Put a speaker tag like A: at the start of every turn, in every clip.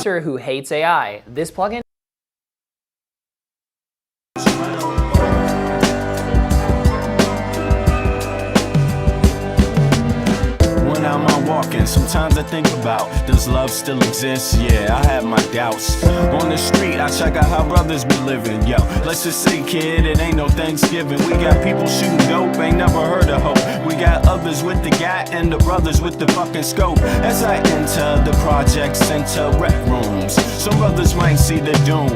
A: influencer who hates AI. This plugin
B: sometimes I think about, does love still exist? Yeah, I have my doubts. On the street, I check out how brothers be living. Yo, let's just say, kid, it ain't no Thanksgiving. We got people shooting dope, ain't never heard of hope. We got others with the gat and the brothers with the fucking scope. As I enter the project center rec rooms, some brothers might see the doom.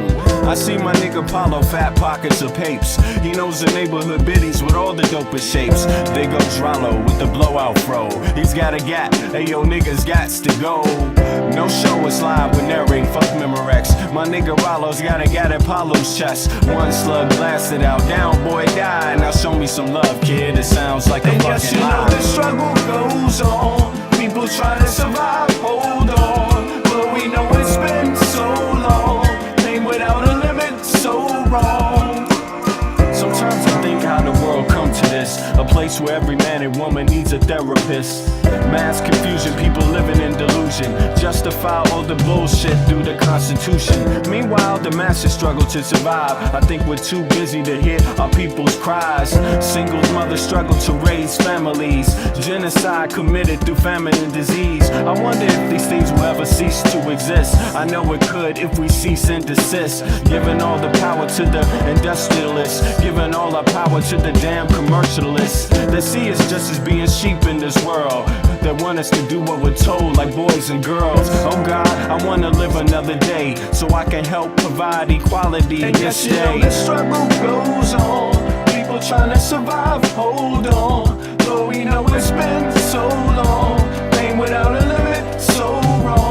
B: I see my nigga Paulo, fat pockets of papes. He knows the neighborhood biddies with all the dopest shapes. There goes Rollo with the blowout fro. He's got a gap, ayo niggas gots to go. No show is live with narrating, fuck Memorex. My nigga Rollo's got a gat at Paulo's chest. One slug blasted out, down boy died. Now show me some love, kid, it sounds like a fucking lie.
C: The struggle goes on, people trying to survive, hold on. But we know it's been so long, pain without a limit, so wrong.
B: Sometimes I think how the world come to this, a place where every man and woman needs a therapist. Mass confusion, people living in delusion, justify all the bullshit through the Constitution. Meanwhile, the masses struggle to survive. I think we're too busy to hear our people's cries. Singles mothers struggle to raise families, genocide committed through famine and disease. I wonder if these things will ever cease to exist. I know it could if we cease and desist, giving all the power to the industrialists, giving all our power to the damn commercialists that see us just as being sheep in this world, that want us to do what we're told like boys and girls. Oh God, I wanna live another day so I can help provide equality
C: and
B: this
C: day.
B: Know
C: the struggle goes on, people trying to survive, hold on. Though we know it's been so long, pain without a limit, so wrong.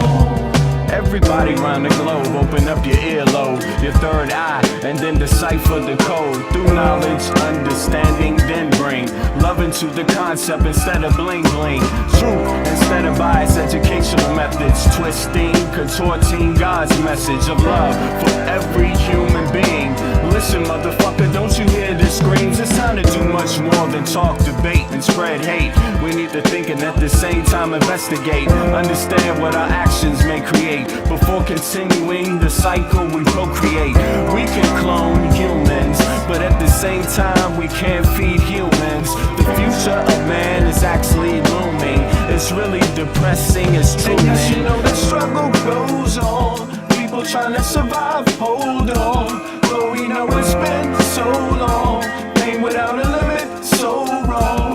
B: Everybody round the globe, open up your earlobe, your third eye, and then decipher the code. Through knowledge, understanding, then bring love into the concept instead of bling bling. Truth instead of biased educational methods, twisting, contorting God's message of love for every human being. Listen, motherfucker, don't you hear the screams? It's time to do much more than talk, debate, and spread hate. We need to think and at the same time investigate, understand what our actions may create. Before continuing the cycle we procreate, we can clone humans, but at the same time we can't feed humans. The future of man is actually looming. It's really depressing, it's true.
C: And yes, you know the struggle goes on, people trying to survive, hold on. But we know it's been so long, pain without a limit, so wrong.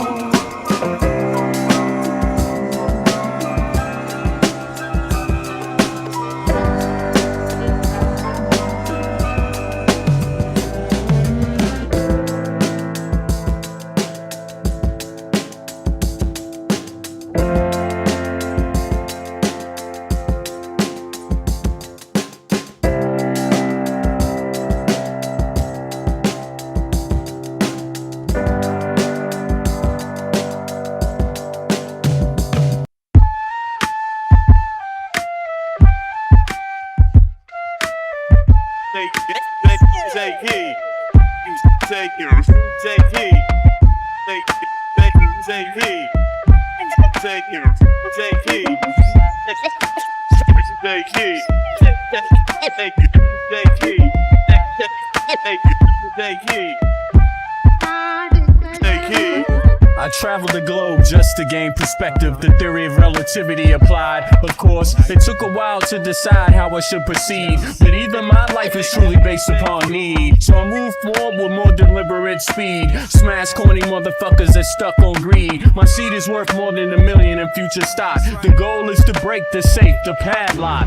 B: I traveled the globe just to gain perspective, the theory of relativity applied. Of course, it took a while to decide how I should proceed, but even my life is truly based upon need. So I move forward with more deliberate speed, smash corny motherfuckers that stuck on greed. My seed is worth more than $1 million in future stock. The goal is to break the safe, the padlock.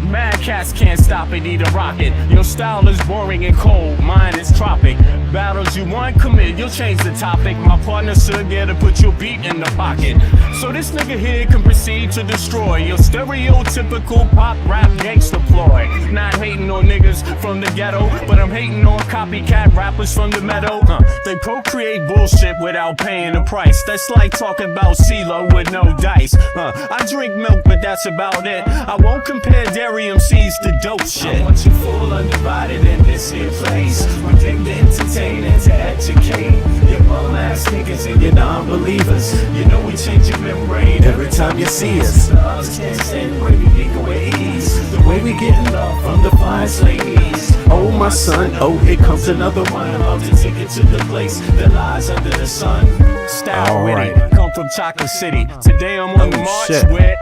B: Mad cats can't stop it, need a rocket. Your style is boring and cold, mine is tropic. Battles you want, commit, you'll change the topic. My partner stood there to put your beat in the pocket. So this nigga here can proceed to destroy your stereotypical pop rap gangsta ploy. Not hating on niggas from the ghetto, but I'm hating on copycat rappers from the meadow. They procreate bullshit without paying the price. That's like talking about CeeLo with no dice. I drink milk, but that's about it. I won't compare dairy MCs to dope shit.
C: I want you full undivided in this here place. We came to entertain and to educate your bum ass niggas and your non-believers. You know we change your membrane every time you see us. Stars can't stand when we nigga with ease. The way we getting love from the finest ladies. Oh my son, oh here comes another one. Love to take it to the place that lies under the sun.
B: Style
D: All
B: witty,
D: right.
B: come from Chocolate City. Today I'm on the march
D: shit.
B: with.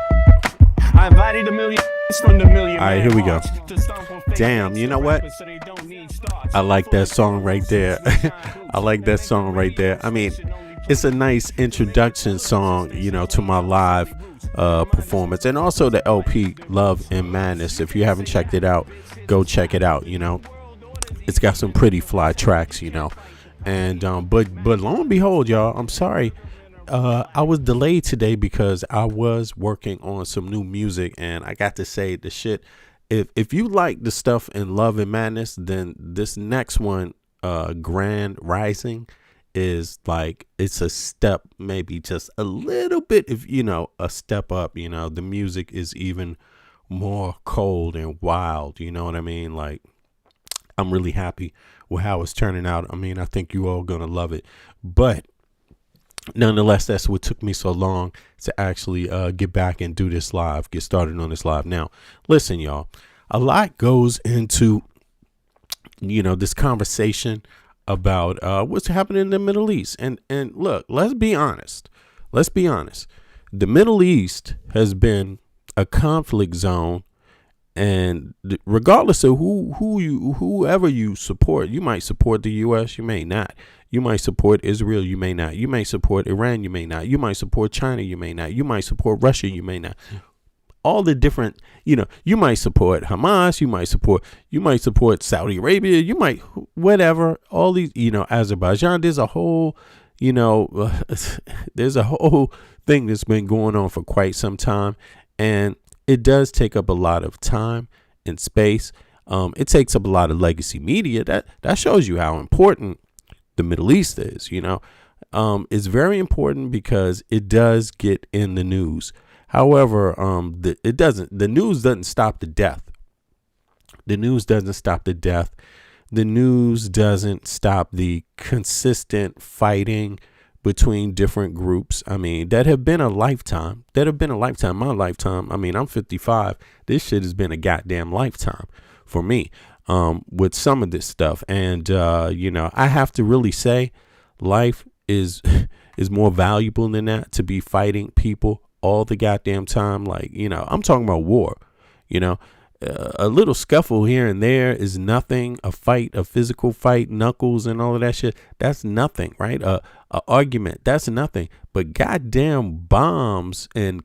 B: I invited a million from the million.
D: All right, here we go. Damn, you know what? I like that song right there. I like that song right there. I mean, it's a nice introduction song, you know, to my live performance, and also the LP Love and Madness. If you haven't checked it out, go check it out. You know, it's got some pretty fly tracks, you know. And but lo and behold, y'all, I'm sorry, I was delayed today because I was working on some new music, and I got to say the shit. If you like the stuff in Love and Madness, then this next one, Grand Rising, is like, it's a step, maybe just a little bit, if you know, a step up. You know, the music is even more cold and wild. You know what I mean? Like, I'm really happy with how it's turning out. I mean, I think you all gonna love it, but nonetheless, that's what took me so long to actually get back and do this live, get started on this live. Now, listen, y'all, a lot goes into, you know, this conversation about what's happening in the Middle East. And look, let's be honest. The Middle East has been a conflict zone, and regardless of whoever you support, you might support the U.S., you may not. You might support Israel, you may not. You may support Iran, you may not. You might support China, you may not. You might support Russia, you may not. All the different, you know, you might support Hamas, you might support Saudi Arabia, you might, whatever. All these, you know, Azerbaijan, there's a whole, you know, there's a whole thing that's been going on for quite some time. And it does take up a lot of time and space. It takes up a lot of legacy media. That shows you how important the Middle East is, you know. It's very important because it does get in the news. However, the news doesn't stop the death. The news doesn't stop the death. The news doesn't stop the consistent fighting between different groups. I mean, that have been a lifetime. My lifetime. I mean, I'm 55. This shit has been a goddamn lifetime for me, with some of this stuff. And, you know, I have to really say life is more valuable than that, to be fighting people all the goddamn time. Like, you know, I'm talking about war, you know. A little scuffle here and there is nothing. A fight, a physical fight, knuckles and all of that shit, that's nothing, right? A argument, that's nothing. But goddamn bombs and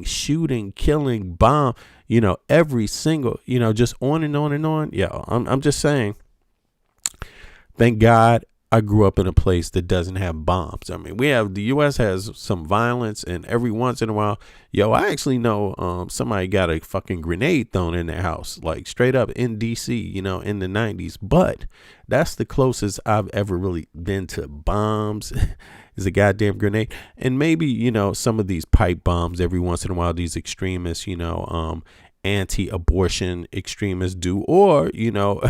D: shooting, killing, bomb, you know, every single, you know, just on and on and on. Yeah, I'm just saying, thank God I grew up in a place that doesn't have bombs. I mean, the U.S. has some violence, and every once in a while, I actually know somebody got a fucking grenade thrown in their house, like straight up in D.C., you know, in the 90s. But that's the closest I've ever really been to bombs is a goddamn grenade. And maybe, you know, some of these pipe bombs every once in a while, these extremists, you know, anti-abortion extremists do, or, you know,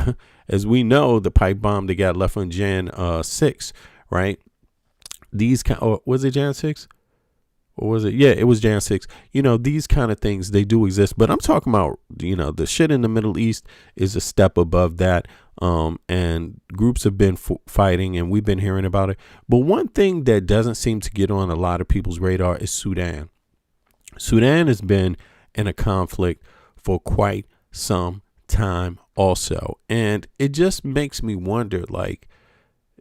D: as we know, the pipe bomb that got left on Jan 6, right? Was it Jan 6? Or was it? Yeah, it was Jan 6. You know, these kind of things, they do exist. But I'm talking about, you know, the shit in the Middle East is a step above that. And groups have been fighting, and we've been hearing about it. But one thing that doesn't seem to get on a lot of people's radar is Sudan. Sudan has been in a conflict for quite some time also, and it just makes me wonder, like,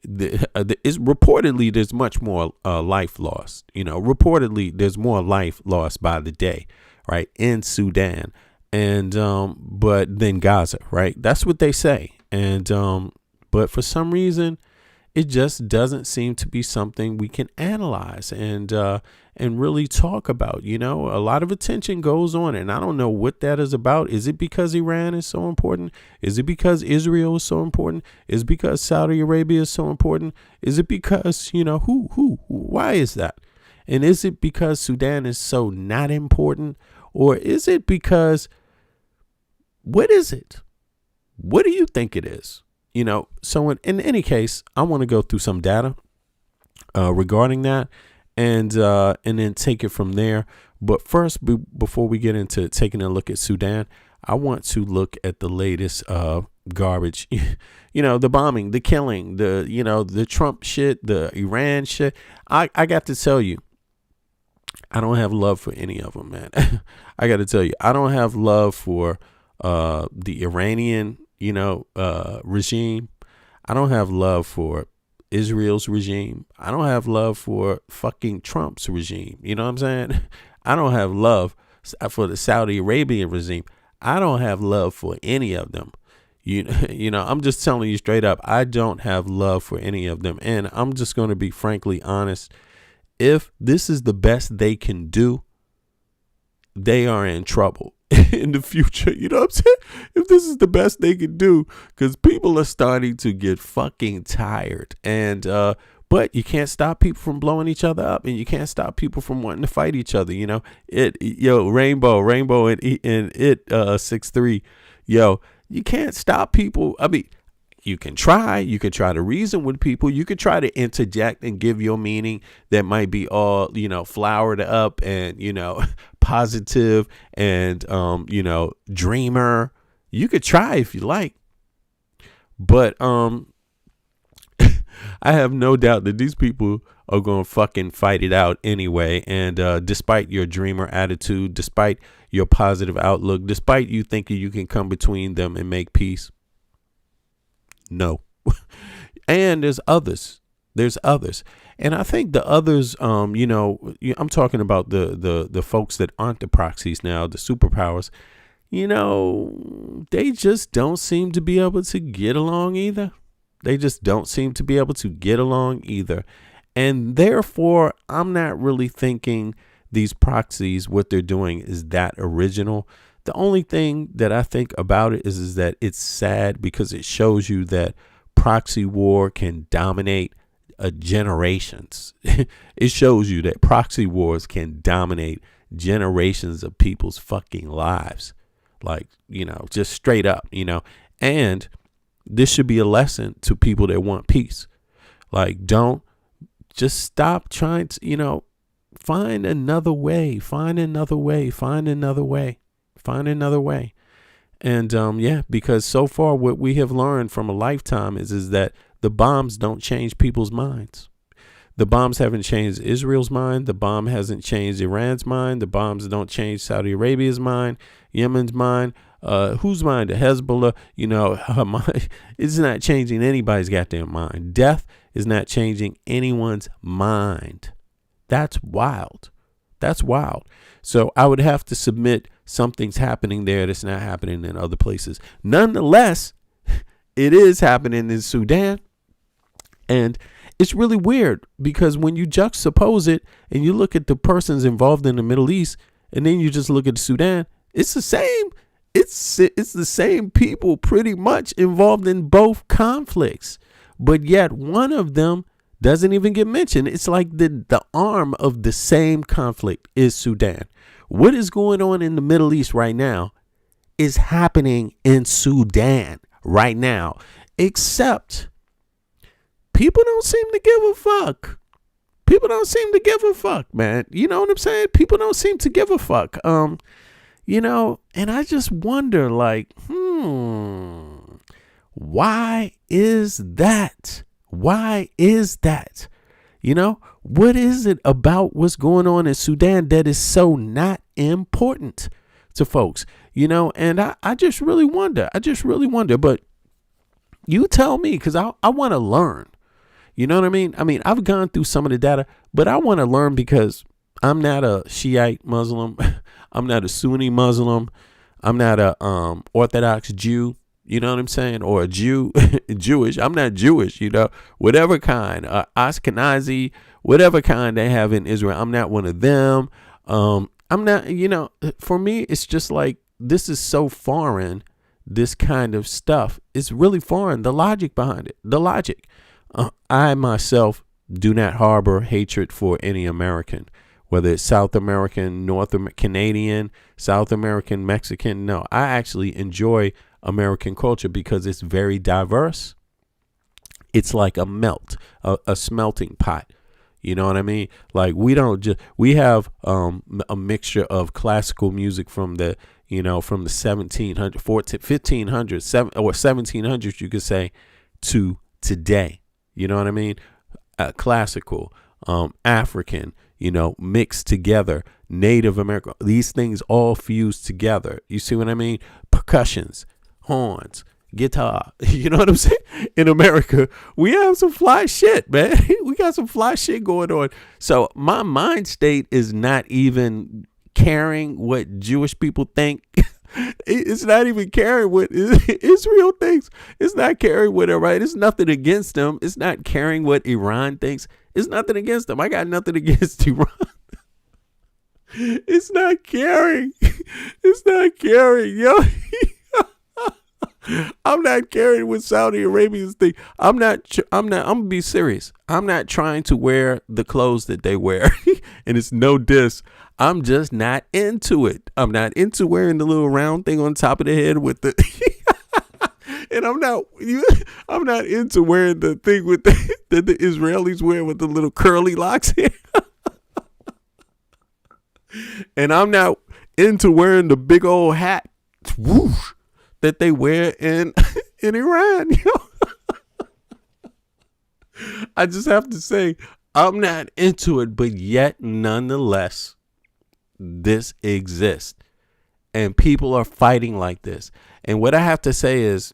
D: is reportedly there's much more life lost, you know, reportedly there's more life lost by the day, right, in Sudan, and but then Gaza, right, that's what they say. And but for some reason it just doesn't seem to be something we can analyze and really talk about. You know, a lot of attention goes on, and I don't know what that is about. Is it because Iran is so important? Is it because Israel is so important? Is it because Saudi Arabia is so important? Is it because, you know, why is that? And is it because Sudan is so not important? Or is it because, what is it? What do you think it is? You know, so in any case, I want to go through some data regarding that, and then take it from there. But first, before we get into taking a look at Sudan, I want to look at the latest garbage, the bombing, the killing, the Trump shit, the Iran shit. I got to tell you, I don't have love for any of them, man. I got to tell you, I don't have love for the Iranian, regime. I don't have love for Israel's regime. I don't have love for fucking Trump's regime. You know what I'm saying? I don't have love for the Saudi Arabian regime. I don't have love for any of them. I'm just telling you straight up. I don't have love for any of them. And I'm just going to be frankly honest. If this is the best they can do, they are in trouble in the future. You know what I'm saying? If this is the best they can do, because people are starting to get fucking tired. And, but you can't stop people from blowing each other up, and you can't stop people from wanting to fight each other. Rainbow and it 6'3", you can't stop people. I mean, you can try to reason with people. You could try to interject and give your meaning that might be all, flowered up and, positive and, dreamer. You could try if you like. But I have no doubt that these people are going to fucking fight it out anyway. And despite your dreamer attitude, despite your positive outlook, despite you thinking you can come between them and make peace, no. And there's others. And I think the others, I'm talking about the folks that aren't the proxies now, the superpowers, they just don't seem to be able to get along either. And therefore, I'm not really thinking these proxies, what they're doing is that original. The only thing that I think about it is that it's sad because it shows you that proxy war can dominate generations. It shows you that proxy wars can dominate generations of people's fucking lives. Like, just straight up, and this should be a lesson to people that want peace. Like, don't just stop trying to, find another way. And because so far what we have learned from a lifetime is that the bombs don't change people's minds. The bombs haven't changed Israel's mind. The bomb hasn't changed Iran's mind. The bombs don't change Saudi Arabia's mind, Yemen's mind. Whose mind? The Hezbollah. Her mind. It's not changing anybody's goddamn mind. Death is not changing anyone's mind. That's wild. So I would have to submit something's happening there that's not happening in other places. Nonetheless, it is happening in Sudan. And it's really weird because when you juxtapose it and you look at the persons involved in the Middle East and then you just look at Sudan, it's the same. It's the same people pretty much involved in both conflicts. But yet one of them doesn't even get mentioned. It's like the arm of the same conflict is Sudan. What is going on in the Middle East right now is happening in Sudan right now, except people don't seem to give a fuck. Man. You know what I'm saying? People don't seem to give a fuck. And I just wonder, like, why is that? What is it about what's going on in Sudan that is so not important to folks? And I just really wonder. But you tell me, because I want to learn. You know what I mean? I've gone through some of the data, but I want to learn because I'm not a Shiite Muslim. I'm not a Sunni Muslim. I'm not a Orthodox Jew. You know what I'm saying? Or a Jew, Jewish. I'm not Jewish, whatever kind, Ashkenazi, whatever kind they have in Israel. I'm not one of them. I'm not, for me, it's just like, this is so foreign. This kind of stuff is really foreign. The logic behind it, I myself do not harbor hatred for any American, whether it's South American, Canadian, South American, Mexican. No, I actually enjoy American culture because it's very diverse. It's like a smelting pot. You know what I mean? Like we have a mixture of classical music from the from the 1700, 1500s, or 1700s, you could say, to today. You know what I mean? Classical, African, mixed together, Native American, these things all fused together. You see what I mean? Percussions, horns, guitar. You know what I'm saying? In America, we have some fly shit, man. We got some fly shit going on. So my mind state is not even caring what Jewish people think. It's not even caring what Israel thinks. It's not caring what Iran. It's nothing against them. It's not caring what Iran thinks. It's nothing against them. I got nothing against Iran. It's not caring. It's not caring, yo. I'm not caring what Saudi Arabians think. I'm gonna be serious. I'm not trying to wear the clothes that they wear. And it's no diss. I'm just not into it. I'm not into wearing the little round thing on top of the head with the and I'm not into wearing the thing with that the Israelis wear with the little curly locks here. And I'm not into wearing the big old hat whoosh, that they wear in Iran. I just have to say, I'm not into it, but yet nonetheless, this exists. And people are fighting like this. And what I have to say is,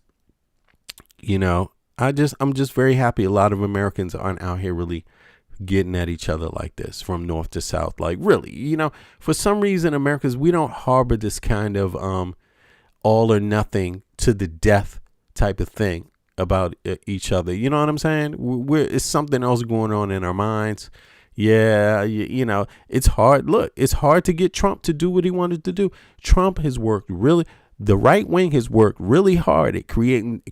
D: I'm just very happy a lot of Americans aren't out here really getting at each other like this from north to south. Like, really, for some reason, Americans, we don't harbor this kind of all or nothing to the death type of thing about each other. You know what I'm saying? It's something else going on in our minds. Yeah, it's hard. Look, it's hard to get Trump to do what he wanted to do. Trump has worked the right wing has worked really hard at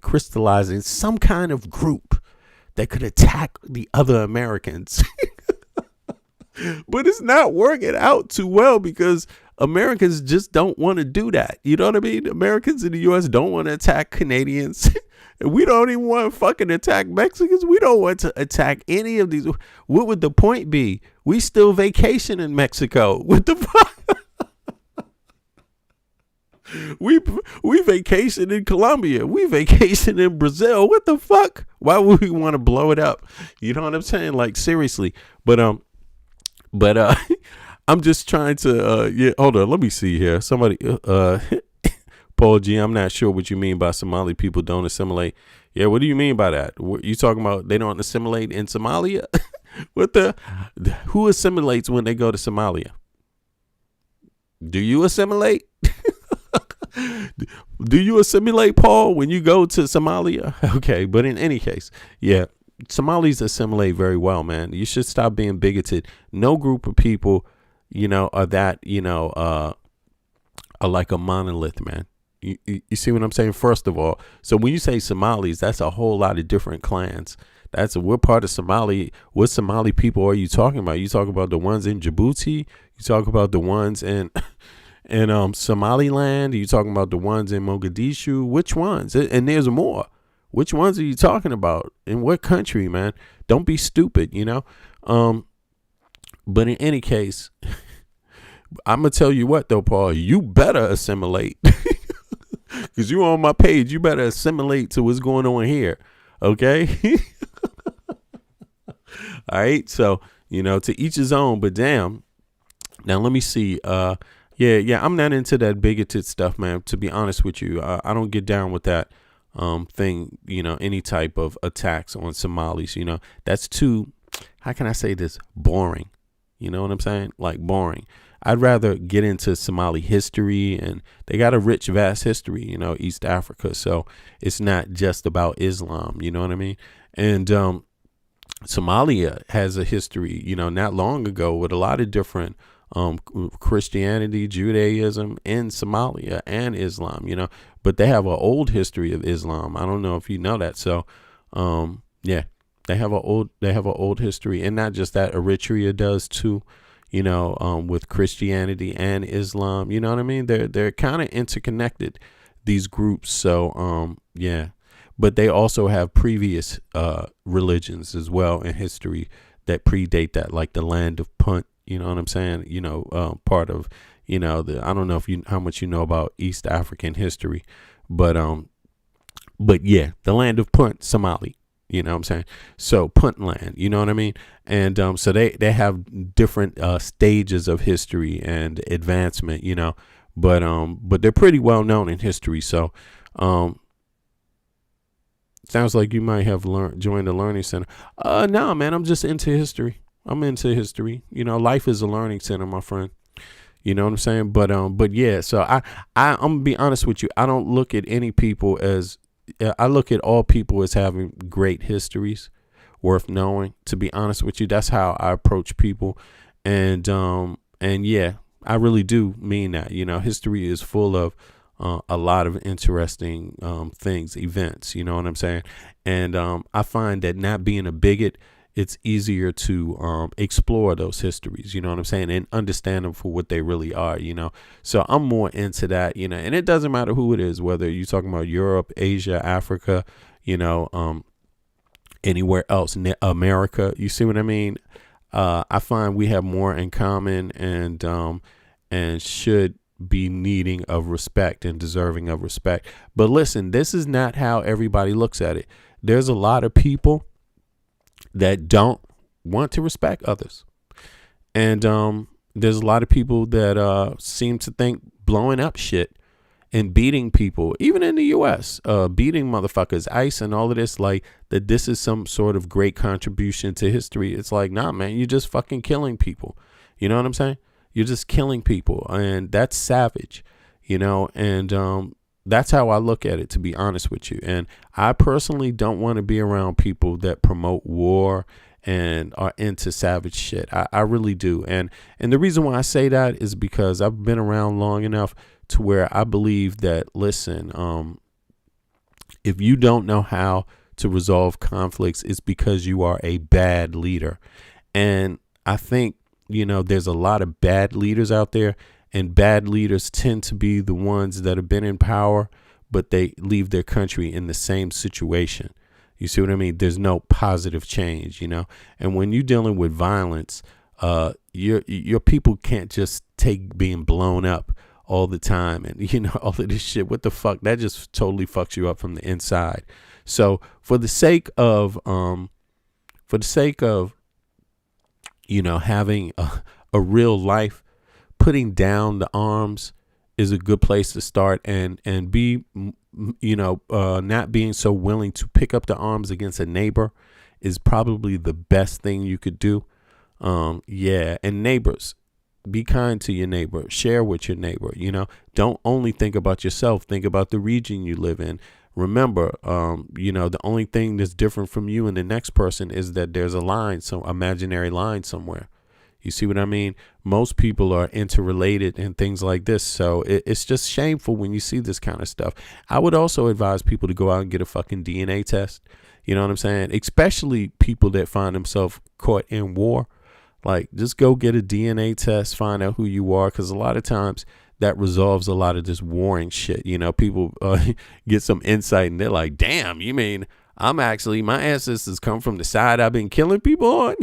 D: crystallizing some kind of group that could attack the other Americans. But it's not working out too well because Americans just don't want to do that. You know what I mean? Americans in the U.S. don't want to attack Canadians. We don't even want to fucking attack Mexicans. We don't want to attack any of these. What would the point be? We still vacation in Mexico. What the fuck? We vacation in Colombia. We vacation in Brazil. What the fuck? Why would we want to blow it up? You know what I'm saying? Like, seriously. But I'm just trying to hold on, let me see here. Somebody Paul G, I'm not sure what you mean by Somali people don't assimilate. Yeah, what do you mean by that? What you talking about? They don't assimilate in Somalia? Who assimilates when they go to Somalia? Do you assimilate? Do you assimilate, Paul, when you go to Somalia? Okay, but in any case, yeah, Somalis assimilate very well, man. You should stop being bigoted. No group of people, are that, are like a monolith, man. You see what I'm saying? First of all, so when you say Somalis, that's a whole lot of different clans. We're part of Somali. What Somali people are you talking about? You talk about the ones in Djibouti? You talk about the ones in Somaliland? Are you talking about the ones in Mogadishu? Which ones? And there's more. Which ones are you talking about? In what country, man? Don't be stupid, But in any case, I'm going to tell you what, though, Paul, you better assimilate. Because you're on my page. You better assimilate to what's going on here. Okay? All right. So, to each his own. But damn. Now, let me see. Yeah. I'm not into that bigoted stuff, man. To be honest with you, I don't get down with that thing, any type of attacks on Somalis. That's too, how can I say this? Boring. You know what I'm saying? Like, boring. I'd rather get into Somali history, and they got a rich, vast history, East Africa. So it's not just about Islam, you know what I mean? And Somalia has a history, not long ago with a lot of different Christianity, Judaism in Somalia and Islam, but they have an old history of Islam. I don't know if you know that. So, yeah, they have an old history, and not just that, Eritrea does too. With Christianity and Islam, you know what I mean? They're kind of interconnected, these groups. So, yeah, but they also have previous religions as well in history that predate that, like the land of Punt. You know what I'm saying? Part of, I don't know how much you know about East African history, but yeah, the land of Punt, Somali. You know what I'm saying? So Puntland, you know what I mean? And so they have different stages of history and advancement, but they're pretty well known in history. So sounds like you might have joined the learning center. No, man, I'm just into history. I'm into history. Life is a learning center, my friend. You know what I'm saying? But yeah, so I'm gonna be honest with you. I don't look at any people as I look at all people as having great histories worth knowing. To be honest with you, that's how I approach people. And yeah, I really do mean that. History is full of a lot of interesting things, events. You know what I'm saying? And I find that not being a bigot, it's easier to explore those histories, you know what I'm saying, and understand them for what they really are, So I'm more into that, and it doesn't matter who it is, whether you're talking about Europe, Asia, Africa, anywhere else, America. You see what I mean? I find we have more in common and should be needing of respect and deserving of respect. But listen, this is not how everybody looks at it. There's a lot of people that don't want to respect others. And there's a lot of people that seem to think blowing up shit and beating people, even in the U.S., beating motherfuckers, ICE and all of this, like that this is some sort of great contribution to history. It's like, nah, man, you're just fucking killing people. You know what I'm saying? You're just killing people. And that's savage, and that's how I look at it, to be honest with you. And I personally don't want to be around people that promote war and are into savage shit. I really do. And the reason why I say that is because I've been around long enough to where I believe that, listen, if you don't know how to resolve conflicts, it's because you are a bad leader. And I think, there's a lot of bad leaders out there. And bad leaders tend to be the ones that have been in power, but they leave their country in the same situation. You see what I mean? There's no positive change, And when you're dealing with violence, your people can't just take being blown up all the time and, all of this shit. What the fuck? That just totally fucks you up from the inside. So for the sake of having a real life, putting down the arms is a good place to start, and be, not being so willing to pick up the arms against a neighbor is probably the best thing you could do. Yeah. And neighbors, be kind to your neighbor, share with your neighbor, don't only think about yourself, think about the region you live in. Remember, the only thing that's different from you and the next person is that there's a line, some imaginary line somewhere. You see what I mean? Most people are interrelated and things like this. So it's just shameful when you see this kind of stuff. I would also advise people to go out and get a fucking DNA test. You know what I'm saying? Especially people that find themselves caught in war. Like, just go get a DNA test, find out who you are. Because a lot of times that resolves a lot of this warring shit. People get some insight and they're like, damn, you mean my ancestors come from the side I've been killing people on?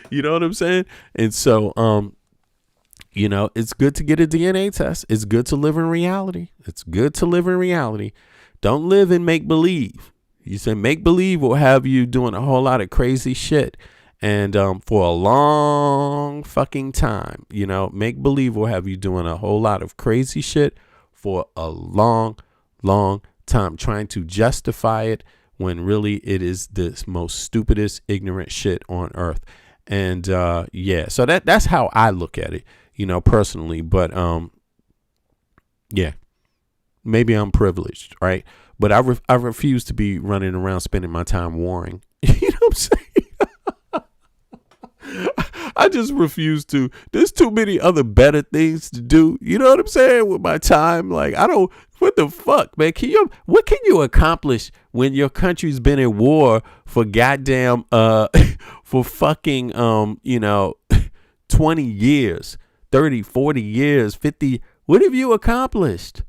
D: You know what I'm saying? And so, it's good to get a DNA test. It's good to live in reality. Don't live in make believe. You say make believe will have you doing a whole lot of crazy shit. And for a long fucking time, make believe will have you doing a whole lot of crazy shit for a long, long time, trying to justify it when really it is the most stupidest, ignorant shit on earth. And yeah, so that's how I look at it, personally. But yeah, maybe I'm privileged, right? But I refuse to be running around spending my time warring. You know what I'm saying? I just refuse to. There's too many other better things to do. You know what I'm saying? With my time, like what the fuck, man? What can you accomplish when your country's been in war for goddamn for fucking 20 years, 30, 40 years, 50? What have you accomplished?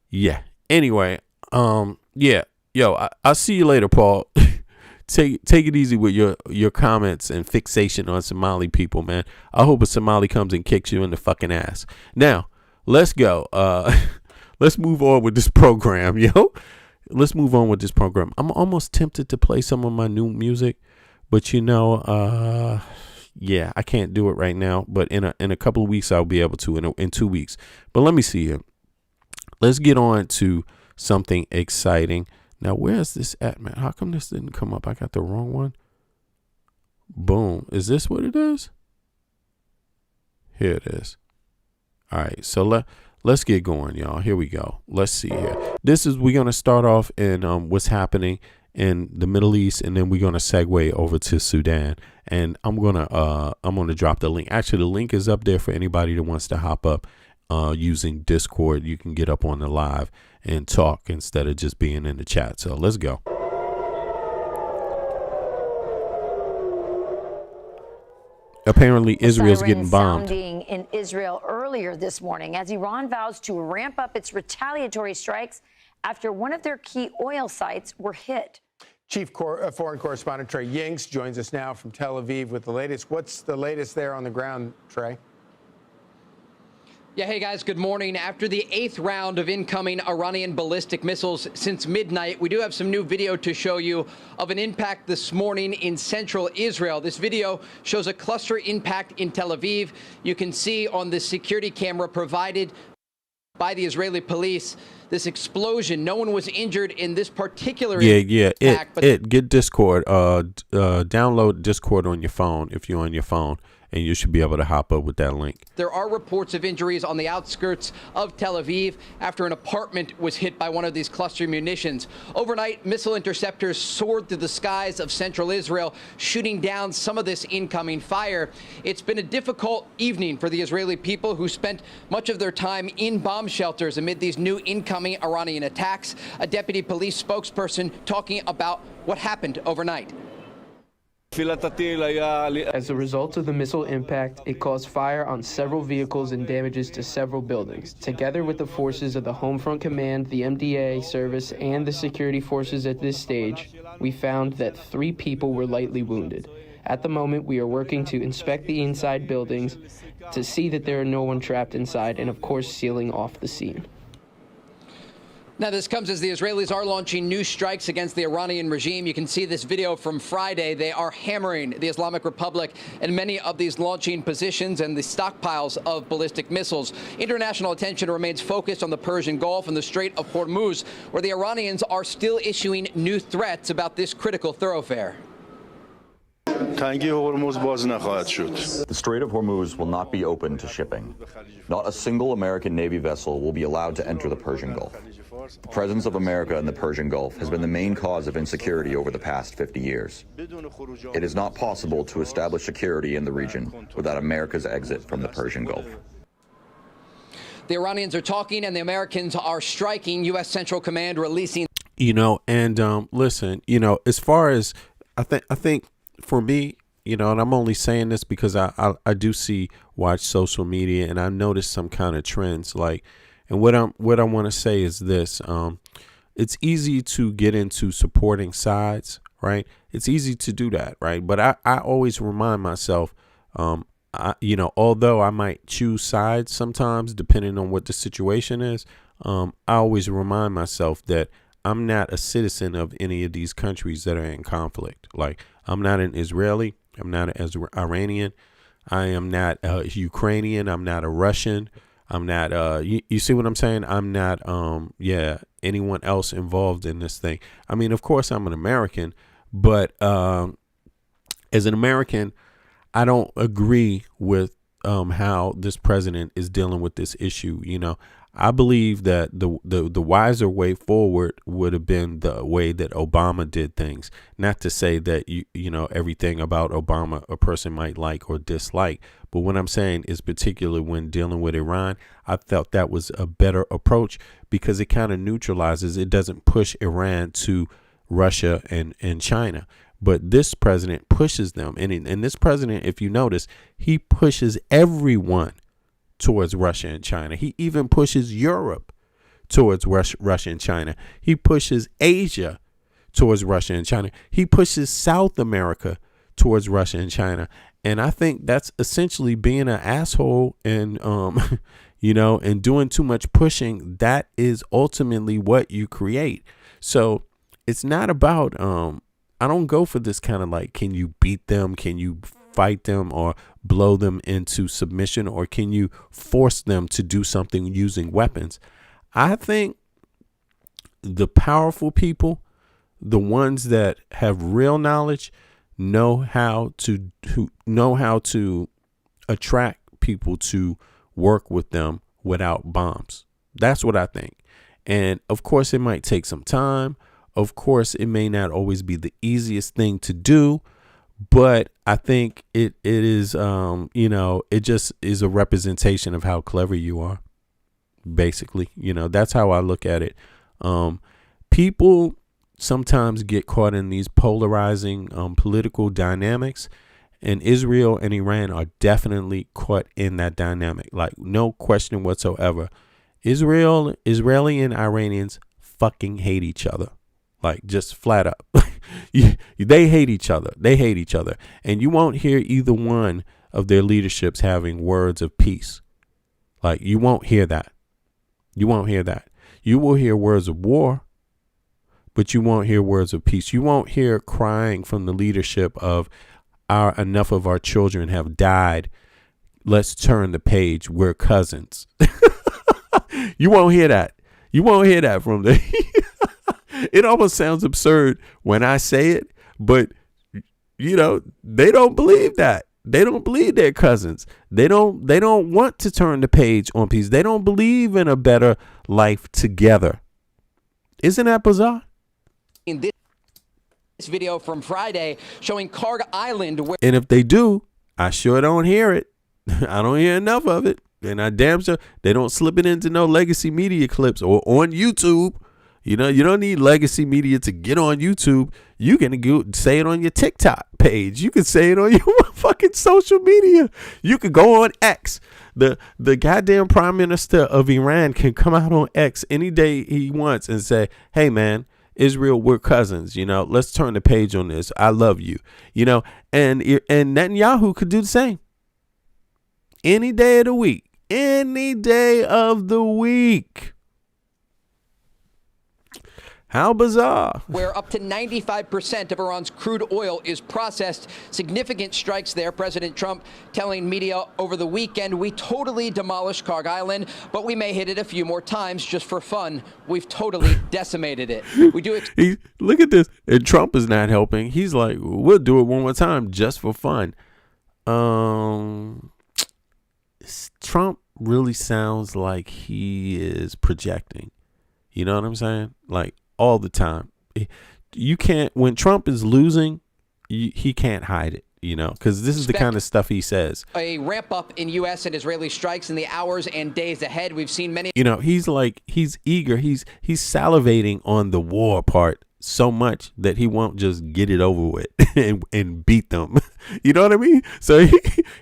D: Yeah. Anyway, yeah. Yo, I'll see you later, Paul. take it easy with your comments and fixation on Somali people, man. I hope a Somali comes and kicks you in the fucking ass. Now, let's go. Let's move on with this program, yo. Let's move on with this program. I'm almost tempted to play some of my new music, but yeah, I can't do it right now. But in a couple of weeks, I'll be able to. In 2 weeks. But let me see here. Let's get on to something exciting. Now, where's this at, man? How come this didn't come up? I got the wrong one. Boom. Is this what it is? Here it is. All right. So let's get going, y'all. Here we go. Let's see here. We're going to start off in what's happening in the Middle East, and then we're going to segue over to Sudan. And I'm going to drop the link. Actually, the link is up there for anybody that wants to hop up using Discord. You can get up on the live and talk instead of just being in the chat. So let's go. Apparently, Israel's getting bombed.
E: Sounding in Israel earlier this morning as Iran vows to ramp up its retaliatory strikes after one of their key oil sites were hit.
F: Chief Foreign Correspondent Trey Yingst joins us now from Tel Aviv with the latest. What's the latest there on the ground, Trey?
G: Yeah, hey guys, good morning. After the 8th round of incoming Iranian ballistic missiles since midnight, we do have some new video to show you of an impact this morning in central Israel. This video shows a cluster impact in Tel Aviv. You can see on the security camera provided by the Israeli police this explosion. No one was injured in this particular impact.
D: Get Discord. Download Discord on your phone if you're on your phone, and you should be able to hop up with that link.
G: There are reports of injuries on the outskirts of Tel Aviv after an apartment was hit by one of these cluster munitions. Overnight, missile interceptors soared through the skies of central Israel, shooting down some of this incoming fire. It's been a difficult evening for the Israeli people who spent much of their time in bomb shelters amid these new incoming Iranian attacks. A deputy police spokesperson talking about what happened overnight.
H: As a result of the missile impact, it caused fire on several vehicles and damages to several buildings. Together with the forces of the Homefront Command, the MDA service, and the security forces at this stage, we found that 3 people were lightly wounded. At the moment, we are working to inspect the inside buildings to see that there are no one trapped inside, and of course, sealing off the scene.
G: Now, this comes as the Israelis are launching new strikes against the Iranian regime. You can see this video from Friday. They are hammering the Islamic Republic and many of these launching positions and the stockpiles of ballistic missiles. International attention remains focused on the Persian Gulf and the Strait of Hormuz, where the Iranians are still issuing new threats about this critical thoroughfare.
I: The Strait of Hormuz will not be open to shipping. Not a single American Navy vessel will be allowed to enter the Persian Gulf. The presence of America in the Persian Gulf has been the main cause of insecurity over the past 50 years. It is not possible to establish security in the region without America's exit from the Persian Gulf.
G: The Iranians are talking and the Americans are striking. U.S. Central Command releasing.
D: Listen, as far as I think for me, and I'm only saying this because I do watch social media, and I notice some kind of trends and what I want to say is this: it's easy to get into supporting sides, right? It's easy to do that, right? But I always remind myself, although I might choose sides sometimes depending on what the situation is, I always remind myself that I'm not a citizen of any of these countries that are in conflict. Like, I'm not an Israeli. I'm not an Iranian. I am not a Ukrainian. I'm not a Russian. I'm not, you see what I'm saying? I'm not, anyone else involved in this thing. I mean, of course, I'm an American, but as an American, I don't agree with how this president is dealing with this issue. I believe that the wiser way forward would have been the way that Obama did things. Not to say that everything about Obama a person might like or dislike, but what I'm saying is particularly when dealing with Iran, I felt that was a better approach because it kind of neutralizes. It doesn't push Iran to Russia and China. But this president pushes them, and this president, if you notice, he pushes everyone towards Russia and China. He even pushes Europe towards Russia and China. He pushes Asia towards Russia and China. He pushes South America towards Russia and China. And I think that's essentially being an asshole and, you know, and doing too much pushing. That is ultimately what you create. So it's not about, I don't go for this kind of like, can you beat them? Can you fight them or blow them into submission? Or can you force them to do something using weapons? I think the powerful people, the ones that have real knowledge, know how to attract people to work with them without bombs. That's what I think. And of course, it might take some time. Of course, it may not always be the easiest thing to do, but I think it is, you know, it just is a representation of how clever you are. Basically, you know, that's how I look at it. People sometimes get caught in these polarizing political dynamics, and Israel and Iran are definitely caught in that dynamic. Like, no question whatsoever. Israeli and Iranians fucking hate each other. Like, just flat up. They hate each other. They hate each other. And you won't hear either one of their leaderships having words of peace. Like, you won't hear that. You won't hear that. You will hear words of war, but you won't hear words of peace. You won't hear crying from the leadership of enough of our children have died. Let's turn the page. We're cousins. You won't hear that. You won't hear that from them. It almost sounds absurd when I say it, but you know, they don't believe that. They don't believe they're cousins. They don't want to turn the page on peace. They don't believe in a better life together. Isn't that bizarre?
G: In this video from Friday showing Karg Island, where
D: and if they do, I sure don't hear it. I don't hear enough of it. And I damn sure they don't slip it into no legacy media clips or on YouTube. You know, you don't need legacy media to get on YouTube. You can go say it on your TikTok page. You can say it on your fucking social media. You could go on X. The goddamn prime minister of Iran can come out on X any day he wants and say, hey, man, Israel, we're cousins. You know, let's turn the page on this. I love you. You know, and Netanyahu could do the same. Any day of the week. Any day of the week. How bizarre.
G: Where up to 95% of Iran's crude oil is processed. Significant strikes there. President Trump telling media over the weekend, we totally demolished Karg Island, but we may hit it a few more times just for fun. We've totally decimated it. We do.
D: Look at this. And Trump is not helping. He's like, we'll do it one more time just for fun. Trump really sounds like he is projecting. You know what I'm saying? Like, all the time. You can't, when Trump is losing, he can't hide it, you know, because this is the kind of stuff he says.
G: A ramp up in U.S. and Israeli strikes in the hours and days ahead. We've seen many.
D: You know, he's eager. He's salivating on the war part so much that he won't just get it over with and beat them. You know what I mean? So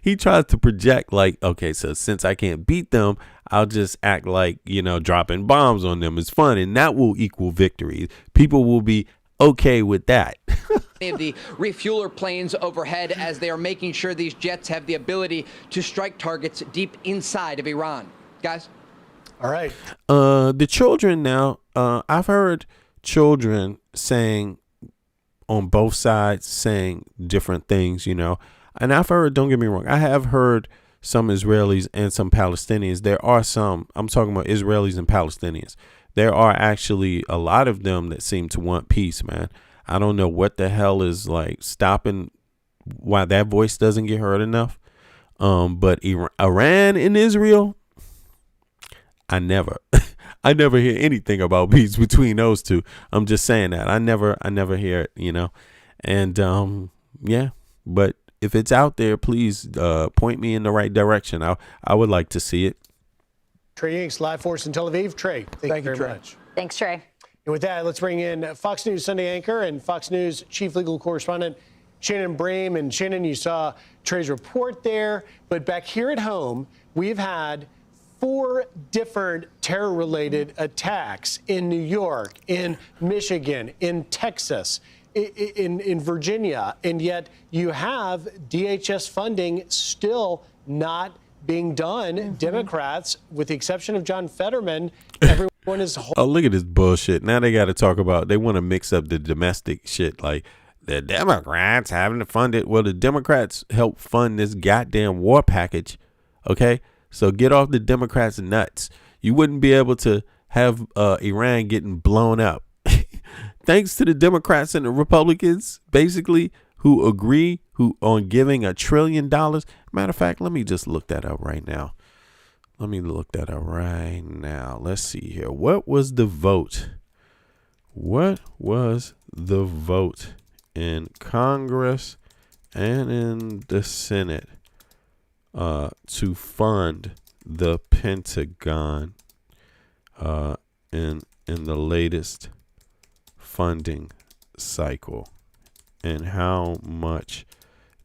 D: he tries to project like, okay, so since I can't beat them, I'll just act like, you know, dropping bombs on them is fun, and that will equal victory. People will be okay with that.
G: The refueler planes overhead as they are making sure these jets have the ability to strike targets deep inside of Iran. Guys?
F: All right.
D: The children now, I've heard children saying on both sides, saying different things, you know, and I've heard, don't get me wrong, I have heard some Israelis and some Palestinians. There are some, I'm talking about Israelis and Palestinians. There are actually a lot of them that seem to want peace, man. I don't know what the hell is like stopping why that voice doesn't get heard enough. But Iran and Israel, I never hear anything about peace between those two. I'm just saying that. I never hear it, you know. And yeah, but if it's out there, please point me in the right direction. I would like to see it.
F: Trey Yingst, live for us in Tel Aviv. Trey, thank you very much.
E: Thanks, Trey.
F: And with that, let's bring in Fox News Sunday anchor and Fox News chief legal correspondent Shannon Brame. And Shannon, you saw Trey's report there, but back here at home, we've had 4 different terror-related attacks in New York, in Michigan, in Texas, in Virginia, and yet you have DHS funding still not being done. Democrats, with the exception of John Fetterman, everyone is.
D: Oh, look at this bullshit. Now they got to talk about, they want to mix up the domestic shit, like the Democrats having to fund it. Well, the Democrats help fund this goddamn war package. Okay, so get off the Democrats' nuts. You wouldn't be able to have Iran getting blown up. Thanks to the Democrats and the Republicans, basically, who agree on giving $1 trillion. Matter of fact, let me just look that up right now. Let's see here. What was the vote? What was the vote in Congress and in the Senate to fund the Pentagon in the latest funding cycle, and how much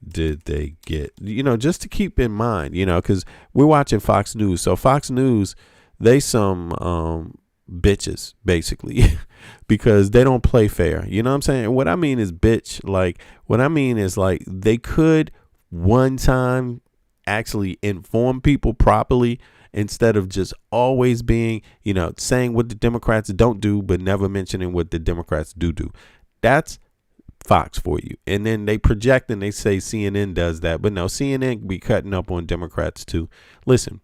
D: did they get? You know, just to keep in mind, you know, because we're watching Fox News. So Fox News, they some bitches, basically, because they don't play fair. You know what I'm saying? What I mean is bitch. Like, what I mean is, like, they could one time actually inform people properly, instead of just always being, you know, saying what the Democrats don't do, but never mentioning what the Democrats do. That's Fox for you. And then they project and they say CNN does that. But no, CNN be cutting up on Democrats too. Listen,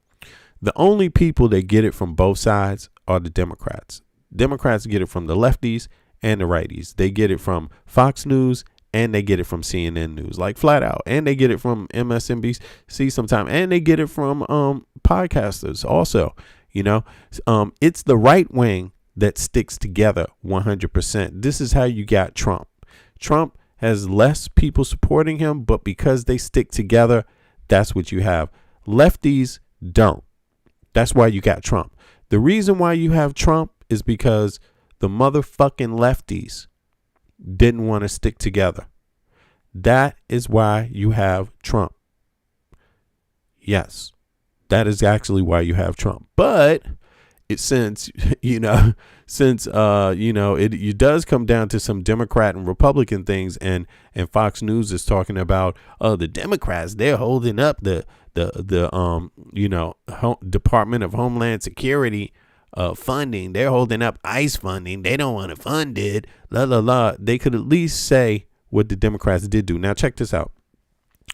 D: the only people that get it from both sides are the Democrats. Democrats get it from the lefties and the righties. They get it from Fox News and they get it from CNN News, like flat out. And they get it from MSNBC sometime. And they get it from podcasters also. You know, it's the right wing that sticks together 100%. This is how you got Trump. Trump has less people supporting him, but because they stick together, that's what you have. Lefties don't. That's why you got Trump. The reason why you have Trump is because the motherfucking lefties didn't want to stick together. That is why you have Trump. Yes, that is actually why you have Trump. But it it does come down to some Democrat and Republican things, and Fox News is talking about the Democrats, they're holding up the Department of Homeland Security funding. They're holding up ICE funding. They don't want to fund it. La la la. They could at least say what the Democrats did do. Now check this out.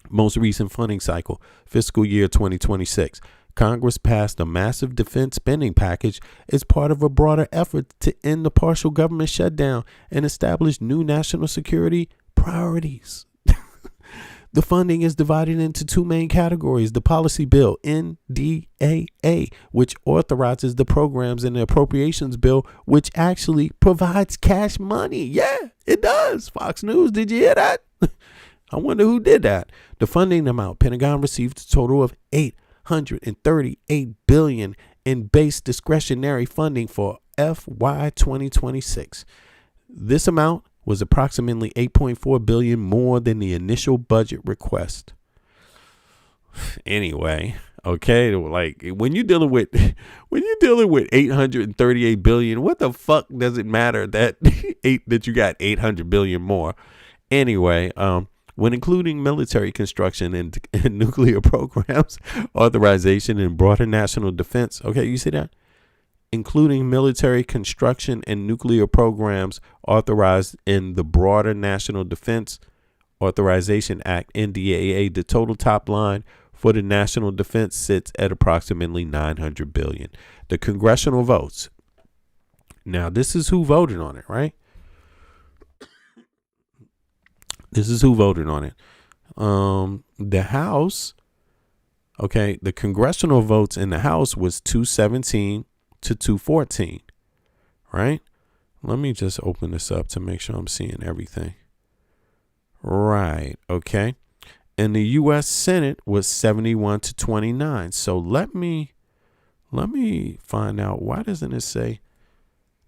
D: Most recent funding cycle, fiscal year 2026. Congress passed a massive defense spending package as part of a broader effort to end the partial government shutdown and establish new national security priorities. The funding is divided into two main categories: the policy bill, NDAA, which authorizes the programs, and the appropriations bill, which actually provides cash money. Yeah, it does. Fox News, did you hear that? I wonder who did that. The funding amount: Pentagon received a total of $838 billion in base discretionary funding for FY 2026. This amount was approximately $8.4 billion more than the initial budget request. Anyway, okay, like when you're dealing with $838 billion, what the fuck does it matter that that you got $800 billion more? Anyway, when including military construction and nuclear programs, authorization, and broader national defense. Okay, you see that? Including military construction and nuclear programs authorized in the broader National Defense Authorization Act, NDAA, the total top line for the national defense sits at approximately $900 billion. The congressional votes. Now, this is who voted on it, right? This is who voted on it. The House, okay, the congressional votes in the House was 217 to 214, right? Let me just open this up to make sure I'm seeing everything. Right, okay. And the U.S. Senate was 71 to 29. So let me find out, why doesn't it say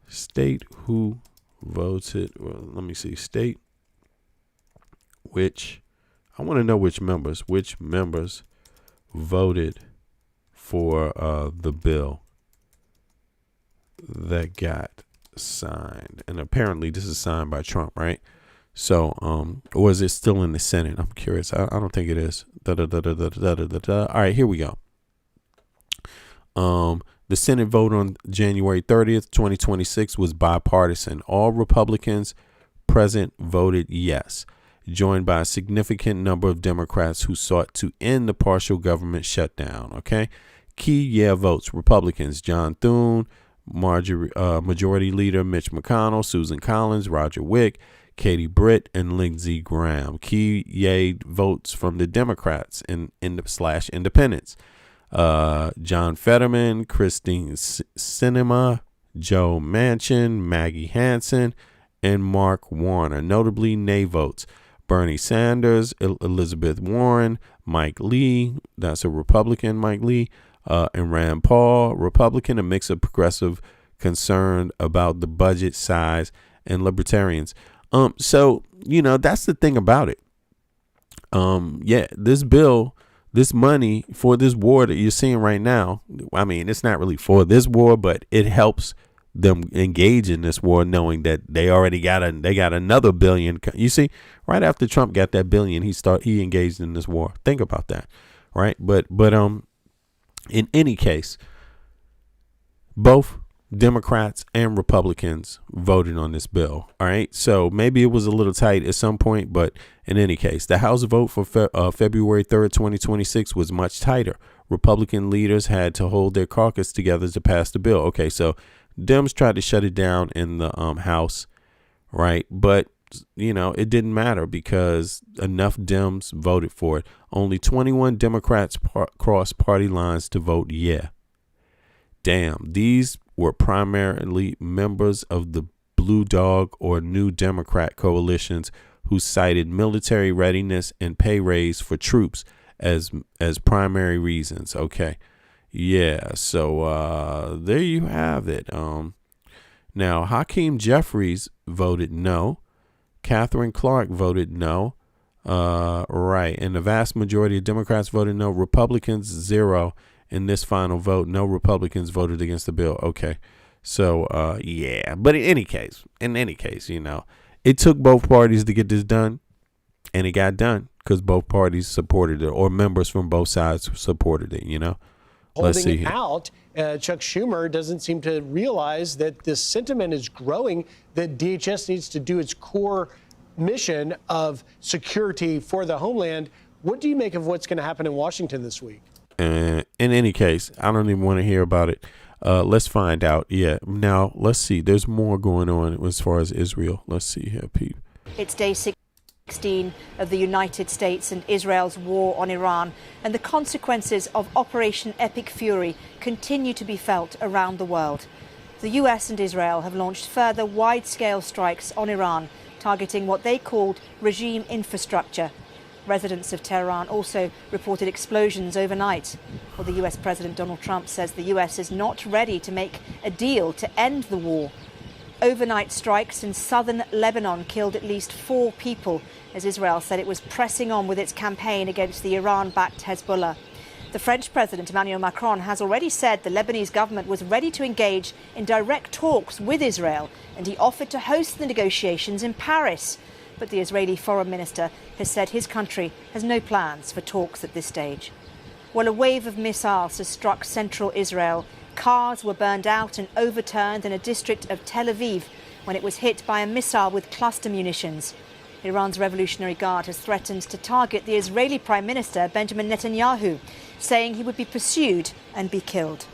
D: state who voted? Well, let me see, state which, I want to know which members voted for the bill that got signed. And apparently this is signed by Trump, right? So, or is it still in the Senate? I'm curious. I don't think it is. All right, here we go. The Senate vote on January 30th, 2026 was bipartisan. All Republicans present voted yes, joined by a significant number of Democrats who sought to end the partial government shutdown. Okay. Key yeah votes: Republicans John Thune, Majority Leader Mitch McConnell, Susan Collins, Roger Wick, Katie Britt, and Lindsey Graham. Key yay votes from the Democrats and independents: John Fetterman, Christine Sinema, Joe Manchin, Maggie Hansen, and Mark Warner. Notably, nay votes: Bernie Sanders, Elizabeth Warren, Mike Lee, that's a Republican, Mike Lee, and Rand Paul, Republican, a mix of progressive concern about the budget size and libertarians. So, that's the thing about it. This bill, this money for this war that you're seeing right now, I mean, it's not really for this war, but it helps them engage in this war, knowing that they already got another billion. You see, right after Trump got that billion, he engaged in this war. Think about that, right? But in any case, both Democrats and Republicans voted on this bill. All right. So maybe it was a little tight at some point, but in any case, the House vote for February 3rd, 2026 was much tighter. Republican leaders had to hold their caucus together to pass the bill. Okay. So Dems tried to shut it down in the House. Right. But, it didn't matter because enough Dems voted for it. Only 21 Democrats crossed party lines to vote yeah. Damn, these were primarily members of the Blue Dog or New Democrat coalitions who cited military readiness and pay raise for troops as primary reasons. Okay. Yeah, so there you have it. Now, Hakeem Jeffries voted no. Catherine Clark voted no. Right. And the vast majority of Democrats voted no. Republicans, 0. In this final vote, no Republicans voted against the bill. Okay. So, But in any case, it took both parties to get this done, and it got done because both parties supported it, or members from both sides supported it, Let's see here.
F: Out, Chuck Schumer doesn't seem to realize that this sentiment is growing, that DHS needs to do its core mission of security for the homeland. What do you make of what's going to happen in Washington this week?
D: In any case, I don't even want to hear about it. Let's find out. Yeah. Now, let's see. There's more going on as far as Israel. Let's see here, Pete.
J: It's day 16 of the United States and Israel's war on Iran, and the consequences of Operation Epic Fury continue to be felt around the world. The US and Israel have launched further wide-scale strikes on Iran, targeting what they called regime infrastructure. Residents of Tehran also reported explosions overnight. Well, the US President Donald Trump says the US is not ready to make a deal to end the war. Overnight strikes in southern Lebanon killed at least 4 people, as Israel said it was pressing on with its campaign against the Iran-backed Hezbollah. The French President Emmanuel Macron has already said the Lebanese government was ready to engage in direct talks with Israel, and he offered to host the negotiations in Paris. But the Israeli foreign minister has said his country has no plans for talks at this stage. Well, a wave of missiles has struck central Israel. Cars were burned out and overturned in a district of Tel Aviv when it was hit by a missile with cluster munitions. Iran's Revolutionary Guard has threatened to target the Israeli Prime Minister Benjamin Netanyahu, saying he would be pursued and be killed.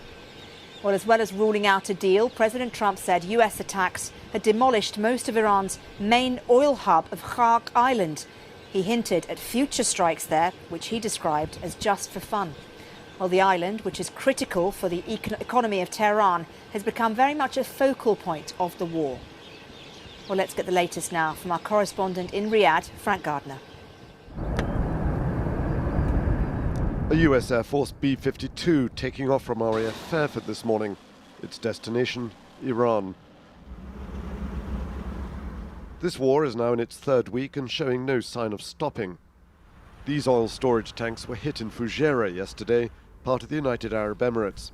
J: Well, as well as ruling out a deal, President Trump said US attacks had demolished most of Iran's main oil hub of Khark Island. He hinted at future strikes there, which he described as just for fun. Well, the island, which is critical for the economy of Tehran, has become very much a focal point of the war. Well, let's get the latest now from our correspondent in Riyadh, Frank Gardner.
K: A US Air Force B-52 taking off from RAF Fairford this morning. Its destination, Iran. This war is now in its 3rd week and showing no sign of stopping. These oil storage tanks were hit in Fujairah yesterday, part of the United Arab Emirates.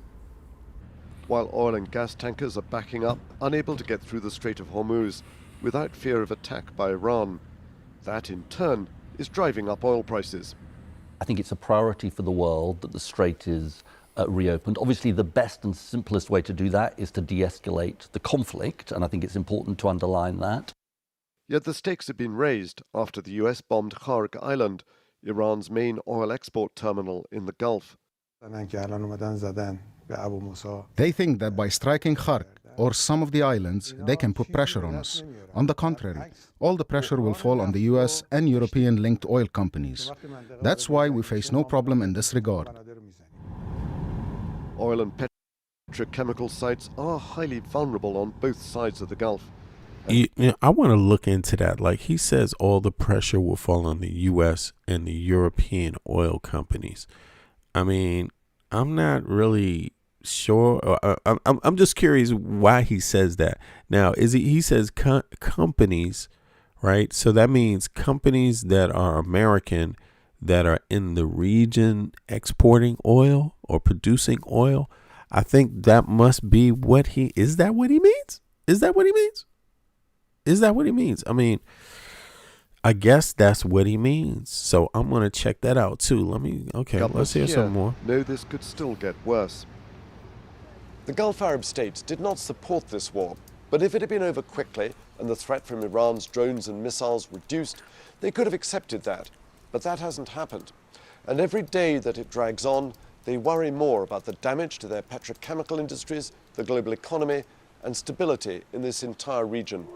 K: While oil and gas tankers are backing up, unable to get through the Strait of Hormuz without fear of attack by Iran. That, in turn, is driving up oil prices.
L: I think it's a priority for the world that the strait is reopened. Obviously, the best and simplest way to do that is to de-escalate the conflict, and I think it's important to underline that.
K: Yet the stakes have been raised after the US bombed Khark Island, Iran's main oil export terminal in the Gulf.
M: They think that by striking Khark or some of the islands, they can put pressure on us. On the contrary, all the pressure will fall on the US and European-linked oil companies. That's why we face no problem in this regard.
K: Oil and petrochemical sites are highly vulnerable on both sides of the Gulf.
D: I want to look into that. Like he says, all the pressure will fall on the U.S. and the European oil companies. I mean, I'm not really sure. I'm just curious why he says that. Now, he says companies, right? So that means companies that are American that are in the region exporting oil or producing oil. I think that must be what is that what he means? Is that what he means? Is that what he means? I mean, I guess that's what he means. So I'm going to check that out too. Let's hear some more.
K: No, this could still get worse. The Gulf Arab states did not support this war, but if it had been over quickly and the threat from Iran's drones and missiles reduced, they could have accepted that. But that hasn't happened. And every day that it drags on, they worry more about the damage to their petrochemical industries, the global economy, and stability in this entire region.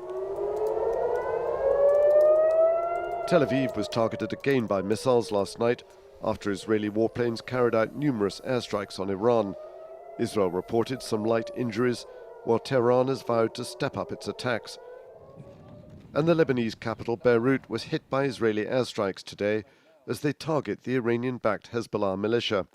K: Tel Aviv was targeted again by missiles last night after Israeli warplanes carried out numerous airstrikes on Iran. Israel reported some light injuries, while Tehran has vowed to step up its attacks. And the Lebanese capital Beirut was hit by Israeli airstrikes today as they target the Iranian-backed Hezbollah militia.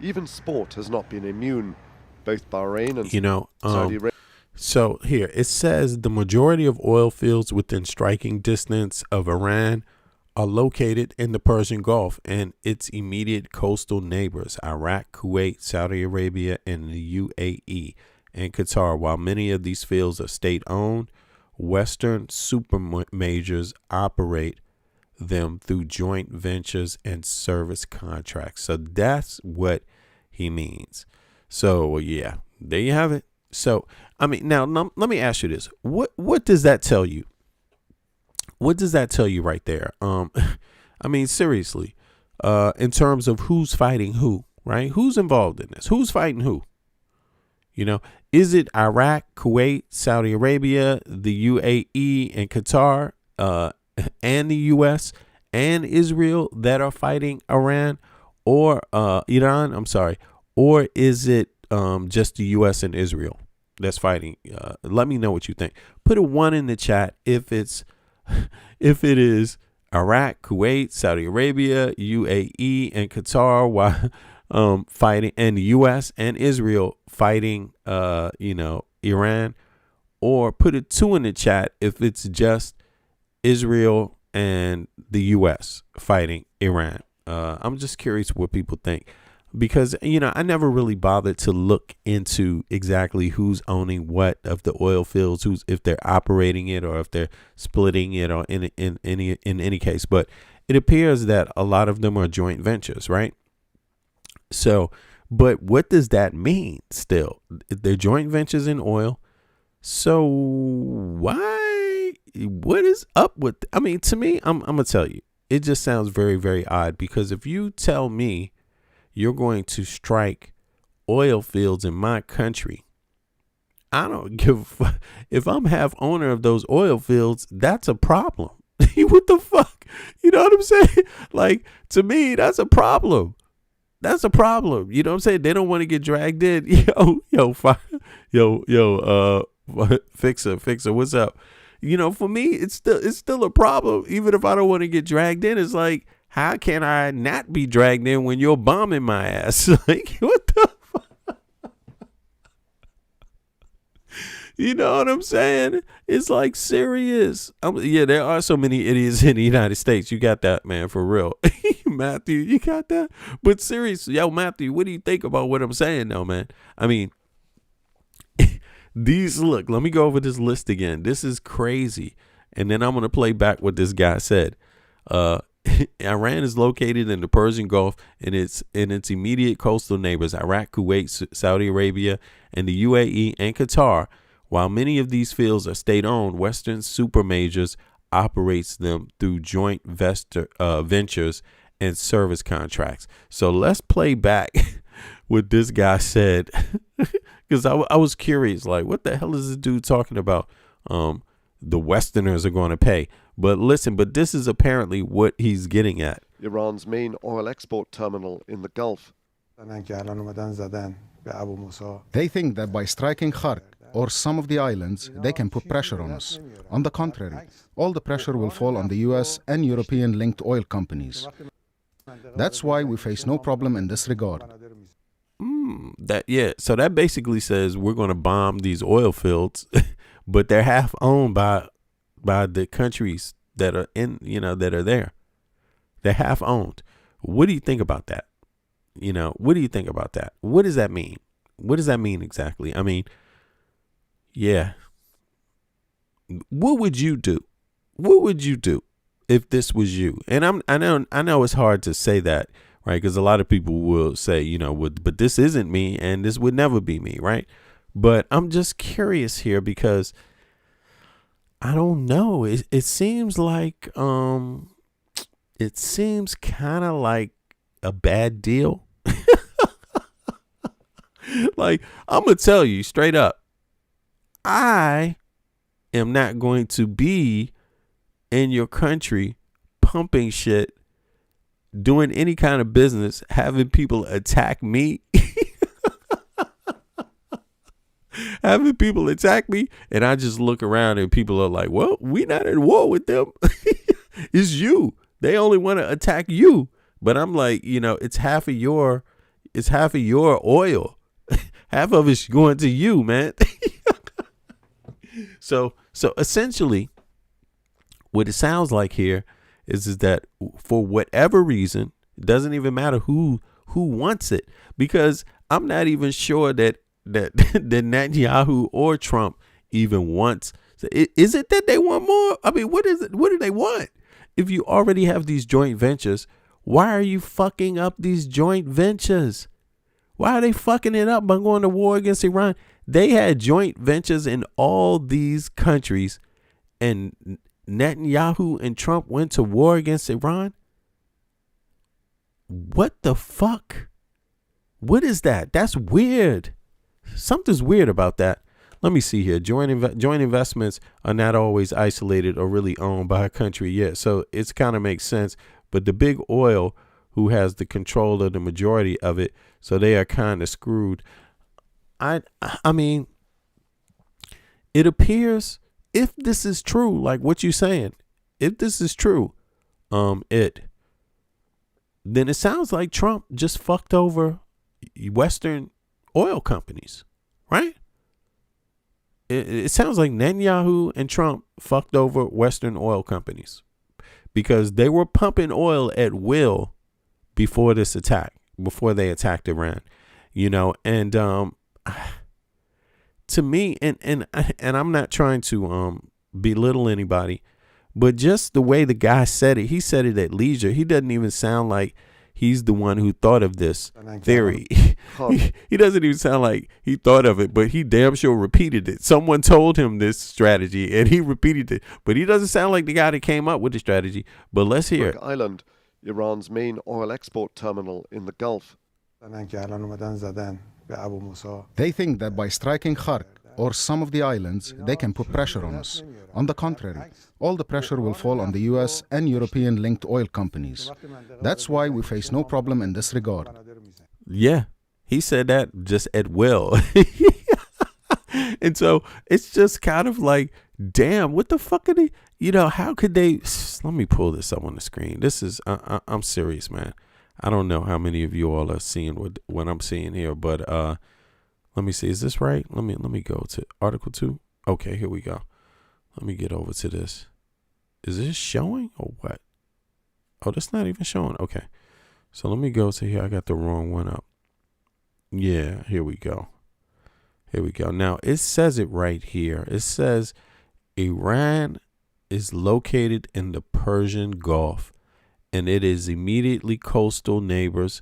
K: Even sport has not been immune. Both Bahrain and Saudi Arabia.
D: So here it says the majority of oil fields within striking distance of Iran are located in the Persian Gulf and its immediate coastal neighbors, Iraq, Kuwait, Saudi Arabia, and the UAE and Qatar. While many of these fields are state-owned, Western super majors operate them through joint ventures and service contracts. So that's what he means. So yeah, there you have it. So I mean, now let me ask you this: what does that tell you? What does that tell you right there? I mean, seriously, in terms of who's fighting who, right? Who's involved in this? Who's fighting who? You know, is it Iraq, Kuwait, Saudi Arabia, the UAE, and Qatar, and the U.S. and Israel that are fighting Iran, or Iran? I'm sorry, or is it just the U.S. and Israel that's fighting? Let me know what you think. Put a 1 in the chat if it is Iraq, Kuwait, Saudi Arabia, UAE, and Qatar, while fighting, and the U.S. and Israel fighting, Iran, or put a 2 in the chat if it's just Israel and the U.S. fighting Iran. I'm just curious what people think, because, I never really bothered to look into exactly who's owning what of the oil fields, if they're operating it or if they're splitting it, or in any case. But it appears that a lot of them are joint ventures, right? So, but what does that mean still? They're joint ventures in oil. So why? What is up with? I mean, to me, I'm gonna tell you, it just sounds very, very odd, because if you tell me you're going to strike oil fields in my country, I don't give a fuck. If I'm half owner of those oil fields, that's a problem. What the fuck? You know what I'm saying? Like, to me, that's a problem. That's a problem. You know what I'm saying? They don't want to get dragged in. Fixer, what's up? For me, it's still a problem. Even if I don't want to get dragged in, it's like, how can I not be dragged in when you're bombing my ass? Like, what the fuck? You know what I'm saying? It's like serious. There are so many idiots in the United States. You got that, man, for real. Matthew, you got that? But seriously, yo, Matthew, what do you think about what I'm saying though, man? I mean, look, let me go over this list again. This is crazy. And then I'm going to play back what this guy said. Iran is located in the Persian Gulf and its immediate coastal neighbors, Iraq, Kuwait, Saudi Arabia, and the UAE and Qatar. While many of these fields are state-owned, Western super majors operates them through joint ventures and service contracts. So let's play back what this guy said, because I was curious, like, what the hell is this dude talking about? The Westerners are going to pay. But listen, but this is apparently what he's getting at.
K: Iran's main oil export terminal in the Gulf.
M: They think that by striking Khark or some of the islands, they can put pressure on us. On the contrary, all the pressure will fall on the US and European-linked oil companies. That's why we face no problem in this regard.
D: So that basically says we're going to bomb these oil fields, but they're half owned by the countries that are that are there. They're half owned. What do you think about that? What do you think about that? What does that mean? What does that mean exactly? I mean, yeah. What would you do? What would you do if this was you? And I know it's hard to say that, right? Because a lot of people will say, but this isn't me and this would never be me, right? But I'm just curious here because I don't know. It seems like it seems kind of like a bad deal. Like, I'm gonna tell you straight up, I am not going to be in your country pumping shit, doing any kind of business, having people attack me. Having people attack me, and I just look around and people are like, well, we not at war with them. It's you. They only want to attack you. But I'm like, it's half of your oil. Half of it's going to you, man. So essentially what it sounds like here is that for whatever reason, it doesn't even matter who wants it, because I'm not even sure that Netanyahu or Trump even wants. Is it that they want more? I mean, what is it? What do they want? If you already have these joint ventures, why are you fucking up these joint ventures? Why are they fucking it up by going to war against Iran? They had joint ventures in all these countries, and Netanyahu and Trump went to war against Iran. What the fuck? What is that? That's weird. Something's weird about that. Let me see here. Joint investments are not always isolated or really owned by a country yet. So it's kind of makes sense. But the big oil, who has the control of the majority of it, so they are kind of screwed. I mean, it appears, if this is true, like what you're saying, if this is true, then it sounds like Trump just fucked over Western oil companies, right? It sounds like Netanyahu and Trump fucked over Western oil companies because they were pumping oil at will before this attack, before they attacked Iran, and to me, and I'm not trying to belittle anybody, but just the way the guy said it, he said it at leisure. He doesn't even sound like he's the one who thought of this theory. He doesn't even sound like he thought of it, but he damn sure repeated it. Someone told him this strategy and he repeated it, but he doesn't sound like the guy that came up with the strategy. But let's hear it.
K: Island, Iran's main oil export terminal in the Gulf.
M: They think that by striking Khark or some of the islands, they can put pressure on us. On the contrary, all the pressure will fall on the US and European-linked oil companies. That's why we face no problem in this regard.
D: Yeah, he said that just at will. And so it's just kind of like, damn, what the fuck are they, how could they, let me pull this up on the screen. This is, I'm serious, man. I don't know how many of you all are seeing what I'm seeing here, but let me see. Is this right? Let me go to Article 2. Okay, here we go. Let me get over to this. Is this showing or what? Oh, that's not even showing. Okay. So let me go to here. I got the wrong one up. Yeah, here we go. Here we go. Now, it says it right here. It says Iran is located in the Persian Gulf, and it is immediately coastal neighbors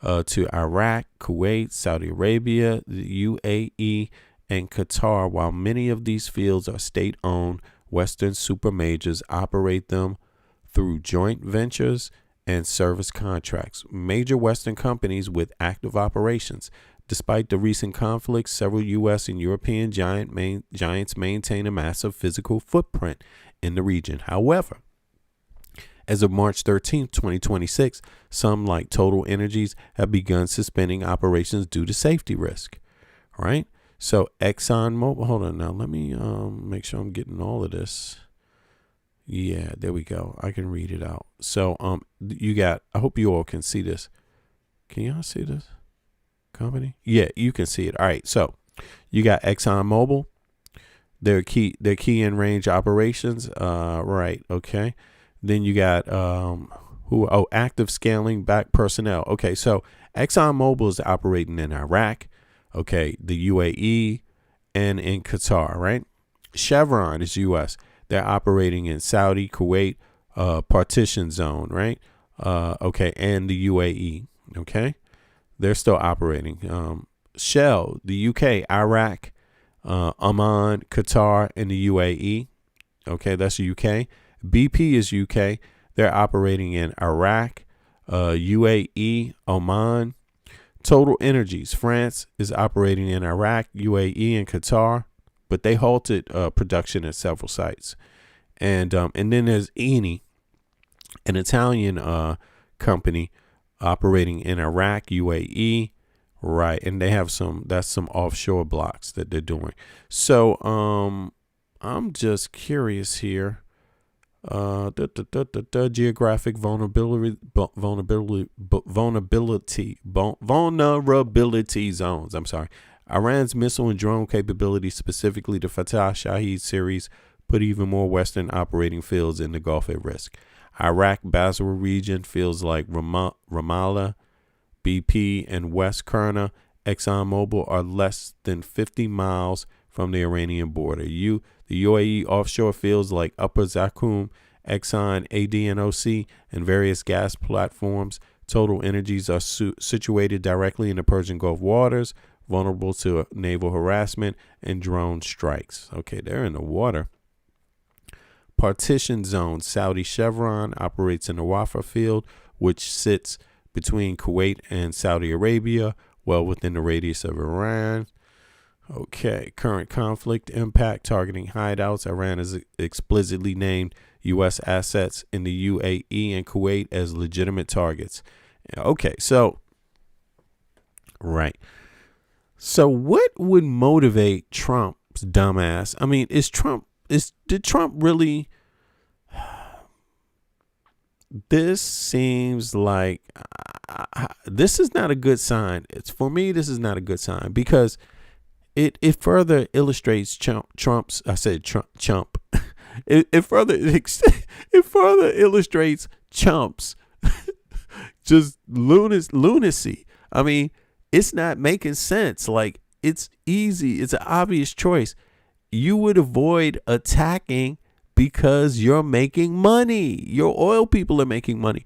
D: to Iraq, Kuwait, Saudi Arabia, the UAE, and Qatar. While many of these fields are state-owned, Western supermajors operate them through joint ventures and service contracts. Major Western companies with active operations. Despite the recent conflicts, several U.S. and European giants maintain a massive physical footprint in the region. However, as of March 13, 2026, some, like Total Energies, have begun suspending operations due to safety risk. All right. So ExxonMobil, hold on now. Let me make sure I'm getting all of this. Yeah, there we go. I can read it out. So you got, I hope you all can see this. Can y'all see this company? Yeah, you can see it. All right. So you got ExxonMobil. Their key in range operations. Right. Okay. Then you got active scaling back personnel. Okay, so ExxonMobil is operating in Iraq, okay, the UAE, and in Qatar, right? Chevron is U.S. They're operating in Saudi, Kuwait, partition zone, right? Okay, and the UAE, okay? They're still operating. Shell, the UK, Iraq, Oman, Qatar, and the UAE. Okay, that's the UK. BP is UK. They're operating in Iraq, UAE, Oman. Total Energies, France, is operating in Iraq, UAE, and Qatar, but they halted production at several sites. And then there's Eni, an Italian company operating in Iraq, UAE, right? And they have some offshore blocks that they're doing. So I'm just curious here. Geographic vulnerability zones. I'm sorry. Iran's missile and drone capabilities, specifically the Fatah Shahid series, put even more Western operating fields in the Gulf at risk. Iraq Basra region, fields like Ramallah, BP, and West Kurna, ExxonMobil, are less than 50 miles from the Iranian border. The UAE offshore fields like Upper Zakum, Exxon, ADNOC, and various gas platforms. Total Energies are situated directly in the Persian Gulf waters, vulnerable to naval harassment and drone strikes. Okay, they're in the water. Partition zone. Saudi Chevron operates in the Wafa field, which sits between Kuwait and Saudi Arabia, well within the radius of Iran. Okay, current conflict impact targeting hideouts. Iran has explicitly named U.S. assets in the UAE and Kuwait as legitimate targets. Okay, so, right. So what would motivate Trump's dumbass? I mean, did Trump really? This seems like this is not a good sign. For me, this is not a good sign because it further illustrates Trump's. I said Trump. It further illustrates Trump's just lunacy. I mean, it's not making sense. Like, it's easy. It's an obvious choice. You would avoid attacking because you're making money. Your oil people are making money.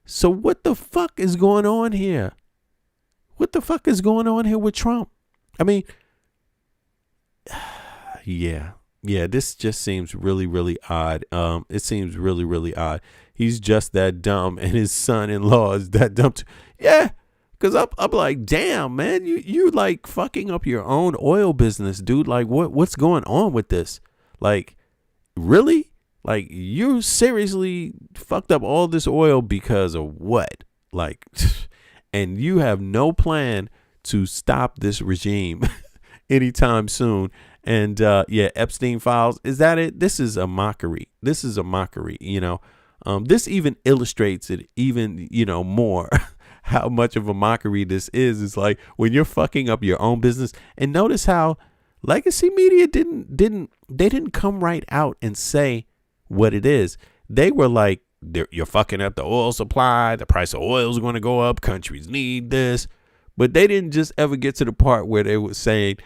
D: So what the fuck is going on here? What the fuck is going on here with Trump? I mean, yeah, this just seems really, really odd. It seems really, really odd. He's just that dumb, and his son-in-law is that dumb too. Yeah, because I'm like, damn, man, you like fucking up your own oil business, dude. Like, what's going on with this? Like, really? Like, you seriously fucked up all this oil because of what? Like, and you have no plan to stop this regime anytime soon. And Epstein files, is that it? This is a mockery. This even illustrates it even, more how much of a mockery this is. It's like when you're fucking up your own business. And notice how legacy media didn't come right out and say what it is. They were like you're fucking up the oil supply. The price of oil is going to go up. Countries need this. But they didn't just ever get to the part where they were saying,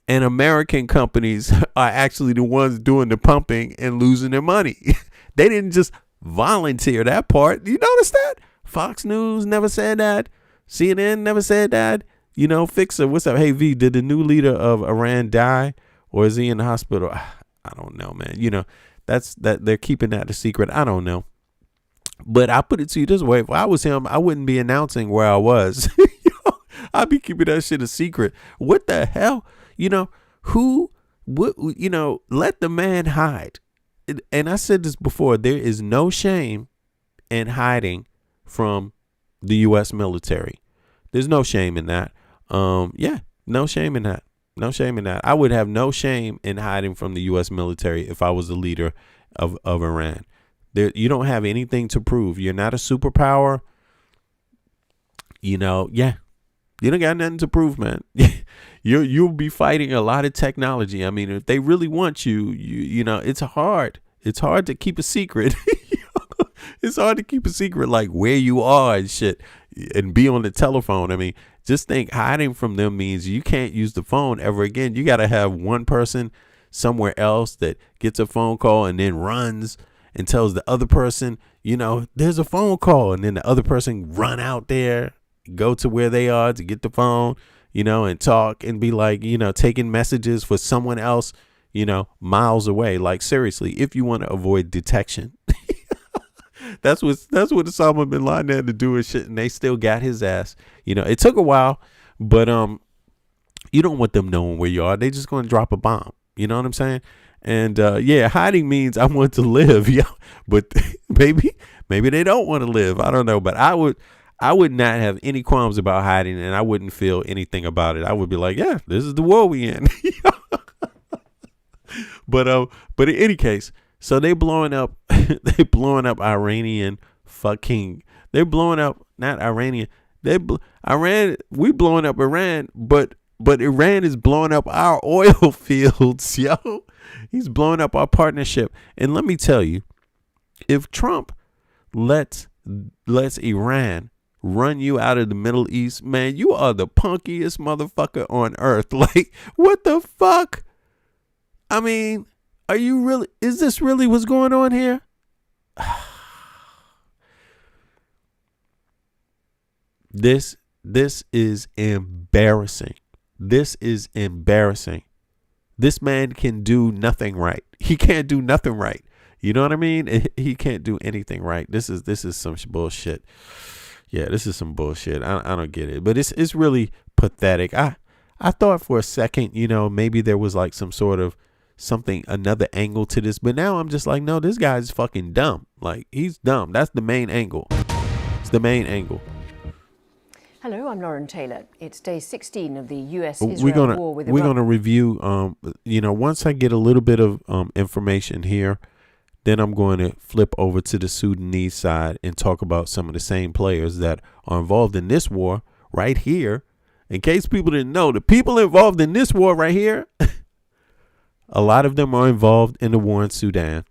D: and American companies are actually the ones doing the pumping and losing their money. They didn't just volunteer that part. You notice that? Fox News never said that. CNN never said that. You know, Fixer, what's up? Hey, V, did the new leader of Iran die? Or is he in the hospital? I don't know, man. You know, that they're keeping that a secret. I don't know. But I put it to you this way. If I was him, I wouldn't be announcing where I was. I'd be keeping that shit a secret. What the hell? You know, let the man hide. And I said this before, there is no shame in hiding from the U.S. military. There's no shame in that. No shame in that. No shame in that. I would have no shame in hiding from the U.S. military if I was the leader of Iran. You don't have anything to prove. You're not a superpower. You know, you don't got nothing to prove, man. You'll be fighting a lot of technology. I mean, if they really want you know, it's hard. It's hard to keep a secret. It's hard to keep a secret, like where you are and shit, and be on the telephone. I mean, just think hiding from them means you can't use the phone ever again. You got to have one person somewhere else that gets a phone call and then runs and tells the other person, you know, there's a phone call. And then the other person run out there, go to where they are to get the phone, you know, and talk and be like, you know, taking messages for someone else, you know, miles away. Like, seriously, if you want to avoid detection. That's what Osama bin Laden had to do and shit, and they still got his ass. You know, it took a while, but you don't want them knowing where you are. They just going to drop a bomb. You know what I'm saying? And hiding means I want to live, but maybe they don't want to live. I don't know, but I would not have any qualms about hiding, and I wouldn't feel anything about it. I would be like, yeah, this is the world we in. But in any case, so they blowing up Iranian fucking. They're blowing up not Iranian. We blowing up Iran, but Iran is blowing up our oil fields, yo. He's blowing up our partnership. And let me tell you, if Trump lets Iran run you out of the Middle East, man, you are the punkiest motherfucker on earth. Like, what the fuck? I mean, is this really what's going on here? This is embarrassing. This is embarrassing. This man can do nothing right. He can't do nothing right. You know what I mean? He can't do anything right. This is some bullshit. Yeah, this is some bullshit. I don't get it. But it's really pathetic. I thought for a second, you know, maybe there was like some sort of another angle to this. But now I'm just like, no, this guy's fucking dumb. Like, he's dumb. That's the main angle. It's the main angle.
N: Hello, I'm Lauren Taylor. It's day 16 of the U.S.-Israel war with Iran.
D: We're going to review, once I get a little bit of information here, then I'm going to flip over to the Sudanese side and talk about some of the same players that are involved in this war right here. In case people didn't know, the people involved in this war right here, a lot of them are involved in the war in Sudan.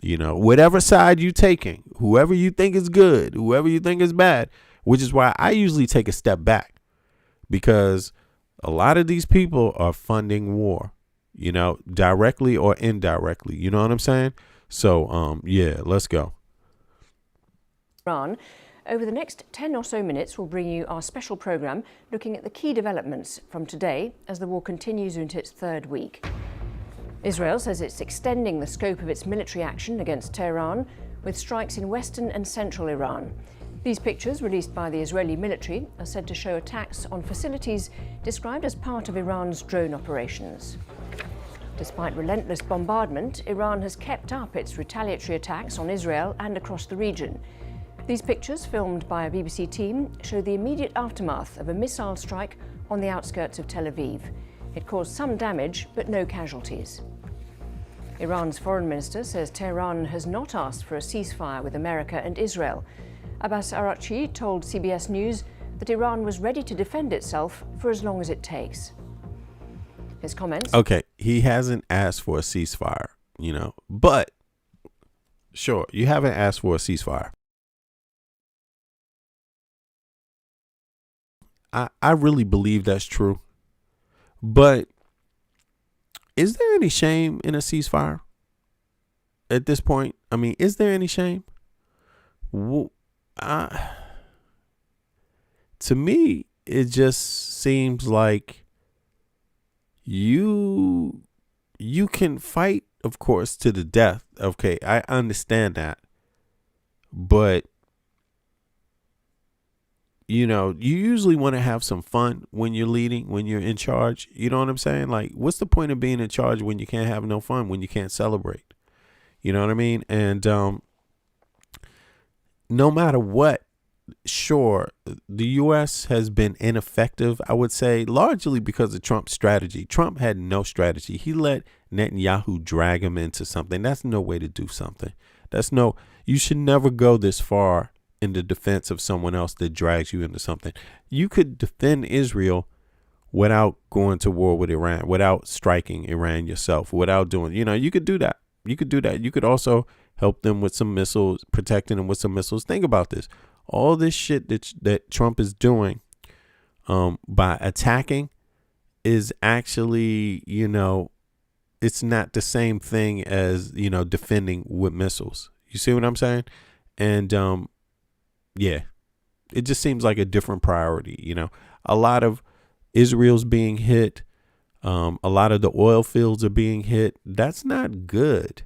D: You know, whatever side you're taking, whoever you think is good, whoever you think is bad, which is why I usually take a step back, because a lot of these people are funding war, you know, directly or indirectly. You know what I'm saying? So, let's go.
N: Iran. Over the next 10 or so minutes, we'll bring you our special program looking at the key developments from today as the war continues into its third week. Israel says it's extending the scope of its military action against Tehran with strikes in western and central Iran. These pictures, released by the Israeli military, are said to show attacks on facilities described as part of Iran's drone operations. Despite relentless bombardment, Iran has kept up its retaliatory attacks on Israel and across the region. These pictures, filmed by a BBC team, show the immediate aftermath of a missile strike on the outskirts of Tel Aviv. It caused some damage, but no casualties. Iran's foreign minister says Tehran has not asked for a ceasefire with America and Israel. Abbas Araghchi told CBS News that Iran was ready to defend itself for as long as it takes. His comments.
D: Okay, he hasn't asked for a ceasefire, you know, but sure, you haven't asked for a ceasefire. I really believe that's true. But is there any shame in a ceasefire at this point? I mean, is there any shame? To me, it just seems like you can fight, of course, to the death. Okay, I understand that. But, you know, you usually want to have some fun when you're leading, when you're in charge. You know what I'm saying? Like, what's the point of being in charge when you can't have no fun, when you can't celebrate? You know what I mean? And no matter what, sure, the U.S. has been ineffective, I would say, largely because of Trump's strategy. Trump had no strategy. He let Netanyahu drag him into something. That's no way to do something. You should never go this far in the defense of someone else that drags you into something. You could defend Israel without going to war with Iran, without striking Iran yourself, without doing, you could do that. You could also help them with some missiles, protecting them with some missiles. Think about this. All this shit that Trump is doing by attacking is actually, it's not the same thing as, defending with missiles. You see what I'm saying? And yeah, it just seems like a different priority. A lot of Israel's being hit. A lot of the oil fields are being hit. That's not good.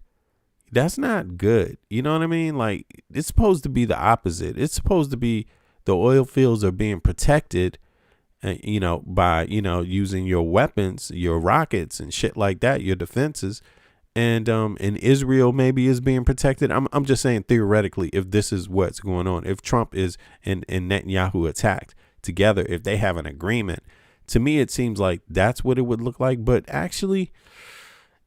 D: That's not good. You know what I mean? Like, it's supposed to be the opposite. It's supposed to be the oil fields are being protected, by, using your weapons, your rockets and shit like that, your defenses. And Israel maybe is being protected. I'm just saying theoretically, if this is what's going on, if Trump is and Netanyahu attacked together, if they have an agreement, to me, it seems like that's what it would look like. But actually,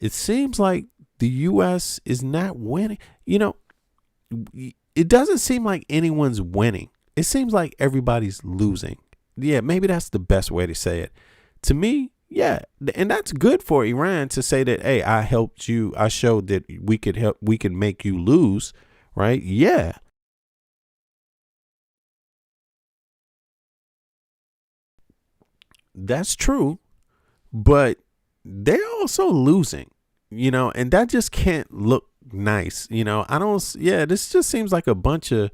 D: it seems like the U.S. is not winning. It doesn't seem like anyone's winning. It seems like everybody's losing. Yeah, maybe that's the best way to say it. To me, yeah. And that's good for Iran to say that, hey, I helped you. I showed that we could make you lose, right? Yeah. That's true. But they're also losing. And that just can't look nice. This just seems like a bunch of,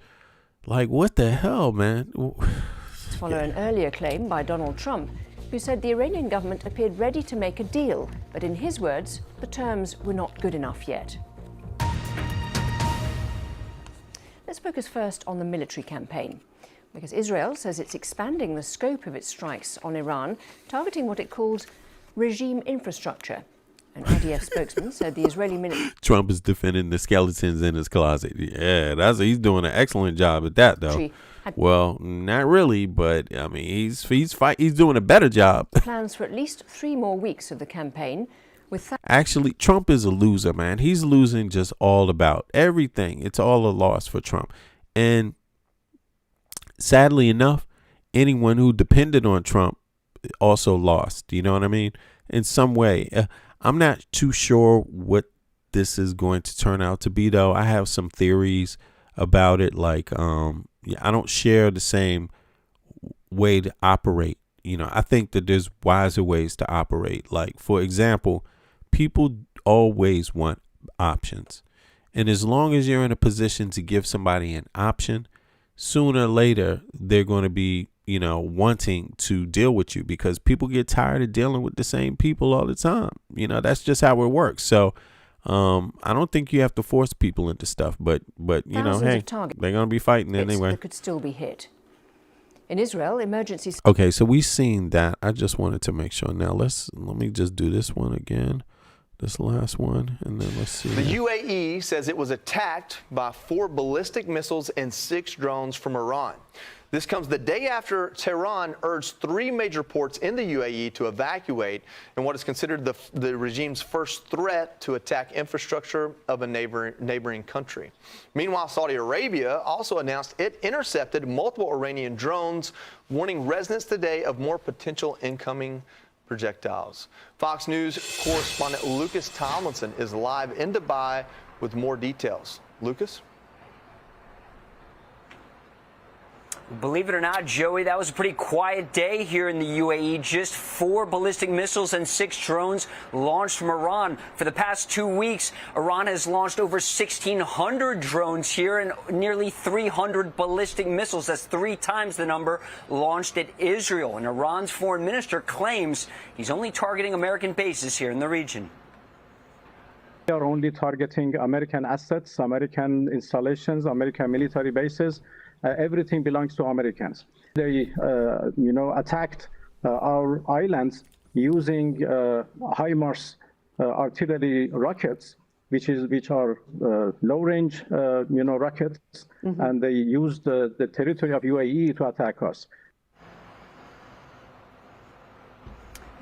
D: like, what the hell, man?
N: Follow an earlier claim by Donald Trump, who said the Iranian government appeared ready to make a deal, but in his words, the terms were not good enough yet. Let's focus first on the military campaign, because Israel says it's expanding the scope of its strikes on Iran, targeting what it calls regime infrastructure. An IDF spokesman said the Israeli military...
D: Trump is defending the skeletons in his closet. Yeah, he's doing an excellent job at that, though. Well, not really, but I mean, he's doing a better job.
N: Plans for at least 3 more weeks of the campaign.
D: Actually, Trump is a loser, man. He's losing just all about everything. It's all a loss for Trump. And sadly enough, anyone who depended on Trump also lost. You know what I mean? In some way. I'm not too sure what this is going to turn out to be, though. I have some theories about it. Like, I don't share the same way to operate. I think that there's wiser ways to operate. Like, for example, people always want options. And as long as you're in a position to give somebody an option, sooner or later, they're going to be, wanting to deal with you, because people get tired of dealing with the same people all the time. That's just how it works. So I don't think you have to force people into stuff, but hey, they're going to be fighting anyway.
N: That could still be hit. In Israel, emergency...
D: Okay, so we've seen that. I just wanted to make sure. Now let me just do this one again. This last one, and then let's see.
O: The UAE says it was attacked by 4 ballistic missiles and 6 drones from Iran. This comes the day after Tehran urged 3 major ports in the UAE to evacuate in what is considered the regime's first threat to attack infrastructure of a neighboring country. Meanwhile, Saudi Arabia also announced it intercepted multiple Iranian drones, warning residents today of more potential incoming projectiles. Fox News correspondent Lucas Tomlinson is live in Dubai with more details. Lucas?
P: Believe it or not, Joey, that was a pretty quiet day here in the UAE. Just 4 ballistic missiles and 6 drones launched from Iran. For the past 2 weeks, Iran has launched over 1,600 drones here and nearly 300 ballistic missiles. That's 3 times the number launched at Israel. And Iran's foreign minister claims he's only targeting American bases here in the region.
Q: They are only targeting American assets, American installations, American military bases. Everything belongs to Americans. They, attacked our islands using HIMARS artillery rockets, which are low-range, rockets, and they used the territory of UAE to attack us.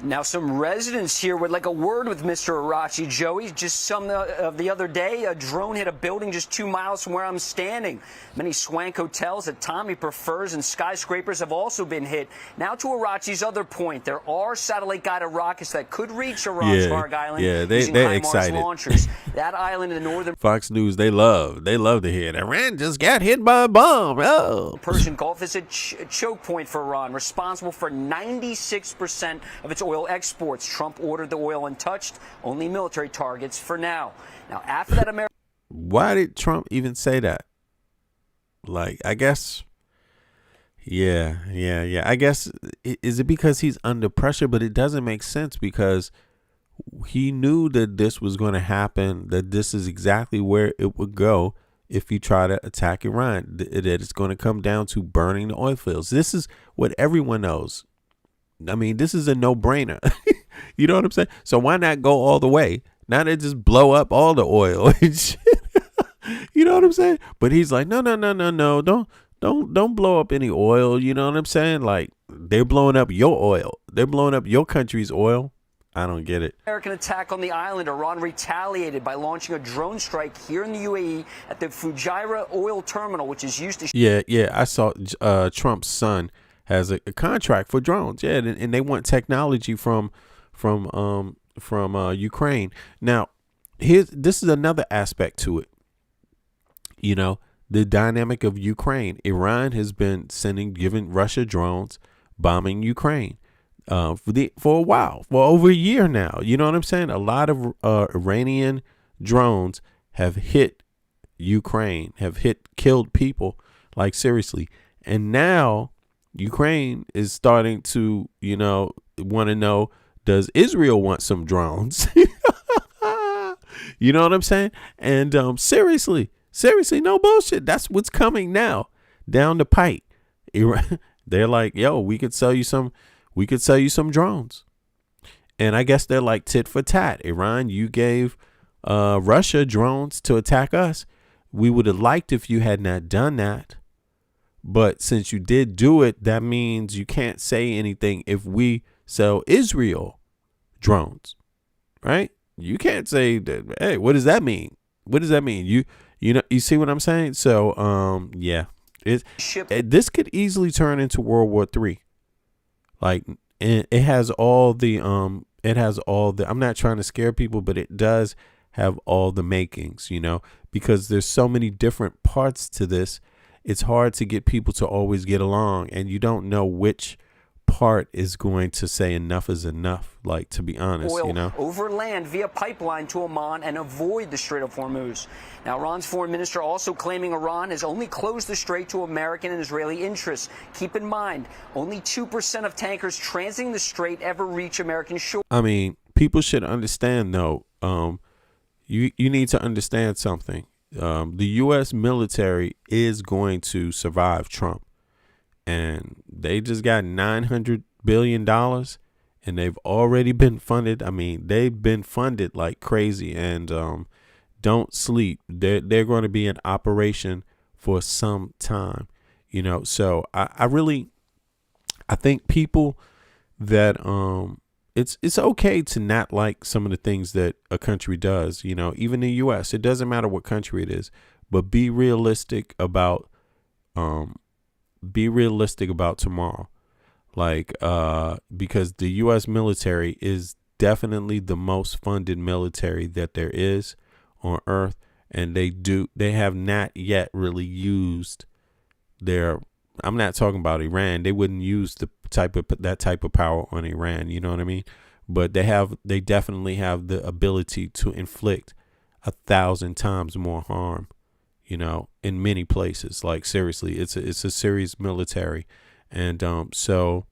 P: Now, some residents here would like a word with Mr. Arachi, Joey. Just some of the other day, a drone hit a building just 2 miles from where I'm standing. Many swank hotels that Tommy prefers and skyscrapers have also been hit. Now to Arachi's other point, there are satellite-guided rockets that could reach Iran's Harg Island using
D: they're
P: HIMARS
D: excited.
P: Launchers. That island in the northern
D: Fox News, they love to hear that Iran just got hit by a bomb. Oh.
P: Persian Gulf is a choke point for Iran, responsible for 96% of its oil exports. Trump ordered the oil untouched, only military targets for now. Now, after that, America.
D: Why did Trump even say that? Like, I guess, yeah. I guess, is it because he's under pressure? But it doesn't make sense because he knew that this was going to happen, that this is exactly where it would go if you try to attack Iran, that it's going to come down to burning the oil fields. This is what everyone knows. I mean, this is a no-brainer. You know what I'm saying? So why not go all the way? Now they just blow up all the oil and shit. You know what I'm saying? But he's like, no. Don't blow up any oil. You know what I'm saying? Like, they're blowing up your oil. They're blowing up your country's oil. I don't get it.
P: American attack on the island, Iran retaliated by launching a drone strike here in the UAE at the Fujairah oil terminal, which is used to.
D: Yeah. I saw Trump's son has a contract for drones. Yeah, and they want technology from Ukraine. Now, this is another aspect to it. You know, the dynamic of Ukraine. Iran has been giving Russia drones, bombing Ukraine for a while, for over a year now. You know what I'm saying? A lot of Iranian drones have hit Ukraine, killed people, like seriously. And now Ukraine is starting to, want to know, does Israel want some drones? You know what I'm saying? And seriously, no bullshit. That's what's coming now down the pipe. They're like, yo, we could sell you some drones. And I guess they're like tit for tat. Iran, you gave Russia drones to attack us. We would have liked if you had not done that. But since you did do it, that means you can't say anything if we sell Israel drones, right? You can't say that. Hey, what does that mean? What does that mean? You see what I'm saying? So, yeah, this could easily turn into World War III. Like, it has all the, I'm not trying to scare people, but it does have all the makings, because there's so many different parts to this. It's hard to get people to always get along, and you don't know which part is going to say enough is enough, like, to be honest.
P: Oil over land via pipeline to Oman and avoid the Strait of Hormuz. Now, Iran's foreign minister also claiming Iran has only closed the strait to American and Israeli interests. Keep in mind, only 2% of tankers transiting the strait ever reach American shore.
D: I mean, people should understand, though. You need to understand something. The U.S. military is going to survive Trump. And they just got $900 billion, and they've already been funded. I mean, they've been funded like crazy, and don't sleep. They're going to be in operation for some time, So I think people that it's okay to not like some of the things that a country does, even the U.S. It doesn't matter what country it is, but be realistic about tomorrow. Like, because the U.S. military is definitely the most funded military that there is on earth. And they have not yet really used their I'm not talking about Iran. They wouldn't use that type of power on Iran. You know what I mean? But they definitely have the ability to inflict 1,000 times more harm, you know, in many places. Like, seriously, it's a serious military. And so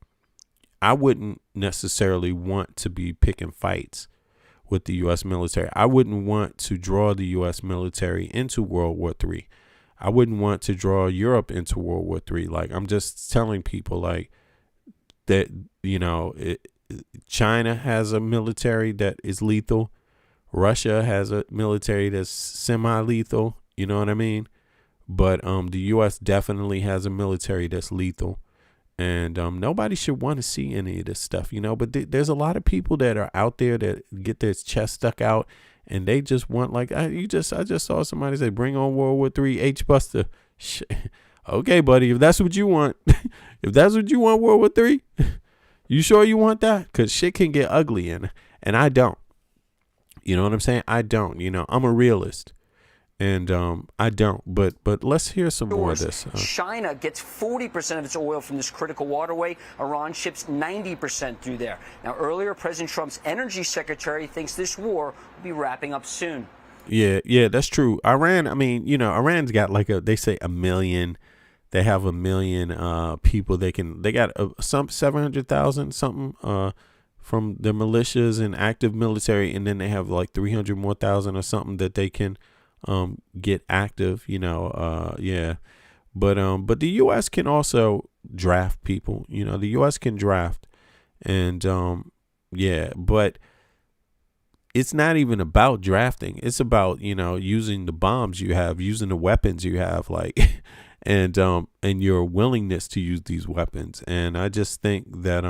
D: I wouldn't necessarily want to be picking fights with the U.S. military. I wouldn't want to draw the U.S. military into World War III. I wouldn't want to draw Europe into World War III. Like, I'm just telling people, like, that, you know, China has a military that is lethal. Russia has a military that's semi-lethal. You know what I mean? But the U.S. definitely has a military that's lethal. And nobody should want to see any of this stuff, you know. But there's a lot of people that are out there that get their chest stuck out, and they just want, like, I just saw somebody say, "Bring on World War III, H-Buster." Okay, buddy, if that's what you want, World War III, you sure you want that? Because shit can get ugly, and I don't. You know what I'm saying? I don't. You know, I'm a realist. And I don't, but let's hear some more of this.
P: China gets 40% of its oil from this critical waterway. Iran ships 90% through there. Now, earlier, President Trump's energy secretary thinks this war will be wrapping up soon.
D: Yeah, that's true. Iran, I mean, you know, Iran's got like they say 1 million. They have 1 million people. They got some 700,000 something from the militias and active military, and then they have like 300 more thousand or something that they can get active, you know, yeah. But the U.S. can also draft people, you know, the U.S. can draft. And yeah, but it's not even about drafting. It's about, you know, using the bombs you have, using the weapons you have, like, and your willingness to use these weapons. And I just think that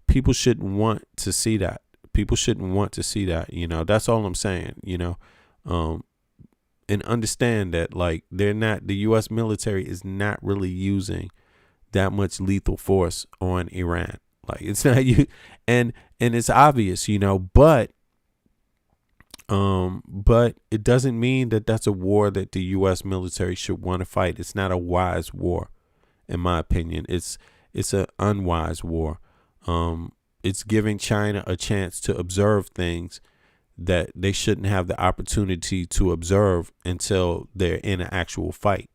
D: people shouldn't want to see that. People shouldn't want to see that, you know. That's all I'm saying, you know. And understand that, like, the U.S. military is not really using that much lethal force on Iran. Like, it's not you, and it's obvious, you know. But it doesn't mean that that's a war that the U.S. military should want to fight. It's not a wise war, in my opinion. It's an unwise war. It's giving China a chance to observe things that they shouldn't have the opportunity to observe until they're in an actual fight.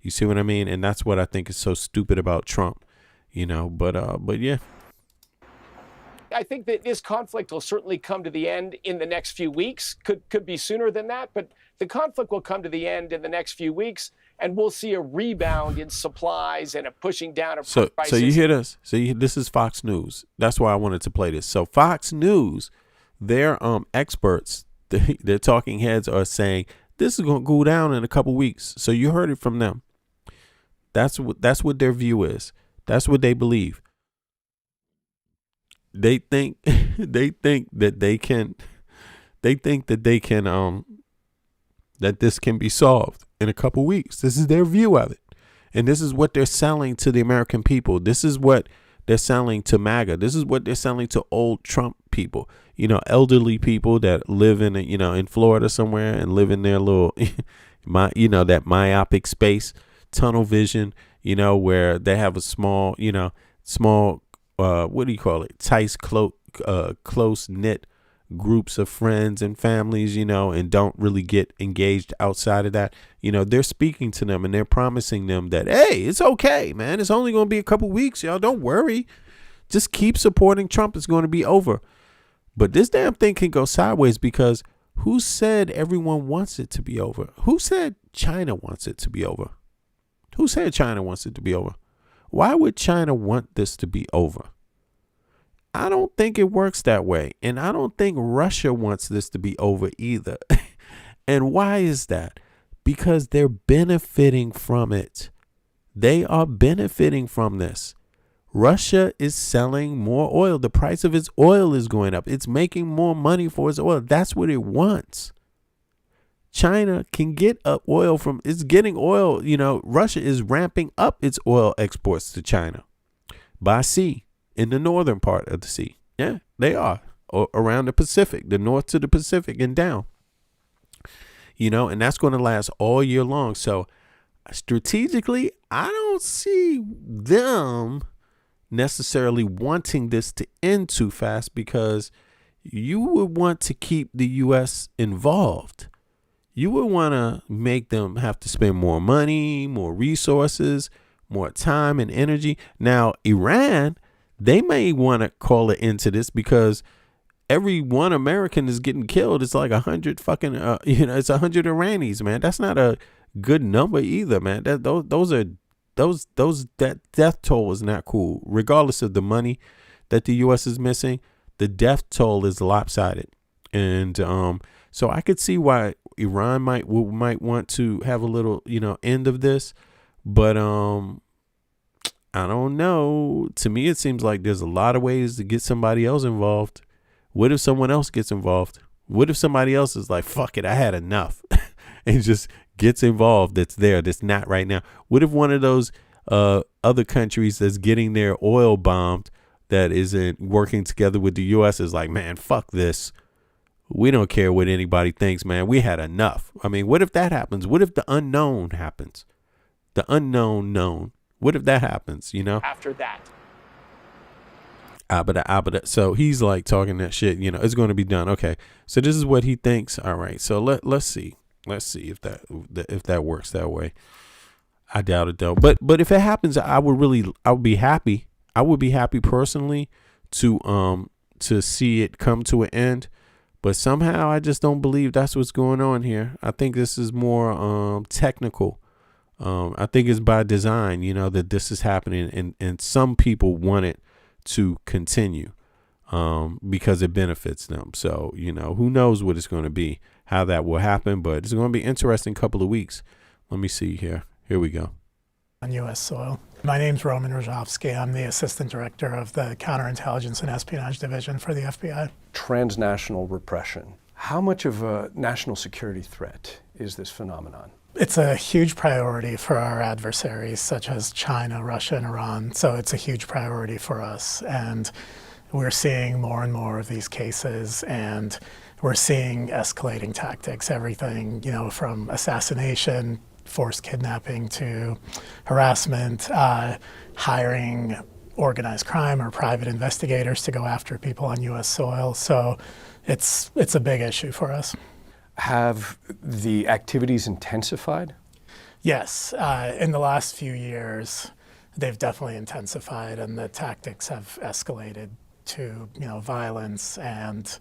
D: You see what I mean? And that's what I think is so stupid about Trump, you know. But yeah.
R: I think that this conflict will certainly come to the end in the next few weeks. Could be sooner than that, but the conflict will come to the end in the next few weeks, and we'll see a rebound in supplies and a pushing down of prices.
D: So you hear this? This is Fox News. That's why I wanted to play this. So Fox News, their experts, their talking heads are saying this is going to go down in a couple weeks. So you heard it from them. That's what their view is. That's what they believe. They think that this can be solved in a couple weeks. This is their view of it. And this is what they're selling to the American people. This is what they're selling to MAGA. This is what they're selling to old Trump people, you know, elderly people that live in, you know, in Florida somewhere and live in their little, that myopic space, tunnel vision, you know, where they have a small, what do you call it? Tight, close knit groups of friends and families, you know, and don't really get engaged outside of that. You know, they're speaking to them and they're promising them that, hey, it's okay, man. It's only going to be a couple weeks, y'all. Don't worry. Just keep supporting Trump. It's going to be over. But this damn thing can go sideways because who said everyone wants it to be over? Who said China wants it to be over? Who said China wants it to be over? Why would China want this to be over? I don't think it works that way. And I don't think Russia wants this to be over either. And why is that? Because they're benefiting from it. They are benefiting from this. Russia is selling more oil. The price of its oil is going up. It's making more money for its oil. That's what it wants. China can get oil from, it's getting oil. You know, Russia is ramping up its oil exports to China by sea in the northern part of the sea. Yeah, they are around the Pacific, the north to the Pacific and down, you know, and that's going to last all year long. So strategically, I don't see them necessarily wanting this to end too fast, because you would want to keep the U.S. involved. You would want to make them have to spend more money, more resources, more time and energy. Now, Iran, they may want to call it into this, because every one American is getting killed. It's like 100 fucking, it's 100 Iranis, man. That's not a good number either, man. That death toll is not cool. Regardless of the money that the U.S. is missing, the death toll is lopsided. And so I could see why Iran might want to have a little, end of this. But I don't know. To me, it seems like there's a lot of ways to get somebody else involved. What if someone else gets involved? What if somebody else is like, fuck it, I had enough, and just gets involved that's not right now? What if one of those other countries that's getting their oil bombed, that isn't working together with the U.S., is like, man, fuck this. We don't care what anybody thinks, man. We had enough. I mean, what if that happens? What if the unknown happens? The unknown known. What if that happens,
R: After that.
D: So he's like talking that shit, it's going to be done. Okay. So this is what he thinks. All right. So let's see if that works that way. I doubt it though. But if it happens, I would be happy. I would be happy personally to see it come to an end. But somehow I just don't believe that's what's going on here. I think this is more technical. I think it's by design, that this is happening, and some people want it to continue because it benefits them. So, who knows what it's going to be, how that will happen, but it's going to be an interesting couple of weeks. Let me see here. Here we go.
S: On U.S. soil. My name's Roman Rozhovsky. I'm the Assistant Director of the Counterintelligence and Espionage Division for the FBI.
T: Transnational repression. How much of a national security threat is this phenomenon?
S: It's a huge priority for our adversaries, such as China, Russia, and Iran. So it's a huge priority for us. And we're seeing more and more of these cases, and we're seeing escalating tactics, everything, from assassination, forced kidnapping, to harassment, hiring organized crime or private investigators to go after people on U.S. soil. So it's a big issue for us.
T: Have the activities intensified?
S: Yes. In the last few years, they've definitely intensified, and the tactics have escalated to, violence and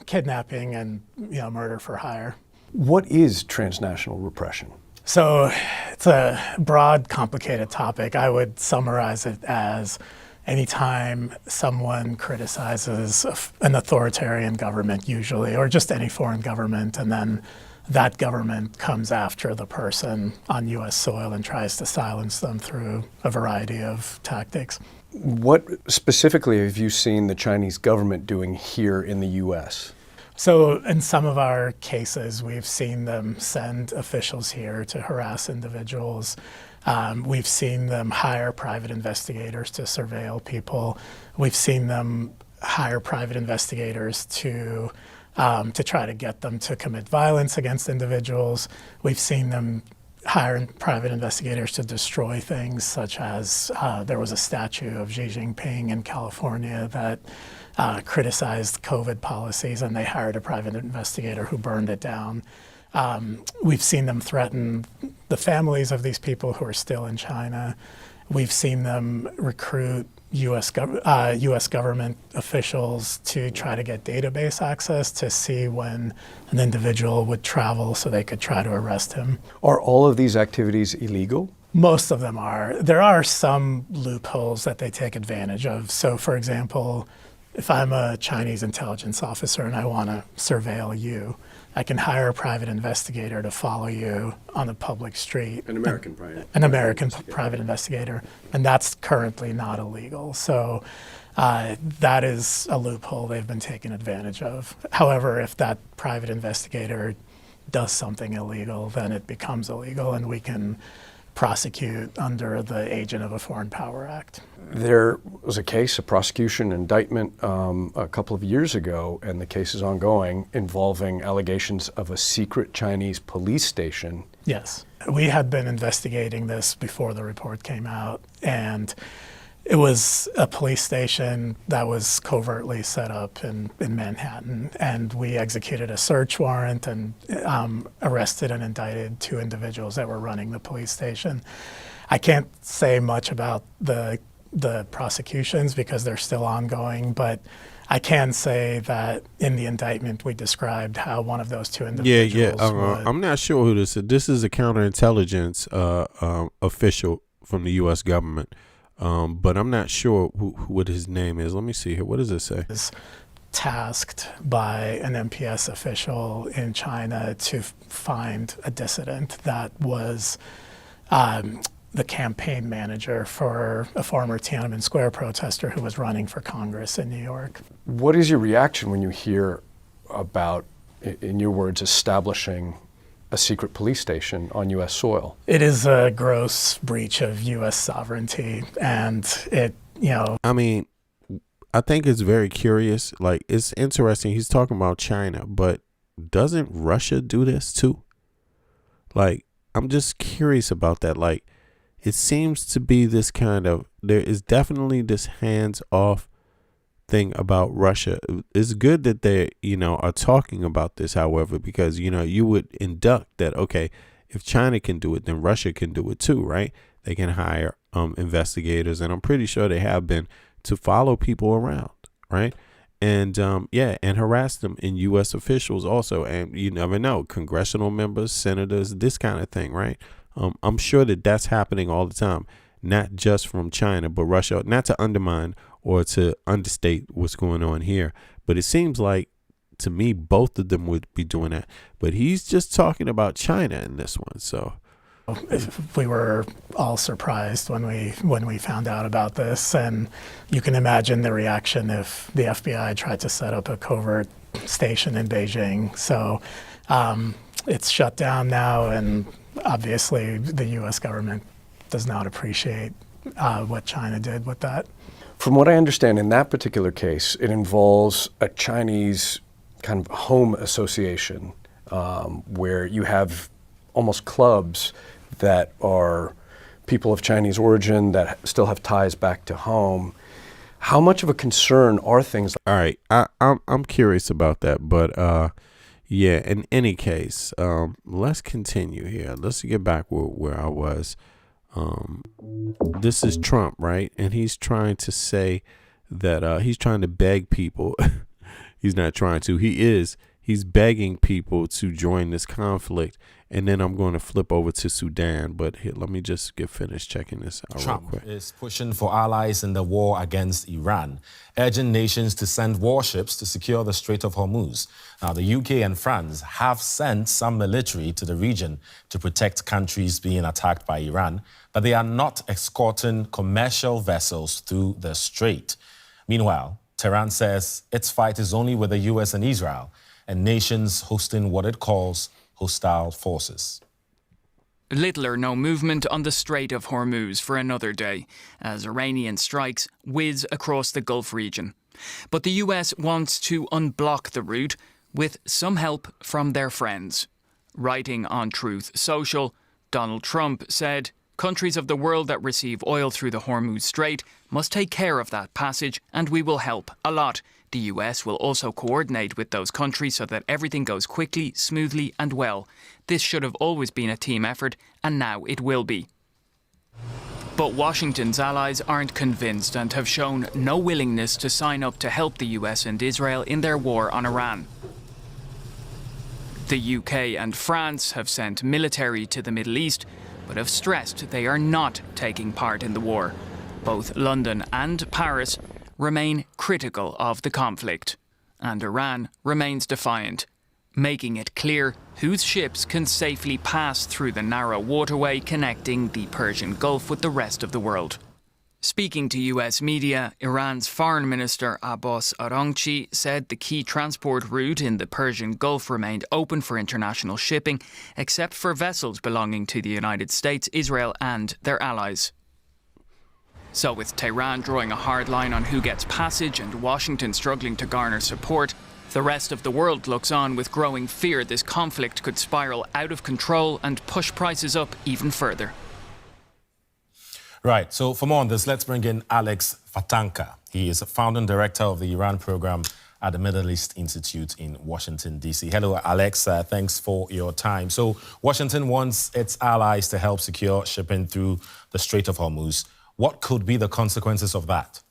S: kidnapping and, murder for hire.
T: What is transnational repression?
S: So it's a broad, complicated topic. I would summarize it as anytime someone criticizes an authoritarian government, usually, or just any foreign government, and then that government comes after the person on U.S. soil and tries to silence them through a variety of tactics.
T: What specifically have you seen the Chinese government doing here in the U.S.?
S: So in some of our cases, we've seen them send officials here to harass individuals. We've seen them hire private investigators to surveil people. We've seen them hire private investigators to try to get them to commit violence against individuals. We've seen them hire private investigators to destroy things, such as there was a statue of Xi Jinping in California that criticized COVID policies, and they hired a private investigator who burned it down. We've seen them threaten the families of these people who are still in China. We've seen them recruit U.S. government officials to try to get database access to see when an individual would travel so they could try to arrest him.
T: Are all of these activities illegal?
S: Most of them are. There are some loopholes that they take advantage of. So, for example, if I'm a Chinese intelligence officer and I want to surveil you, I can hire a private investigator to follow you on a public street.
T: An American
S: private investigator, and that's currently not illegal. So that is a loophole they've been taking advantage of. However, if that private investigator does something illegal, then it becomes illegal, and we can prosecute under the Agent of a Foreign Power Act.
T: There was a case, a prosecution indictment a couple of years ago, and the case is ongoing, involving allegations of a secret Chinese police station.
S: Yes. We had been investigating this before the report came out, and it was a police station that was covertly set up in Manhattan, and we executed a search warrant and arrested and indicted 2 individuals that were running the police station. I can't say much about the prosecutions because they're still ongoing, but I can say that in the indictment we described how one of those 2 individuals
D: I'm not sure who this is. This is a counterintelligence official from the U.S. government. But I'm not sure what his name is. Let me see here. What does it say?
S: Is tasked by an MPS official in China to find a dissident that was the campaign manager for a former Tiananmen Square protester who was running for Congress in New York.
T: What is your reaction when you hear about, in your words, establishing a secret police station on U.S. soil?
S: It is a gross breach of U.S. sovereignty, and it,
D: I mean, I think it's very curious. Like, it's interesting. He's talking about China, but doesn't Russia do this too? Like, I'm just curious about that. Like, it seems to be this kind of, there is definitely this hands-off thing about Russia. It's good that they, are talking about this, however, because, you would induct that, okay, if China can do it, then Russia can do it too, right? They can hire investigators, and I'm pretty sure they have been, to follow people around, right? And, and harass them in U.S. officials also. And you never know, congressional members, senators, this kind of thing, right? I'm sure that that's happening all the time, not just from China, but Russia, not to undermine or to understate what's going on here. But it seems like, to me, both of them would be doing that. But he's just talking about China in this one. So
S: we were all surprised when we found out about this. And you can imagine the reaction if the FBI tried to set up a covert station in Beijing. So it's shut down now, and obviously the U.S. government does not appreciate what China did with that.
T: From what I understand, in that particular case, it involves a Chinese kind of home association where you have almost clubs that are people of Chinese origin that still have ties back to home. How much of a concern are things like—
D: All right, I'm curious about that, but yeah, in any case, let's continue here. Let's get back where I was. This is Trump, right? And he's trying to say that he's trying to beg people. He's not trying to. He's begging people to join this conflict. And then I'm going to flip over to Sudan. But here, let me just get finished checking this out
U: Trump
D: real quick.
U: is pushing for allies in the war against Iran, urging nations to send warships to secure the Strait of Hormuz. Now, the UK and France have sent some military to the region to protect countries being attacked by Iran, but they are not escorting commercial vessels through the strait. Meanwhile, Tehran says its fight is only with the US and Israel, and nations hosting what it calls hostile forces.
V: Little or no movement on the Strait of Hormuz for another day, as Iranian strikes whiz across the Gulf region. But the US wants to unblock the route with some help from their friends. Writing on Truth Social, Donald Trump said, "Countries of the world that receive oil through the Hormuz Strait must take care of that passage, and we will help a lot. The US will also coordinate with those countries so that everything goes quickly, smoothly and well. This should have always been a team effort, and now it will be." But Washington's allies aren't convinced and have shown no willingness to sign up to help the US and Israel in their war on Iran. The UK and France have sent military to the Middle East, but have stressed they are not taking part in the war. Both London and Paris remain critical of the conflict, and Iran remains defiant, making it clear whose ships can safely pass through the narrow waterway connecting the Persian Gulf with the rest of the world. Speaking to US media, Iran's Foreign Minister Abbas Araghchi said the key transport route in the Persian Gulf remained open for international shipping, except for vessels belonging to the United States, Israel and their allies. So with Tehran drawing a hard line on who gets passage and Washington struggling to garner support, the rest of the world looks on with growing fear this conflict could spiral out of control and push prices up even further.
U: Right, so for more on this, let's bring in Alex Vatanka. He is a founding director of the Iran program at the Middle East Institute in Washington, D.C. Hello, Alex. Thanks for your time. So Washington wants its allies to help secure shipping through the Strait of Hormuz. What could be the consequences of that?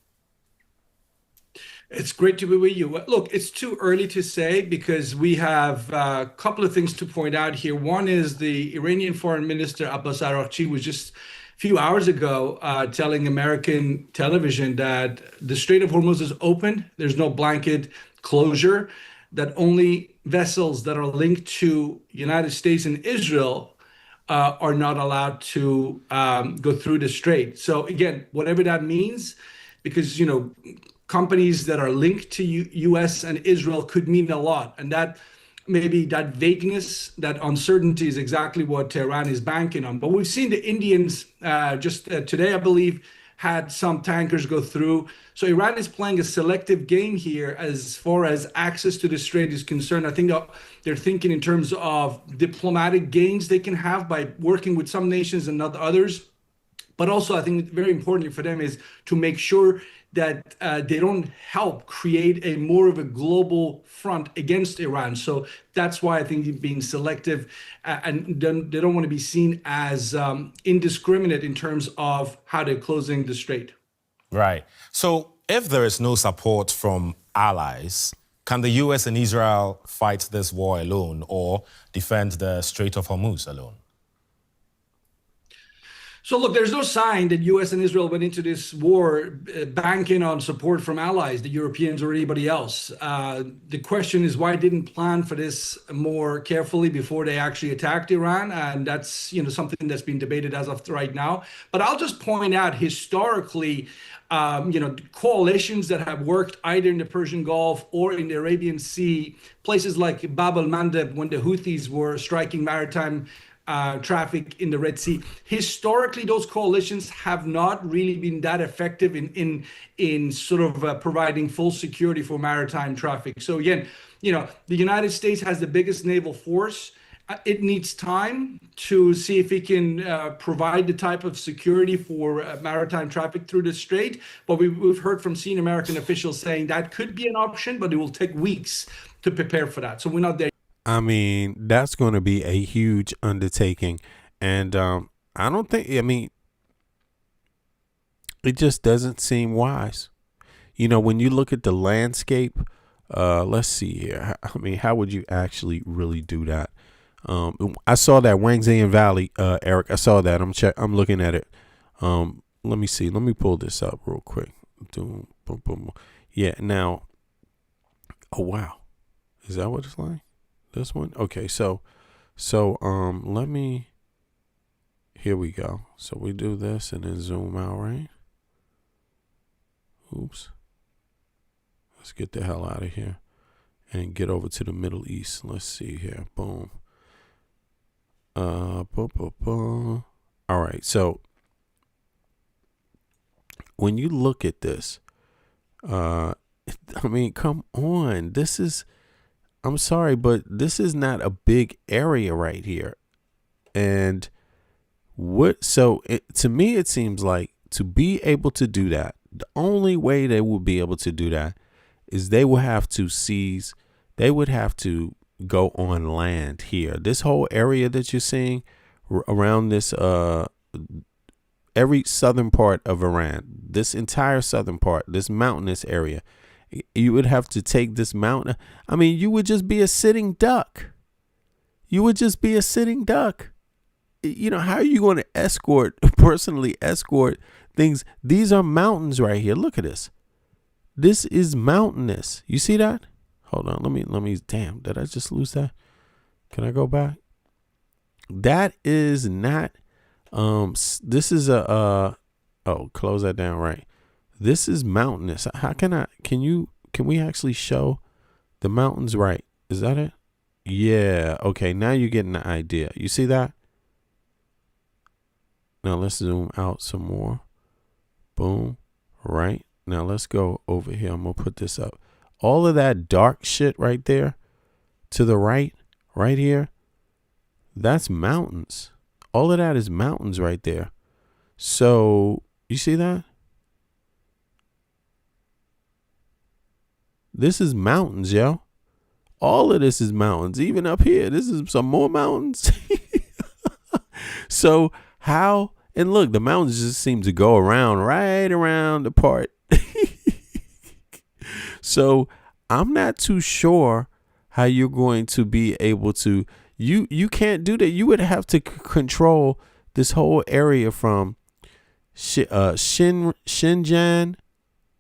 A: It's great to be with you. Look, it's too early to say because we have a couple of things to point out here. One is the Iranian Foreign Minister Abbas Araghchi was just a few hours ago telling American television that the Strait of Hormuz is open. There's no blanket closure, that only vessels that are linked to United States and Israel are not allowed to go through the strait. So again, whatever that means, because, companies that are linked to U.S. and Israel could mean a lot. And that maybe that vagueness, that uncertainty is exactly what Tehran is banking on. But we've seen the Indians just today, I believe, had some tankers go through. So Iran is playing a selective game here as far as access to the strait is concerned. I think they're thinking in terms of diplomatic gains they can have by working with some nations and not others. But also, I think very importantly for them is to make sure that they don't help create a more of a global front against Iran. So that's why I think being selective and they don't want to be seen as indiscriminate in terms of how they're closing the strait.
U: Right. So if there is no support from allies, can the U.S. and Israel fight this war alone or defend the Strait of Hormuz alone?
A: So look, there's no sign that U.S. and Israel went into this war banking on support from allies, the Europeans or anybody else. The question is why didn't plan for this more carefully before they actually attacked Iran? And that's something that's been debated as of right now. But I'll just point out historically, coalitions that have worked either in the Persian Gulf or in the Arabian Sea, places like Bab al-Mandeb when the Houthis were striking maritime traffic in the Red Sea. Historically, those coalitions have not really been that effective in sort of providing full security for maritime traffic. So again, the United States has the biggest naval force. It needs time to see if it can provide the type of security for maritime traffic through the strait. But we've heard from senior American officials saying that could be an option, but it will take weeks to prepare for that. So we're not there.
D: I mean, that's going to be a huge undertaking. And I don't think, it just doesn't seem wise. When you look at the landscape, let's see here. How would you actually really do that? I saw that Wangzhou Valley, Eric. I saw that. I'm looking at it. Let me see. Let me pull this up real quick. Boom, boom, boom. Yeah. Now, oh wow, is that what it's like? This one? Okay. So, let me. Here we go. So we do this and then zoom out, right? Oops. Let's get the hell out of here and get over to the Middle East. Let's see here. Boom. All right. So when you look at this, come on. I'm sorry, but this is not a big area right here. And to me, it seems like to be able to do that, the only way they would be able to do that is they would have to go on land here. This whole area that you're seeing around this, every southern part of Iran, this entire southern part, this mountainous area, you would have to take this mountain. You would just be a sitting duck. How are you going to personally escort things? These are mountains right here. Look at this. This is mountainous. You see that? Hold on. Let me, damn, did I just lose that? Can I go back? That is not, this is a Oh, close that down, right. This is mountainous. Can we actually show the mountains right? Is that it? Yeah. Okay, now you're getting the idea. You see that? Now let's zoom out some more. Boom. Right. Now let's go over here. I'm going to put this up. All of that dark shit right there to the right here, that's mountains. All of that is mountains right there. So you see that? This is mountains, yo. All of this is mountains. Even up here, this is some more mountains. So how, and look, the mountains just seem to go around, right around the part. So I'm not too sure how you're going to be able to, you can't do that. You would have to control this whole area from Xinjiang,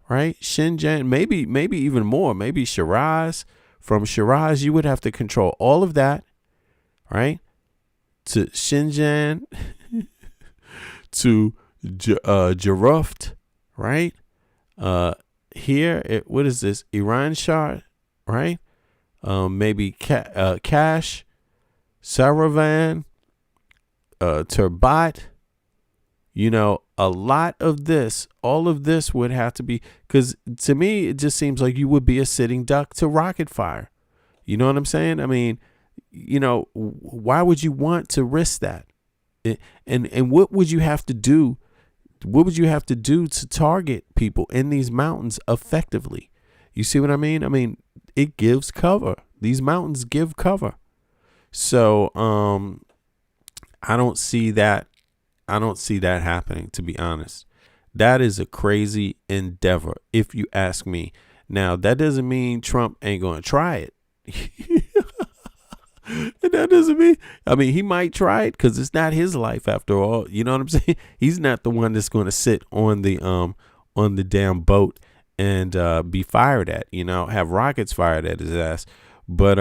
D: right? Xinjiang, maybe even more, maybe Shiraz. From Shiraz, you would have to control all of that, right? To Xinjiang, to Jaruft, right? Here, what is this? Iran Shah, right? Maybe Kash, Saravan, Turbat. You know, a lot of this, all of this would have to be, because to me, it just seems like you would be a sitting duck to rocket fire. You know what I'm saying? I mean, you know, why would you want to risk that? And what would you have to do? What would you have to do to target people in these mountains effectively? You see what I mean? I mean, it gives cover. These mountains give cover. So I don't see that. I don't see that happening, to be honest. That is a crazy endeavor, if you ask me. Now, that doesn't mean Trump ain't going to try it. That doesn't mean, I mean, he might try it because it's not his life after all. You know what I'm saying? He's not the one that's going to sit on the damn boat and be fired at, you know, have rockets fired at his ass. But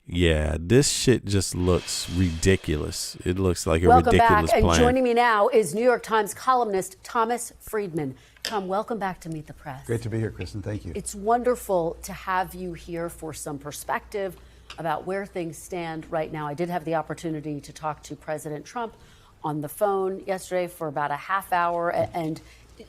D: yeah, this shit just looks ridiculous. It looks like a ridiculous plan.
B: And joining me now is New York Times columnist Thomas Friedman. Tom, welcome back to Meet the Press.
C: Great to be here, Kristen. Thank you.
B: It's wonderful to have you here for some perspective about where things stand right now. I did have the opportunity to talk to President Trump on the phone yesterday for about a half hour, and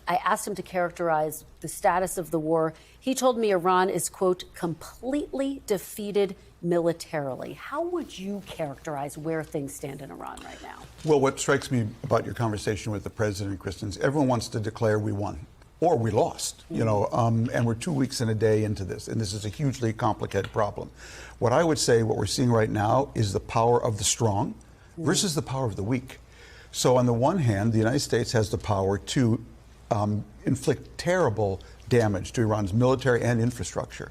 B: I asked him to characterize the status of the war. He told me Iran is, quote, completely defeated militarily. How would you characterize where things stand in Iran right now?
C: Well, what strikes me about your conversation with the president, Kristen, is everyone wants to declare we won or we lost, you know, and we're 2 weeks and a day into this, and this is a hugely complicated problem. What I would say, what we're seeing right now is the power of the strong versus the power of the weak. So on the one hand, the United States has the power to inflict terrible damage to Iran's military and infrastructure.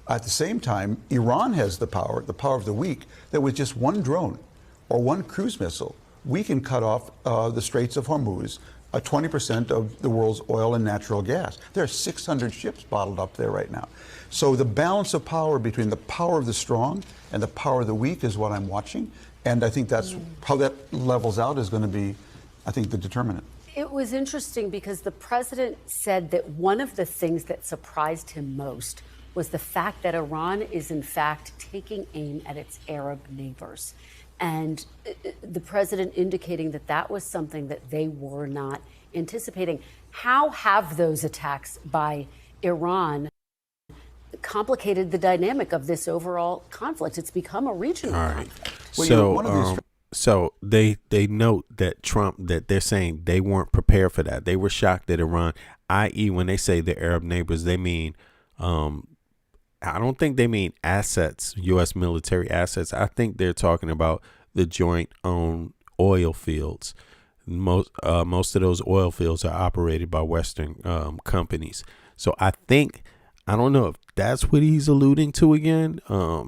C: At the same time, Iran has the power of the weak, that with just one drone or one cruise missile, we can cut off the Straits of Hormuz, 20% of the world's oil and natural gas. There are 600 ships bottled up there right now. So the balance of power between the power of the strong and the power of the weak is what I'm watching. And I think that's how that levels out is going to be, I think, the determinant.
B: It was interesting because the president said that one of the things that surprised him most was the fact that Iran is, in fact, taking aim at its Arab neighbors. And the president indicating that that was something that they were not anticipating. How have those attacks by Iran complicated the dynamic of this overall conflict? It's become a regional conflict.
D: Well, so they note that Trump, that they're saying they weren't prepared for that. They were shocked that Iran, i.e. when they say the Arab neighbors, they mean, I don't think they mean assets, U.S. military assets. I think they're talking about the joint owned oil fields. Most of those oil fields are operated by Western companies. So I don't know if that's what he's alluding to again.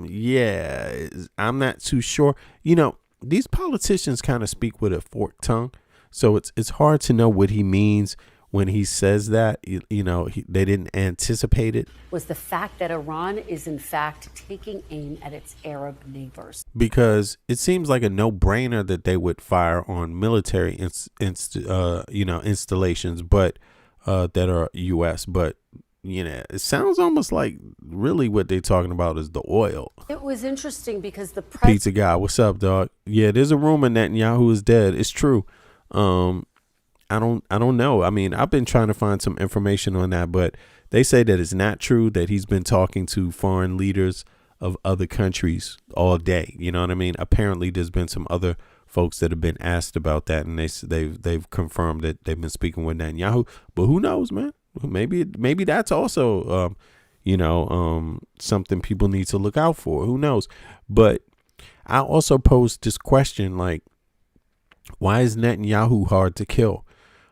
D: Yeah, I'm not too sure. You know, these politicians kind of speak with a forked tongue. So it's hard to know what he means when he says that, they didn't anticipate it.
B: Was the fact that Iran is in fact taking aim at its Arab neighbors.
D: Because it seems like a no-brainer that they would fire on military installations, but that are U.S. But it sounds almost like really what they're talking about is the oil.
B: It was interesting because the
D: Pizza guy, what's up, dog? Yeah, there's a rumor Netanyahu is dead. It's true. I don't know. I mean, I've been trying to find some information on that, but they say that it's not true, that he's been talking to foreign leaders of other countries all day. You know what I mean? Apparently, there's been some other folks that have been asked about that, and they've confirmed that they've been speaking with Netanyahu. But who knows, man? Maybe that's also something people need to look out for. Who knows? But I also posed this question, like, why is Netanyahu hard to kill?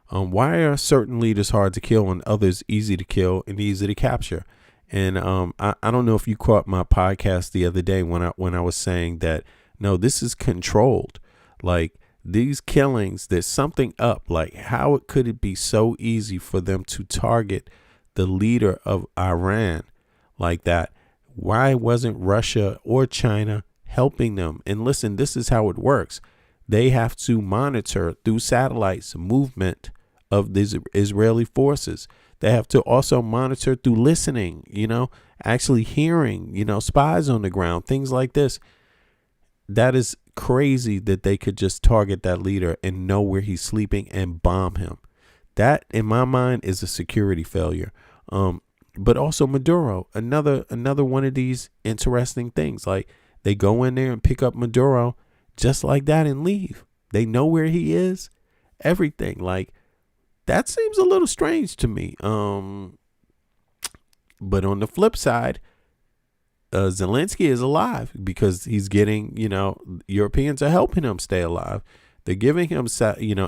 D: Why are certain leaders hard to kill and others easy to kill and easy to capture? And I don't know if you caught my podcast the other day when I was saying that, no, this is controlled. Like, these killings, there's something up. Like, how could it be so easy for them to target the leader of Iran like that? Why wasn't Russia or China helping them? And listen, this is how it works. They have to monitor through satellites movement of these Israeli forces. They have to also monitor through listening, actually hearing, spies on the ground, things like this. That is crazy that they could just target that leader and know where he's sleeping and bomb him. That, in my mind, is a security failure. But also Maduro, another one of these interesting things. Like, they go in there and pick up Maduro just like that and leave. They know where he is, everything. Like, that seems a little strange to me. But on the flip side, Zelensky is alive because he's getting, Europeans are helping him stay alive. They're giving him,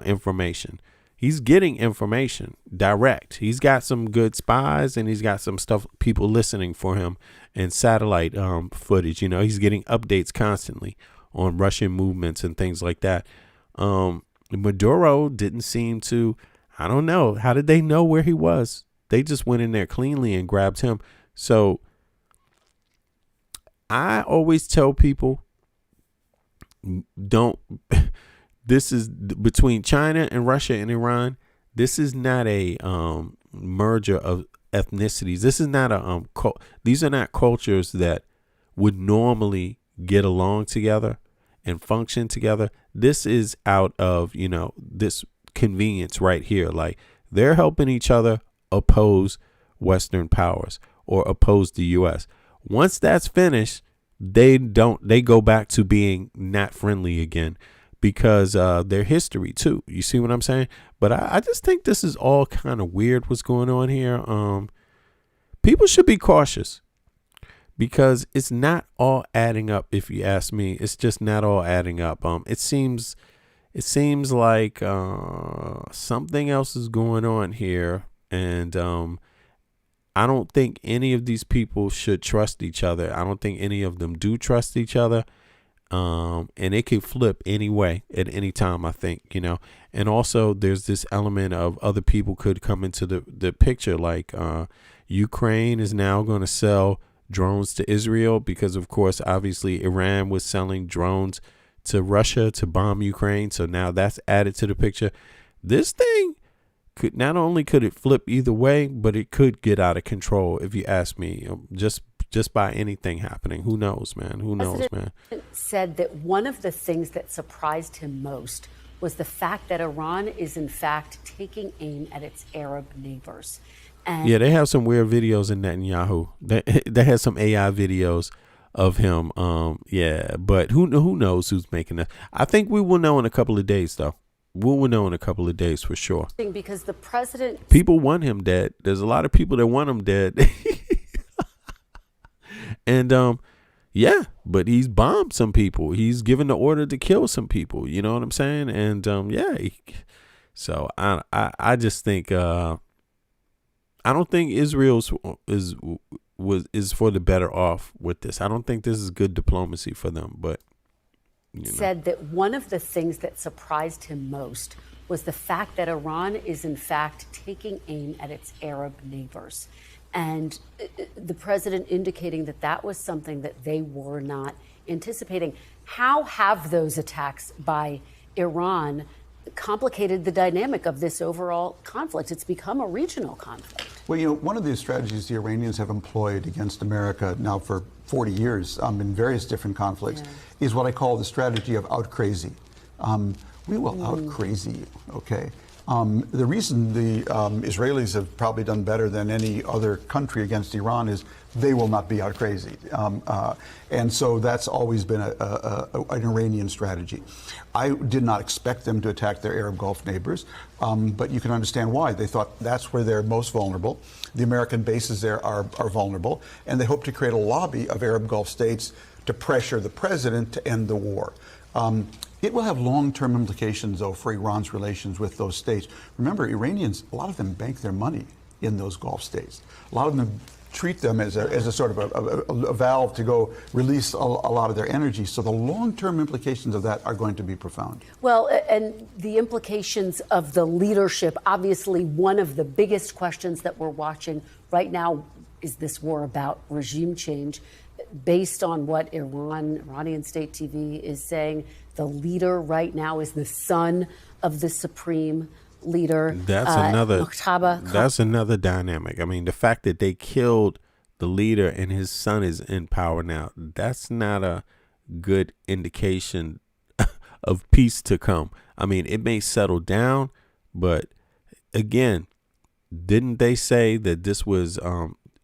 D: information. He's getting information direct. He's got some good spies and he's got some stuff, people listening for him, and satellite footage. He's getting updates constantly on Russian movements and things like that. Maduro didn't seem to, I don't know. How did they know where he was? They just went in there cleanly and grabbed him. So I always tell people, this is between China and Russia and Iran. This is not a merger of ethnicities. This is not these are not cultures that would normally get along together and function together. This is out of, this convenience right here. Like, they're helping each other oppose Western powers or oppose the U.S. Once that's finished, they go back to being not friendly again because their history too. You see what I'm saying? But I just think this is all kind of weird what's going on here. People should be cautious because it's not all adding up. If you ask me, it's just not all adding up. It seems like something else is going on here, and I don't think any of these people should trust each other. I don't think any of them do trust each other. And it could flip anyway at any time, I think, and also there's this element of other people could come into the picture. Like Ukraine is now going to sell drones to Israel because, of course, obviously Iran was selling drones to Russia to bomb Ukraine. So now that's added to the picture. This thing could not only could it flip either way, but it could get out of control. If you ask me, just by anything happening. Who knows, man? Who knows, man?
B: Said that one of the things that surprised him most was the fact that Iran is in fact taking aim at its Arab neighbors. And
D: yeah, they have some weird videos in Netanyahu. They had some AI videos of him. Yeah, but who knows who's making that? I think we will know in a couple of days, though. We will know in a couple of days for sure.
B: Because the president,
D: people want him dead. There's a lot of people that want him dead. And yeah, but he's bombed some people. He's given the order to kill some people. You know what I'm saying? And yeah, so I just think I don't think Israel is for the better off with this. I don't think this is good diplomacy for them. But
B: said that one of the things that surprised him most was the fact that Iran is in fact taking aim at its Arab neighbors. And the president indicating that that was something that they were not anticipating. How have those attacks by Iran complicated the dynamic of this overall conflict? It's become a regional conflict.
C: Well, you know, one of the strategies the Iranians have employed against America now for 40 years in various different conflicts is what I call the strategy of out crazy. We will out crazy you, okay? The reason the Israelis have probably done better than any other country against Iran is they will not be out crazy. And so that's always been an Iranian strategy. I did not expect them to attack their Arab Gulf neighbors, but you can understand why. They thought that's where they're most vulnerable. The American bases there are vulnerable, and they hope to create a lobby of Arab Gulf states to pressure the president to end the war. It will have long-term implications, though, for Iran's relations with those states. Remember, Iranians, a lot of them bank their money in those Gulf states. A lot of them treat them as a sort of a valve to go release a lot of their energy. So the long-term implications of that are going to be profound.
B: Well, and the implications of the leadership, obviously one of the biggest questions that we're watching right now is this war about regime change. Based on what Iranian state TV is saying, the leader right now is the son of the supreme leader.
D: That's another dynamic. I mean, the fact that they killed the leader and his son is in power now, that's not a good indication of peace to come. I mean, it may settle down, but again, didn't they say that this was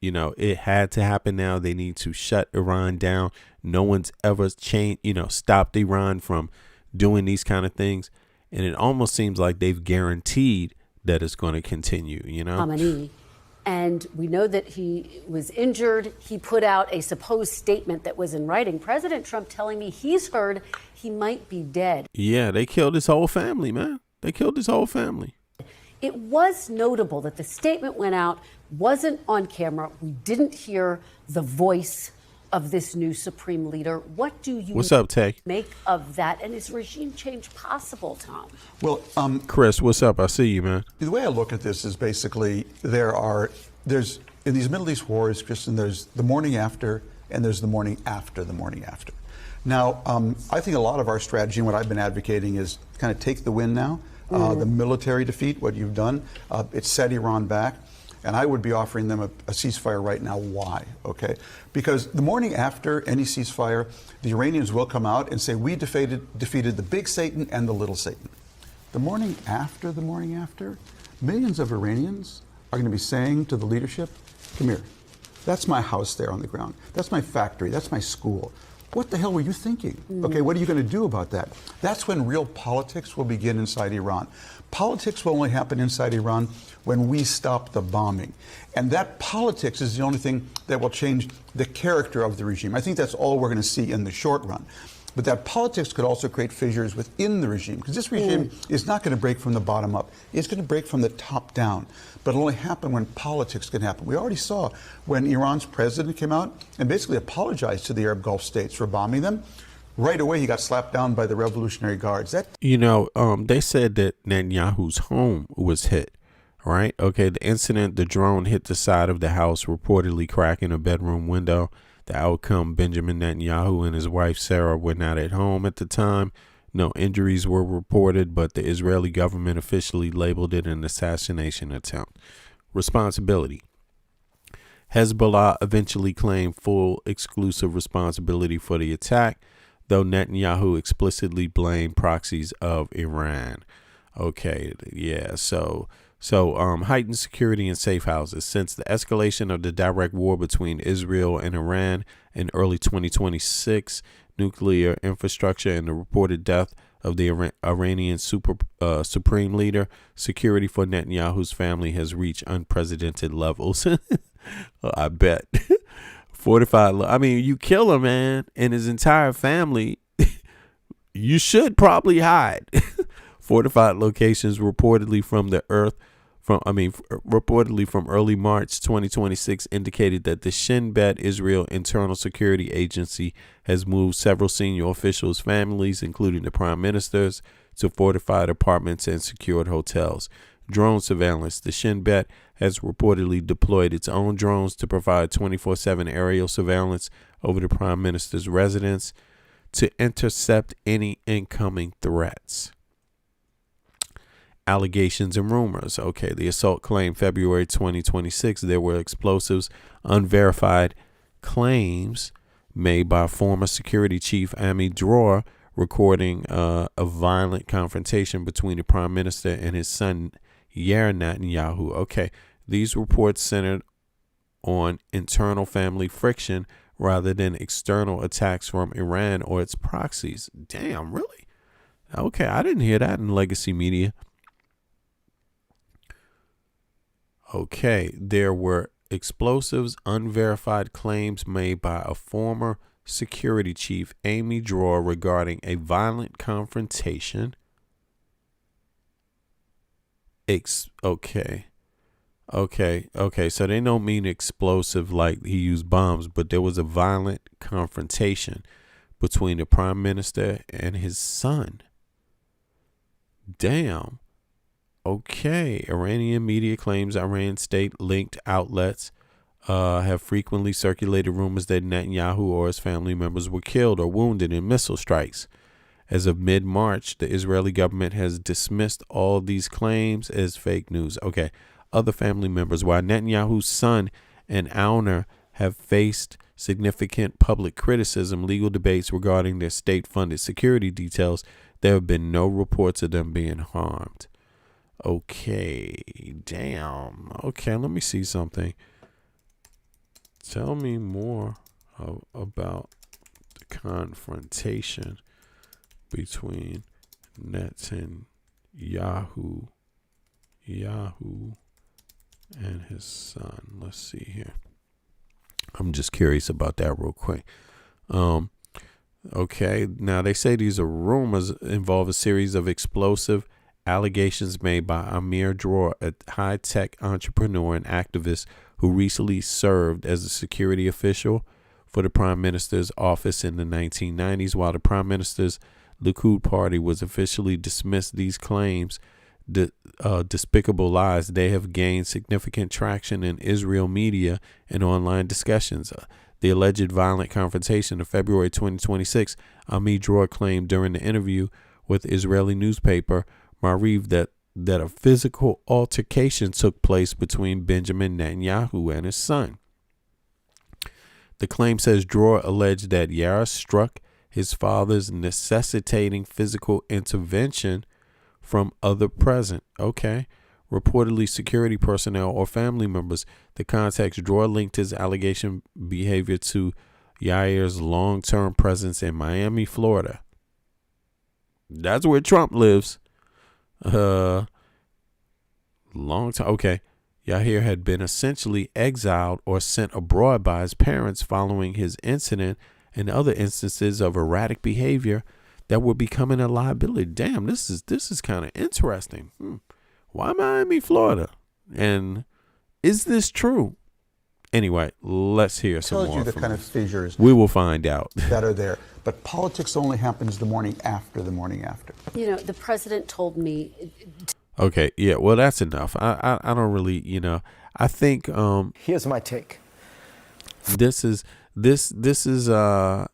D: it had to happen now? They need to shut Iran down. No one's ever stopped Iran from doing these kind of things. And it almost seems like they've guaranteed that it's going to continue,
B: Khamenei. And we know that he was injured. He put out a supposed statement that was in writing. President Trump telling me he's heard he might be dead.
D: Yeah, they killed his whole family, man. They killed his whole family.
B: It was notable that the statement went out, wasn't on camera. We didn't hear the voice of this new supreme leader. What do you
D: What's up, Tay?
B: Make of that? And is regime change possible, Tom?
C: Well,
D: Chris, what's up? I see you, man.
C: The way I look at this is basically there's in these Middle East wars, Kristen, there's the morning after and there's the morning after the morning after. Now, I think a lot of our strategy and what I've been advocating is kind of take the win now. The military defeat, what you've done, it set Iran back. And I would be offering them a ceasefire right now. Why? Okay? Because the morning after any ceasefire, the Iranians will come out and say, we defeated the big Satan and the little Satan. The morning after, millions of Iranians are going to be saying to the leadership, come here. That's my house there on the ground. That's my factory. That's my school. What the hell were you thinking? Okay, what are you going to do about that? That's when real politics will begin inside Iran. Politics will only happen inside Iran when we stop the bombing. And that politics is the only thing that will change the character of the regime. I think that's all we're going to see in the short run. But that politics could also create fissures within the regime, because this regime is not going to break from the bottom up. It's going to break from the top down. But it'll only happen when politics can happen. We already saw when Iran's president came out and basically apologized to the Arab Gulf states for bombing them. Right away, he got slapped down by the Revolutionary Guards.
D: They said that Netanyahu's home was hit, right? Okay, the incident, the drone hit the side of the house, reportedly cracking a bedroom window. The outcome, Benjamin Netanyahu and his wife Sarah were not at home at the time. No injuries were reported, but the Israeli government officially labeled it an assassination attempt. Responsibility. Hezbollah eventually claimed full exclusive responsibility for the attack, though Netanyahu explicitly blamed proxies of Iran. Okay, yeah, so heightened security in safe houses. Since the escalation of the direct war between Israel and Iran in early 2026, nuclear infrastructure and the reported death of the Iranian supreme leader, security for Netanyahu's family has reached unprecedented levels. I bet. Fortified. I mean, you kill a man and his entire family, you should probably hide. Fortified locations reportedly from early March 2026 indicated that the Shin Bet Israel Internal Security Agency has moved several senior officials' families, including the prime ministers, to fortified apartments and secured hotels. Drone surveillance. The Shin Bet has reportedly deployed its own drones to provide 24/7 aerial surveillance over the prime minister's residence to intercept any incoming threats. Allegations and rumors. Okay, the assault claim February 2026. There were explosives, unverified claims made by former security chief Ami Dror recording a violent confrontation between the prime minister and his son Yair Netanyahu. Okay, these reports centered on internal family friction rather than external attacks from Iran or its proxies. Damn, really? Okay, I didn't hear that in legacy media. Okay, there were explosives, unverified claims made by a former security chief, Amy Dror, regarding a violent confrontation. Okay, so they don't mean explosive like he used bombs, but there was a violent confrontation between the prime minister and his son. Damn. Okay, Iranian media claims Iran state-linked outlets have frequently circulated rumors that Netanyahu or his family members were killed or wounded in missile strikes. As of mid-March, the Israeli government has dismissed all these claims as fake news. Okay, other family members. While Netanyahu's son and Auner have faced significant public criticism, legal debates regarding their state-funded security details, there have been no reports of them being harmed. Okay, damn. Okay, let me see something. Tell me more about the confrontation between Netanyahu and his son. Let's see here. I'm just curious about that real quick. Okay, now they say these are rumors involve a series of explosive allegations made by Amir Dror, a high-tech entrepreneur and activist who recently served as a security official for the prime minister's office in the 1990s. While the prime minister's Likud party was officially dismissed these claims, despicable lies, they have gained significant traction in Israel media and online discussions. The alleged violent confrontation of February 2026, Amir Dror claimed during the interview with Israeli newspaper Mariv that a physical altercation took place between Benjamin Netanyahu and his son. The claim says Dror alleged that Yair struck his father's, necessitating physical intervention from other present. Okay. Reportedly security personnel or family members. The context, Dror linked his allegation behavior to Yair's long-term presence in Miami, Florida. That's where Trump lives. Long time. Okay. Yair had been essentially exiled or sent abroad by his parents following his incident and other instances of erratic behavior that were becoming a liability. Damn, this is kind of interesting. Why Miami, Florida? And is this true? Anyway, let's hear some more.
C: Tells you the kind of fissures
D: we will find out
C: that are there. But politics only happens the morning after the morning after.
B: You know, the president told me.
D: Okay, yeah, well, that's enough. I don't really, I think.
H: Here's my take.
D: This is the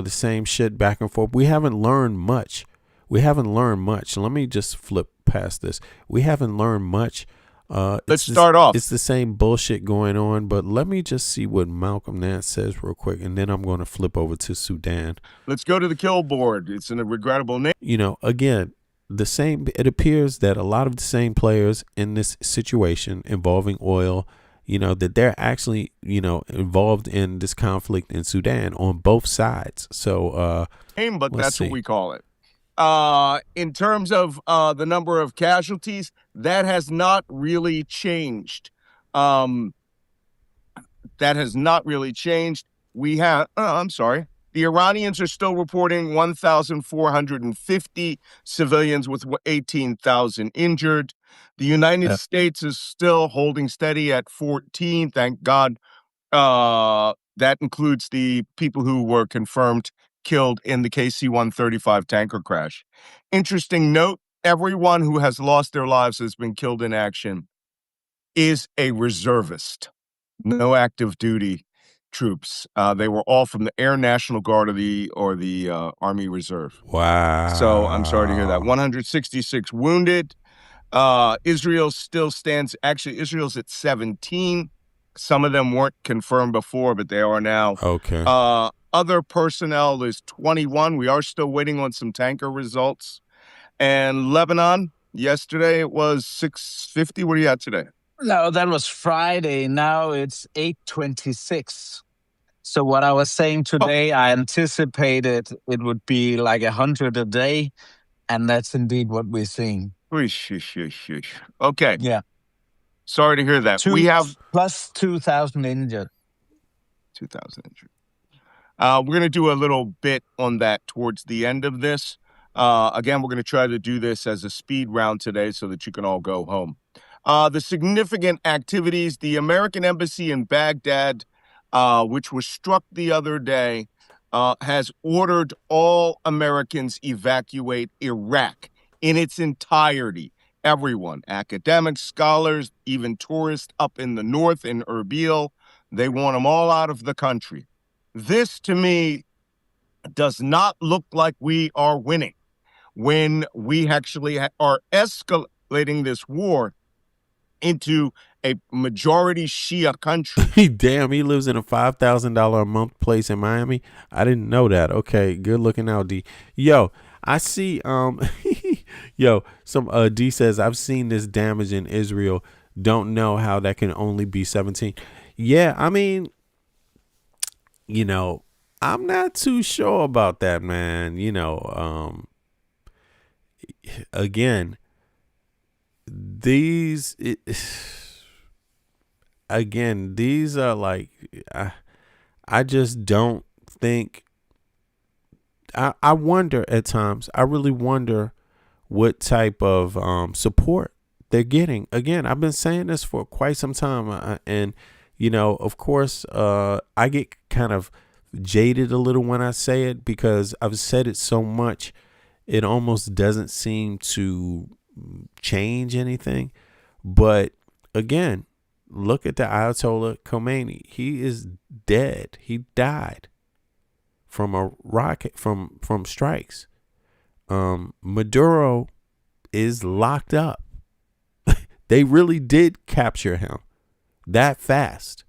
D: same shit back and forth. We haven't learned much. Let me just flip past this. We haven't learned much.
I: Let's start off.
D: It's the same bullshit going on, but let me just see what Malcolm Nance says real quick, and then I'm going to flip over to Sudan.
I: Let's go to the kill board. It's a regrettable name.
D: Again, it appears that a lot of the same players in this situation involving oil, that they're actually, involved in this conflict in Sudan on both sides. So,
I: but that's what we call it. In terms of the number of casualties, that has not really changed. We have, the Iranians are still reporting 1,450 civilians with 18,000 injured. The United States is still holding steady at 14, thank God. That includes the people who were confirmed killed in the KC-135 tanker crash. Interesting note, everyone who has lost their lives has been killed in action is a reservist, no active duty troops. They were all from the Air National Guard or the Army Reserve.
D: Wow.
I: So I'm sorry to hear that. 166 wounded. Israel still stands. Actually, Israel's at 17. Some of them weren't confirmed before, but they are now.
D: Okay.
I: Other personnel is 21. We are still waiting on some tanker results. And Lebanon, yesterday it was 650. What are you at today?
G: No, that was Friday. Now it's 8:26. So what I was saying today, I anticipated it would be like 100 a day, and that's indeed what we're seeing.
I: Okay.
G: Yeah.
I: Sorry to hear that. We have
G: plus 2,000 injured.
I: 2,000 injured. We're going to do a little bit on that towards the end of this. Again, we're going to try to do this as a speed round today so that you can all go home. The significant activities, the American embassy in Baghdad, which was struck the other day, has ordered all Americans evacuate Iraq in its entirety. Everyone, academics, scholars, even tourists up in the north in Erbil, they want them all out of the country. This, to me, does not look like we are winning when we actually are escalating this war into a majority Shia country.
D: Damn, he lives in a $5,000 a month place in Miami. I didn't know that. Okay, good looking out, D. Yo, I see. Yo, some D says I've seen this damage in Israel. Don't know how that can only be 17. Yeah, I mean, you know, I'm not too sure about that, man. You know, again, these are like, I just don't think. I wonder at times. I really wonder what type of support they're getting. Again, I've been saying this for quite some time, and you know, of course, I get kind of jaded a little when I say it because I've said it so much, it almost doesn't seem to change anything. But again, look at the Ayatollah Khomeini. He is dead. He died from a rocket, from strikes. Maduro is locked up. They really did capture him that fast.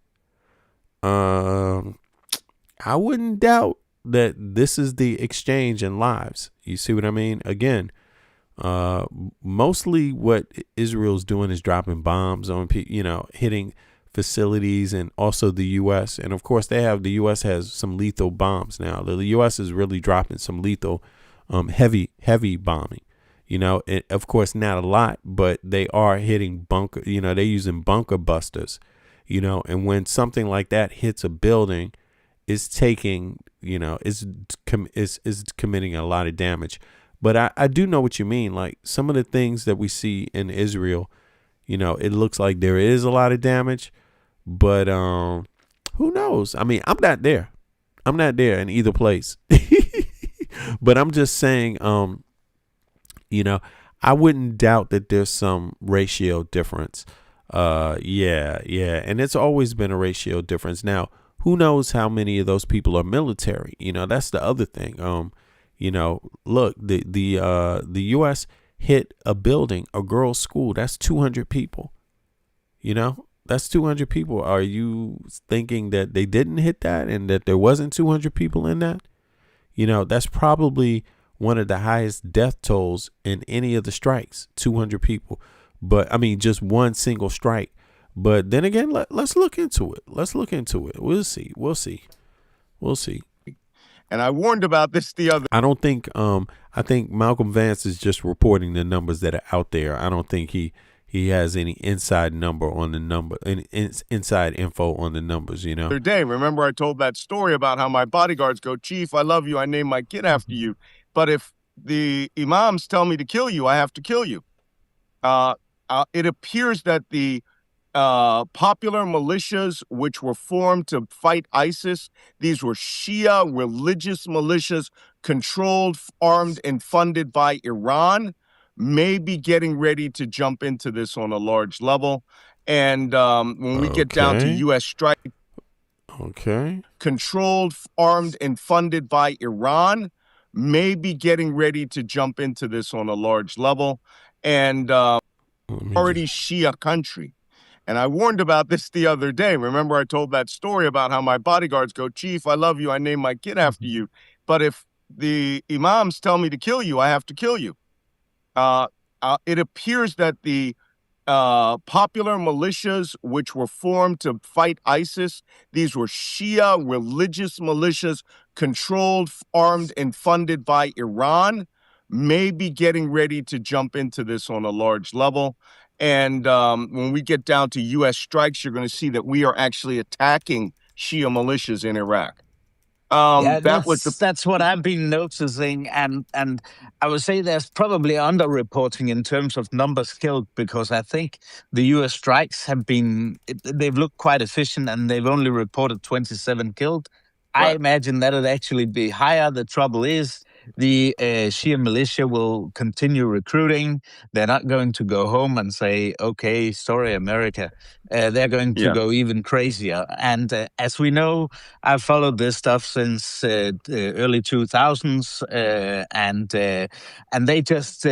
D: I wouldn't doubt that this is the exchange in lives. You see what I mean? Again, mostly what Israel's doing is dropping bombs on people, you know, hitting facilities, and also the U.S. And of course, the U.S. has some lethal bombs now. The U.S. is really dropping some lethal, heavy bombing. You know, of course, not a lot, but they are hitting bunker. You know, they're using bunker busters. You know, and when something like that hits a building, it's taking, you know, it's committing a lot of damage. But I do know what you mean. Like some of the things that we see in Israel, you know, it looks like there is a lot of damage, but who knows? I mean, I'm not there. I'm not there in either place. But I'm just saying, you know, I wouldn't doubt that there's some ratio difference. Yeah. And it's always been a ratio difference. Now, who knows how many of those people are military? You know, that's the other thing. You know, look, the U.S. hit a building, a girls' school. That's 200 people. You know, that's 200 people. Are you thinking that they didn't hit that and that there wasn't 200 people in that? You know, that's probably one of the highest death tolls in any of the strikes, 200 people. But I mean, just one single strike. But then again, let's look into it. Let's look into it. We'll see.
I: And I warned about this the other.
D: I don't think. I think Malcolm Vance is just reporting the numbers that are out there. I don't think he has any inside number on the number, inside info on the numbers. You know.
I: The other day, remember I told that story about how my bodyguards go, "Chief, I love you. I named my kid after you. But if the imams tell me to kill you, I have to kill you." It appears that the popular militias which were formed to fight ISIS. These were Shia religious militias controlled, armed, and funded by Iran, may be getting ready to jump into this on a large level. And when we get down to U.S. strike, controlled, armed, and funded by Iran, may be getting ready to jump into this on a large level. And already Shia country. And I warned about this the other day. Remember, I told that story about how my bodyguards go, Chief, I love you. I named my kid after you. But if the imams tell me to kill you, I have to kill you. It appears that the popular militias which were formed to fight ISIS, these were Shia religious militias controlled, armed, and funded by Iran, may be getting ready to jump into this on a large level. And when we get down to U.S. strikes, you're going to see that we are actually attacking Shia militias in Iraq.
G: Yeah, that's what I've been noticing, and I would say there's probably underreporting in terms of numbers killed, because I think the U.S. strikes they've looked quite efficient, and they've only reported 27 killed. Right. I imagine that it'd actually be higher. The trouble is the Shia militia will continue recruiting. They're not going to go home and say, okay, sorry, America. They're going to go even crazier. And as we know, I've followed this stuff since the early 2000s, and they just,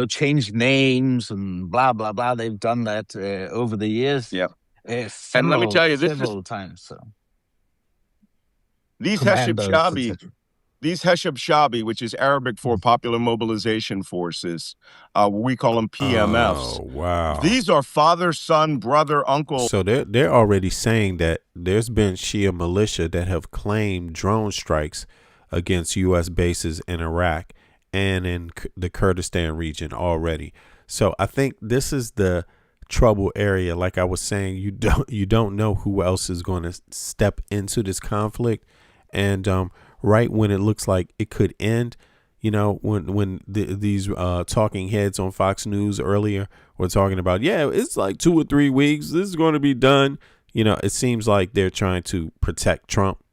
G: change names and blah, blah, blah. They've done that over the years.
I: Yeah. And let me tell you,
G: several times. So.
I: These Heshab Shabi, which is Arabic for Popular Mobilization Forces, we call them PMFs.
D: Oh, wow.
I: These are father, son, brother, uncle.
D: So they're already saying that there's been Shia militia that have claimed drone strikes against U.S. bases in Iraq and in the Kurdistan region already. So I think this is the trouble area. Like I was saying, you don't know who else is going to step into this conflict. And right when it looks like it could end, when these talking heads on Fox News earlier were talking about, it's like 2 or 3 weeks, this is going to be done. It seems like they're trying to protect Trump,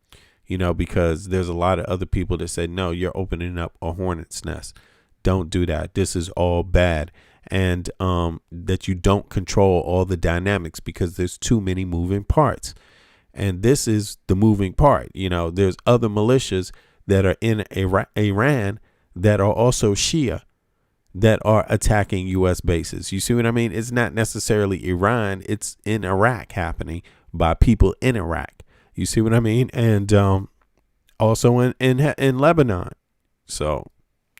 D: because there's a lot of other people that say, no, you're opening up a hornet's nest. Don't do that. This is all bad. And that you don't control all the dynamics because there's too many moving parts. And this is the moving part. There's other militias that are in Iran that are also Shia that are attacking U.S. bases. You see what I mean? It's not necessarily Iran. It's in Iraq happening by people in Iraq. You see what I mean? And also in Lebanon. So,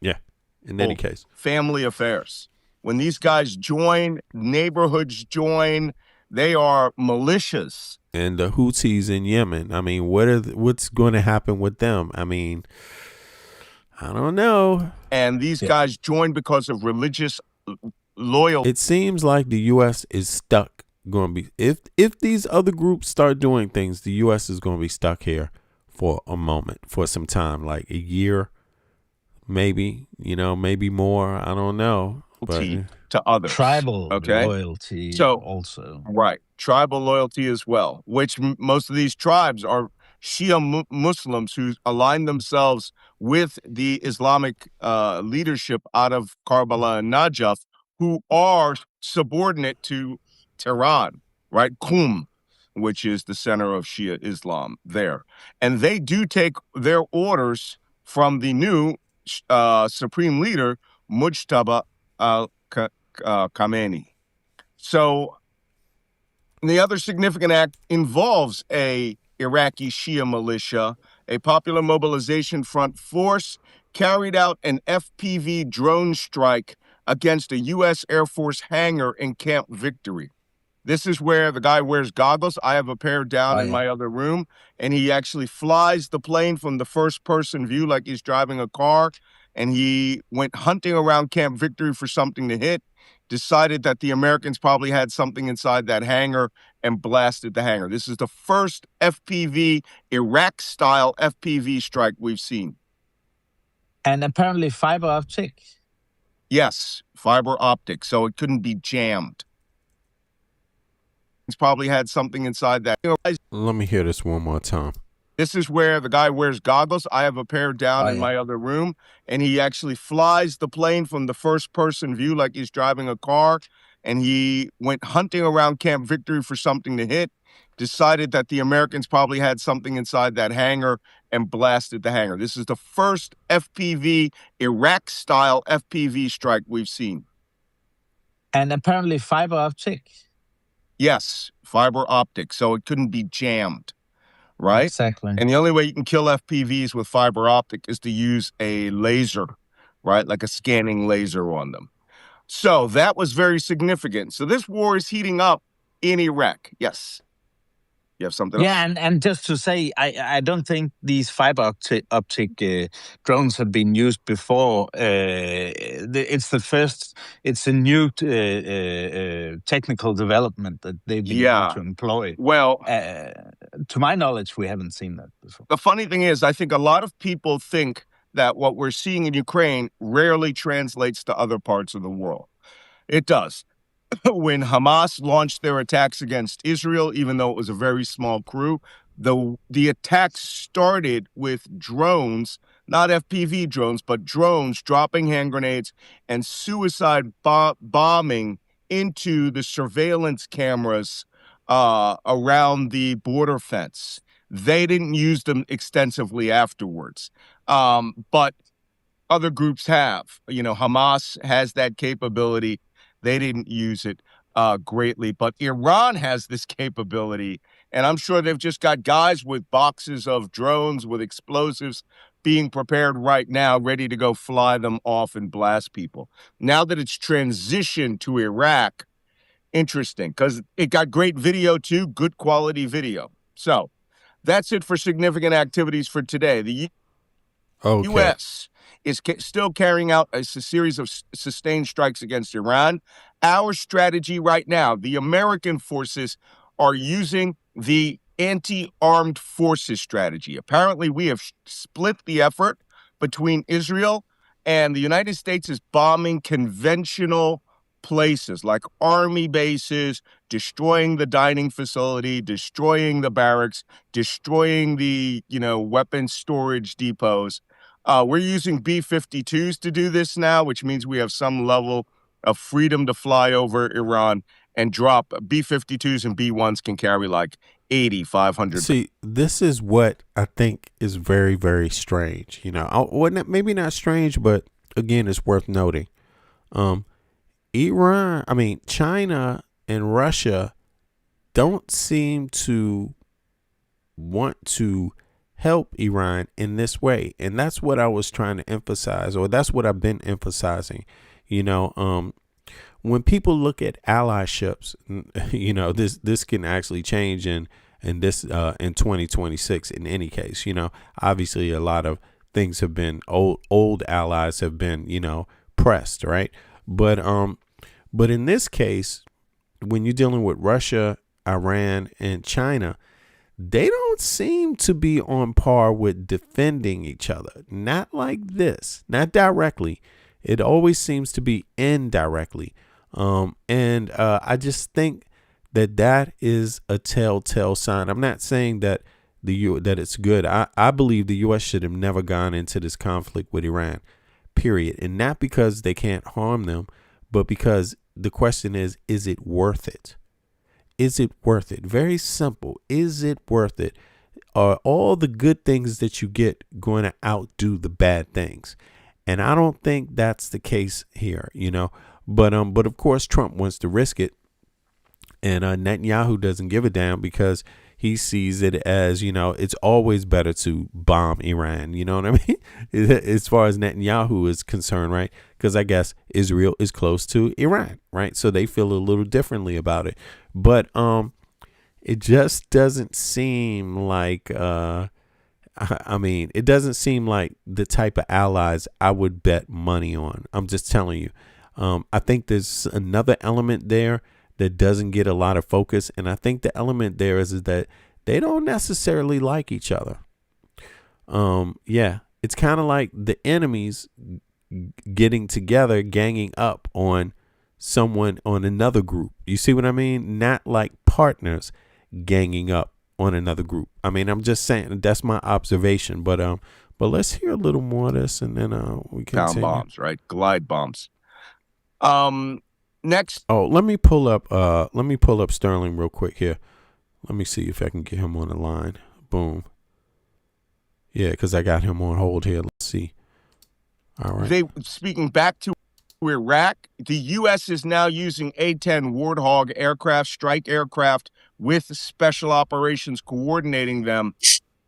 D: yeah, in any case.
I: Family affairs. When these guys join, neighborhoods join, they are militias.
D: And the Houthis in Yemen. I mean, what's going to happen with them? I mean, I don't know.
I: And these guys join because of religious loyalty.
D: It seems like the U.S. is stuck. Going to be if these other groups start doing things, the U.S. is going to be stuck here for a moment, for some time, like a year, maybe. Maybe more. I don't know. But
I: to others.
G: Tribal loyalty also.
I: Right. Tribal loyalty as well, which most of these tribes are Shia Muslims who align themselves with the Islamic leadership out of Karbala and Najaf, who are subordinate to Tehran, right? Qum, which is the center of Shia Islam there. And they do take their orders from the new supreme leader, Mujtaba Khamenei. So the other significant act involves a Iraqi Shia militia, a Popular Mobilization Front force, carried out an FPV drone strike against a U.S. Air Force hangar in Camp Victory. This is where the guy wears goggles. I have a pair down in my other room, and he actually flies the plane from the first-person view like he's driving a car. And he went hunting around Camp Victory for something to hit, decided that the Americans probably had something inside that hangar, and blasted the hangar. This is the first FPV, Iraq-style FPV strike we've seen.
G: And apparently fiber optic.
I: Yes, fiber optic, so it couldn't be jammed. probably had something inside that.
D: Let me hear this one more time.
I: This is where the guy wears goggles. I have a pair down in my other room, and he actually flies the plane from the first person view like he's driving a car. And he went hunting around Camp Victory for something to hit, decided that the Americans probably had something inside that hangar, and blasted the hangar. This is the first FPV, Iraq-style FPV strike we've seen.
G: And apparently fiber optic.
I: Yes, fiber optic, so it couldn't be jammed. Right?
G: Exactly.
I: And the only way you can kill FPVs with fiber optic is to use a laser, right? Like a scanning laser on them. So that was very significant. So this war is heating up in Iraq. Yes. You have something else?
G: Yeah, and just to say, I don't think these fiber optic drones have been used before. It's a new technical development that they've been able to employ.
I: Well,
G: to my knowledge, we haven't seen that before.
I: The funny thing is, I think a lot of people think that what we're seeing in Ukraine rarely translates to other parts of the world. It does. When Hamas launched their attacks against Israel, even though it was a very small crew, the attacks started with drones, not FPV drones, but drones dropping hand grenades and suicide bombing into the surveillance cameras around the border fence. They didn't use them extensively afterwards, but other groups have. You know, Hamas has that capability. They didn't use it greatly, but Iran has this capability, and I'm sure they've just got guys with boxes of drones with explosives being prepared right now, ready to go fly them off and blast people. Now that it's transitioned to Iraq, interesting, because it got great video too, good quality video. So that's it for significant activities for today. The U.S. is still carrying out a series of sustained strikes against Iran. Our strategy right now, the American forces are using the anti-armed forces strategy. Apparently, we have split the effort between Israel, and the United States is bombing conventional places like army bases, destroying the dining facility, destroying the barracks, destroying the, weapons storage depots. We're using B-52s to do this now, which means we have some level of freedom to fly over Iran and drop. B-52s and B-1s can carry like 500.
D: See, this is what I think is very, very strange. Maybe not strange, but again, it's worth noting. China and Russia don't seem to want to help Iran in this way. And that's what I was trying to emphasize, or that's what I've been emphasizing. When people look at allyships, this can actually change in 2026 in any case. Obviously a lot of things have been old allies have been, pressed, right? But in this case, when you're dealing with Russia, Iran, and China, they don't seem to be on par with defending each other. Not like this, not directly. It always seems to be indirectly. And I just think that is a telltale sign. I'm not saying that that it's good. I believe the U.S. should have never gone into this conflict with Iran, period. And not because they can't harm them, but because the question is it worth it? Is it worth it? Very simple. Is it worth it? Are all the good things that you get going to outdo the bad things? And I don't think that's the case here, But of course, Trump wants to risk it. And Netanyahu doesn't give a damn because he sees it as, it's always better to bomb Iran. You know what I mean? As far as Netanyahu is concerned, right? Because I guess Israel is close to Iran, right? So they feel a little differently about it. But it just doesn't seem like, it doesn't seem like the type of allies I would bet money on. I'm just telling you. I think there's another element there that doesn't get a lot of focus. And I think the element there is that they don't necessarily like each other. It's kind of like the enemies getting together, ganging up on someone on another group. You see what I mean? Not like partners ganging up on another group. I mean, I'm just saying that's my observation. But let's hear a little more of this, and then we continue.
I: Pound bombs, right? Glide bombs. Next.
D: Oh, let me pull up Sterling real quick here. Let me see if I can get him on the line. Boom. Yeah, because I got him on hold here. Let's see. All right.
I: Speaking back to Iraq, the U.S. is now using A-10 Warthog aircraft, strike aircraft, with special operations coordinating them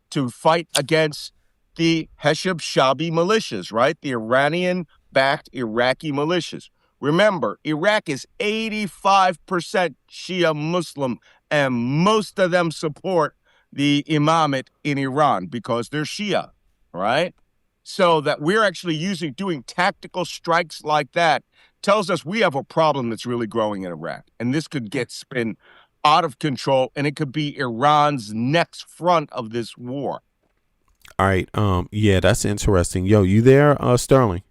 I: to fight against the Heshab Shabi militias, right? The Iranian-backed Iraqi militias. Remember, Iraq is 85% Shia Muslim, and most of them support the imamate in Iran because they're Shia, right? So that we're actually doing tactical strikes like that tells us we have a problem that's really growing in Iraq. And this could get spin out of control, and it could be Iran's next front of this war.
D: All right. Yeah, that's interesting. Yo, you there, Sterling?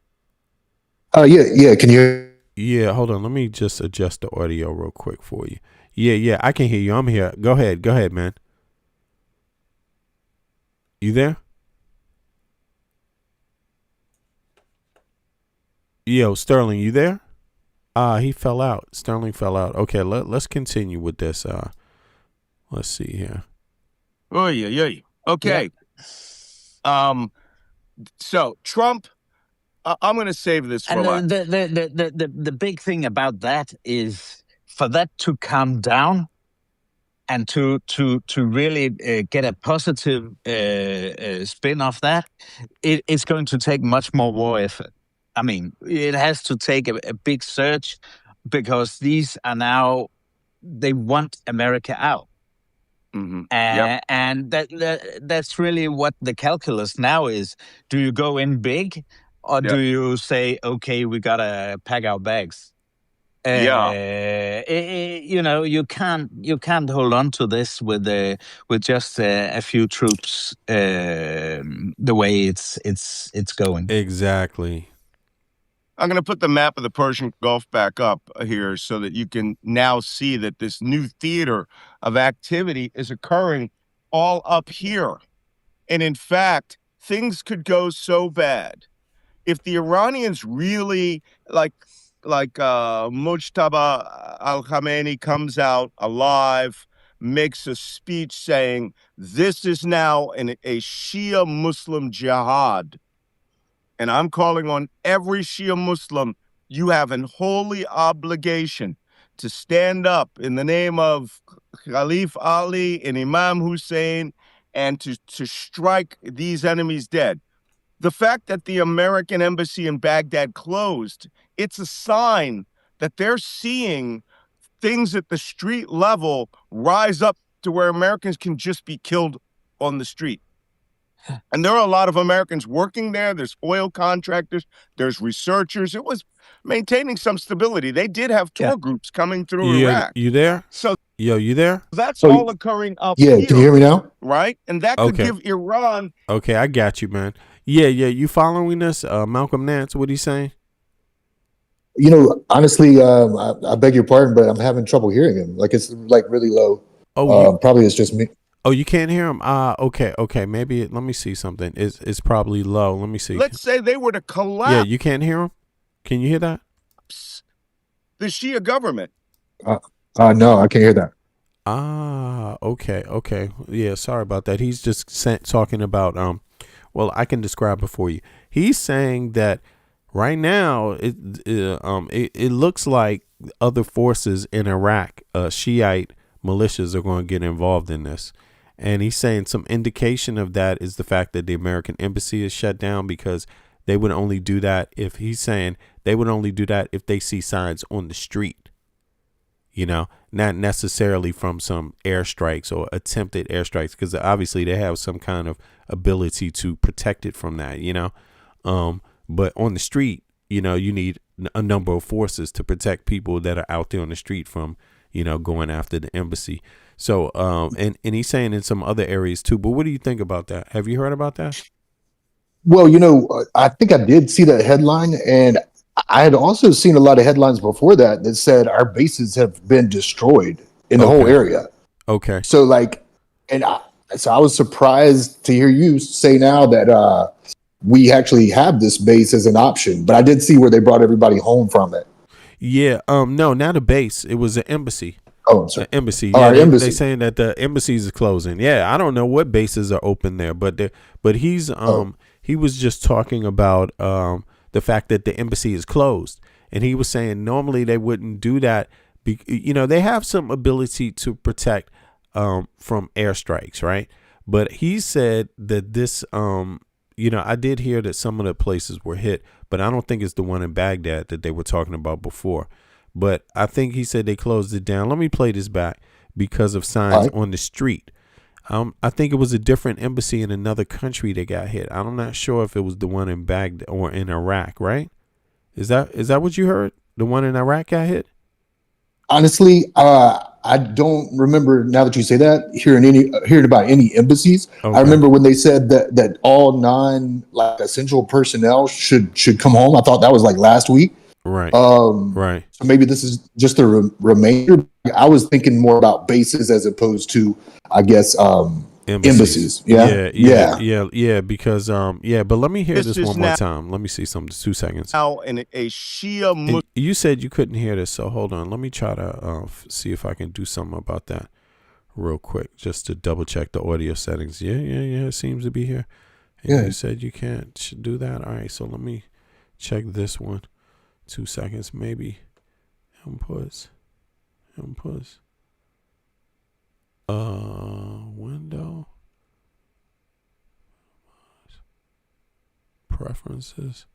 E: Yeah. Can you hear?
D: Yeah, hold on. Let me just adjust the audio real quick for you. Yeah, I can hear you. I'm here. Go ahead, man. You there? Yo, Sterling, you there? He fell out. Sterling fell out. Okay, let's continue with this. Let's see here.
I: Oh, yeah. Okay. Yeah. So Trump, I'm going to save this for last.
G: The big thing about that is for that to calm down and to really get a positive spin off that, it's going to take much more war effort. I mean, it has to take a big surge because these are now, they want America out.
I: Mm-hmm.
G: And that's really what the calculus now is. Do you go in big or do you say, okay, we got to pack our bags? You can't hold on to this with just a few troops the way it's going.
D: Exactly.
I: I'm going to put the map of the Persian Gulf back up here so that you can now see that this new theater of activity is occurring all up here. And in fact, things could go so bad. If the Iranians really, like Mujtaba al-Khamenei comes out alive, makes a speech saying, this is now a Shia Muslim jihad, and I'm calling on every Shia Muslim, you have an holy obligation to stand up in the name of Khalif Ali and Imam Hussein and to strike these enemies dead. The fact that the American embassy in Baghdad closed, it's a sign that they're seeing things at the street level rise up to where Americans can just be killed on the street. And there are a lot of Americans working there. There's oil contractors. There's researchers. It was maintaining some stability. They did have tour groups coming through Iraq.
D: You there? You there?
I: That's all occurring up
E: here.
I: Yeah,
E: can you hear me now?
I: Right? And that could give Iran...
D: Okay, I got you, man. Yeah, you following this? Malcolm Nance, what he's saying?
E: Honestly, I beg your pardon, but I'm having trouble hearing him. Like, it's like really low. Probably it's just me.
D: Oh, you can't hear him? Okay. Maybe, let me see something. It's probably low. Let me see.
I: Let's say they were to collapse.
D: Yeah, you can't hear him? Can you hear that?
I: The Shia government.
E: No, I can't hear that.
D: Okay. Yeah, sorry about that. He's just talking about, well, I can describe it for you. He's saying that right now, it looks like other forces in Iraq, Shiite militias, are going to get involved in this. And he's saying some indication of that is the fact that the American embassy is shut down because they would only do that if they see signs on the street, not necessarily from some airstrikes or attempted airstrikes, because obviously they have some kind of ability to protect it from that, but on the street, you need a number of forces to protect people that are out there on the street from, going after the embassy. So, and he's saying in some other areas too, but what do you think about that? Have you heard about that?
E: Well, I think I did see that headline, and I had also seen a lot of headlines before that said our bases have been destroyed in the whole
D: Okay.
E: area.
D: Okay.
E: So like, so I was surprised to hear you say now that we actually have this base as an option. But I did see where they brought everybody home from it.
D: Yeah. No, not a base. It was an embassy.
E: Oh, I'm sorry.
D: An embassy.
E: Oh,
D: Yeah,
E: our
D: they
E: embassy.
D: saying that the embassies are closing. Yeah, I don't know what bases are open there, but he's he was just talking about the fact that the embassy is closed, and he was saying normally they wouldn't do that. They have some ability to protect from airstrikes, right? But he said that this I did hear that some of the places were hit, but I don't think it's the one in Baghdad that they were talking about before. But I think he said they closed it down. Let me play this back because of signs on the street. I think it was a different embassy in another country that got hit. I'm not sure if it was the one in Baghdad or in Iraq, right? Is that what you heard? The one in Iraq got hit?
E: Honestly, I don't remember now that you say that hearing about any embassies.
D: Okay.
E: I remember when they said that all essential personnel should come home. I thought that was like last week.
D: Right.
E: Right. So maybe this is just a remainder. I was thinking more about bases as opposed to, I guess, embassies. Yeah.
D: Because but let me hear this one more time. Let me see something. 2 seconds.
I: Now, in a Shia
D: you said you couldn't hear this, so hold on. Let me try to see if I can do something about that real quick, just to double check the audio settings. Yeah. It seems to be here. And you said you can't do that. All right, so let me check this one. 2 seconds, maybe. Inputs. Window. Preferences.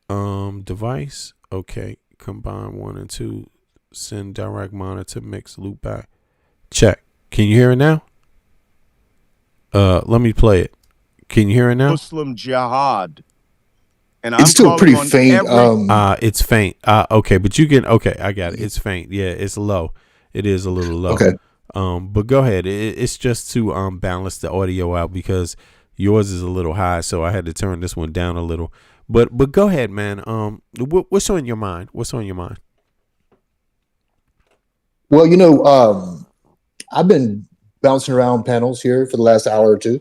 D: Device. Okay. Combine 1 and 2. Send direct monitor mix loop back. Check. Can you hear it now? Let me play it. Can you hear it now?
I: Muslim Jihad. And
E: it's still pretty faint.
D: It's faint. Okay, but you can. Okay, I got it. It's faint. Yeah, it's low. It is a little low.
E: Okay.
D: But go ahead. It's just to balance the audio out because yours is a little high, so I had to turn this one down a little. But go ahead, man. What's on your mind? What's on your mind?
E: Well, I've been bouncing around panels here for the last hour or two,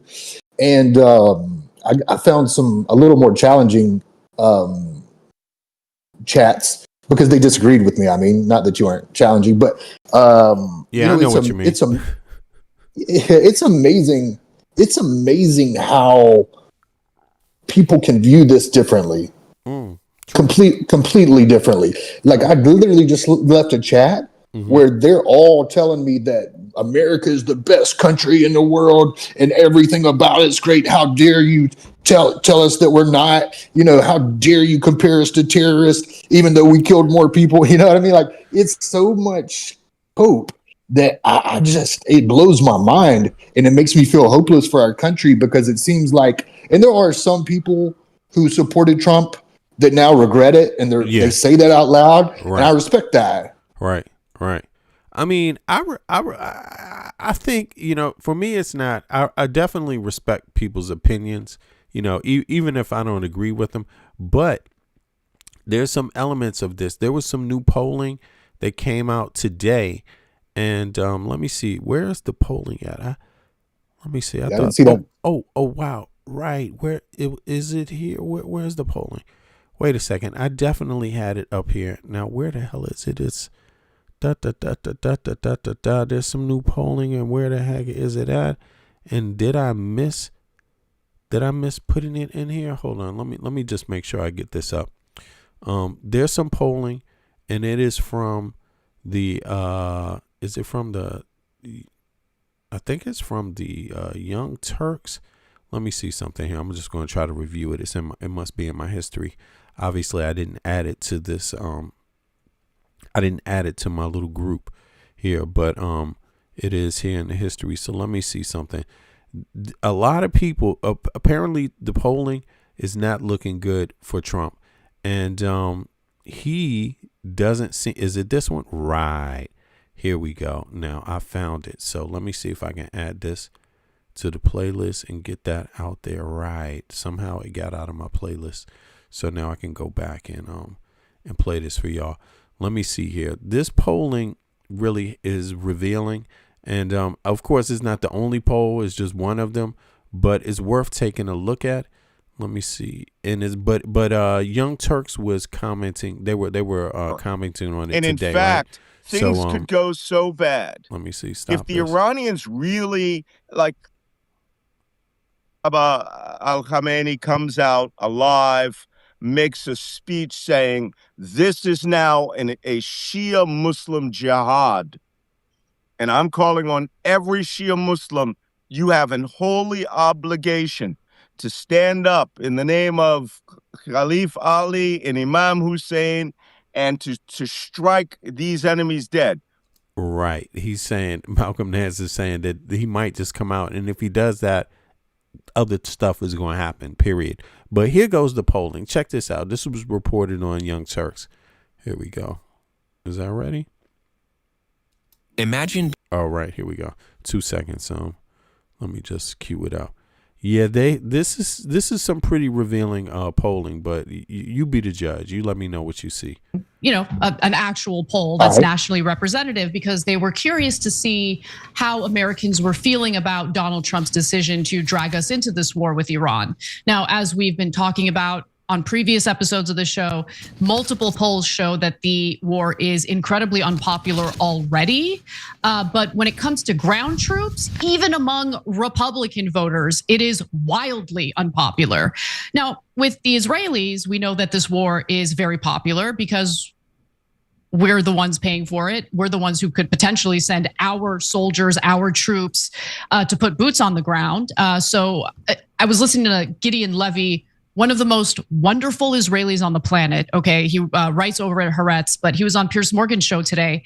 E: and I found a little more challenging chats because they disagreed with me. I mean, not that you aren't challenging, but
D: I know what you mean.
E: It's amazing. It's amazing how people can view this differently, completely differently. Like I literally just left a chat where they're all telling me that America is the best country in the world and everything about it's great. How dare you tell us that we're not? How dare you compare us to terrorists, even though we killed more people? You know what I mean? Like it's so much hope that it blows my mind, and it makes me feel hopeless for our country because it seems like, and there are some people who supported Trump that now regret it, and they say that out loud, and I respect that.
D: Right. I mean, I think, for me, it's not, I definitely respect people's opinions, even if I don't agree with them, but there's some elements of this. There was some new polling that came out today, and let me see, where's the polling at? Let me see. I
E: didn't see that.
D: Oh, wow. Right. Is it here? Where's the polling? Wait a second. I definitely had it up here. Now, where the hell is it? It's There's some new polling, and where the heck is it at? And did I miss putting it in here? Hold on. Let me just make sure I get this up. There's some polling, and it is from the is it from the I think it's from the Young Turks. Let me see something here. I'm just going to try to review it. It must be in my history. Obviously, I didn't add it to this. I didn't add it to my little group here, but it is here in the history. So let me see something. A lot of people, apparently the polling is not looking good for Trump. And he doesn't see, is it this one? Right. Here we go. Now I found it. So let me see if I can add this to the playlist and get that out there. Right. Somehow it got out of my playlist. So now I can go back and and play this for y'all. Let me see here. This polling really is revealing. And of course, it's not the only poll. It's just one of them. But it's worth taking a look at. Let me see. And it's but Young Turks was commenting. They were commenting on it
I: and
D: today.
I: In fact,
D: right?
I: things could go so bad.
D: Let me see. Stop
I: if the
D: this.
I: Iranians really like Al Khamenei comes out alive, makes a speech saying this is now a Shia Muslim jihad, and I'm calling on every Shia Muslim. You have an holy obligation to stand up in the name of Khalif Ali and Imam Hussein and to strike these enemies dead.
D: Right. He's saying, Malcolm Nance is saying that he might just come out. And if he does that, other stuff is going to happen, period. But here goes the polling. Check this out. This was reported on Young Turks. Here we go. Is that ready?
F: Imagine.
D: All right, here we go. 2 seconds. Let me just cue it up. Yeah, this is some pretty revealing polling, but you be the judge. You let me know what you see.
H: An actual poll that's nationally representative, because they were curious to see how Americans were feeling about Donald Trump's decision to drag us into this war with Iran. Now, as we've been talking about on previous episodes of the show, multiple polls show that the war is incredibly unpopular already. But when it comes to ground troops, even among Republican voters, it is wildly unpopular. Now, with the Israelis, we know that this war is very popular because we're the ones paying for it. We're the ones who could potentially send our soldiers, our troops to put boots on the ground. So I was listening to Gideon Levy, one of the most wonderful Israelis on the planet. Okay, he writes over at Haaretz, but he was on Piers Morgan's show today.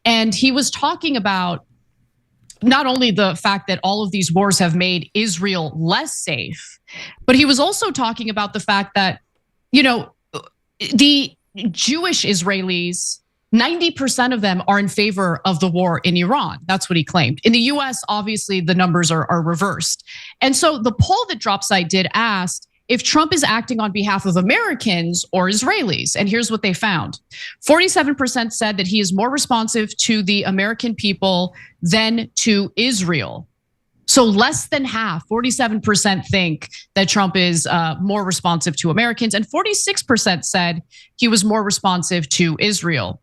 H: And he was talking about not only the fact that all of these wars have made Israel less safe, but he was also talking about the fact that, the Jewish Israelis, 90% of them are in favor of the war in Iran. That's what he claimed. In the US, obviously, the numbers are reversed. And so the poll that DropSite did asked if Trump is acting on behalf of Americans or Israelis. And here's what they found. 47% said that he is more responsive to the American people than to Israel. So less than half, 47% think that Trump is more responsive to Americans, and 46% said he was more responsive to Israel.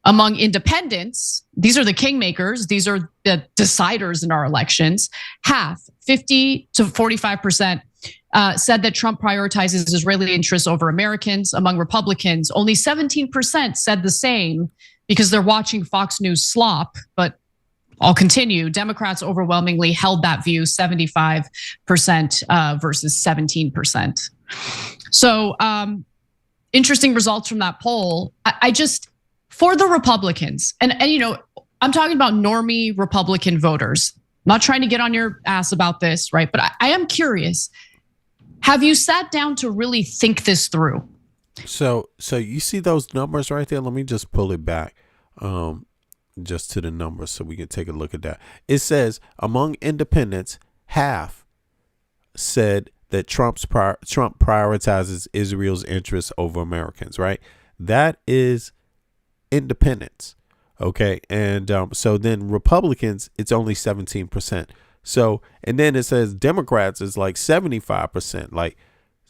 H: Among independents, these are the kingmakers, these are the deciders in our elections, half, 50 to 45%, said that Trump prioritizes Israeli interests over Americans. Among Republicans, only 17% said the same because they're watching Fox News slop, but I'll continue. Democrats overwhelmingly held that view, 75% versus 17%. So interesting results from that poll. I just, for the Republicans, and I'm talking about normie Republican voters. I'm not trying to get on your ass about this, right? But I am curious. Have you sat down to really think this through?
D: So you see those numbers right there? Let me just pull it back just to the numbers so we can take a look at that. It says among independents, half said that Trump prioritizes Israel's interests over Americans, right? That is independents, okay? And so then Republicans, it's only 17%. So, and then it says Democrats is like 75%. Like,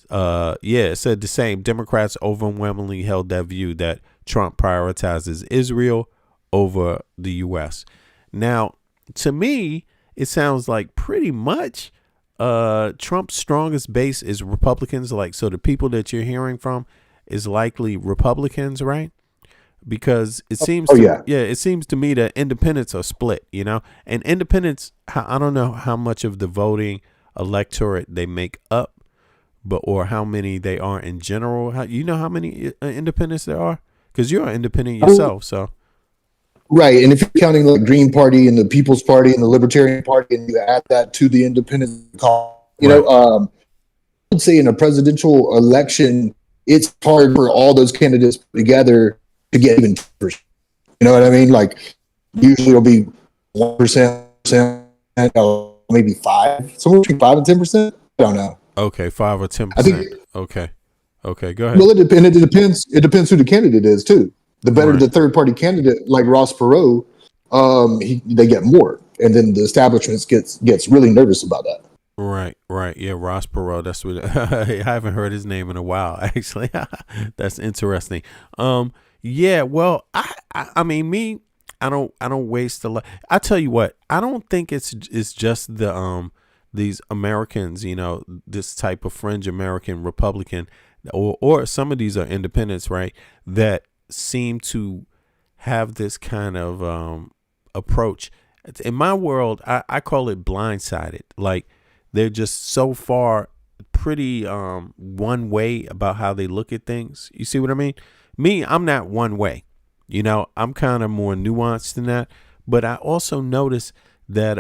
D: it said the same. Democrats overwhelmingly held that view that Trump prioritizes Israel over the U.S. Now, to me, it sounds like pretty much Trump's strongest base is Republicans. Like, so the people that you're hearing from is likely Republicans, right? Because it seems it seems to me that independents are split, and independents, I don't know how much of the voting electorate they make up, or how many they are in general. How many independents there are? Because you're an independent yourself, so.
E: Right, and if you're counting the Green Party and the People's Party and the Libertarian Party, and you add that to the independent call, I would say in a presidential election, it's hard for all those candidates together to get even 10%. You know what I mean? Like usually it'll be 1%, maybe 5%, somewhere between 5 and 10%. I don't know.
D: Okay, 5 or 10%. Okay. Okay, go ahead.
E: Well, it depends. It depends who the candidate is too. The better
D: Right.
E: the third party candidate, like Ross Perot, they get more, and then the establishment gets really nervous about that.
D: Right, right. Yeah, Ross Perot. That's what I haven't heard his name in a while, actually. That's interesting. Yeah, well, I mean, me, I don't waste a lot. I tell you what, I don't think it's just the these Americans, you know, this type of fringe American Republican, or some of these are independents, right, that seem to have this kind of approach. In my world, I call it blindsided. Like, they're just so far pretty one way about how they look at things. You see what I mean? Me, I'm not one way. You know, I'm kind of more nuanced than that. But I also notice that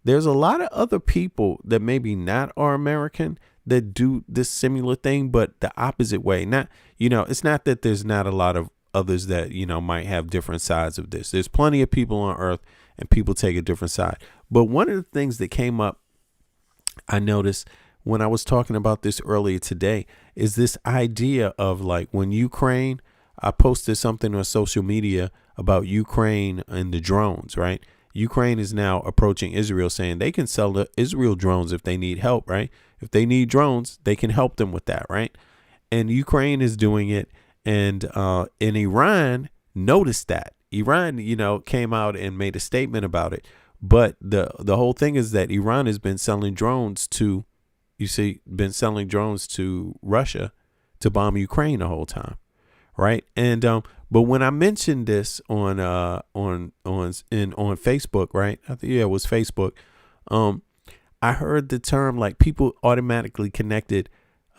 D: there's a lot of other people that maybe not are American that do this similar thing, but the opposite way. Not, you know, it's not that there's not a lot of others that, you know, might have different sides of this. There's plenty of people on earth and people take a different side. But one of the things that came up, I noticed when I was talking about this earlier today, is this idea of, like, when Ukraine, I posted something on social media about Ukraine and the drones, right? Ukraine is now approaching Israel saying they can sell the Israel drones if they need help, right? If they need drones, they can help them with that, right? And Ukraine is doing it. And Iran noticed that. Iran, you know, came out and made a statement about it. But the whole thing is that Iran has been selling drones to, Russia to bomb Ukraine the whole time, right? And but when I mentioned this on Facebook, right? I think it was Facebook. I heard the term, like, people automatically connected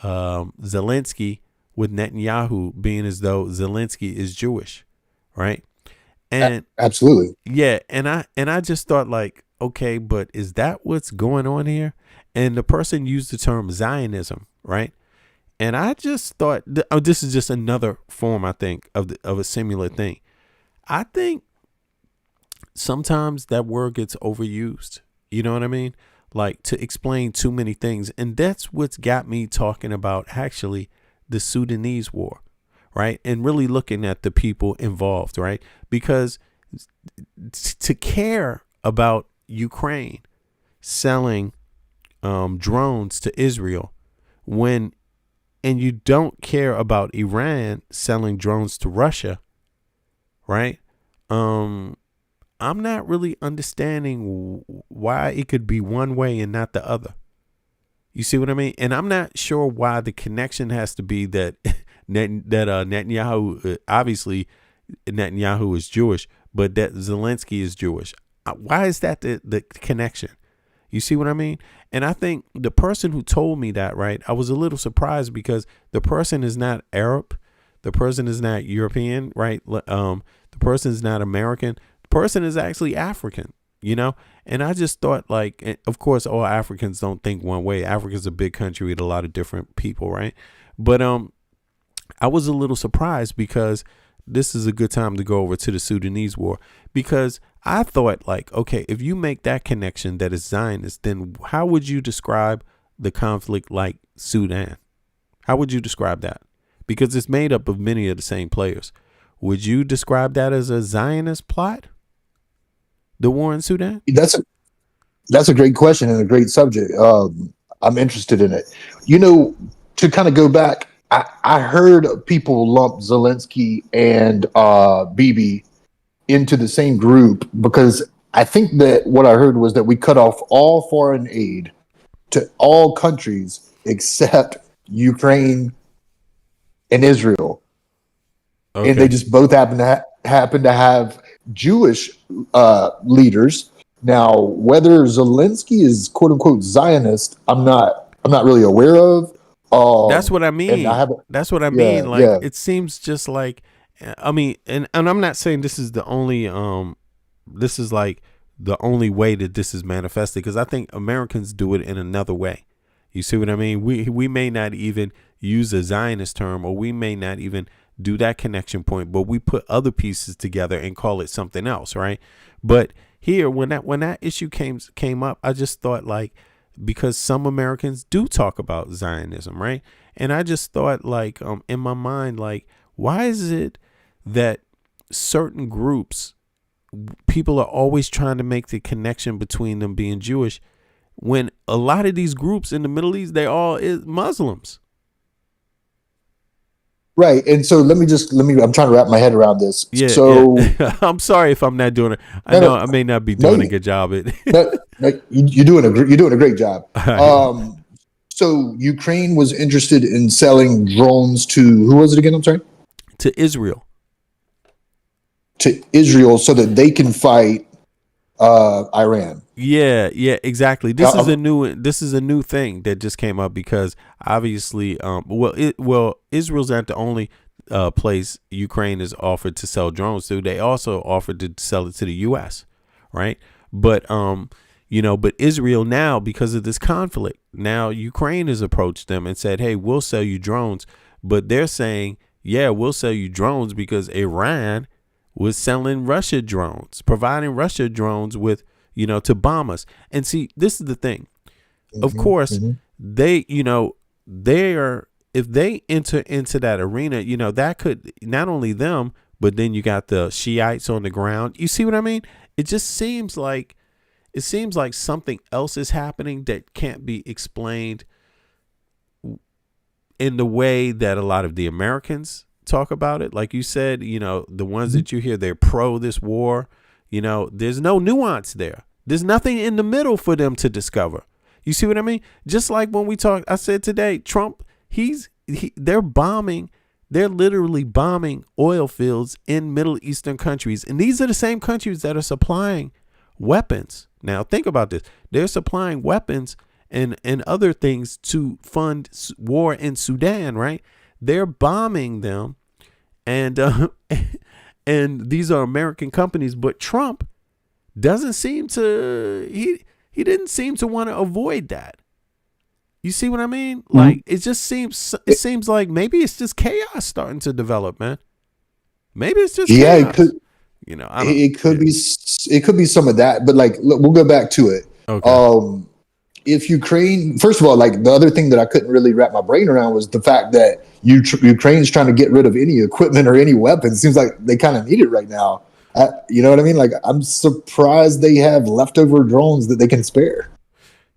D: Zelensky with Netanyahu, being as though Zelensky is Jewish, right? And
E: absolutely,
D: yeah. And I just thought, like, okay, but is that what's going on here? And the person used the term Zionism, right? And I just thought, this is just another form, I think, of a similar thing. I think sometimes that word gets overused. You know what I mean? Like, to explain too many things. And that's what's got me talking about, actually, the Sudanese war, right? And really looking at the people involved, right? Because to care about Ukraine selling drones to Israel and you don't care about Iran selling drones to Russia, right? I'm not really understanding why it could be one way and not the other. You see what I mean? And I'm not sure why the connection has to be that Netanyahu, obviously Netanyahu is Jewish, but that Zelensky is Jewish. Why is that the connection? You see what I mean? And I think the person who told me that, right, I was a little surprised because the person is not Arab. The person is not European, right? The person is not American. The person is actually African, you know? And I just thought, like, of course, all Africans don't think one way. Africa's a big country with a lot of different people, right? But I was a little surprised because this is a good time to go over to the Sudanese war, because I thought, like, okay, if you make that connection that is Zionist, then how would you describe the conflict like Sudan? How would you describe that? Because it's made up of many of the same players. Would you describe that as a Zionist plot? The war in Sudan?
E: That's a great question and a great subject. I'm interested in it. You know, to kind of go back, I heard people lump Zelensky and Bibi into the same group because I think that what I heard was that we cut off all foreign aid to all countries except Ukraine and Israel.
D: Okay.
E: And they just both happen to have Jewish leaders. Now, whether Zelensky is "quote unquote" Zionist, I'm not really aware of.
D: That's what I mean. That's what I mean. Like, it seems just like, I mean, and I'm not saying this is the only this is like the only way that this is manifested, because I think Americans do it in another way. You see what I mean? We may not even use a Zionist term, or we may not even do that connection point, but we put other pieces together and call it something else, right? But here, when that issue came up, I just thought, like, because some Americans do talk about Zionism, right? And I just thought, like, in my mind, like, why is it that certain groups, people are always trying to make the connection between them being Jewish, when a lot of these groups in the Middle East, they all is Muslims.
E: Right. And so let me, I'm trying to wrap my head around this.
D: Yeah.
E: So
D: yeah. I'm sorry if I'm not doing it. I know I may not be doing a good job at it.
E: You're doing a great job. So Ukraine was interested in selling drones to, who was it again? I'm sorry.
D: To Israel.
E: To Israel so that they can fight Iran.
D: Yeah, exactly. This is a new thing that just came up because obviously, Israel's not the only place Ukraine is offered to sell drones to. They also offered to sell it to the U.S., right? But but Israel now, because of this conflict, now Ukraine has approached them and said, "Hey, we'll sell you drones," but they're saying, "Yeah, we'll sell you drones because Iran was selling Russia drones, providing Russia drones with." To bomb us. And see, this is the thing. Of course, they, if they enter into that arena, that could not only them, but then you got the Shiites on the ground. You see what I mean? It just seems like something else is happening that can't be explained in the way that a lot of the Americans talk about it. Like you said, the ones that you hear, they're pro this war. There's no nuance there. There's nothing in the middle for them to discover. You see what I mean? Just like when we talked, I said today, Trump, they're literally bombing oil fields in Middle Eastern countries. And these are the same countries that are supplying weapons. Now, think about this. They're supplying weapons and other things to fund war in Sudan, right? They're bombing them. And and these are American companies, but Trump doesn't seem to he didn't seem to want to avoid that. You see what I mean? Like it seems like maybe it's just chaos starting to develop, man. Maybe it's just chaos.
E: It could be some of that, but like look, we'll go back to it.
D: Okay.
E: If Ukraine, first of all, like the other thing that I couldn't really wrap my brain around was the fact that Ukraine's trying to get rid of any equipment or any weapons. It seems like they kind of need it right now. You know what I mean? Like I'm surprised they have leftover drones that they can spare.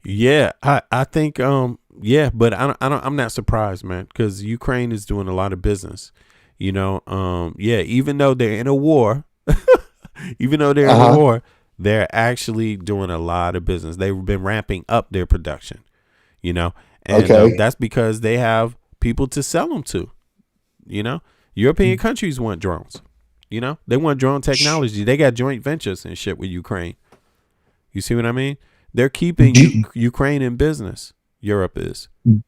D: Yeah, I think but I'm not surprised, man, because Ukraine is doing a lot of business. Even though they're in a war, they're actually doing a lot of business. They've been ramping up their production, and that's because they have people to sell them to. European countries want drones. They want drone technology. They got joint ventures and shit with Ukraine. You see what I mean? They're keeping Ukraine in business. Europe is.
E: Do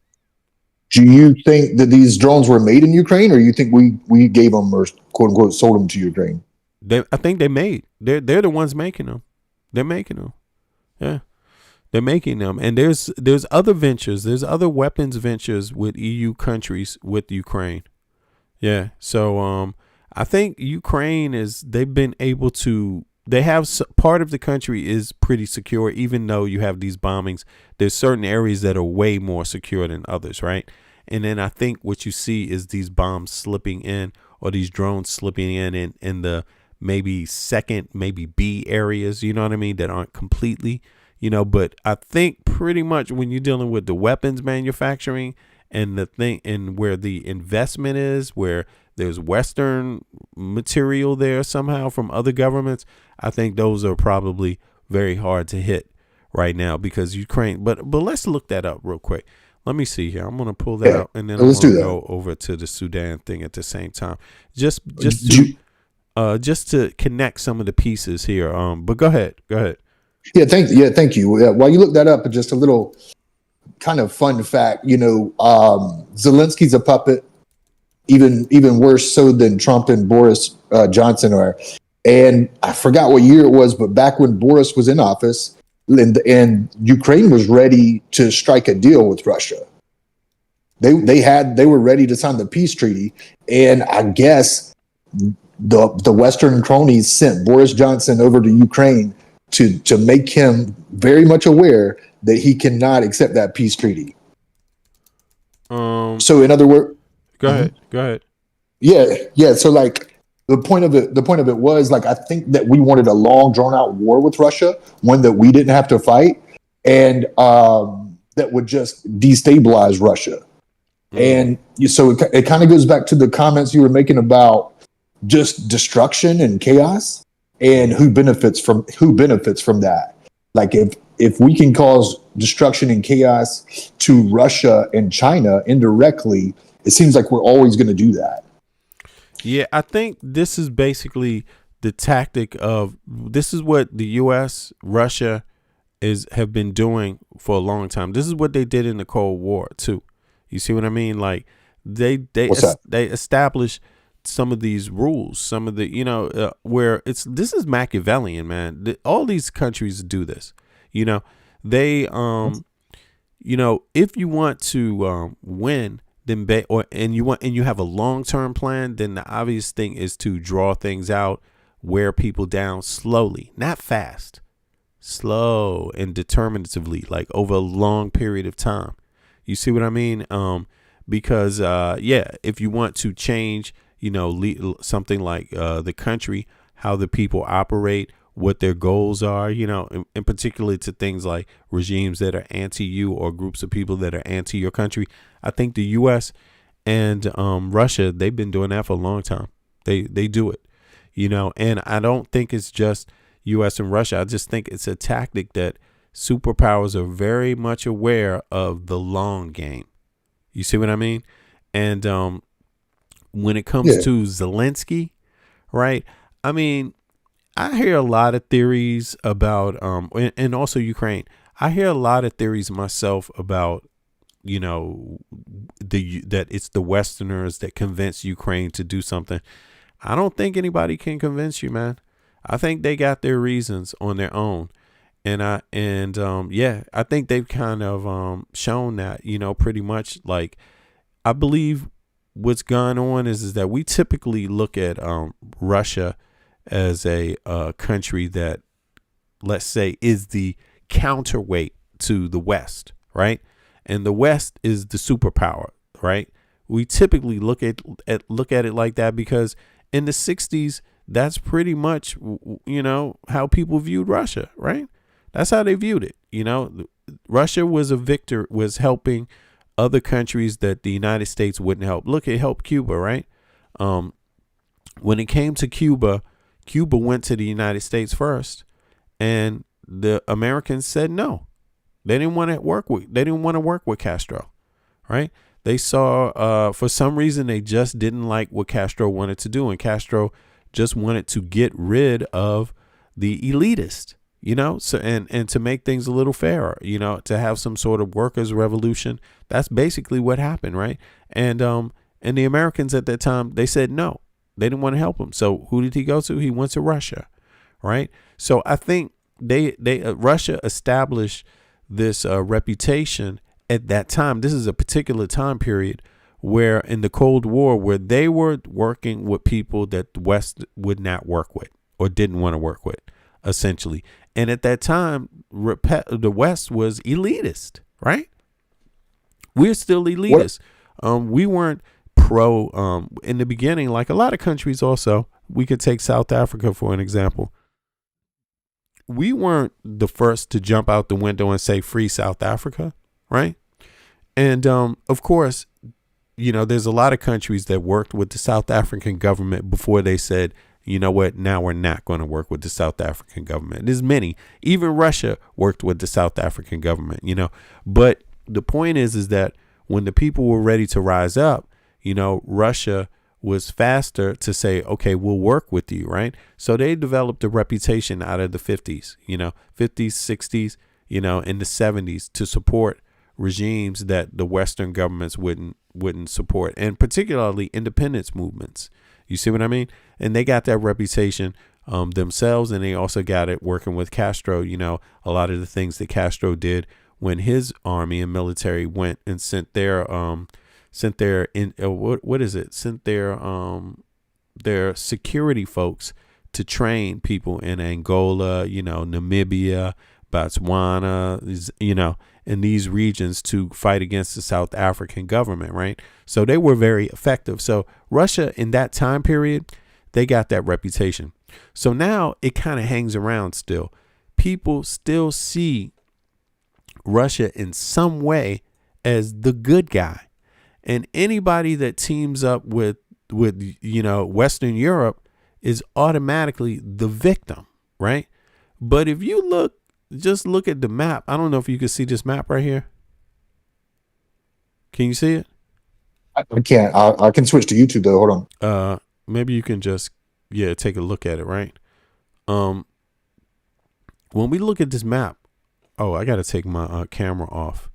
E: you think that these drones were made in Ukraine, or you think we gave them or quote unquote sold them to Ukraine?
D: I think they're the ones making them. They're making them. Yeah. They're making them. And there's other ventures. There's other weapons ventures with EU countries with Ukraine. Yeah. So I think Ukraine they've been able to, they have part of the country is pretty secure, even though you have these bombings. There's certain areas that are way more secure than others, right? And then I think what you see is these bombs slipping in, or these drones slipping in the maybe second, maybe B areas, you know what I mean, that aren't completely, but I think pretty much when you're dealing with the weapons manufacturing and the thing, and where the investment is, where there's Western material there somehow from other governments, I think those are probably very hard to hit right now because Ukraine. But let's look that up real quick. Let me see here. I'm going to pull that up, and then I'm going to go over to the Sudan thing at the same time. Just to connect some of the pieces here. But go ahead.
E: Yeah, thank you. While you look that up, just a little kind of fun fact. Zelensky's a puppet, even worse so than Trump and Boris Johnson are. And I forgot what year it was, but back when Boris was in office, and Ukraine was ready to strike a deal with Russia. They were ready to sign the peace treaty, and I guess the Western cronies sent Boris Johnson over to Ukraine to make him very much aware that he cannot accept that peace treaty. So in other words,
D: go ahead.
E: Yeah. So like the point of it was like, I think that we wanted a long drawn out war with Russia, one that we didn't have to fight, and that would just destabilize Russia. And so it kind of goes back to the comments you were making about just destruction and chaos, and who benefits from that. Like if we can cause destruction and chaos to Russia and China indirectly, it seems like we're always going to do that.
D: Yeah, I think this is basically the tactic of, this is what the U.S., Russia have been doing for a long time. This is what they did in the Cold War too. You see what I mean? Like they established some of these rules, some of the, where this is Machiavellian, man. All these countries do this. They if you want to win, then you have a long-term plan, then the obvious thing is to draw things out, wear people down slowly, not fast, slow and determinatively, like over a long period of time. You see what I mean? Because if you want to change, something like the country, how the people operate, what their goals are, in particular to things like regimes that are anti-you or groups of people that are anti your country. I think the U.S. and Russia, they've been doing that for a long time. They do it, and I don't think it's just U.S. and Russia. I just think it's a tactic that superpowers are very much aware of the long game. You see what I mean? And when it comes to Zelensky, right? I mean, I hear a lot of theories about, and also Ukraine. I hear a lot of theories myself about, that it's the Westerners that convince Ukraine to do something. I don't think anybody can convince you, man. I think they got their reasons on their own. And I think they've kind of shown that, pretty much. Like, I believe what's gone on is that we typically look at Russia as a country that, let's say, is the counterweight to the West, right? And the West is the superpower, right? We typically look at it like that because in the 60s, that's pretty much, how people viewed Russia, right? That's how they viewed it. Russia was was helping other countries that the United States wouldn't help. Look, it helped Cuba, right? When it came to Cuba went to the United States first, and the Americans said no. They didn't want to work with Castro, right? They saw, for some reason, they just didn't like what Castro wanted to do, and Castro just wanted to get rid of the elitist. So and to make things a little fairer, to have some sort of workers' revolution. That's basically what happened, right? And the Americans at that time, they said no, they didn't want to help him. So who did he go to? He went to Russia, right? So I think Russia established this reputation at that time. This is a particular time period where in the Cold War, where they were working with people that the West would not work with or didn't want to work with, essentially. And at that time, the West was elitist, right? We're still elitist. We weren't pro in the beginning, like a lot of countries also. We could take South Africa for an example. We weren't the first to jump out the window and say free South Africa, right? And of course, there's a lot of countries that worked with the South African government before they said, you know what, now we're not going to work with the South African government. There's many. Even Russia worked with the South African government, But the point is that when the people were ready to rise up, Russia was faster to say, okay, we'll work with you, right? So they developed a reputation out of the 50s, 50s, 60s, in the 70s to support regimes that the Western governments wouldn't support, and particularly independence movements. You see what I mean? And they got that reputation themselves, and they also got it working with Castro. A lot of the things that Castro did when his army and military went and sent their their security folks to train people in Angola, Namibia, Botswana, in these regions to fight against the South African government, right? So they were very effective. So Russia in that time period, they got that reputation. So now it kind of hangs around still. People still see Russia in some way as the good guy. And anybody that teams up with Western Europe is automatically the victim, right? But if you just look at the map. I don't know if you can see this map right here. Can you see it?
E: I can't. I can switch to YouTube though. Hold
D: on. Maybe you can just take a look at it, right? When we look at this map, I got to take my camera off.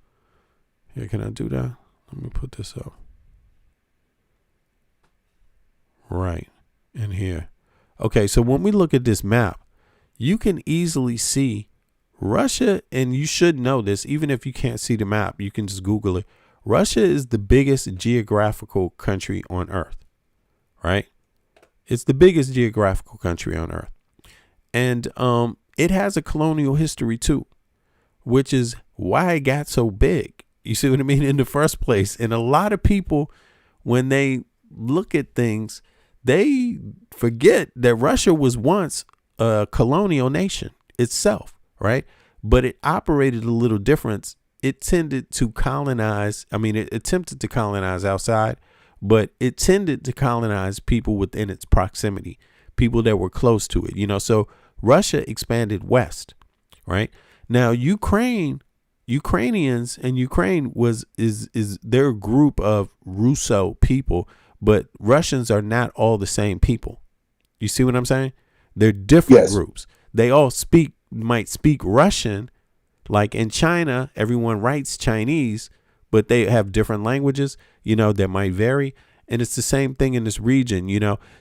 D: Here, can I do that? Let me put this up. Right in here. Okay, so when we look at this map, you can easily see Russia, and you should know this, even if you can't see the map, you can just Google it. Russia is the biggest geographical country on Earth, right? It's the biggest geographical country on Earth. And it has a colonial history too, which is why it got so big. You see what I mean? In the first place. And a lot of people, when they look at things, they forget that Russia was once a colonial nation itself. Right. But it operated a little different. It tended to colonize. It attempted to colonize outside, but it tended to colonize people within its proximity, people that were close to it. So Russia expanded west. Right now, Ukrainians and Ukraine is their group of Russo people, but Russians are not all the same people. You see what I'm saying? They're different groups. They all might speak Russian, like in China, everyone writes Chinese, but they have different languages, that might vary. And it's the same thing in this region,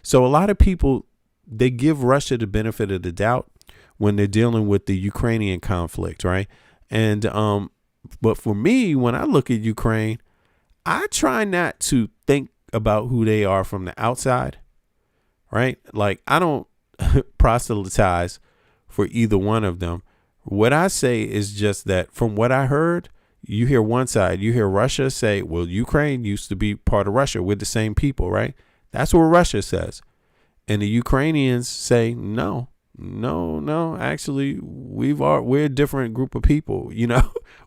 D: So a lot of people, they give Russia the benefit of the doubt when they're dealing with the Ukrainian conflict, right? And but for me, when I look at Ukraine, I try not to think about who they are from the outside, right? Like I don't proselytize for either one of them. What I say is just that from what I heard, you hear one side, you hear Russia say, well, Ukraine used to be part of Russia. We're the same people, right? That's what Russia says. And the Ukrainians say, no, actually, we're a different group of people.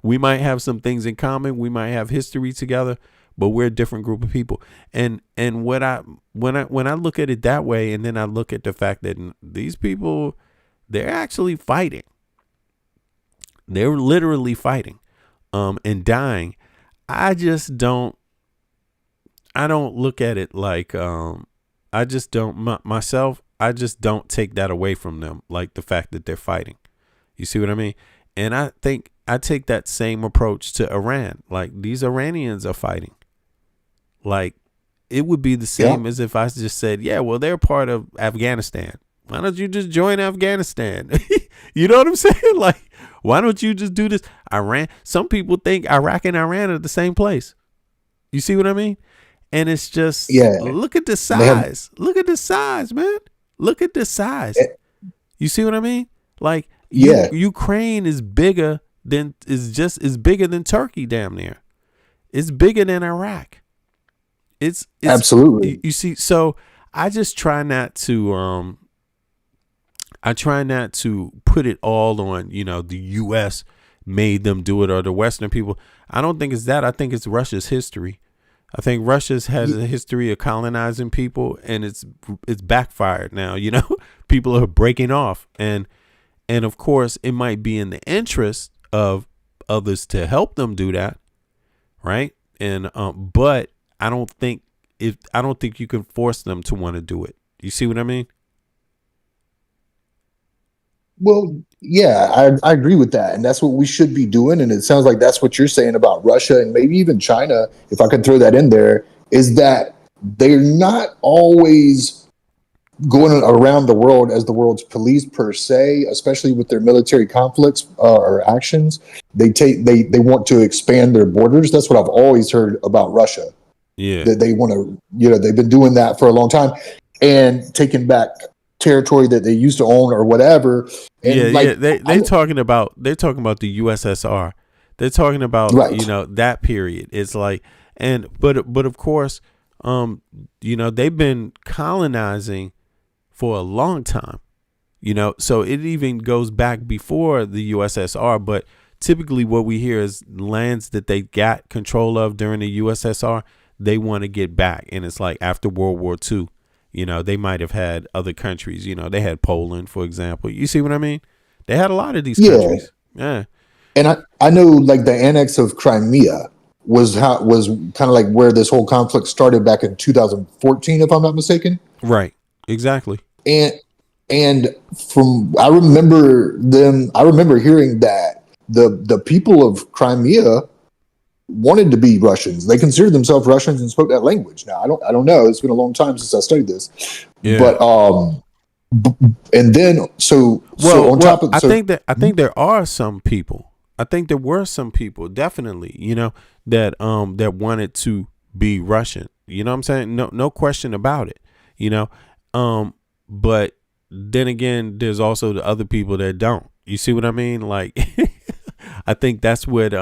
D: We might have some things in common. We might have history together, but we're a different group of people. And when I look at it that way, and then I look at the fact that these people, they're actually fighting. They're literally fighting, and dying. I don't look at it like, I just don't take that away from them. Like the fact that they're fighting, you see what I mean? And I think I take that same approach to Iran. Like these Iranians are fighting. Like it would be the same as if I just said, yeah, well, they're part of Afghanistan. Why don't you just join Afghanistan? You know what I'm saying? Like, why don't you just do this? Iran. Some people think Iraq and Iran are the same place. You see what I mean? And it's just, look at the size. Look at the size, man. Look at the size. You see what I mean? Like, Ukraine is bigger than Turkey, damn near. It's bigger than Iraq. It's
E: absolutely.
D: You see, so I just try not to put it all on, the U.S. made them do it or the Western people. I don't think it's that. I think it's Russia's history. I think Russia has a history of colonizing people, and it's backfired now. People are breaking off, and of course, it might be in the interest of others to help them do that, right? And but I don't think you can force them to want to do it. You see what I mean?
E: Well, yeah, I agree with that. And that's what we should be doing. And it sounds like that's what you're saying about Russia and maybe even China, if I could throw that in there, is that they're not always going around the world as the world's police per se, especially with their military conflicts or actions. They want to expand their borders. That's what I've always heard about Russia.
D: Yeah.
E: That they want to, they've been doing that for a long time and taking back territory that they used to own or whatever. And
D: they're talking about the USSR. They're talking about that period. It's like, but of course, they've been colonizing for a long time. So it even goes back before the USSR. But typically, what we hear is lands that they got control of during the USSR, they want to get back. And it's like after World War II. They might have had other countries. They had Poland, for example. You see what I mean? They had a lot of these countries. Yeah.
E: And I know like the annex of Crimea was kind of like where this whole conflict started back in 2014, if I'm not mistaken.
D: Right. Exactly.
E: And I remember hearing that the people of Crimea wanted to be Russians. They considered themselves Russians and spoke that language. Now I don't know. It's been a long time since I studied this. Yeah. But and then
D: I think there are some people. I think there were some people definitely, that wanted to be Russian. You know what I'm saying? No question about it. But then again, there's also the other people that don't. You see what I mean? Like I think that's what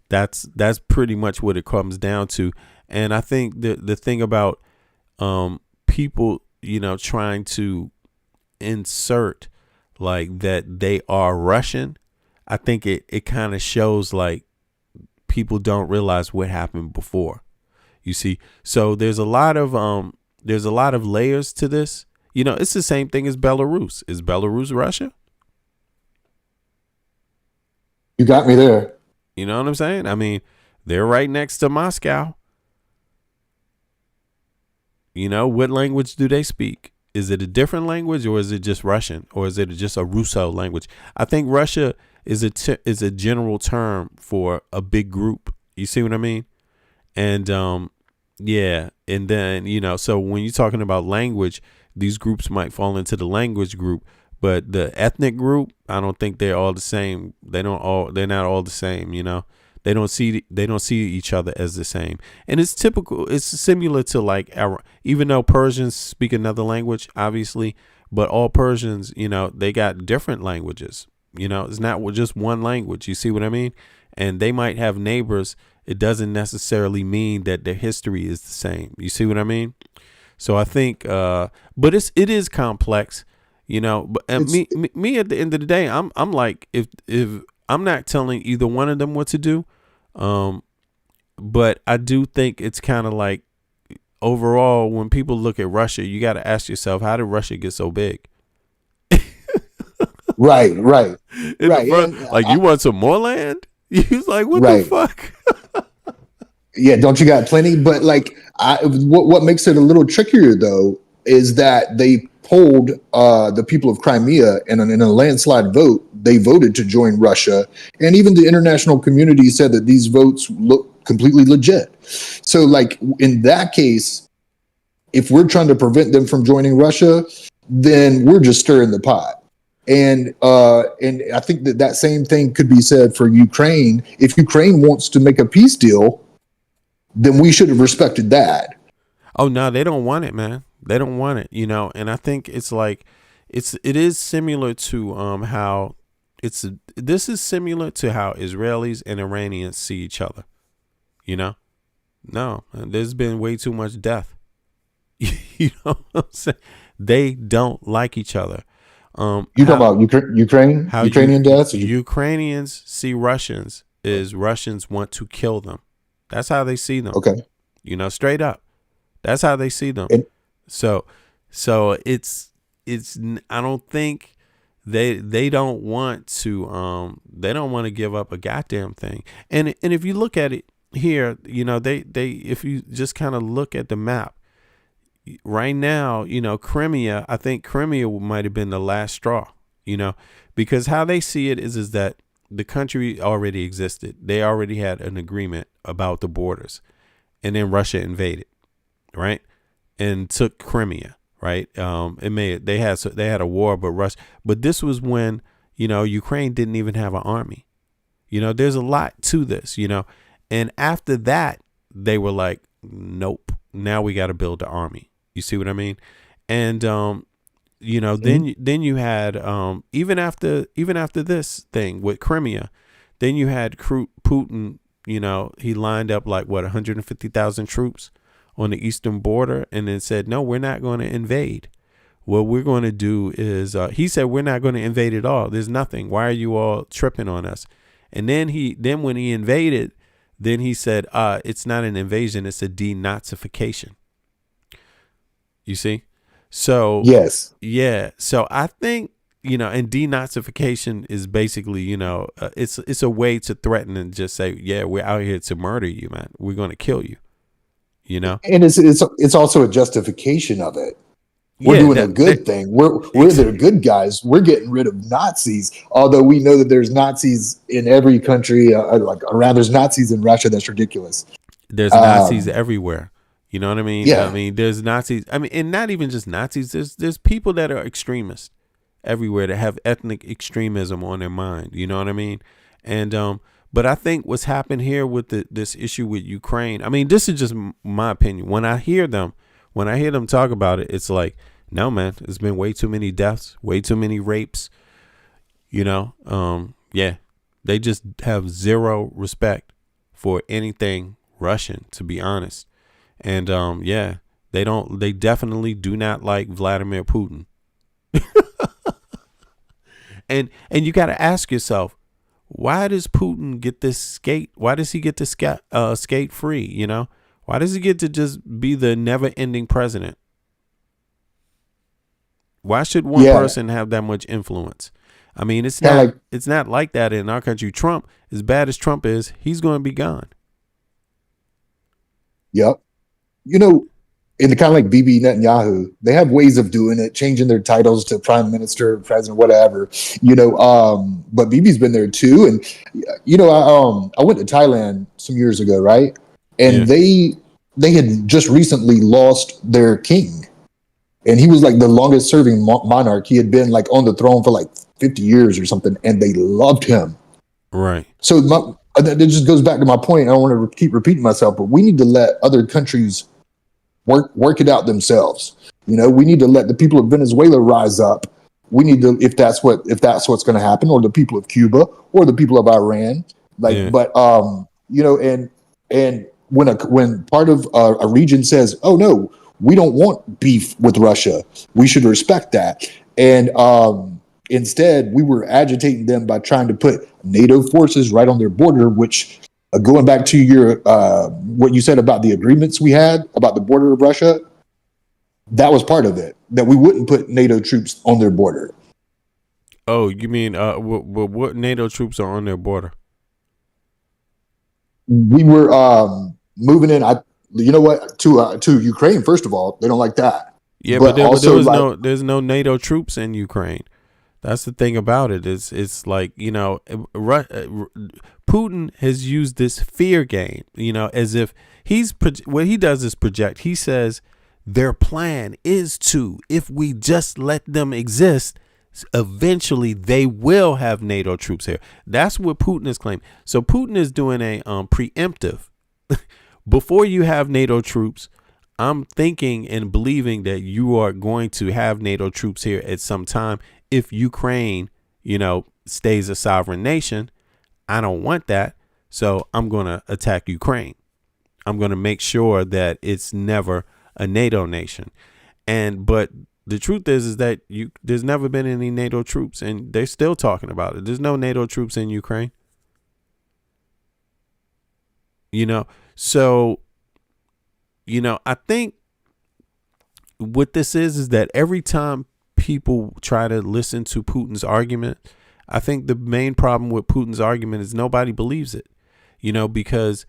D: that's pretty much what it comes down to. And I think the thing about people, trying to insert like that they are Russian, I think it kind of shows like people don't realize what happened before. You see, so there's a lot of layers to this. It's the same thing as Belarus. Is Belarus Russia?
E: You got me there.
D: You know what I'm saying? I mean, they're right next to Moscow. What language do they speak? Is it a different language, or is it just Russian, or is it just a Russo language? I think Russia is a general term for a big group. You see what I mean? And yeah, and then so when you're talking about language, these groups might fall into the language group. But the ethnic group, I don't think they're all the same. They're not all the same. They don't see each other as the same. And it's typical. It's similar to like even though Persians speak another language, obviously, but all Persians, they got different languages. It's not just one language. You see what I mean? And they might have neighbors. It doesn't necessarily mean that their history is the same. You see what I mean? So I think, but it is complex. But me at the end of the day, I'm like, if I'm not telling either one of them what to do, but I do think it's kind of like overall, when people look at Russia, you got to ask yourself, how did Russia get so big?
E: Right.
D: Like, you want some more land? He's like, what the fuck?
E: Yeah, don't you got plenty? But like, what makes it a little trickier though is that they polled the people of Crimea, and in a landslide vote, they voted to join Russia. And even the international community said that these votes look completely legit. So like in that case, if we're trying to prevent them from joining Russia, then we're just stirring the pot. And I think that same thing could be said for Ukraine. If Ukraine wants to make a peace deal, then we should have respected that.
D: Oh no, they don't want it, man. They don't want it, and I think it's like it is similar to how this is similar to how Israelis and Iranians see each other. No, there's been way too much death. You know what I'm saying? They don't like each other.
E: You talk about Ukraine, Ukrainian deaths?
D: Ukrainians see Russians as Russians want to kill them. That's how they see them.
E: Okay.
D: Straight up. That's how they see them. So it's I don't think they don't want to give up a goddamn thing. And if you look at it here, they if you just kind of look at the map right now, Crimea, I think Crimea might have been the last straw, because how they see it is that the country already existed. They already had an agreement about the borders, and then Russia invaded, right? And took Crimea, right? They had a war, but this was when, Ukraine didn't even have an army. There's a lot to this, and after that, they were like, nope, now we got to build the army. You see what I mean? And then you had even after this thing with Crimea, then you had Putin. He lined up like 150,000 troops on the eastern border, and then said, no, we're not going to invade. What we're going to do is, he said, we're not going to invade at all. There's nothing. Why are you all tripping on us? And then when he invaded, then he said, it's not an invasion, it's a denazification. You see? So
E: yes,
D: yeah. So I think, and denazification is basically, it's a way to threaten and just say, yeah, we're out here to murder you, man. We're going to kill you.
E: And it's also a justification of it. We're doing a good thing. We're the good guys. We're getting rid of Nazis. Although we know that there's Nazis in every country, there's Nazis in Russia. That's ridiculous.
D: There's Nazis everywhere. You know what I mean?
E: Yeah.
D: I mean, there's Nazis. I mean, and not even just Nazis. There's people that are extremists everywhere that have ethnic extremism on their mind. You know what I mean? And but I think what's happened here with this issue with Ukraine. I mean, this is just my opinion. When I hear them talk about it, it's like, no, man, it's been way too many deaths, way too many rapes. Yeah, they just have zero respect for anything Russian, to be honest. And yeah, they definitely do not like Vladimir Putin. and you got to ask yourself, why does Putin get this skate? Why does he get to skate free? Why does he get to just be the never-ending president? Why should one person have that much influence? I mean, it's not like that in our country. Trump, as bad as Trump is, he's going to be gone.
E: Yep. In the kind of like Bibi Netanyahu, they have ways of doing it, changing their titles to prime minister, president, whatever. But Bibi's been there too. And I went to Thailand some years ago, right? And they had just recently lost their king, and he was like the longest serving monarch. He had been like on the throne for like 50 years or something, and they loved him.
D: Right.
E: So that just goes back to my point. I don't want to keep repeating myself, but we need to let other countries work it out themselves. We need to let the people of Venezuela rise up. We need to, if that's what's going to happen, or the people of Cuba, or the people of Iran. But and when part of a region says, "Oh no, we don't want beef with Russia. We should respect that," and instead we were agitating them by trying to put NATO forces right on their border, which. Going back to your what you said about the agreements we had about the border of Russia, that was part of it, that we wouldn't put NATO troops on their border.
D: Oh, you mean what NATO troops are on their border?
E: We were moving in. To Ukraine. First of all, they don't like that.
D: Yeah, but there's no NATO troops in Ukraine. That's the thing about it. It's like, Putin has used this fear game, as if what he does is project. He says their plan is to, if we just let them exist, eventually they will have NATO troops here. That's what Putin is claiming. So Putin is doing a preemptive. Before you have NATO troops, I'm thinking and believing that you are going to have NATO troops here at some time. If Ukraine, stays a sovereign nation, I don't want that. So I'm going to attack Ukraine. I'm going to make sure that it's never a NATO nation. But the truth is that there's never been any NATO troops, and they're still talking about it. There's no NATO troops in Ukraine. So, I think what this is that every time people try to listen to Putin's argument, I think the main problem with Putin's argument is nobody believes it, because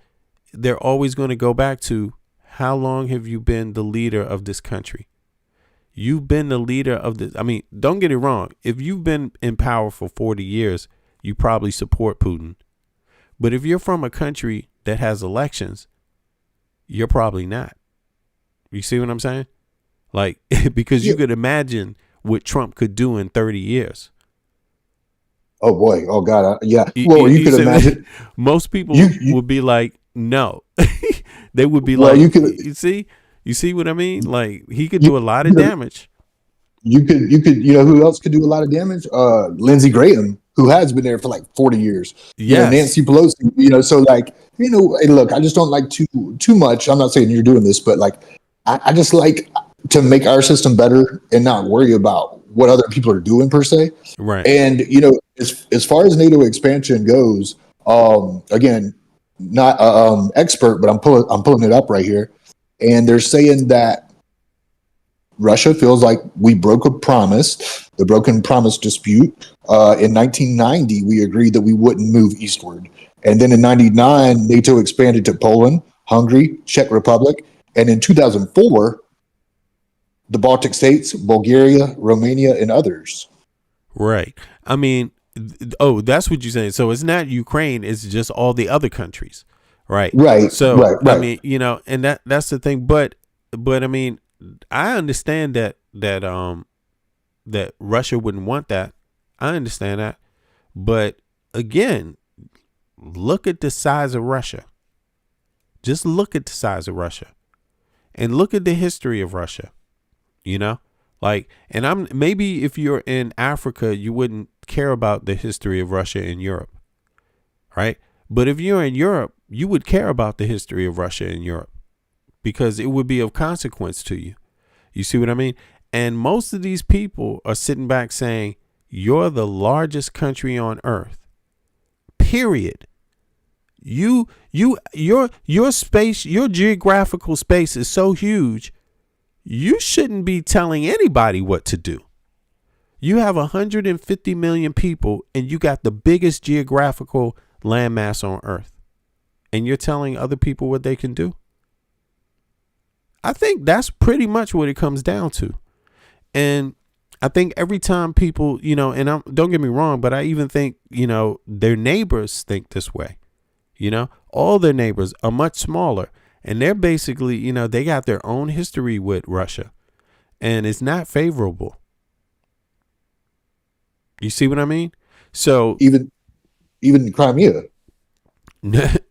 D: they're always going to go back to, how long have you been the leader of this country? You've been the leader of this. I mean, don't get it wrong. If you've been in power for 40 years, you probably support Putin. But if you're from a country that has elections, you're probably not. You see what I'm saying? Like, because you could imagine what Trump could do in 30 years.
E: Oh boy. Oh God. Yeah. Well, you could imagine.
D: Most people would be like, no. They would be like, you see what I mean? Like, he could do a lot of damage.
E: you know who else could do a lot of damage? Lindsey Graham, who has been there for like 40 years. You know,
D: Yes.
E: Nancy Pelosi, you know, so like, you know, hey, look, I just don't like too much. I'm not saying you're doing this, but like, I just like to make our system better and not worry about what other people are doing per se.
D: Right.
E: And, you know, as far as NATO expansion goes, again, not expert, but I'm pulling it up right here. And they're saying that Russia feels like we broke a promise, the broken promise dispute. In 1990, we agreed that we wouldn't move eastward. And then in 99, NATO expanded to Poland, Hungary, Czech Republic. And in 2004, the Baltic states, Bulgaria, Romania, and others.
D: Right. I mean, oh, that's what you're saying. So it's not Ukraine, it's just all the other countries. Right.
E: Right.
D: So,
E: right.
D: I mean, you know, and that's the thing. But I mean, I understand that Russia wouldn't want that. I understand that. But again, look at the size of Russia. Just look at the size of Russia. And look at the history of Russia. You know? Like, and maybe if you're in Africa, you wouldn't care about the history of Russia in Europe. Right? But if you're in Europe, you would care about the history of Russia in Europe because it would be of consequence to you. You see what I mean? And most of these people are sitting back saying, you're the largest country on earth. Period. Your space, your geographical space is so huge. You shouldn't be telling anybody what to do. You have 150 million people and you got the biggest geographical landmass on earth. And you're telling other people what they can do. I think that's pretty much what it comes down to. And I think every time people, you know, and don't get me wrong, but I even think, you know, their neighbors think this way. You know, all their neighbors are much smaller and they're basically, you know, they got their own history with Russia and it's not favorable. You see what I mean? So
E: even Crimea.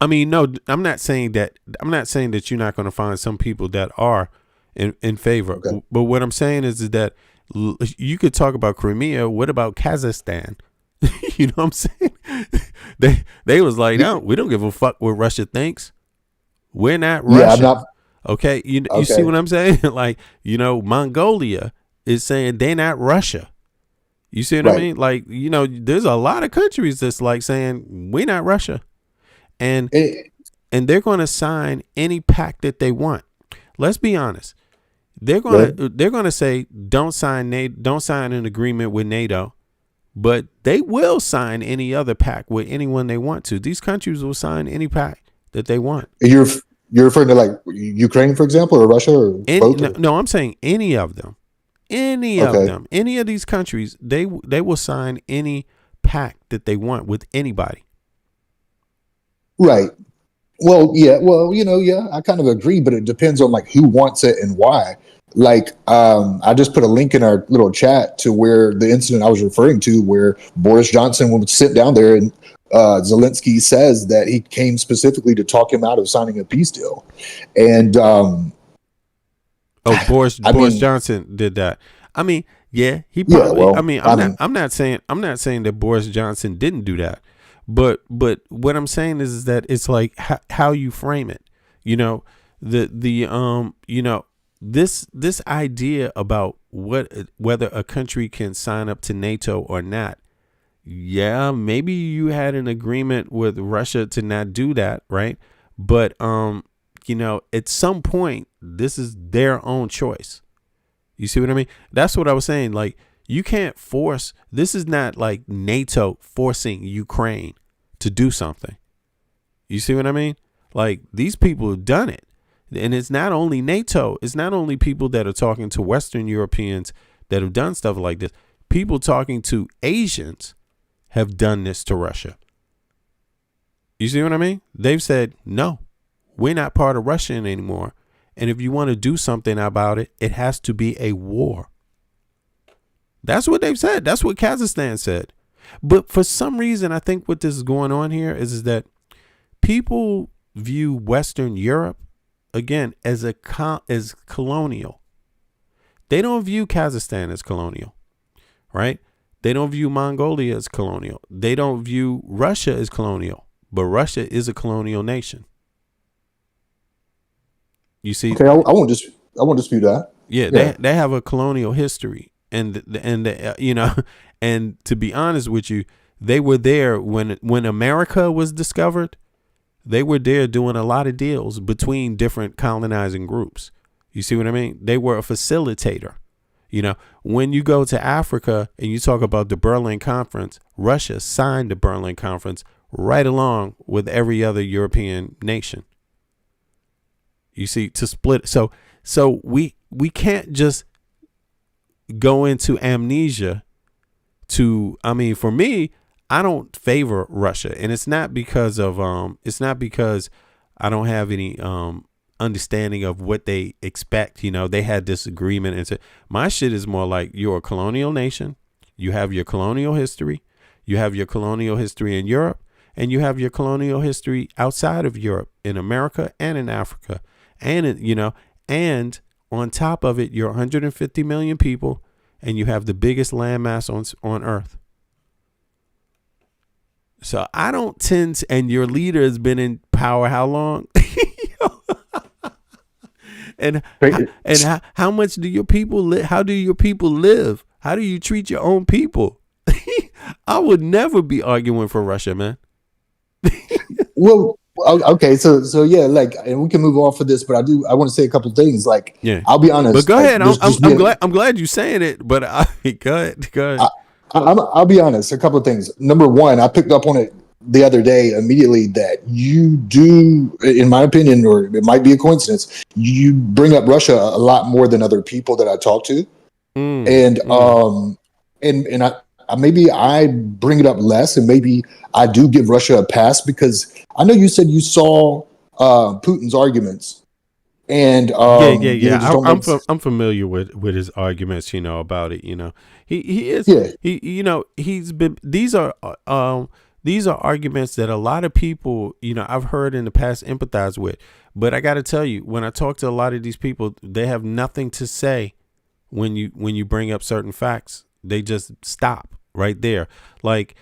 D: I mean, no, I'm not saying that you're not going to find some people that are in favor. Okay. But what I'm saying is that you could talk about Crimea. What about Kazakhstan? You know what I'm saying? They was like, no, we don't give a fuck what Russia thinks. We're not Russia. Yeah, I'm not. Okay. You see what I'm saying? Like, you know, Mongolia is saying they're not Russia. You see what I mean? Like, you know, there's a lot of countries that's like saying we're not Russia. And they're going to sign any pact that they want. Let's be honest. They're going to say don't sign an agreement with NATO, but they will sign any other pact with anyone they want to. These countries will sign any pact that they want.
E: You're referring to like Ukraine, for example, or Russia, or both?
D: No, I'm saying any of them. Any of them. Any of these countries, they will sign any pact that they want with anybody.
E: Right. Well, yeah. Well, you know, yeah, I kind of agree, but it depends on like who wants it and why. Like, I just put a link in our little chat to where the incident I was referring to, where Boris Johnson would sit down there and Zelensky says that he came specifically to talk him out of signing a peace deal. And
D: Boris Johnson did that. I mean, yeah, he probably. Yeah, well, I mean, I'm not saying that Boris Johnson didn't do that. But what I'm saying is that it's like how you frame it, you know, you know, this idea about whether a country can sign up to NATO or not. Yeah, maybe you had an agreement with Russia to not do that. Right. But, you know, at some point, this is their own choice. You see what I mean? That's what I was saying. Like, you can't force. This is not like NATO forcing Ukraine to do something. You see what I mean? Like, these people have done it. And it's not only NATO. It's not only people that are talking to Western Europeans that have done stuff like this. People talking to Asians have done this to Russia. You see what I mean? They've said, no, we're not part of Russia anymore. And if you want to do something about it, it has to be a war. That's what they've said. That's what Kazakhstan said. But for some reason, I think what this is going on here is that people view Western Europe, again, as colonial. They don't view Kazakhstan as colonial, right? They don't view Mongolia as colonial. They don't view Russia as colonial, but Russia is a colonial nation. You see?
E: Okay, I won't dispute that.
D: Yeah, they have a colonial history, and you know, and to be honest with you, they were there when America was discovered. They were there doing a lot of deals between different colonizing groups. You see what I mean? They were a facilitator. You know, when you go to Africa and you talk about the Berlin Conference, Russia signed the Berlin Conference right along with every other European nation. You see, to split. So we can't just go into amnesia I mean, for me, I don't favor Russia, and it's not because I don't have any understanding of what they expect. You know, they had this agreement, and my shit is more like, you're a colonial nation. You have your colonial history. You have your colonial history in Europe, and you have your colonial history outside of Europe, in America and in Africa, and and on top of it, you're 150 million people, and you have the biggest landmass on Earth. So I don't tend to, and your leader has been in power how long? and how much do your people live? How do your people live? How do you treat your own people? I would never be arguing for Russia, man.
E: Well, okay, so yeah, like, and we can move on for this, but I want to say a couple of things. Like, yeah, I'll be honest.
D: But go ahead.
E: Like,
D: I'm glad you're saying it. But go ahead.
E: I'll be honest. A couple of things. Number one, I picked up on it the other day immediately that you do, in my opinion, or it might be a coincidence, you bring up Russia a lot more than other people that I talk to, and I maybe I bring it up less, and maybe I do give Russia a pass because I know you said you saw Putin's arguments. And
D: I'm familiar with his arguments, about it. He's been. These are arguments that a lot of people, I've heard in the past empathize with. But I got to tell you, when I talk to a lot of these people, they have nothing to say when you bring up certain facts. They just stop right there. Like,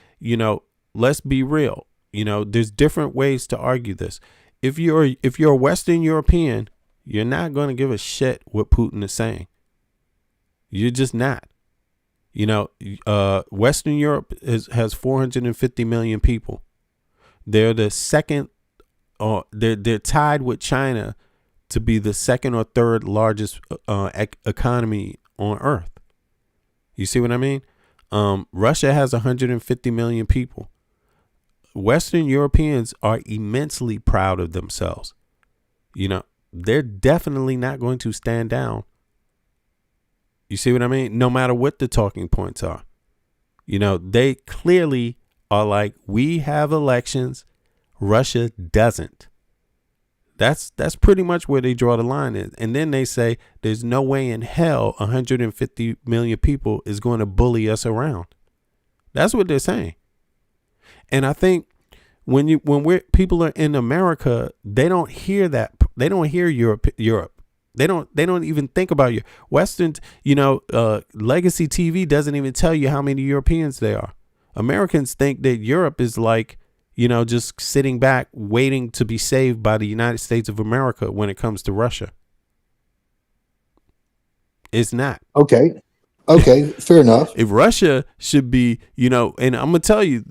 D: let's be real. There's different ways to argue this. If you're a Western European, you're not going to give a shit what Putin is saying. You're just not. Western Europe has 450 million people. They're the second, they're tied with China to be the second or third largest economy on Earth. You see what I mean? Russia has 150 million people. Western Europeans are immensely proud of themselves. They're definitely not going to stand down. You see what I mean? No matter what the talking points are. They clearly are like, we have elections, Russia doesn't. That's pretty much where they draw the line is. And then they say there's no way in hell 150 million people is going to bully us around. That's what they're saying. And I think when people are in America, they don't hear that. They don't hear Europe. They don't even think about your Western, legacy TV doesn't even tell you how many Europeans there are. Americans think that Europe is like, just sitting back waiting to be saved by the United States of America when it comes to Russia. It's not.
E: Okay, fair enough.
D: If Russia should be, and I'm gonna tell you,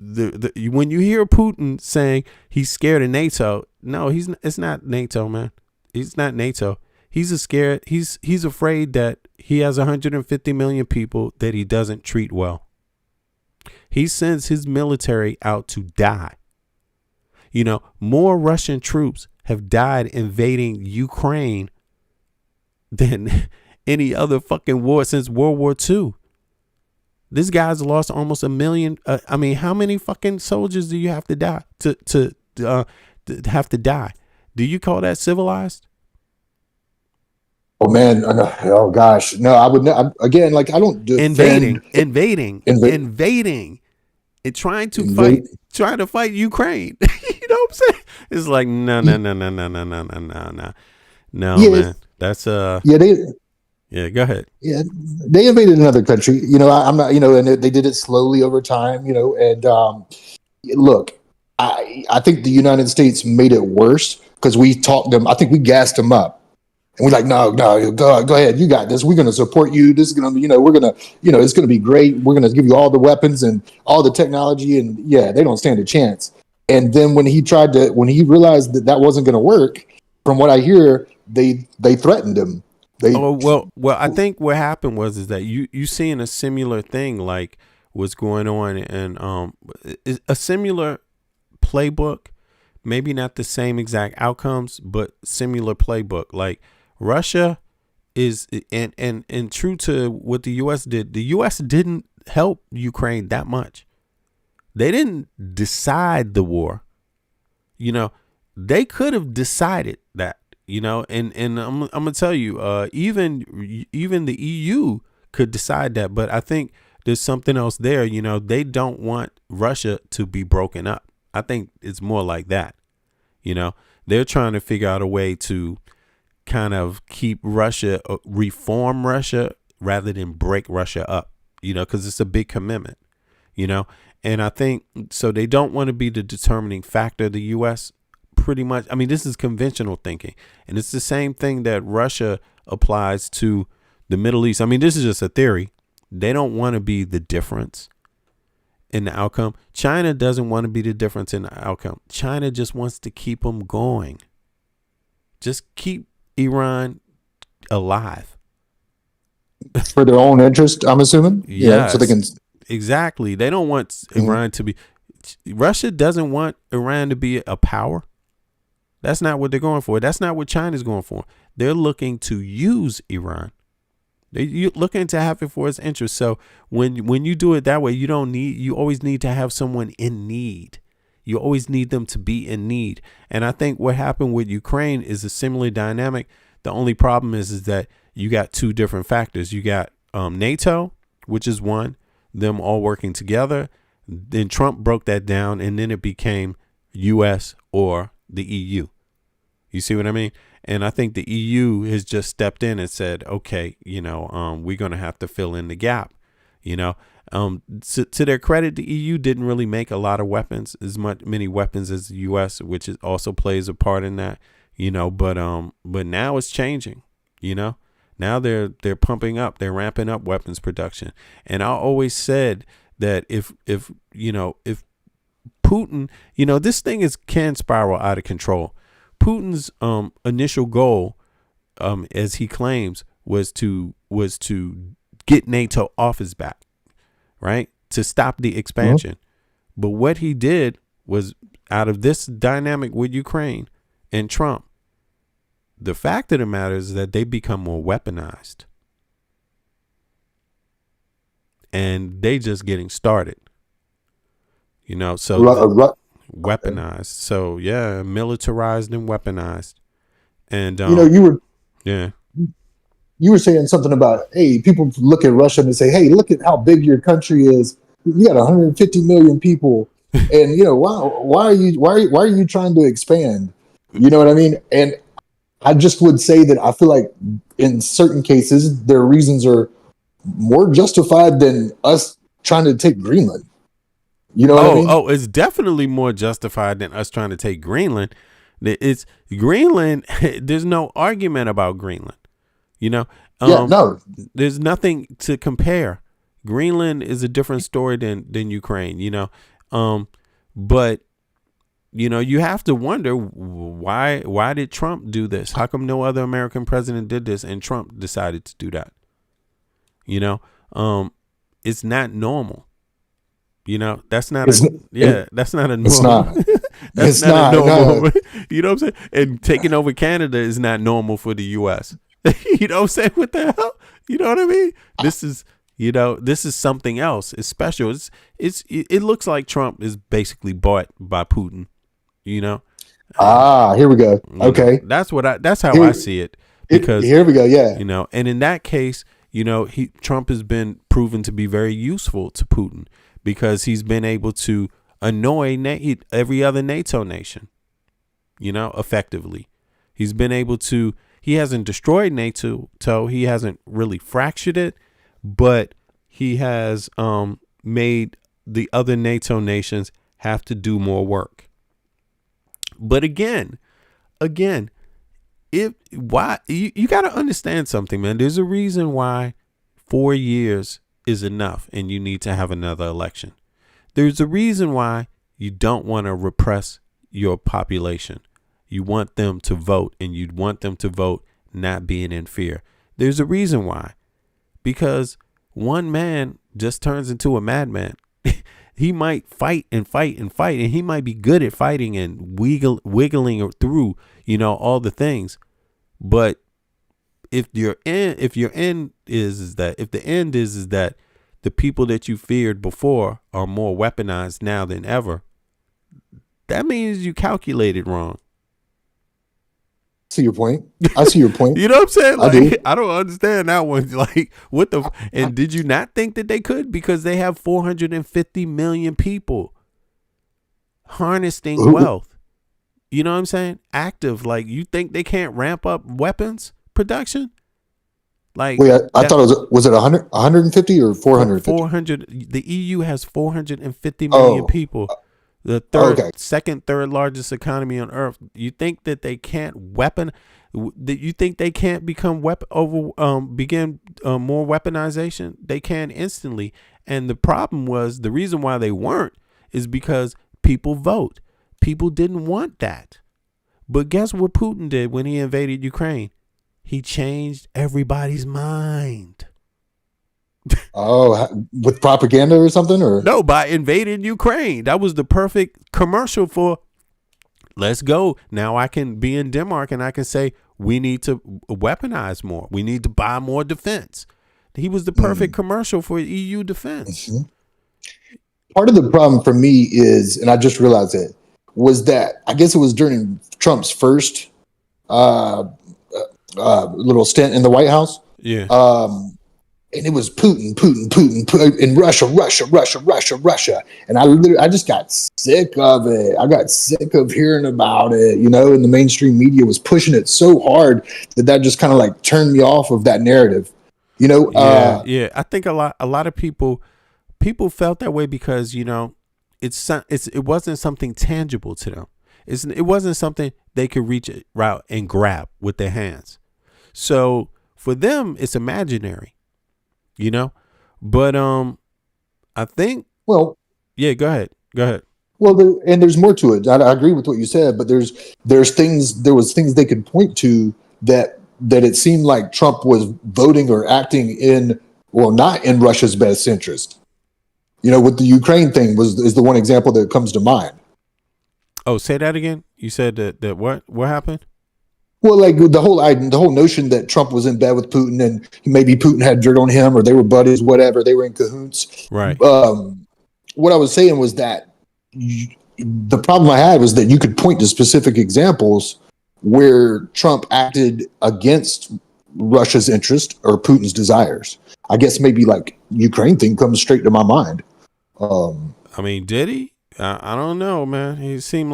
D: when you hear Putin saying he's scared of NATO, no, it's not NATO, man. He's not NATO. He's afraid that he has 150 million people that he doesn't treat well. He sends his military out to die. More Russian troops have died invading Ukraine than any other fucking war since World War II. This guy's lost almost 1 million. How many fucking soldiers do you have to die to have to die? Do you call that civilized?
E: Oh man! Oh gosh! No, I would not. Again, like, I don't defend
D: invading, and trying to fight Ukraine. You know what I'm saying? It's like no,
E: yeah,
D: man. That's
E: yeah.
D: Yeah, go ahead.
E: Yeah, they invaded another country. I'm not. And they did it slowly over time. And look, I think the United States made it worse because we talked them. I think we gassed them up. And we're like, no, go ahead. You got this. We're going to support you. This is going to be, we're going to, it's going to be great. We're going to give you all the weapons and all the technology. And yeah, they don't stand a chance. And then when he realized that wasn't going to work, from what I hear, they threatened him.
D: Well, I think what happened is that you seeing a similar thing like what's going on, and a similar playbook, maybe not the same exact outcomes, but similar playbook. Like Russia is, and true to what the U.S. did, the U.S. didn't help Ukraine that much. They didn't decide the war. They could have decided that. And I'm gonna tell you, even the EU could decide that, but I think there's something else there. They don't want Russia to be broken up. I think it's more like that. They're trying to figure out a way to kind of keep Russia, reform Russia rather than break Russia up, because it's a big commitment, and I think so. They don't want to be the determining factor, the U.S. pretty much. I mean, this is conventional thinking, and it's the same thing that Russia applies to the Middle East. I mean, this is just a theory. They don't want to be the difference in the outcome. China doesn't want to be the difference in the outcome. China just wants to keep them going. Just keep Iran alive.
E: For their own interest, I'm assuming?
D: Yeah.
E: So they can.
D: Exactly. They don't want Iran to be. Russia doesn't want Iran to be a power. That's not what they're going for. That's not what China's going for. They're looking to use Iran. They're looking to have it for its interest. So when you do it that way, you always need to have someone in need. You always need them to be in need. And I think what happened with Ukraine is a similar dynamic. The only problem is that you got two different factors. You got NATO, which is one, them all working together. Then Trump broke that down, and then it became U.S. or the EU. You see what I mean? And I think the EU has just stepped in and said, okay, we're going to have to fill in the gap. To their credit, the EU didn't really make a lot of weapons, many weapons as the U.S., which also plays a part in that. But now it's changing. Now they're pumping up, they're ramping up weapons production. And I always said that if Putin, this thing can spiral out of control. Putin's initial goal, as he claims, was to get NATO off his back, right? To stop the expansion. Mm-hmm. But what he did was, out of this dynamic with Ukraine and Trump, the fact of the matter is that they become more weaponized. And they just getting started. Weaponized. So yeah, militarized and weaponized. And
E: you were saying something about, hey, people look at Russia and they say, hey, look at how big your country is. You got 150 million people, and why are you trying to expand? You know what I mean? And I just would say that I feel like in certain cases their reasons are more justified than us trying to take Greenland. You know what I mean?
D: Oh, it's definitely more justified than us trying to take Greenland. It's Greenland. There's no argument about Greenland.
E: No.
D: There's nothing to compare. Greenland is a different story than Ukraine. But you have to wonder why did Trump do this? How come no other American president did this and Trump decided to do that? It's not normal. That's not that's not a normal.
E: It's not.
D: That's not a normal. No. You know what I'm saying? And taking over Canada is not normal for the U.S. You know what I'm saying? What the hell? You know what I mean? This is something else. It's special. It looks like Trump is basically bought by Putin. Here
E: we go. Okay.
D: That's how I see it. Because
E: here we go. Yeah.
D: And in that case, Trump has been proven to be very useful to Putin because he's been able to annoy every other NATO nation, effectively. He's been able to, he hasn't destroyed NATO. He hasn't really fractured it, but he has made the other NATO nations have to do more work. But again, you got to understand something, man. There's a reason why 4 years is enough and you need to have another election. There's a reason why you don't want to repress your population. You want them to vote, and you want them to vote not being in fear. There's a reason why. Because one man just turns into a madman. He might fight and fight and fight, and he might be good at fighting and wiggling through, all the things. But if the end is that the people that you feared before are more weaponized now than ever, that means you calculated wrong.
E: See your point. I see your point.
D: You know what I'm saying?
E: I do.
D: I don't understand that one. Like, what the? And did you not think that they could? Because they have 450 million people harnessing wealth. You know what I'm saying? Active. Like, you think they can't ramp up weapons production? Like,
E: wait, I thought it was it 150 or 450?
D: 400. The EU has 450 million people. The second, third largest economy on earth. You think that they can't you think they can't become begin more weaponization? They can instantly. And the problem was, the reason why they weren't is because people vote. People didn't want that. But guess what Putin did when he invaded Ukraine? He changed everybody's mind.
E: Oh, with propaganda or something? Or
D: no, by invading Ukraine. That was the perfect commercial for, let's go. Now I can be in Denmark and I can say, we need to weaponize more. We need to buy more defense. He was the perfect commercial for EU defense.
E: Mm-hmm. Part of the problem for me is, and I just realized it, was that I guess it was during Trump's first little stint in the White House.
D: Yeah.
E: And it was Putin, and Russia. And I just got sick of it. I got sick of hearing about it, and the mainstream media was pushing it so hard that just kind of like turned me off of that narrative,
D: Yeah. I think a lot of people felt that way because, it wasn't something tangible to them. It wasn't something they could reach out and grab with their hands. So for them, it's imaginary. But I think.
E: Well,
D: yeah. Go ahead.
E: Well, and there's more to it. I agree with what you said, but there was things they could point to that it seemed like Trump was voting or acting not in Russia's best interest. With the Ukraine thing is the one example that comes to mind.
D: Oh, say that again. You said that what happened?
E: Well, like the whole notion that Trump was in bed with Putin and maybe Putin had dirt on him or they were buddies, whatever, they were in cahoots.
D: Right.
E: What I was saying was that the problem I had was that you could point to specific examples where Trump acted against Russia's interest or Putin's desires. I guess maybe like Ukraine thing comes straight to my mind.
D: I mean, did he? I don't know, man. He seems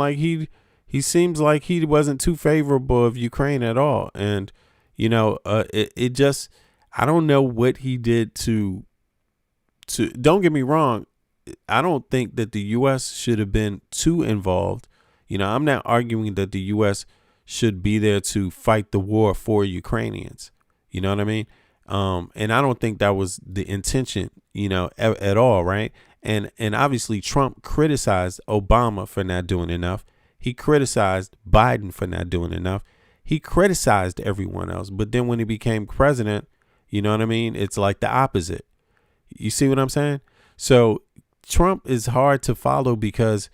D: like he wasn't too favorable of Ukraine at all. And, it just, I don't know what he did to, don't get me wrong. I don't think that the U.S. should have been too involved. I'm not arguing that the U.S. should be there to fight the war for Ukrainians. You know what I mean? And I don't think that was the intention, at all. Right. And obviously Trump criticized Obama for not doing enough. He criticized Biden for not doing enough. He criticized everyone else. But then when he became president, you know what I mean? It's like the opposite. You see what I'm saying? So Trump is hard to follow because,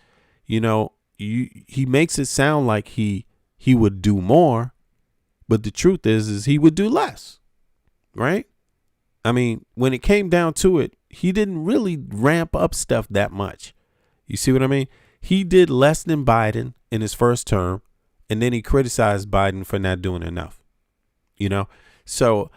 D: he makes it sound like he would do more. But the truth is he would do less. Right? I mean, when it came down to it, he didn't really ramp up stuff that much. You see what I mean? He did less than Biden in his first term, and then he criticized Biden for not doing enough. So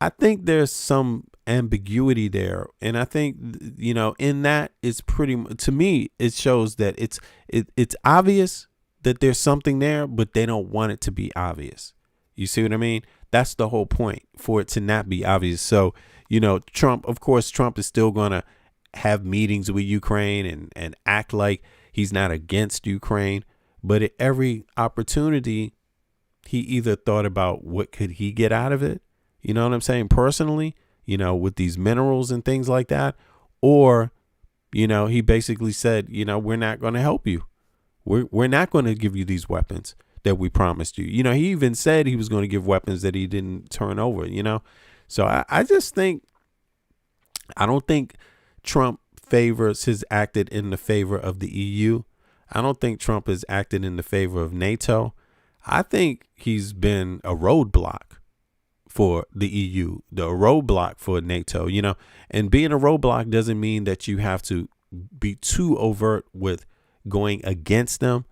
D: I think there's some ambiguity there, and I think in that it's to me it shows that it's obvious that there's something there, but they don't want it to be obvious. You see what I mean? That's the whole point, for it to not be obvious. So, Trump is still going to have meetings with Ukraine and act like he's not against Ukraine. But at every opportunity, he either thought about what could he get out of it, you know what I'm saying, personally, with these minerals and things like that, or, he basically said, we're not going to help you. We're not going to give you these weapons that we promised you. He even said he was going to give weapons that he didn't turn over, So I just think, I don't think Trump has acted in the favor of the EU. I don't think Trump has acted in the favor of NATO. I think he's been a roadblock for the EU, a roadblock for NATO, and being a roadblock doesn't mean that you have to be too overt with going against them,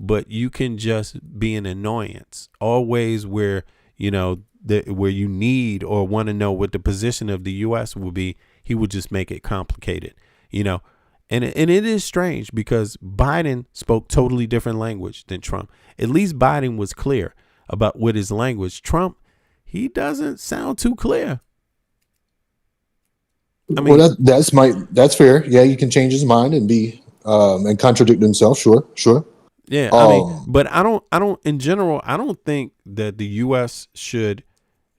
D: but you can just be an annoyance always where, where you need or want to know what the position of the U.S. will be. He would just make it complicated, and it is strange because Biden spoke totally different language than Trump. At least Biden was clear about what his language. Trump, he doesn't sound too clear. I mean,
E: well, that's fair. Yeah, you can change his mind and be and contradict himself. Sure.
D: Yeah, I mean, but I don't. In general, I don't think that the U.S. should.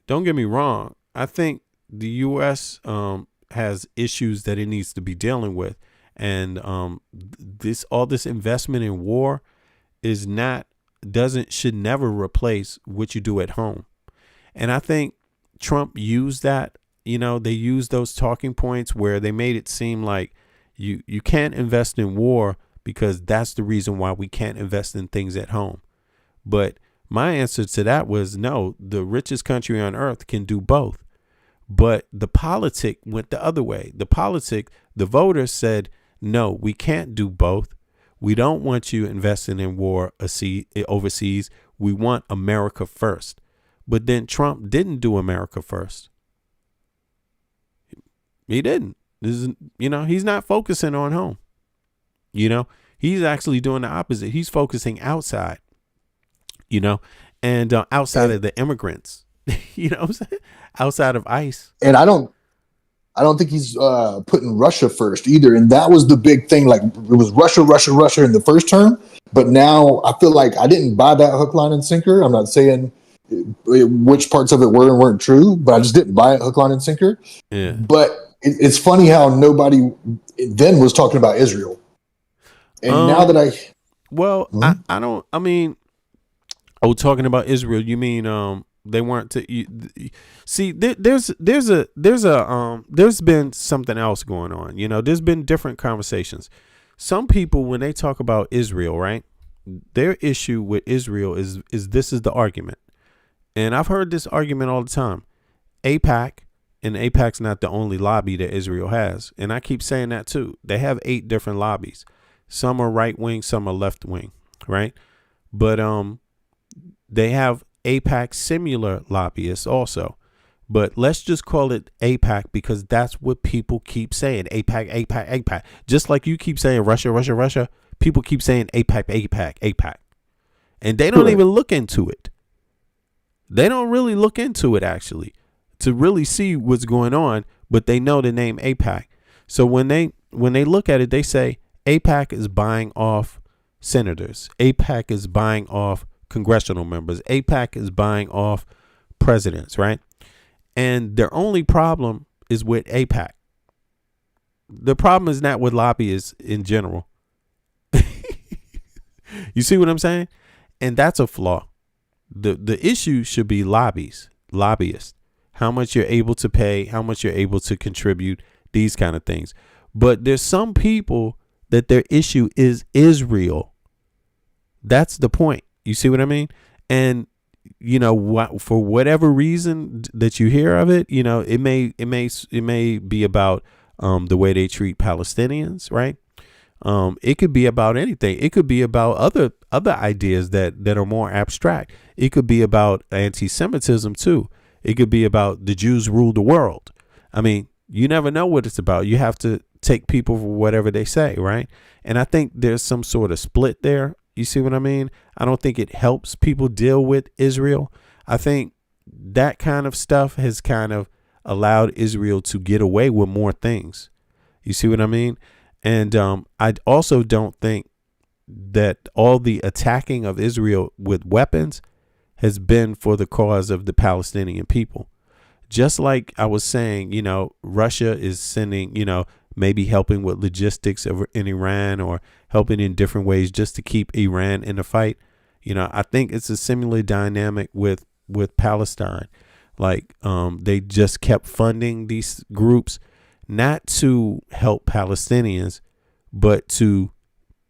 D: Don't get me wrong. I think the U.S. Has issues that it needs to be dealing with, and all this investment in war should never replace what you do at home. And I think Trump used that. They used those talking points where they made it seem like you can't invest in war because that's the reason why we can't invest in things at home. But my answer to that was no, the richest country on earth can do both. But the politic went the other way. The voters said, no, we can't do both. We don't want you investing in war overseas. We want America first. But then Trump didn't do America first. He didn't. He's not focusing on home. He's actually doing the opposite. He's focusing outside, and outside of the immigrants, what I'm saying? Outside of ICE.
E: And I don't think he's putting Russia first either. And that was the big thing. Like, it was Russia in the first term. But now I feel like I didn't buy that hook, line, and sinker. I'm not saying which parts of it were and weren't true, but I just didn't buy it hook, line, and sinker.
D: Yeah.
E: But it's funny how nobody then was talking about Israel. And now that
D: I mean, talking about Israel, you mean they weren't see there's been something else going on. There's been different conversations. Some people, when they talk about Israel, right, their issue with Israel is this is the argument, and I've heard this argument all the time. AIPAC, and AIPAC's not the only lobby that Israel has, and I keep saying that too. They have 8 different lobbies. Some are right wing, some are left wing, right? But they have AIPAC similar lobbyists also, but let's just call it AIPAC because that's what people keep saying. AIPAC. Just like you keep saying Russia. People keep saying AIPAC. And they don't even look into it. They don't really look into it actually to really see what's going on, but they know the name AIPAC. So when they look at it, they say AIPAC is buying off senators. AIPAC is buying off congressional members. AIPAC is buying off presidents, right? And their only problem is with AIPAC. The problem is not with lobbyists in general. You see what I'm saying? And that's a flaw. The issue should be lobbyists. How much you're able to pay, how much you're able to contribute, these kind of things. But there's some people that their issue is Israel. That's the point. You see what I mean? And for whatever reason that you hear of it, it may be about the way they treat Palestinians, right? It could be about anything. It could be about other ideas that are more abstract. It could be about anti-Semitism too. It could be about the Jews rule the world. I mean, you never know what it's about. You have to take people for whatever they say, right? And I think there's some sort of split there. You see what I mean? I don't think it helps people deal with Israel. I think that kind of stuff has kind of allowed Israel to get away with more things. You see what I mean? And I also don't think that all the attacking of Israel with weapons has been for the cause of the Palestinian people. Just like I was saying, you know, Russia is sending, you know, maybe helping with logistics in Iran or helping in different ways just to keep Iran in the fight. You know, I think it's a similar dynamic with Palestine. Like they just kept funding these groups, not to help Palestinians, but to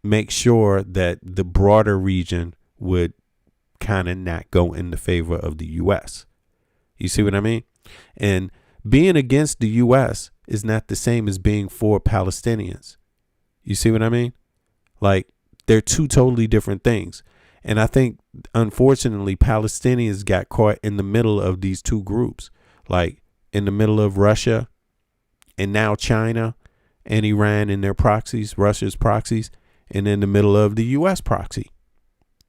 D: make sure that the broader region would kind of not go in the favor of the U.S. You see what I mean? And being against the U.S. is not the same as being for Palestinians. You see what I mean? Like, they're two totally different things. And I think, unfortunately, Palestinians got caught in the middle of these two groups, like in the middle of Russia and now China and Iran and their proxies, Russia's proxies, and in the middle of the U.S. proxy.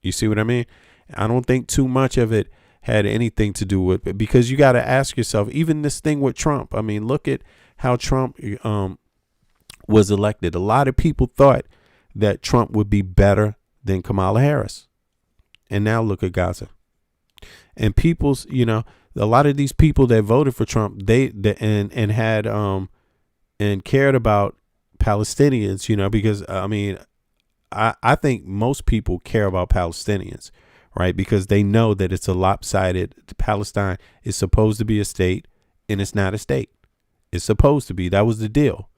D: You see what I mean? I don't think too much of it had anything to do with it, because you got to ask yourself, even this thing with Trump. I mean, look at how Trump was elected. A lot of people thought that Trump would be better than Kamala Harris. And now look at Gaza. And people's, you know, a lot of these people that voted for Trump, they had and cared about Palestinians, you know, because I mean, I think most people care about Palestinians, right? Because they know that it's a lopsided. Palestine is supposed to be a state, and it's not a state. It's supposed to be. That was the deal,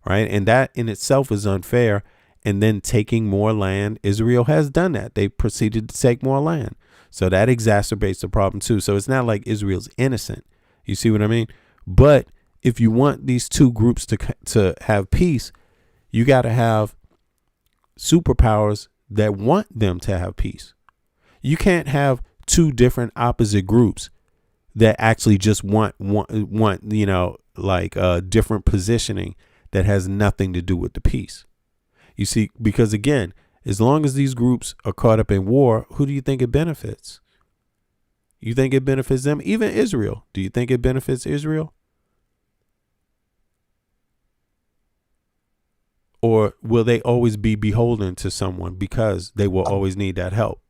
D: right? And that in itself is unfair. And then taking more land, Israel has done that. They proceeded to take more land. So that exacerbates the problem too. So it's not like Israel's innocent. You see what I mean? But if you want these two groups to have peace, you got to have superpowers that want them to have peace. You can't have two different opposite groups that actually just want you know, like different positioning that has nothing to do with the peace. You see, because again, as long as these groups are caught up in war, who do you think it benefits? You think it benefits them? Even Israel. Do you think it benefits Israel? Or will they always be beholden to someone because they will always need that help?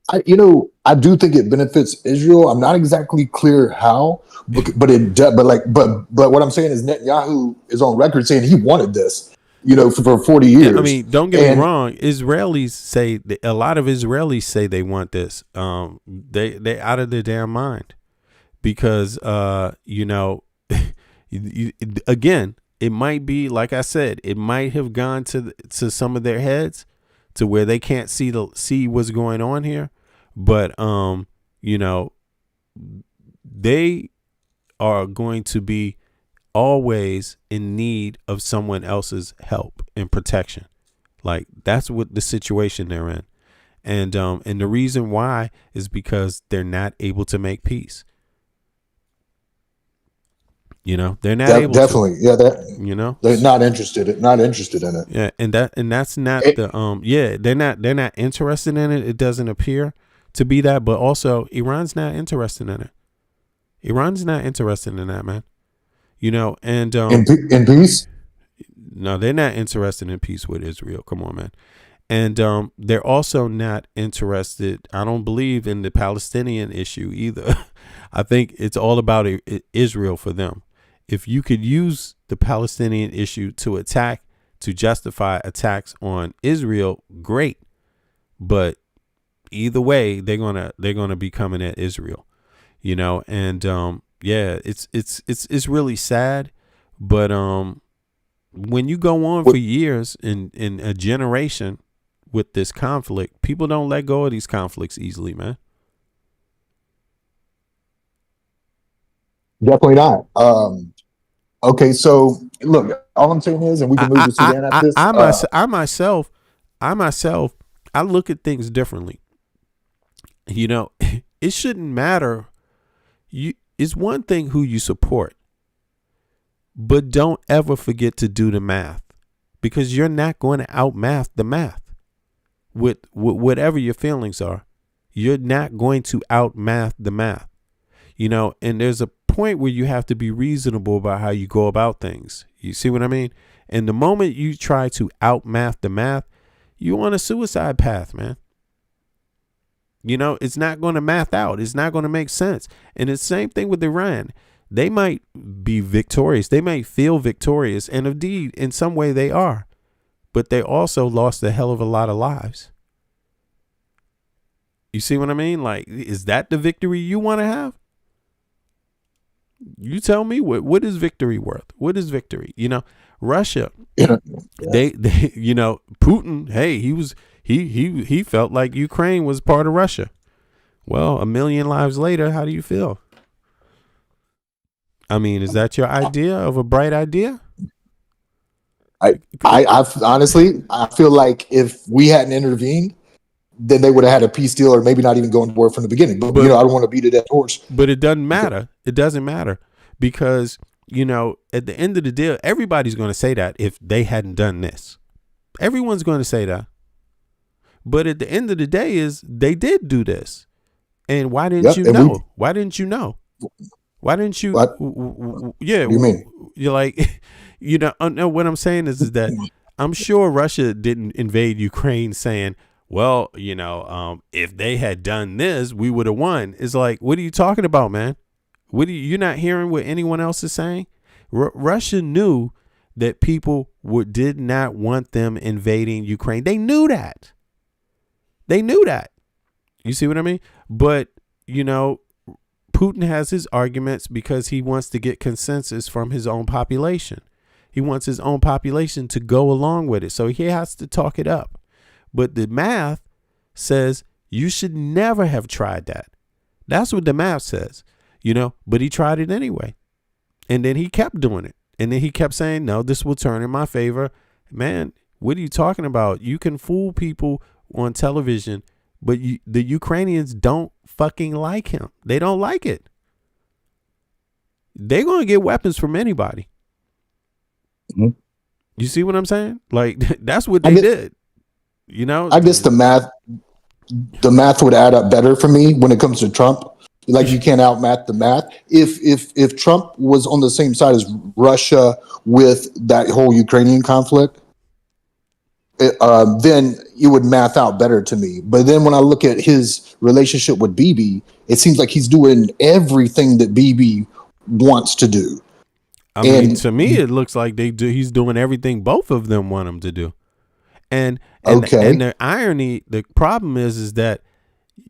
E: I do think it benefits Israel. I'm not exactly clear how, but what I'm saying is Netanyahu is on record saying he wanted this, you know, for 40 years.
D: Yeah, I mean, don't get me wrong. Israelis say a lot of Israelis say they want this. They out of their damn mind because you know, again, it might be, like I said, it might have gone to some of their heads to where they can't see what's going on here. But, you know, they are going to be always in need of someone else's help and protection. Like, that's what the situation they're in. And the reason why is because they're not able to make peace. You know, they're not able
E: definitely.
D: to.
E: Yeah, that,
D: you know,
E: they're not interested in it.
D: Yeah, and that's not they're not interested in it. It doesn't appear to be that, but also Iran's not interested in it. Iran's not interested in that, man. You know, and
E: in peace?
D: No, they're not interested in peace with Israel. Come on, man. And they're also not interested, I don't believe, in the Palestinian issue either. I think it's all about Israel for them. If you could use the Palestinian issue to justify attacks on Israel, great. But either way, they're gonna be coming at Israel, you know. And yeah, it's really sad. But when you go on for years in a generation with this conflict, people don't let go of these conflicts easily, man.
E: Definitely not. Okay, so look, all I'm saying is, and we can move to Sudan after this.
D: I myself, I look at things differently. You know, it shouldn't matter. It's one thing who you support, but don't ever forget to do the math, because you're not going to outmath the math with whatever your feelings are. you're not going to outmath the math, you know, and there's a point where you have to be reasonable about how you go about things. You see what I mean? And the moment you try to outmath the math, you're on a suicide path, man. You know, it's not going to math out. It's not going to make sense. And it's the same thing with Iran. They might be victorious. They might feel victorious. And indeed, in some way they are. But they also lost a hell of a lot of lives. You see what I mean? Like, is that the victory you want to have? You tell me, what is victory worth? What is victory? You know, Russia, they you know, Putin, hey, he felt like Ukraine was part of Russia. Well, 1 million lives later, how do you feel? I mean, is that your idea of a bright idea?
E: I honestly, I feel like if we hadn't intervened, then they would have had a peace deal, or maybe not even going to war from the beginning. But you know, I don't want to beat a dead horse.
D: But it doesn't matter. It doesn't matter because, you know, at the end of the deal, everybody's going to say that if they hadn't done this. Everyone's going to say that. But at the end of the day is they did do this. And why didn't you know? Why didn't you know? Why didn't you? Yeah.
E: What do you mean?
D: You're like, you know, no, what I'm saying is that I'm sure Russia didn't invade Ukraine saying, well, you know, if they had done this, we would have won. It's like, what are you talking about, man? You're not hearing what anyone else is saying? Russia knew that people did not want them invading Ukraine. They knew that. They knew that. You see what I mean? But, you know, Putin has his arguments because he wants to get consensus from his own population. He wants his own population to go along with it. So he has to talk it up. But the math says you should never have tried that. That's what the math says, you know, but he tried it anyway. And then he kept doing it. And then he kept saying, no, this will turn in my favor. Man, what are you talking about? You can fool people on television, but the Ukrainians don't fucking like him. They don't like it. They're going to get weapons from anybody.
E: Mm-hmm.
D: You see what I'm saying? Like, that's what they did. You know,
E: I guess the math would add up better for me when it comes to Trump. Like, you can't outmath the math. If Trump was on the same side as Russia with that whole Ukrainian conflict, then it would math out better to me. But then when I look at his relationship with Bibi, it seems like he's doing everything that Bibi wants to do.
D: I mean, to me, it looks like he's doing everything both of them want him to do. And the irony, the problem is that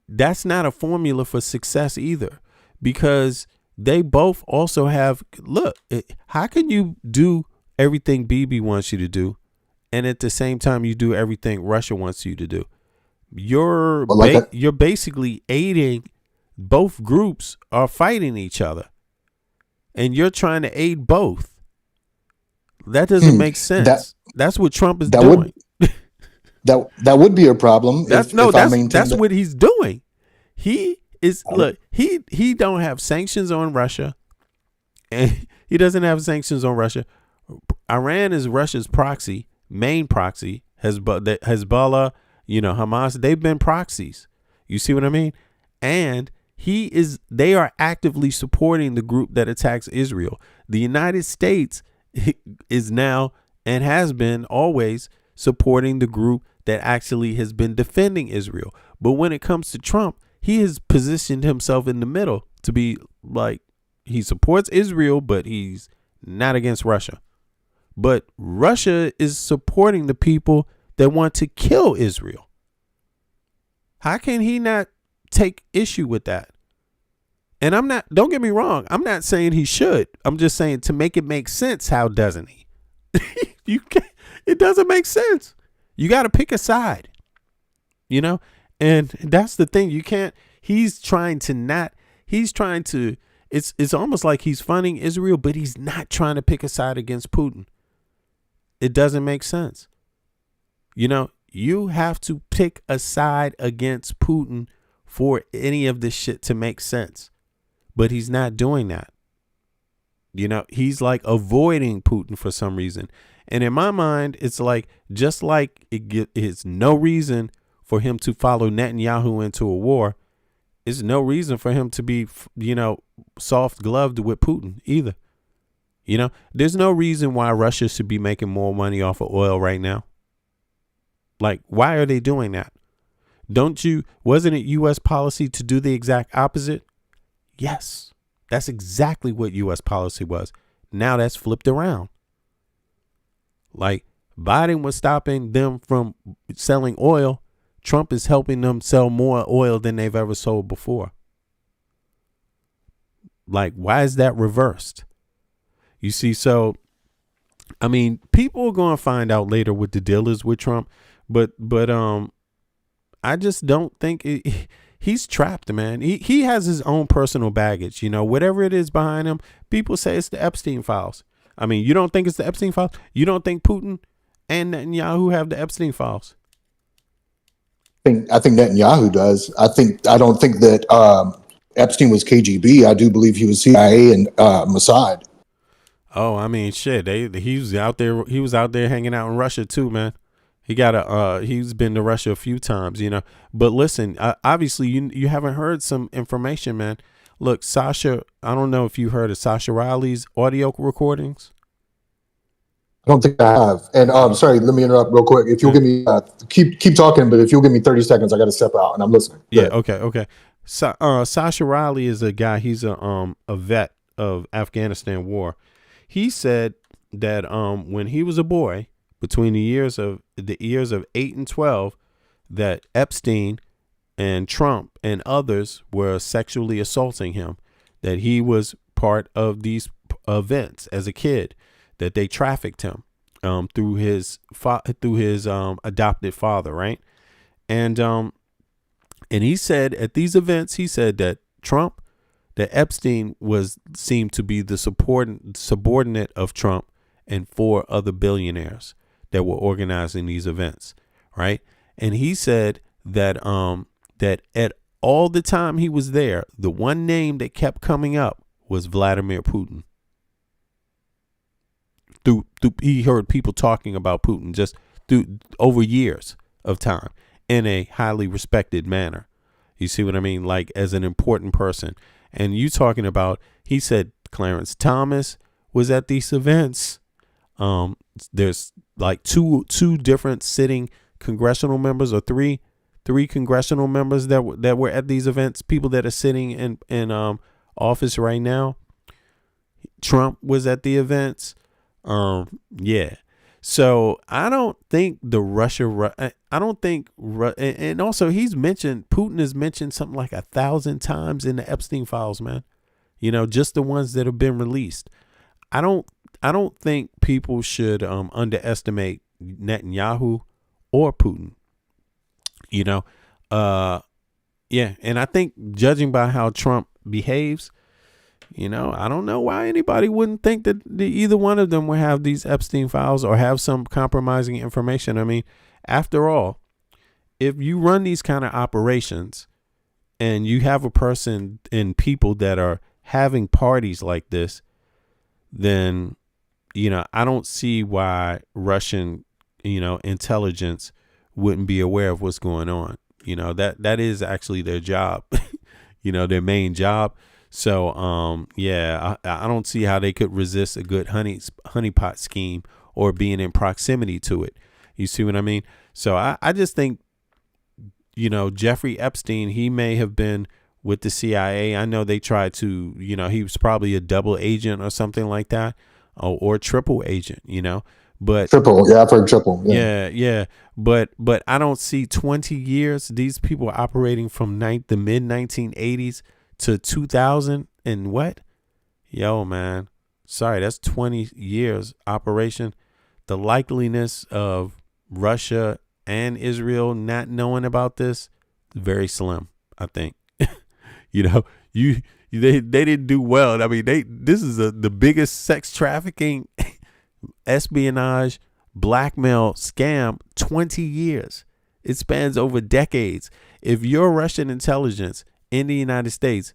D: that's not a formula for success either, because they both also have, look, how can you do everything Bibi wants you to do and at the same time you do everything Russia wants you to do? You're basically aiding, both groups are fighting each other and you're trying to aid both. That doesn't make sense. That's what Trump is doing.
E: That would be a problem.
D: That's what he's doing. He is he don't have sanctions on Russia, and he doesn't have sanctions on Russia. Iran is Russia's main proxy. Hezbollah, you know, Hamas, they've been proxies. You see what I mean? And they are actively supporting the group that attacks Israel. The United States is now and has been always supporting the group that actually has been defending Israel. But when it comes to Trump, he has positioned himself in the middle to be like, he supports Israel, but he's not against Russia. But Russia is supporting the people that want to kill Israel. How can he not take issue with that? And don't get me wrong, I'm not saying he should. I'm just saying, to make it make sense, how doesn't he? It doesn't make sense. You got to pick a side, you know, and that's the thing. You can't. It's almost like he's funding Israel, but he's not trying to pick a side against Putin. It doesn't make sense. You know, you have to pick a side against Putin for any of this shit to make sense, but he's not doing that. You know, he's like avoiding Putin for some reason. And in my mind, it's like, just like it's no reason for him to follow Netanyahu into a war, is no reason for him to be, soft gloved with Putin either. There's no reason why Russia should be making more money off of oil right now. Like, why are they doing that? Wasn't it U.S. policy to do the exact opposite? Yes, that's exactly what U.S. policy was. Now that's flipped around. Like, Biden was stopping them from selling oil. Trump is helping them sell more oil than they've ever sold before. Like, why is that reversed? You see, so, I mean, people are going to find out later what the deal is with Trump, but I just don't think he's trapped, man. He has his own personal baggage, whatever it is behind him. People say it's the Epstein files. I mean, you don't think it's the Epstein files? You don't think Putin and Netanyahu have the Epstein files?
E: I think Netanyahu does. I don't think that Epstein was KGB. I do believe he was CIA and Mossad.
D: Oh, I mean, shit. He was out there. He was out there hanging out in Russia too, man. He's been to Russia a few times, But listen, obviously you haven't heard some information, man. Look, Sasha, I don't know if you heard of Sasha Riley's audio recordings.
E: I don't think I have. And sorry, let me interrupt real quick. If you'll give me keep talking, but if you'll give me 30 seconds, I got to step out and I'm listening.
D: Yeah. Okay. Sasha Riley is a guy. He's a vet of Afghanistan war. He said that when he was a boy, between the years of 8 and 12, that Epstein and Trump and others were sexually assaulting him, that he was part of these events as a kid, that they trafficked him through his adopted father, right? And he said at these events, he said that Epstein seemed to be the subordinate of Trump and 4 other billionaires that were organizing these events, right? And he said that that at all the time he was there, the one name that kept coming up was Vladimir Putin. He heard people talking about Putin just through over years of time in a highly respected manner. You see what I mean? Like, as an important person. And you talking about, he said Clarence Thomas was at these events. There's like two different sitting congressional members, or three congressional members that were at these events, people that are sitting in office right now. Trump was at the events. Yeah. So I don't think and also Putin has mentioned something like 1,000 times in the Epstein files, man. Just the ones that have been released. I don't think people should underestimate Netanyahu or Putin. Yeah, and I think judging by how Trump behaves, I don't know why anybody wouldn't think that either one of them would have these Epstein files or have some compromising information. I mean, after all, if you run these kind of operations and you have a person and people that are having parties like this, then, I don't see why Russian, intelligence wouldn't be aware of what's going on. That is actually their job, their main job. So, I don't see how they could resist a good honeypot scheme or being in proximity to it. You see what I mean? So I just think, Jeffrey Epstein, he may have been with the CIA. I know they tried to, he was probably a double agent or something like that, or triple agent, but
E: triple. Yeah, I've heard triple.
D: Yeah. But I don't see 20 years. These people are operating from the mid 1980s to 2000 and what? Yo, man. Sorry, that's 20 years operation. The likeliness of Russia and Israel not knowing about this is very slim, I think. They didn't do well. I mean, this is the biggest sex trafficking, espionage, blackmail scam, 20 years. It spans over decades. If you're Russian intelligence in the United States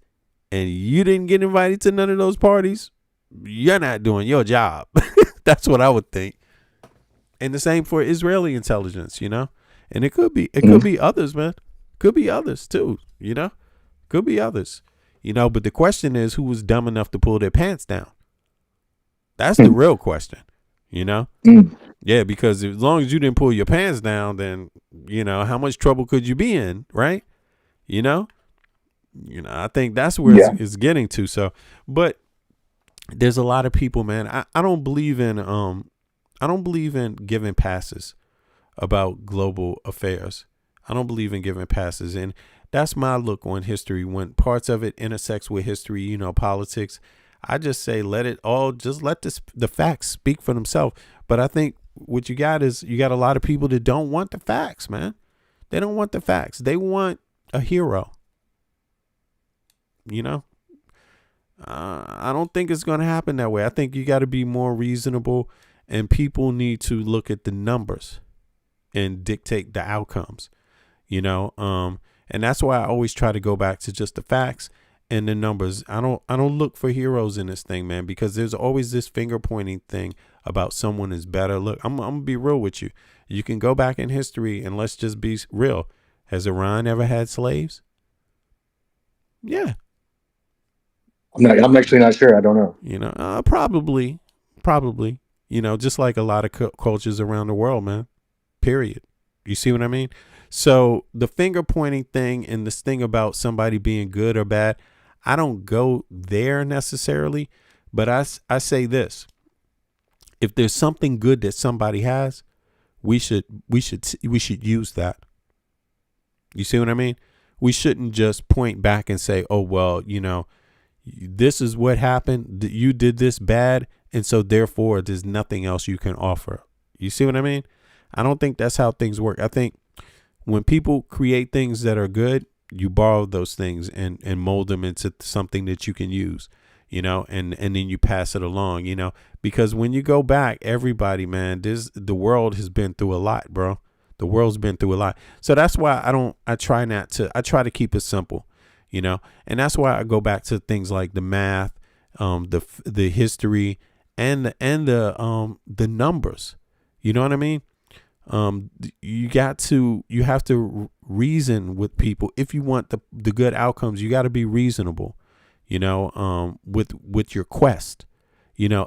D: and you didn't get invited to none of those parties, you're not doing your job. That's what I would think. And the same for Israeli intelligence, And it could be others, man. Could be others too, Could be others. But the question is, who was dumb enough to pull their pants down? That's the real question, Yeah, because as long as you didn't pull your pants down, then, how much trouble could you be in, right? I think that's where it's getting to. So, but there's a lot of people, man. I don't believe in giving passes about global affairs. I don't believe in giving passes. And that's my look on history. When parts of it intersects with history, politics, I just say let the facts speak for themselves. But I think what you got is a lot of people that don't want the facts, man. They don't want the facts. They want a hero. I don't think it's going to happen that way. I think you got to be more reasonable, and people need to look at the numbers and dictate the outcomes, and that's why I always try to go back to just the facts and the numbers. I don't look for heroes in this thing, man, because there's always this finger pointing thing about someone is better. Look, I'm going to be real with you. You can go back in history and let's just be real. Has Iran ever had slaves? Yeah.
E: I'm actually not sure. I don't know.
D: Probably, just like a lot of cultures around the world, man, period. You see what I mean? So the finger pointing thing and this thing about somebody being good or bad, I don't go there necessarily, but I say this: if there's something good that somebody has, we should use that. You see what I mean? We shouldn't just point back and say, oh, well, this is what happened. You did this bad. And so therefore there's nothing else you can offer. You see what I mean? I don't think that's how things work. I think when people create things that are good, you borrow those things and mold them into something that you can use, and then you pass it along, because when you go back, everybody, man, the world has been through a lot, bro. The world's been through a lot. So that's why I try to keep it simple, and that's why I go back to things like the math, the history and the numbers. You know what I mean? You have to reason with people. If you want the good outcomes, you got to be reasonable, with your quest,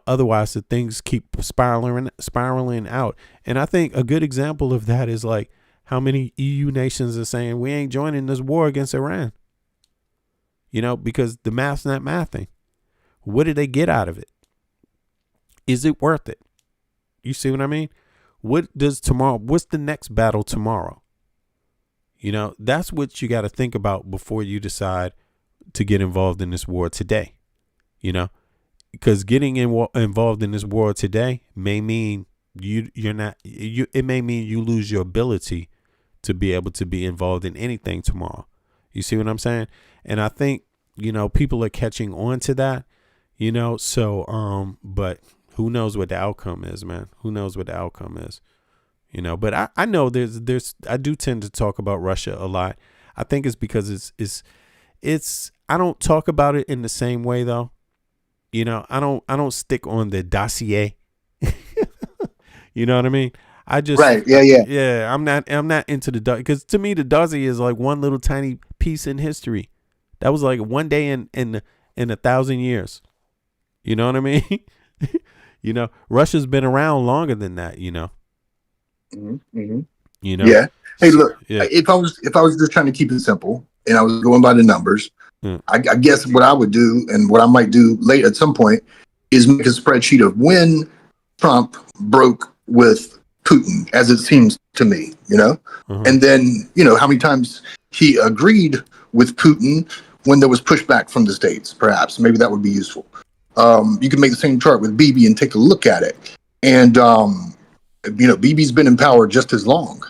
D: otherwise the things keep spiraling out. And I think a good example of that is like how many EU nations are saying we ain't joining this war against Iran, because the math's not mathing. What did they get out of it? Is it worth it? You see what I mean? What's the next battle tomorrow? That's what you got to think about before you decide to get involved in this war today, because getting involved in this war today may mean it may mean you lose your ability to be able to be involved in anything tomorrow. You see what I'm saying? And I think, people are catching on to that, but who knows what the outcome is, man? Who knows what the outcome is? But I know I do tend to talk about Russia a lot. I think it's because it's I don't talk about it in the same way though. I don't stick on the dossier. You know what I mean? I just
E: right. Yeah.
D: I'm not into because to me the dossier is like one little tiny piece in history. That was like one day in 1,000 years. You know what I mean? Russia's been around longer than that.
E: Mm-hmm.
D: Yeah.
E: Hey, look. Yeah. If I was just trying to keep it simple and I was going by the numbers, I guess what I would do and what I might do late at some point is make a spreadsheet of when Trump broke with Putin, as it seems to me, and then how many times he agreed with Putin when there was pushback from the states. Perhaps maybe that would be useful. You can make the same chart with Bibi and take a look at it. And, Bibi's been in power just as long.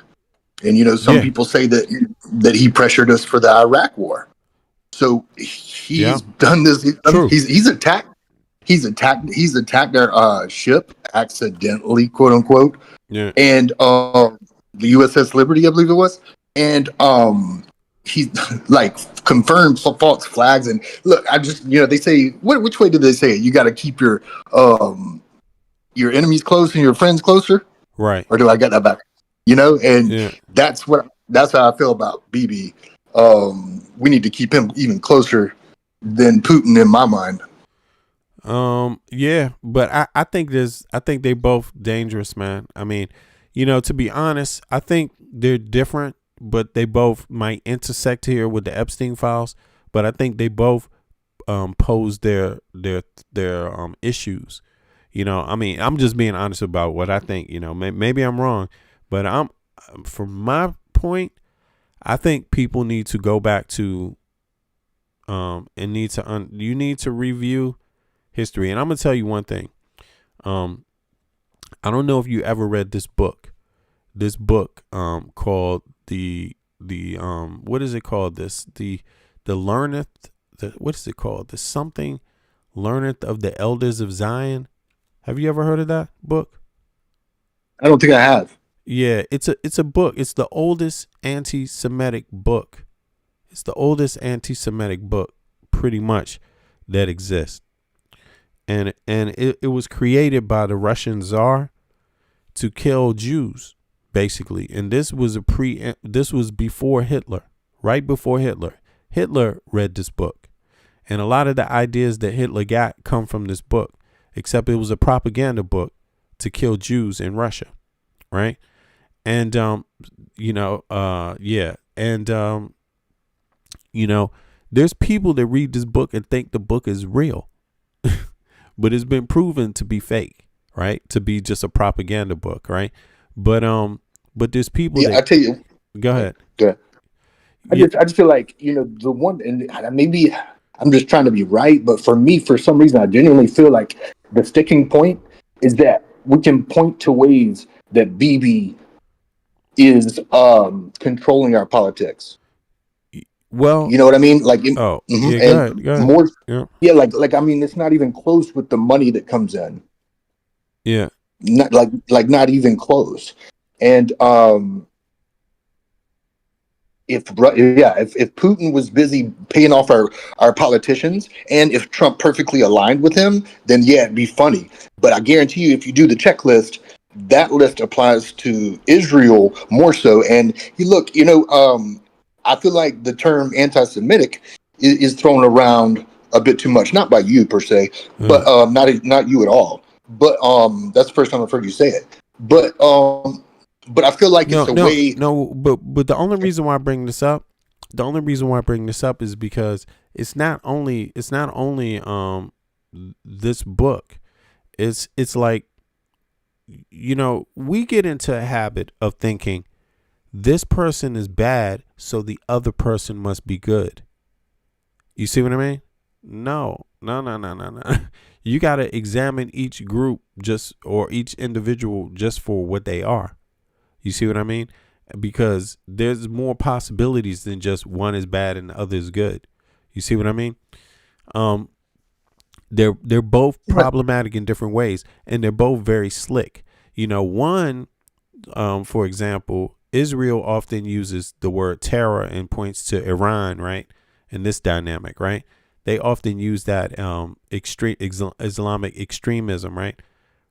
E: And, some people say that he pressured us for the Iraq war. So he's done this. He's attacked our ship accidentally, quote unquote.
D: Yeah.
E: And the USS Liberty, I believe it was. And he's like confirmed false flags. And look, I just they say which way did they say it? You got to keep your enemies close and your friends closer,
D: right?
E: Or do I get that back? And that's how I feel about Bibi. We need to keep him even closer than Putin in my mind.
D: Yeah, but I think they both dangerous, man. I mean, to be honest, I think they're different, but they both might intersect here with the Epstein files. But I think they both pose their issues. I mean, I'm just being honest about what I think. Maybe I'm wrong, but from my point, I think people need to go back to and you need to review history. And I'm gonna tell you one thing. I don't know if you ever read this book. This book called the what is it called? The learneth, what is it called? The something learneth of the elders of Zion. Have you ever heard of that book?
E: I don't think I have.
D: Yeah, it's a book. It's the oldest anti-Semitic book. It's the oldest anti-Semitic book pretty much that exists. And it was created by the Russian Tsar to kill Jews, basically. And this was before Hitler, right before Hitler. Hitler read this book. And a lot of the ideas that Hitler got come from this book, except it was a propaganda book to kill Jews in Russia, right? And there's people that read this book and think the book is real. But it's been proven to be fake, right? To be just a propaganda book, right? But there's people
E: I tell you.
D: Go ahead.
E: I just feel like, the one, and maybe I'm just trying to be right, but for me, for some reason, I genuinely feel like the sticking point is that we can point to ways that Bibi is controlling our politics.
D: Well,
E: you know what I mean? Like,
D: go ahead.
E: More, like I mean, it's not even close with the money that comes in.
D: Yeah,
E: not even close. And if Putin was busy paying off our politicians, and if Trump perfectly aligned with him, then it'd be funny. But I guarantee you, if you do the checklist, that list applies to Israel more so. And I feel like the term anti-Semitic is thrown around a bit too much, not by you per se, but not you at all. But that's the first time I've heard you say it. But I feel like it's a way.
D: No, but the only reason why I bring this up, is because it's not only this book. It's like, we get into a habit of thinking this person is bad, so the other person must be good. You see what I mean? No. You got to examine each group or each individual just for what they are. You see what I mean? Because there's more possibilities than just one is bad and the other is good. You see what I mean? They're both problematic in different ways, and they're both very slick. One, for example, Israel often uses the word terror and points to Iran, right? In this dynamic, right? They often use that extreme Islamic extremism, right?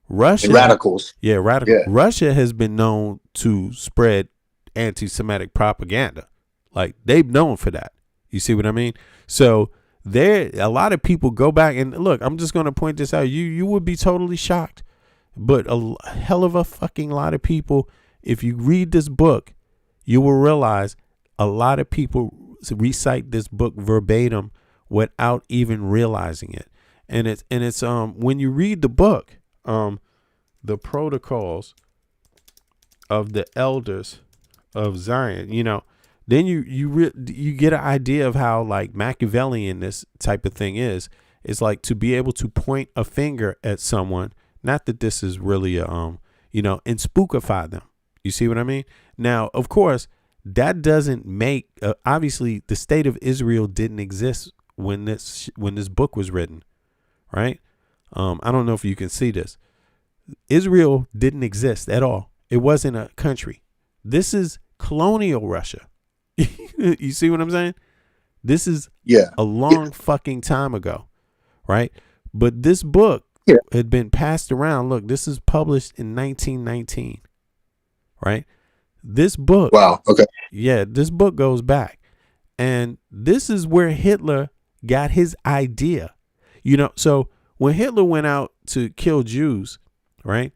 D: Russia,
E: radicals.
D: Yeah, radical. Yeah. Russia has been known to spread anti-Semitic propaganda. Like, they've known for that. You see what I mean? So a lot of people go back and look, I'm just going to point this out. You would be totally shocked, but a hell of a fucking lot of people, if you read this book, you will realize a lot of people recite this book verbatim without even realizing it. And it's when you read the book, the protocols of the elders of Zion, then you get an idea of how, like, Machiavellian this type of thing is. It's like to be able to point a finger at someone, not that this is really and spookify them. You see what I mean? Now, of course, that doesn't make obviously the state of Israel didn't exist when this book was written, right? I don't know if you can see this. Israel didn't exist at all. It wasn't a country. This is colonial Russia. You see what I'm saying? This is a long fucking time ago, right? But this book had been passed around. Look, this is published in 1919, right? This book.
E: Wow. Okay.
D: Yeah, this book goes back. And this is where Hitler got his idea. So when Hitler went out to kill Jews, right,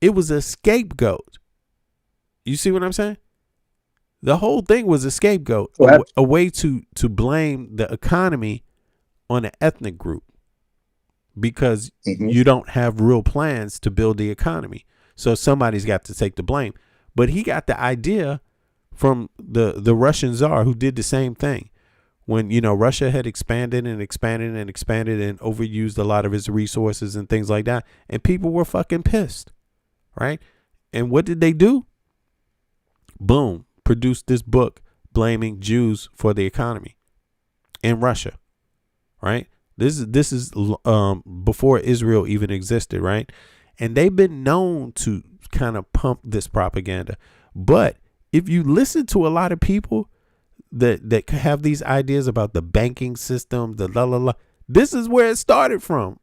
D: it was a scapegoat. You see what I'm saying? The whole thing was a scapegoat, a way to blame the economy on an ethnic group because you don't have real plans to build the economy. So somebody's got to take the blame. But he got the idea from the Russian Tsar, who did the same thing. When, Russia had expanded and expanded and expanded and overused a lot of its resources and things like that. And people were fucking pissed. Right. And what did they do? Boom. Produced this book blaming Jews for the economy in Russia. Right. This is before Israel even existed. Right. And they've been known to kind of pump this propaganda. But if you listen to a lot of people that have these ideas about the banking system, the la la la, this is where it started from.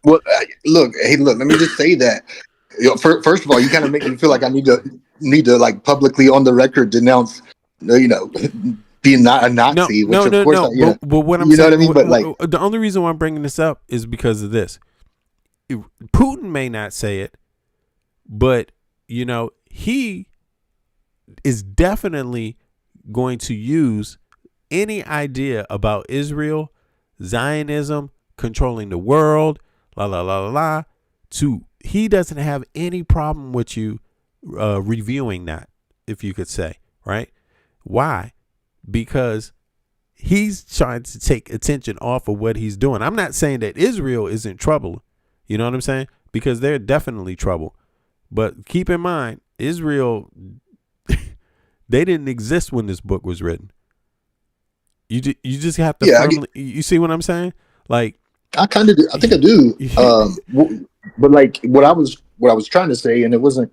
E: Well, look, let me just say that. First of all, you kind of make me feel like I need to like publicly on the record denounce, being not a Nazi.
D: No. But what I'm saying, know what I mean? But like, the only reason why I'm bringing this up is because of this. Putin may not say it, but he is definitely going to use any idea about Israel, Zionism, controlling the world, la la la la la. He doesn't have any problem with you reviewing that, if you could say, right? Why? Because he's trying to take attention off of what he's doing. I'm not saying that Israel is in trouble. You know what I'm saying? Because they're definitely trouble. But keep in mind, Israel, they didn't exist when this book was written. You just have to firmly, you see what I'm saying? Like,
E: I kind of do. I think I do. But like what I was trying to say, and it wasn't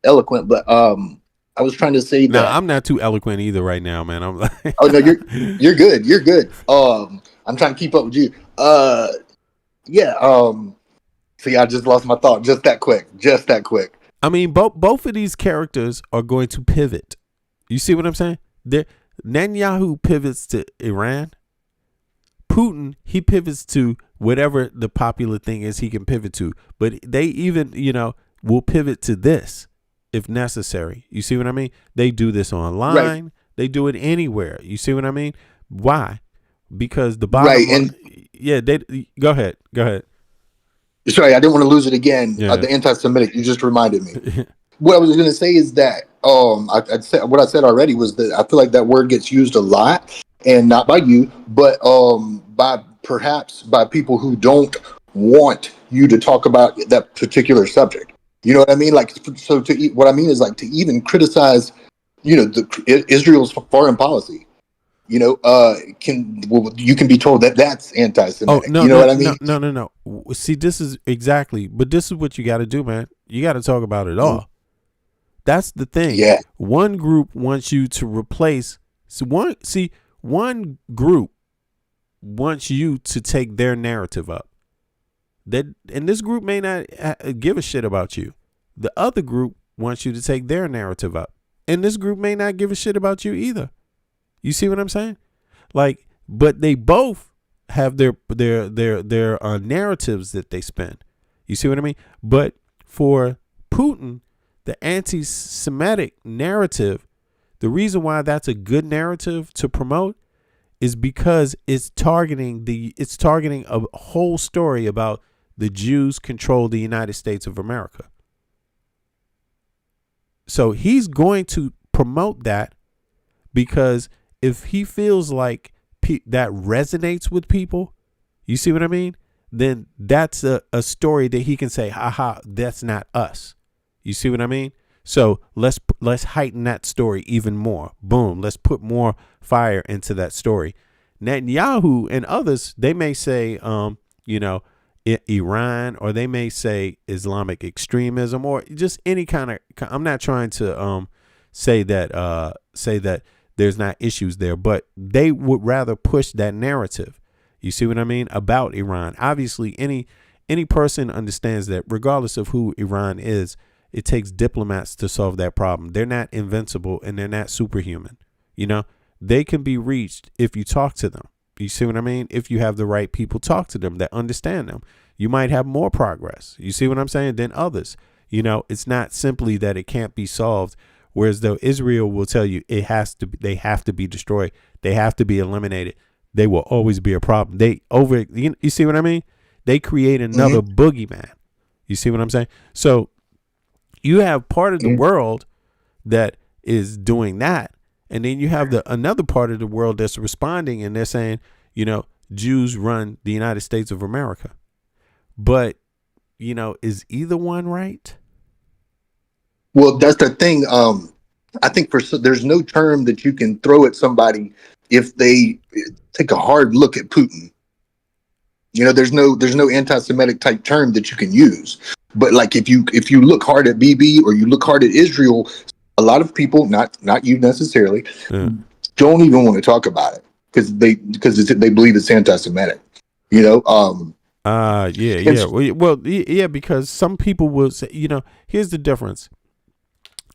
E: eloquent, but I was trying to say that.
D: No, I'm not too eloquent either right now, man. I'm like,
E: oh no, you're good. You're good. I'm trying to keep up with you. See, I just lost my thought just that quick.
D: I mean, both of these characters are going to pivot. You see what I'm saying? Netanyahu pivots to Iran. Putin, he pivots to whatever the popular thing is he can pivot to. But they even, will pivot to this if necessary. You see what I mean? They do this online. Right. They do it anywhere. You see what I mean? Why? Because the bottom line, go ahead.
E: Sorry, I didn't want to lose it again. The anti-Semitic, you just reminded me. What I was going to say is that what I said already was that I feel like that word gets used a lot, and not by you, but by people who don't want you to talk about that particular subject. You know what I mean? Like, so what I mean is like to even criticize, Israel's foreign policy. You can be told that that's anti-Semitic.
D: No,
E: you know what I mean?
D: No. See, this is what you got to do, man. You got to talk about it all. That's the thing.
E: Yeah.
D: One group wants you to replace. One group wants you to take their narrative up. And this group may not give a shit about you. The other group wants you to take their narrative up, and this group may not give a shit about you either. You see what I'm saying? Like, but they both have their narratives that they spin. You see what I mean? But for Putin, the anti-Semitic narrative, the reason why that's a good narrative to promote is because it's targeting a whole story about the Jews control the United States of America. So he's going to promote that because if he feels like that resonates with people, you see what I mean? Then that's a story that he can say, haha, that's not us. You see what I mean? So let's heighten that story even more. Boom. Let's put more fire into that story. Netanyahu and others, they may say, Iran, or they may say Islamic extremism, or just any kind of. I'm not trying to say that there's not issues there, but they would rather push that narrative. You see what I mean? About Iran. Obviously, any person understands that regardless of who Iran is, it takes diplomats to solve that problem. They're not invincible and they're not superhuman. You know, they can be reached if you talk to them. You see what I mean? If you have the right people talk to them that understand them, you might have more progress. You see what I'm saying? Than others. You know, it's not simply that it can't be solved. Whereas though Israel will tell you they have to be destroyed. They have to be eliminated. They will always be a problem. You see what I mean? They create another boogeyman. You see what I'm saying? So you have part of the world that is doing that. And then you have another part of the world that's responding and they're saying, you know, Jews run the United States of America. But, you know, is either one right?
E: Well, that's the thing. I think there's no term that you can throw at somebody if they take a hard look at Putin. You know, there's no anti-Semitic type term that you can use. But like if you look hard at Bibi or you look hard at Israel, a lot of people, not you necessarily, don't even want to talk about it because they believe it's anti-Semitic. You know.
D: Yeah, because some people will say, you know, here's the difference.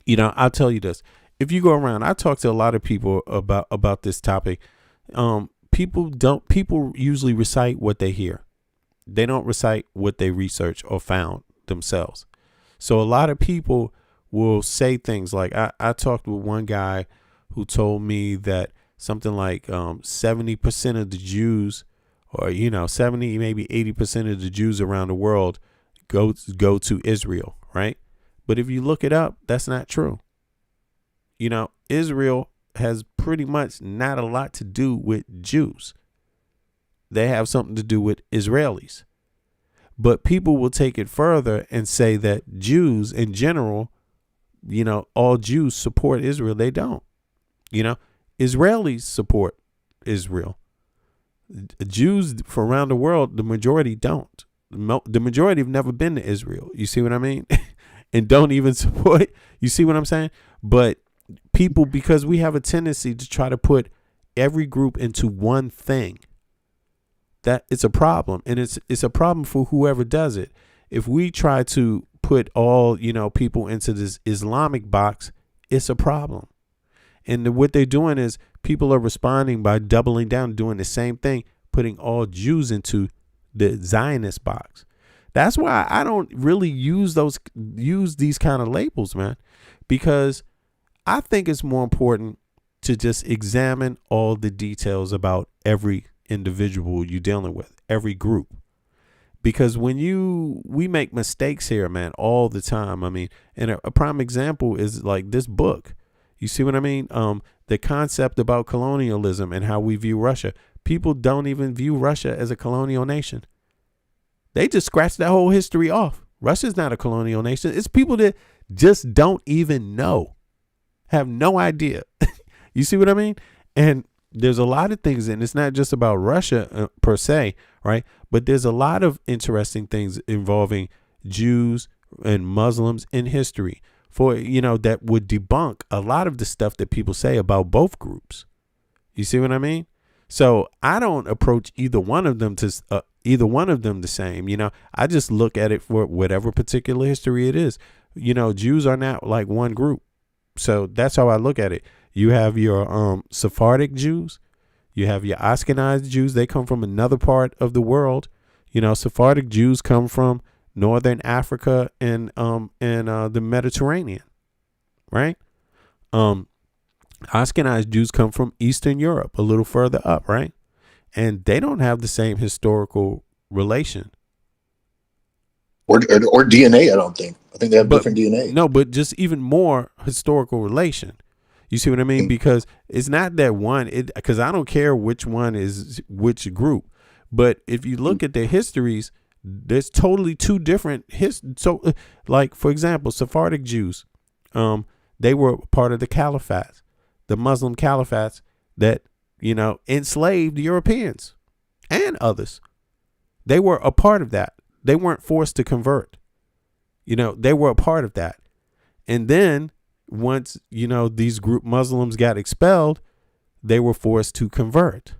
D: You know, I'll tell you this. If you go around, I talk to a lot of people about this topic. People usually recite what they hear. They don't recite what they research or found themselves. So a lot of people will say things like, I talked with one guy who told me that something like 70% of the Jews, or, you know, 70, maybe 80% of the Jews around the world go to Israel, right? But if you look it up, that's not true. You know, Israel has pretty much not a lot to do with Jews. They have something to do with Israelis. But people will take it further and say that Jews in general, you know, all Jews support Israel. They don't. You know, Israelis support Israel. Jews from around the world, the majority don't. The majority have never been to Israel. You see what I mean? And don't even support. You see what I'm saying? But people, because we have a tendency to try to put every group into one thing, that it's a problem. And it's a problem for whoever does it. If we try to put all, you know, people into this Islamic box, it's a problem. And what they're doing is people are responding by doubling down, doing the same thing, putting all Jews into the Zionist box. That's why I don't really use these kind of labels, man, because I think it's more important to just examine all the details about every individual you're dealing with, every group. Because we make mistakes here, man, all the time. I mean, and a prime example is like this book. You see what I mean? The concept about colonialism and how we view Russia. People don't even view Russia as a colonial nation. They just scratch that whole history off. Russia's not a colonial nation. It's people that just don't even know, have no idea. You see what I mean? And there's a lot of things, and it's not just about Russia per se, right? But there's a lot of interesting things involving Jews and Muslims in history, for, you know, that would debunk a lot of the stuff that people say about both groups. You see what I mean? So I don't approach either one of them the same. You know, I just look at it for whatever particular history it is. You know, Jews are not like one group. So that's how I look at it. You have your Sephardic Jews. You have your Ashkenazi Jews. They come from another part of the world. You know, Sephardic Jews come from Northern Africa and the Mediterranean, right? Ashkenazi Jews come from Eastern Europe, a little further up, right? And they don't have the same historical relation.
E: Or DNA, I don't think. I think they have different DNA.
D: No, but just even more historical relation. You see what I mean? Because it's not that one, because I don't care which one is which group. But if you look at their histories, there's totally two different so like, for example, Sephardic Jews, they were part of the caliphates, the Muslim caliphates that, you know, enslaved Europeans and others. They were a part of that. They weren't forced to convert. You know, they were a part of that. And then once, you know, these group Muslims got expelled, they were forced to convert,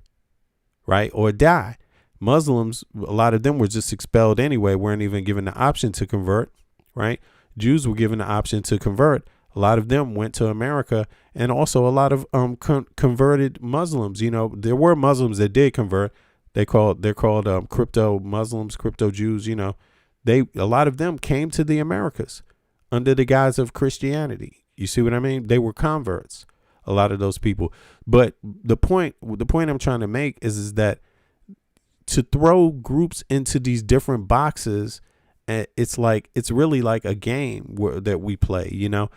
D: right? Or die. Muslims, a lot of them were just expelled anyway, weren't even given the option to convert, right? Jews were given the option to convert. A lot of them went to America, and also a lot of converted Muslims. You know, there were Muslims that did convert. They're called crypto Muslims, crypto Jews. You know, a lot of them came to the Americas under the guise of Christianity. You see what I mean? They were converts, a lot of those people. But the point I'm trying to make is that to throw groups into these different boxes, it's really like a game that we play, you know.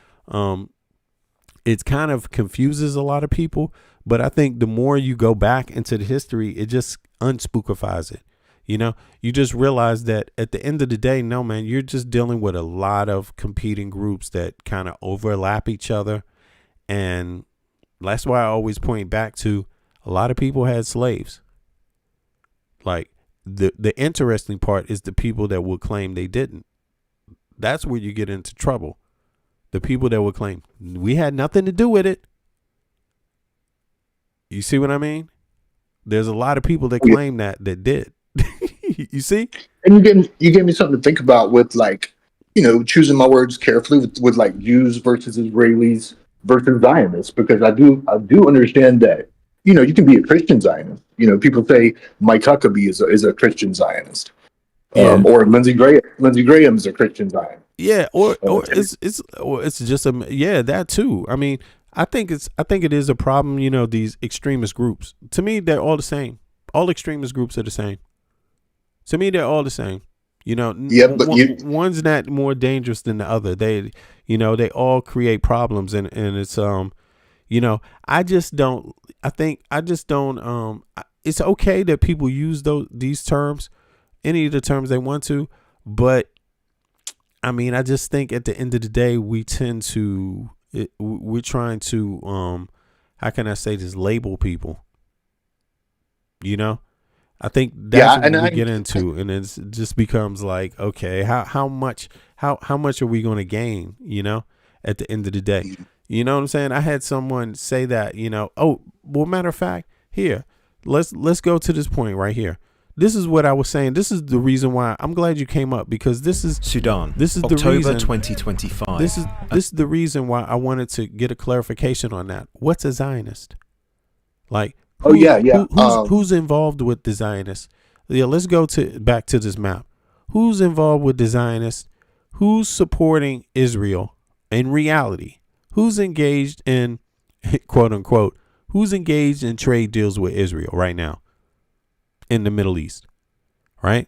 D: It kind of confuses a lot of people, but I think the more you go back into the history, it just unspookifies it. You know, you just realize that at the end of the day, no, man, you're just dealing with a lot of competing groups that kind of overlap each other. And that's why I always point back to a lot of people had slaves. Like the interesting part is the people that will claim they didn't. That's where you get into trouble. The people that would claim we had nothing to do with it. You see what I mean? There's a lot of people that claim that did. You see?
E: And you gave me something to think about with, like, you know, choosing my words carefully with like Jews versus Israelis versus Zionists, because I do understand that, you know, you can be a Christian Zionist. You know, people say Mike Huckabee is a Christian Zionist, or Lindsey Graham is a Christian Zionist.
D: Yeah, or it's just that too. I mean, I think it is a problem. You know, these extremist groups. To me, they're all the same. All extremist groups are the same. To me, they're all the same. You know, one's not more dangerous than the other. They all create problems, and it's you know, it's okay that people use these terms, any of the terms they want to, but I mean, I just think at the end of the day, we're trying to, how can I say this, label people, you know? I think that's what we get into, and it just becomes like, okay, how much are we going to gain, you know, at the end of the day? You know what I'm saying? I had someone say that, you know, matter of fact, here, let's go to this point right here. This is what I was saying. This is the reason why I'm glad you came up, because this is
F: Sudan.
D: This is
F: October
D: the reason,
F: 2025.
D: This is the reason why I wanted to get a clarification on that. What's a Zionist? Like, who's involved with the Zionists? Yeah, let's go back to this map. Who's involved with the Zionists? Who's supporting Israel in reality? Who's engaged in, quote unquote, who's engaged in trade deals with Israel right now in the Middle East, right?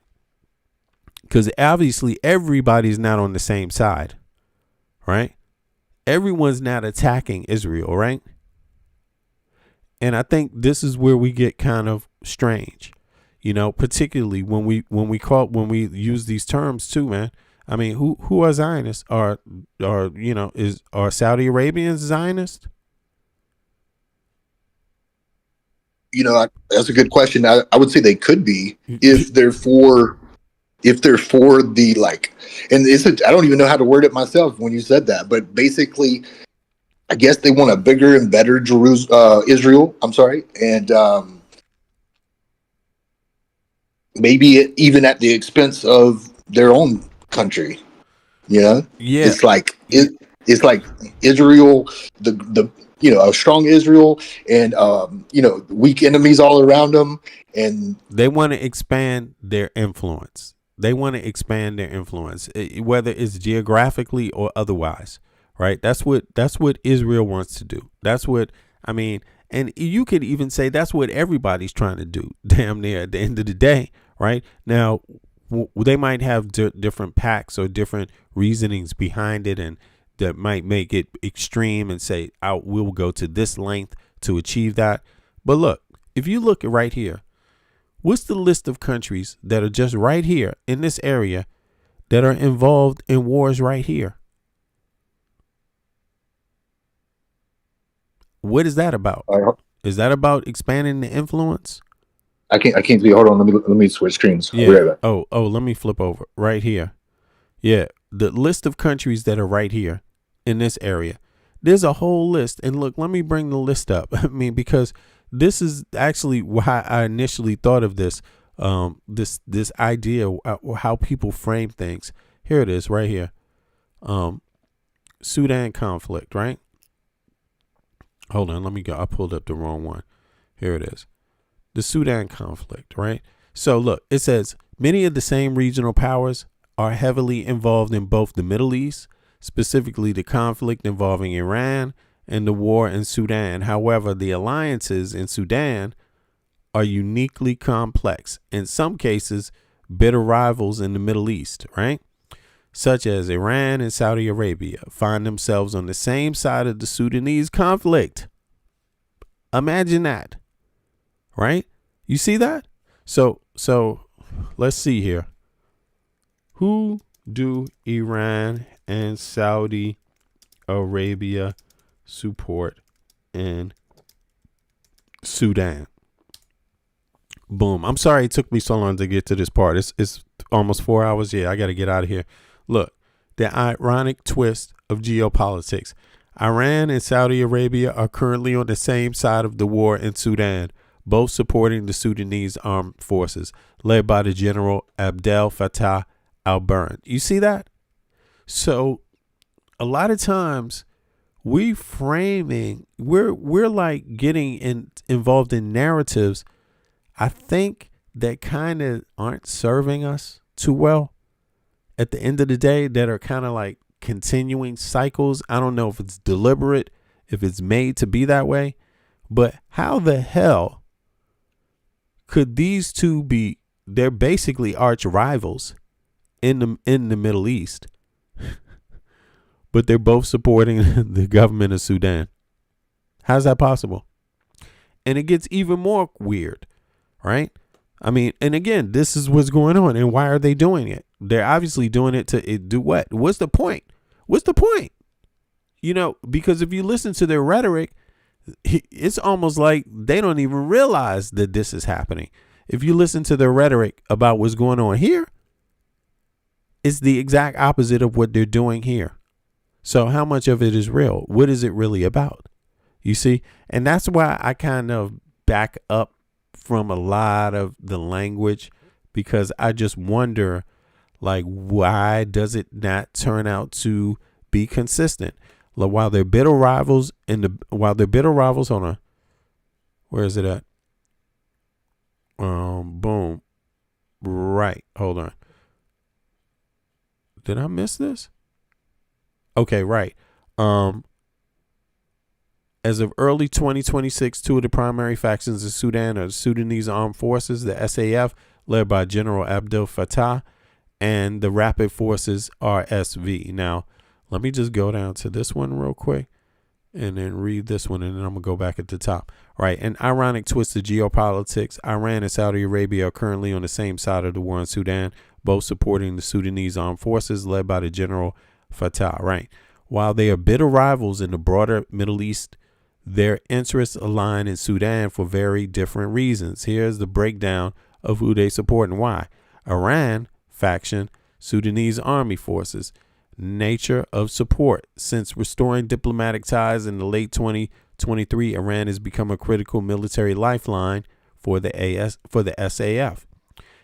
D: Because obviously everybody's not on the same side, right? Everyone's not attacking Israel, right? And I think this is where we get kind of strange, you know, particularly when we use these terms too, man. I mean, who are Zionists? Are Saudi Arabians Zionists?
E: You know, that's a good question. I would say they could be if they're for the, like, and I don't even know how to word it myself when you said that, but basically, I guess they want a bigger and better Israel. I'm sorry, and maybe even at the expense of their own country. You know,
D: yeah,
E: it's like Israel, the you know, a strong Israel, and you know, weak enemies all around them, and
D: they want to expand their influence. Whether it's geographically or otherwise, right? That's what Israel wants to do. That's what I mean, and you could even say that's what everybody's trying to do, damn near at the end of the day, right? Now, they might have different pacts or different reasonings behind it, and that might make it extreme and say, we'll go to this length to achieve that. But look, if you look right here, what's the list of countries that are just right here in this area that are involved in wars right here? What is that about? Is that about expanding the influence?
E: I can't see. Hold on, let me switch screens.
D: Yeah. Let me flip over right here. Yeah, the list of countries that are right here in this area. There's a whole list, and look, let me bring the list up. I mean, because this is actually why I initially thought of this. this idea how people frame things. Here it is right here. Sudan conflict, right? Hold on, let me go. I pulled up the wrong one. Here it is. The Sudan conflict, right? So look, it says many of the same regional powers are heavily involved in both the Middle East, specifically the conflict involving Iran and the war in Sudan. However, the alliances in Sudan are uniquely complex. In some cases, bitter rivals in the Middle East, right? Such as Iran and Saudi Arabia find themselves on the same side of the Sudanese conflict. Imagine that, right? You see that? So let's see here. Who do Iran and Saudi Arabia support in Sudan? Boom. I'm sorry it took me so long to get to this part. It's almost 4 hours. Yeah, I got to get out of here. Look, the ironic twist of geopolitics. Iran and Saudi Arabia are currently on the same side of the war in Sudan, both supporting the Sudanese armed forces, led by the General Abdel Fattah al-Burhan. You see that? So a lot of times we're like getting involved in narratives, I think, that kind of aren't serving us too well at the end of the day, that are kind of like continuing cycles. I don't know if it's deliberate, if it's made to be that way, but how the hell could these two be? They're basically arch rivals in the Middle East, but they're both supporting the government of Sudan. How's that possible? And it gets even more weird, right? I mean, and again, this is what's going on. And why are they doing it? They're obviously doing it to do what? What's the point? What's the point? You know, because if you listen to their rhetoric, it's almost like they don't even realize that this is happening. If you listen to their rhetoric about what's going on here, it's the exact opposite of what they're doing here. So how much of it is real? What is it really about? You see? And that's why I kind of back up from a lot of the language, because I just wonder, like, why does it not turn out to be consistent? Like, while they're bitter rivals hold on, where is it at? Boom, right, hold on, did I miss this? Okay, right. As of early 2026, two of the primary factions in Sudan are the Sudanese Armed Forces, the SAF, led by General Abdel Fattah, and the Rapid Forces, RSV. Now, let me just go down to this one real quick and then read this one, and then I'm going to go back at the top. All right, an ironic twist of geopolitics. Iran and Saudi Arabia are currently on the same side of the war in Sudan, both supporting the Sudanese Armed Forces, led by the General Fattah, right? While they are bitter rivals in the broader Middle East, their interests align in Sudan for very different reasons. Here's the breakdown of who they support and why. Iran faction, Sudanese army forces. Nature of support. Since restoring diplomatic ties in the late 2023, Iran has become a critical military lifeline for the SAF.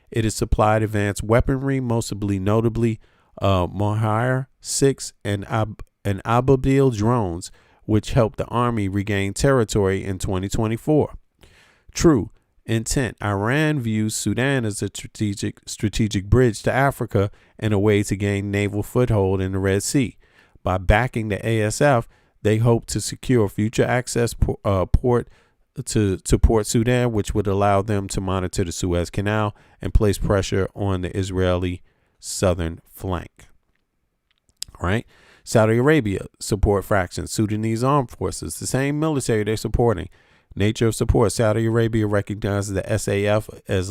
D: It has supplied advanced weaponry, most notably Mohair 6 and Ababil drones, which helped the army regain territory in 2024. True intent. Iran views Sudan as a strategic bridge to Africa and a way to gain naval foothold in the Red Sea. By backing the ASF, they hope to secure future access port to Port Sudan, which would allow them to monitor the Suez Canal and place pressure on the Israeli southern flank. All right. Saudi Arabia support fractions, Sudanese armed forces, the same military they're supporting. Nature of support. Saudi Arabia recognizes the SAF as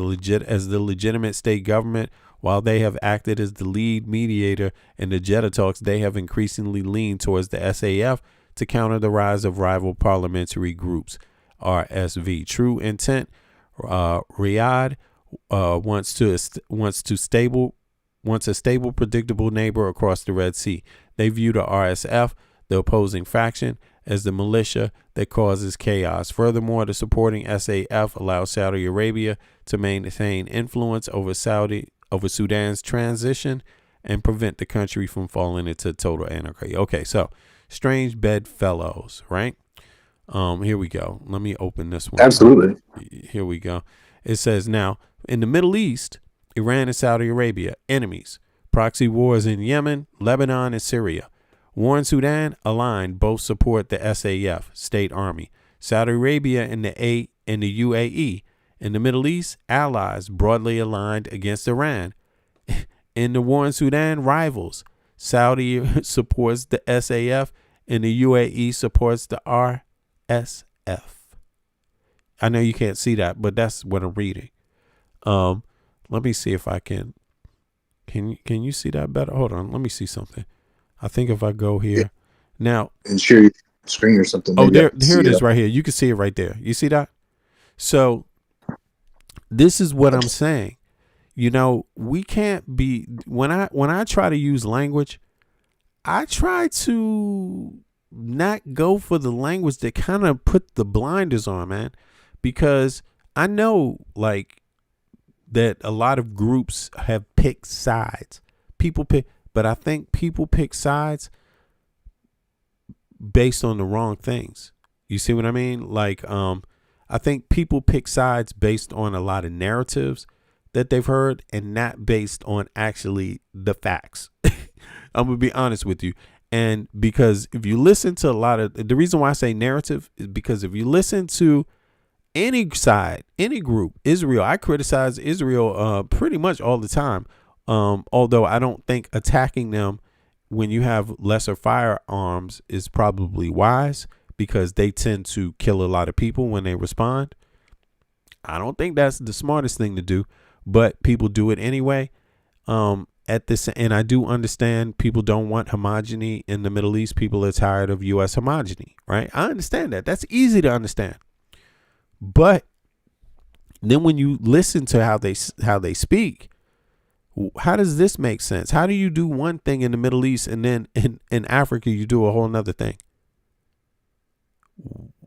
D: the legitimate state government. While they have acted as the lead mediator in the Jeddah talks, they have increasingly leaned towards the SAF to counter the rise of rival parliamentary groups, RSV. True intent. Riyadh wants a stable, predictable neighbor across the Red Sea. They view the RSF, the opposing faction, as the militia that causes chaos. Furthermore, the supporting SAF allows Saudi Arabia to maintain influence over Sudan's transition and prevent the country from falling into total anarchy. Okay, so strange bedfellows, right? Here we go. Let me open this one.
E: Absolutely.
D: Here we go. It says, now, in the Middle East, Iran and Saudi Arabia, enemies. Proxy wars in Yemen, Lebanon, and Syria. War in Sudan, aligned, both support the SAF, state army. Saudi Arabia and the UAE. In the Middle East, allies, broadly aligned against Iran. In the war in Sudan, rivals. Saudi supports the SAF, and the UAE supports the RSF. I know you can't see that, but that's what I'm reading. Let me see if I can. Can you see that better? Hold on. Let me see something. I think if I go here now
E: and share your screen or something.
D: Oh, here it is right here. You can see it right there. You see that? So this is what I'm saying. You know, we can't be when I try to use language, I try to not go for the language that kind of put the blinders on, man, because I know like that a lot of groups have picked sides. But I think people pick sides based on the wrong things. You see what I mean? Like, I think people pick sides based on a lot of narratives that they've heard and not based on actually the facts. I'm going to be honest with you. And because if you listen to the reason why I say narrative is because if you listen to any side, any group, Israel, I criticize Israel pretty much all the time. Although I don't think attacking them when you have lesser firearms is probably wise because they tend to kill a lot of people when they respond. I don't think that's the smartest thing to do, but people do it anyway. And I do understand people don't want homogeny in the Middle East. People are tired of U.S. homogeny, right? I understand that. That's easy to understand. But then when you listen to how they speak, how does this make sense? How do you do one thing in the Middle East and then in Africa you do a whole nother thing?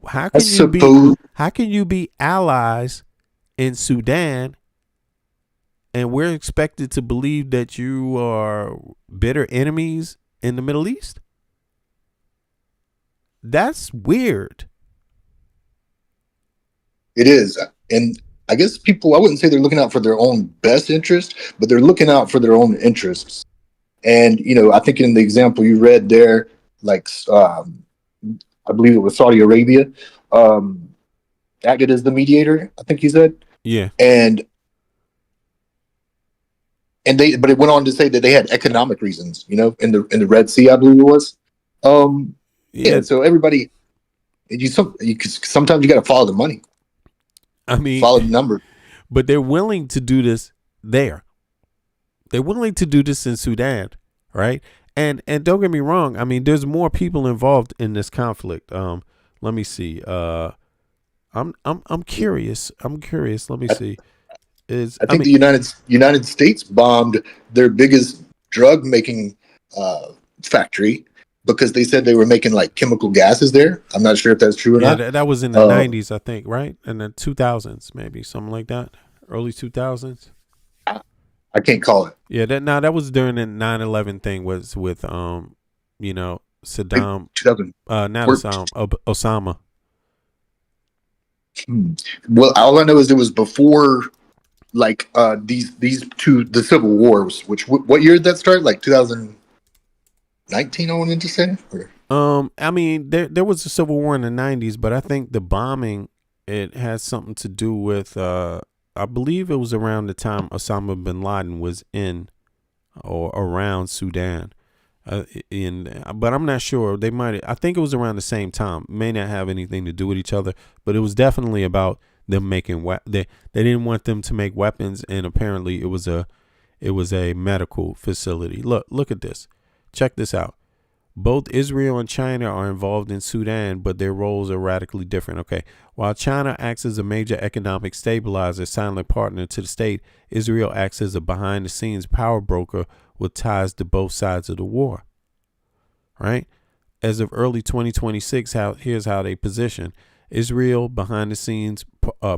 D: How can you be allies in Sudan and we're expected to believe that you are bitter enemies in the Middle East? That's weird.
E: It is. And I guess people, I wouldn't say they're looking out for their own best interest, but they're looking out for their own interests. And, you know, I think in the example you read there, like, I believe it was Saudi Arabia, acted as the mediator, I think he said.
D: Yeah.
E: But it went on to say that they had economic reasons, you know, in the Red Sea, I believe it was. Yeah. So everybody, sometimes you got to follow the money.
D: I mean,
E: follow the number.
D: But they're willing to do this there. They're willing to do this in Sudan, right? And don't get me wrong. I mean, there's more people involved in this conflict. Let me see. I'm curious. Let me see.
E: I think the United States bombed their biggest drug making factory because they said they were making like chemical gases there. I'm not sure if that's true or not.
D: Yeah, that was in the 90s, I think, right? In the 2000s, maybe something like that. Early 2000s.
E: I can't call it.
D: Yeah, that was during the 9/11 thing was with you know, Saddam. Osama.
E: Well, all I know is it was before like these two, the civil wars, which what year did that start? Like 2019, I wanted to say.
D: I mean, there was a civil war in the 90s, but I think the bombing, it has something to do with I believe it was around the time Osama bin Laden was in or around Sudan. But I'm not sure. I think it was around the same time. May not have anything to do with each other, but it was definitely about them making they didn't want them to make weapons, and apparently it was a medical facility. Look at this. Check this out. Both Israel and China are involved in Sudan, but their roles are radically different. Okay. While China acts as a major economic stabilizer, silent partner to the state, Israel acts as a behind-the-scenes power broker with ties to both sides of the war. Right? as of early 2026, here's how they position Israel behind the scenes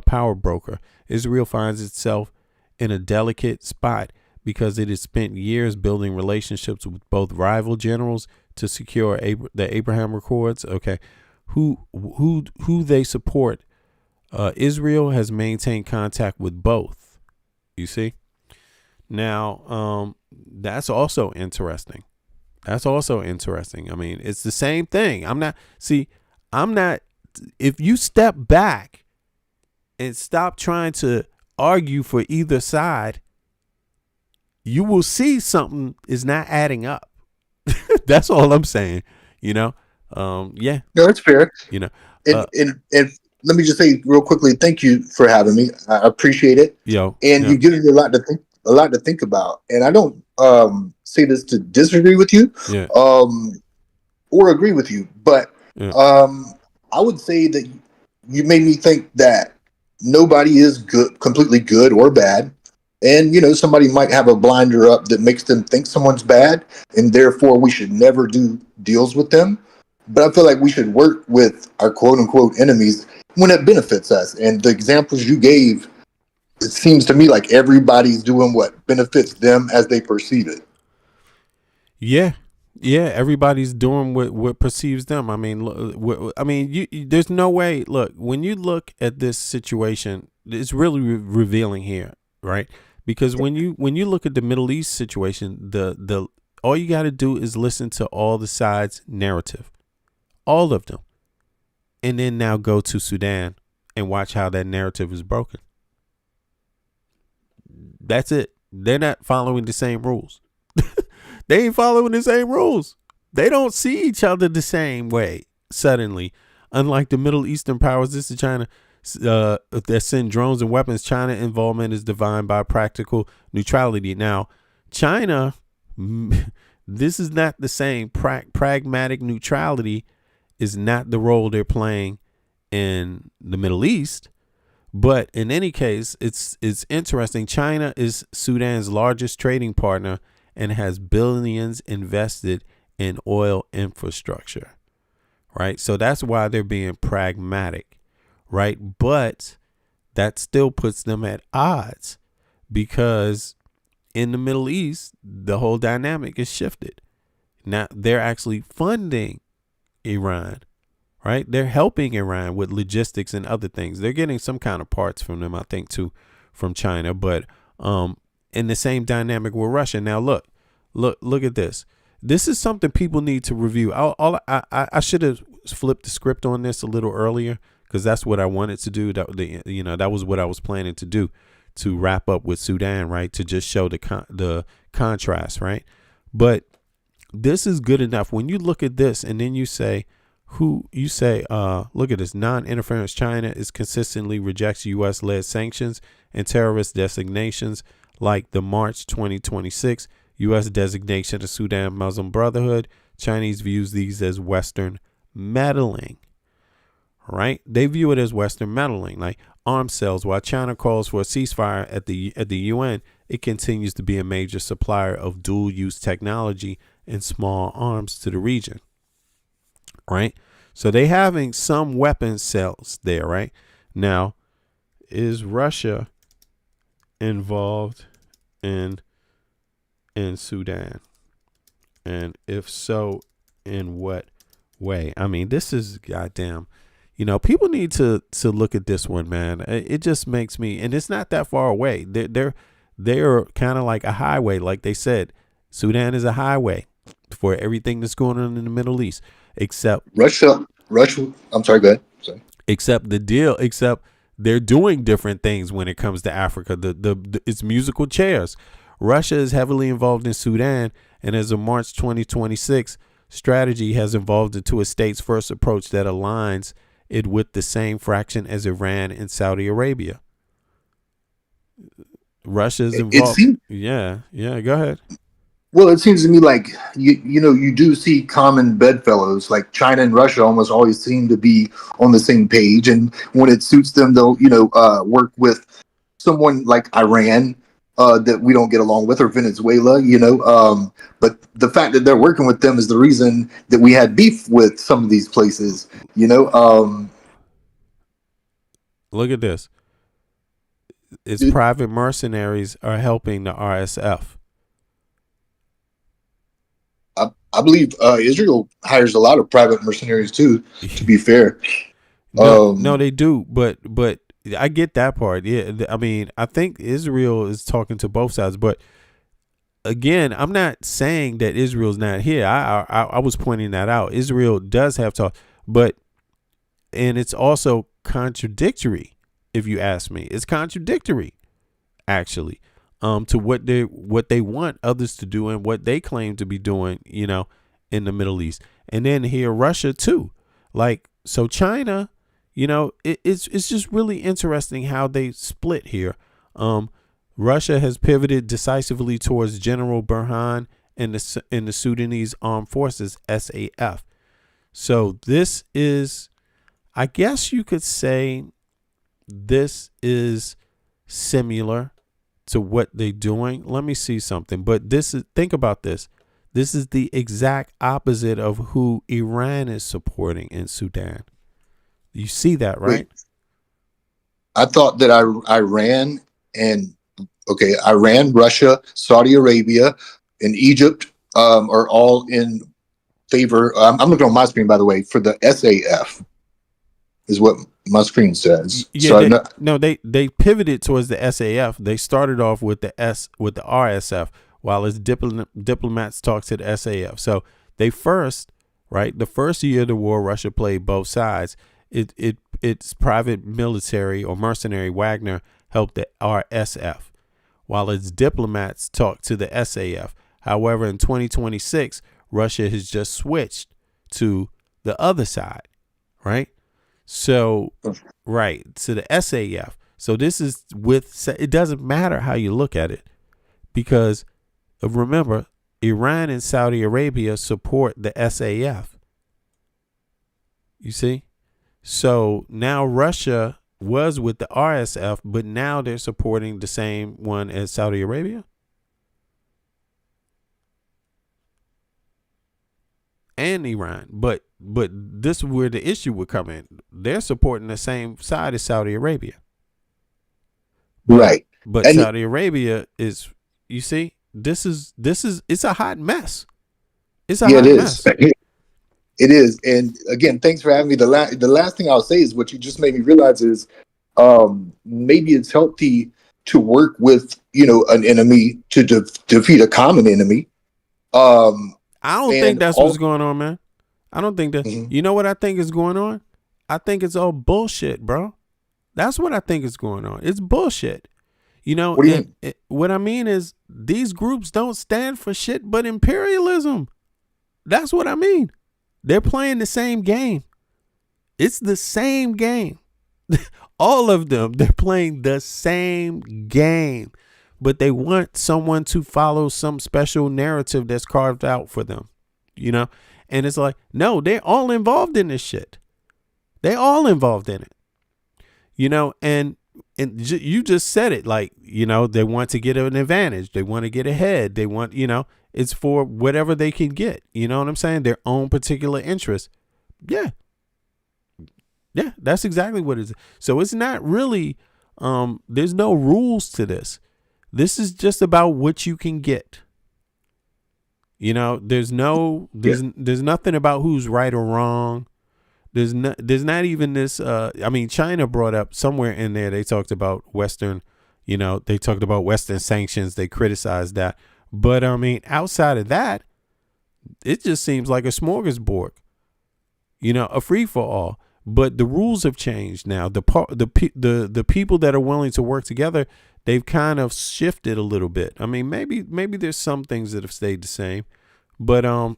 D: power broker. Israel finds itself in a delicate spot because it has spent years building relationships with both rival generals to secure the Abraham Accords. Okay, who they support. Israel has maintained contact with both. You see, now that's also interesting. That's also interesting. I mean, it's the same thing. I'm not. If you step back and stop trying to argue for either side, you will see something is not adding up. That's all I'm saying. Yeah.
E: No, it's fair. And let me just say real quickly, thank you for having me. I appreciate it. You give me a lot to think about. And I don't say this to disagree with you, or agree with you, but I would say that you made me think that nobody is completely good or bad. And, somebody might have a blinder up that makes them think someone's bad, and therefore we should never do deals with them. But I feel like we should work with our quote unquote enemies when it benefits us. And the examples you gave, it seems to me like everybody's doing what benefits them as they perceive it.
D: Yeah. Everybody's doing what perceives them. I mean, there's no way. Look, when you look at this situation, it's really revealing here, right? Because when you look at the Middle East situation, the all you got to do is listen to all the sides' narrative, all of them, and then now go to Sudan and watch how that narrative is broken. That's it. They're not following the same rules. They ain't following the same rules. They don't see each other the same way suddenly. Unlike the Middle Eastern powers, this is China that send drones and weapons. China involvement is defined by practical neutrality. Now, China, this is not the same. Pragmatic neutrality is not the role they're playing in the Middle East. But in any case, it's interesting. China is Sudan's largest trading partner and has billions invested in oil infrastructure, right? So that's why they're being pragmatic, right? But that still puts them at odds because in the Middle East, the whole dynamic is shifted. Now they're actually funding Iran, right? They're helping Iran with logistics and other things. They're getting some kind of parts from them, I think, too, from China. But in the same dynamic with Russia. Now, look at this. This is something people need to review. I should have flipped the script on this a little earlier because that's what I wanted to do. That was what I was planning to do, to wrap up with Sudan, right? To just show the contrast, right? But this is good enough. When you look at this and then you say, look at this, non-interference. China is consistently rejects U.S.-led sanctions and terrorist designations like the March 2026 U.S. designation of Sudan Muslim Brotherhood. Chinese views these as Western meddling, right? They view it as Western meddling, like arms sales. While China calls for a ceasefire at the UN, it continues to be a major supplier of dual-use technology and small arms to the region, right? So they having some weapons sales there, right? Now, is Russia involved in Sudan? And if so, in what way? I mean, this is goddamn, people need to look at this one, man. It just makes me, and it's not that far away. They're kind of like a highway. Like they said, Sudan is a highway for everything that's going on in the Middle East, except
E: Russia. I'm sorry, go ahead. Sorry.
D: Except they're doing different things when it comes to Africa. It's musical chairs. Russia is heavily involved in Sudan, and as of March 2026, strategy has evolved into a states first approach that aligns it with the same fraction as Iran and Saudi Arabia. Russia's involved. Yeah, go ahead.
E: Well, it seems to me like you do see common bedfellows. Like China and Russia almost always seem to be on the same page, and when it suits them, they'll work with someone like Iran that we don't get along with, or Venezuela, but the fact that they're working with them is the reason that we had beef with some of these places,
D: Look at this. It's private mercenaries are helping the RSF.
E: I believe Israel hires a lot of private mercenaries too, to be fair.
D: No, they do, but I get that part. Yeah, I mean, I think Israel is talking to both sides, but again, I'm not saying that Israel's not here. I was pointing that out. Israel does have talk, and it's also contradictory. If you ask me, it's contradictory, actually, to what they want others to do and what they claim to be doing, in the Middle East, and then here Russia too. Like, so China, it's just really interesting how they split here. Russia has pivoted decisively towards General Burhan and the Sudanese Armed Forces, SAF. So this is, I guess you could say, this is similar to what they're doing. Let me see something. But think about this. This is the exact opposite of who Iran is supporting in Sudan. You see that, right?
E: Wait, I thought that Iran, Russia, Saudi Arabia, and Egypt are all in favor. I'm looking on my screen, by the way, for the SAF, is what my screen says.
D: Yeah, they pivoted towards the SAF. They started off with the RSF, while its diplomats talked to the SAF. So the first year of the war, Russia played both sides. Its private military or mercenary Wagner helped the RSF, while its diplomats talked to the SAF. However, in 2026, Russia has just switched to the other side, right? So, to the SAF. So this is it doesn't matter how you look at it, because remember, Iran and Saudi Arabia support the SAF. You see? So now Russia was with the RSF, but now they're supporting the same one as Saudi Arabia and Iran. But this is where the issue would come in. They're supporting the same side as Saudi Arabia.
E: Right.
D: But Saudi Arabia is, you see, this is it's a hot mess. It's a hot mess.
E: It is. And again, thanks for having me. The last thing I'll say is what you just made me realize is maybe it's healthy to work with, an enemy to defeat a common enemy.
D: I don't think that's what's going on, man. I don't think that. You know what I think is going on? I think it's all bullshit, bro. That's what I think is going on. It's bullshit. What I mean is these groups don't stand for shit but imperialism. That's what I mean. They're playing the same game. It's the same game. All of them, they're playing the same game, but they want someone to follow some special narrative that's carved out for them, And it's like, no, they're all involved in this shit. They all involved in it, and you just said it, like, they want to get an advantage. They want to get ahead. They want, it's for whatever they can get. You know what I'm saying? Their own particular interest. Yeah. Yeah, that's exactly what it is. So it's not really, there's no rules to this. This is just about what you can get. There's nothing about who's right or wrong. There's not even this, China brought up somewhere in there, they talked about Western sanctions. They criticized that. But outside of that, it just seems like a smorgasbord, a free for all. But the rules have changed now. The people that are willing to work together, they've kind of shifted a little bit. Maybe there's some things that have stayed the same, but I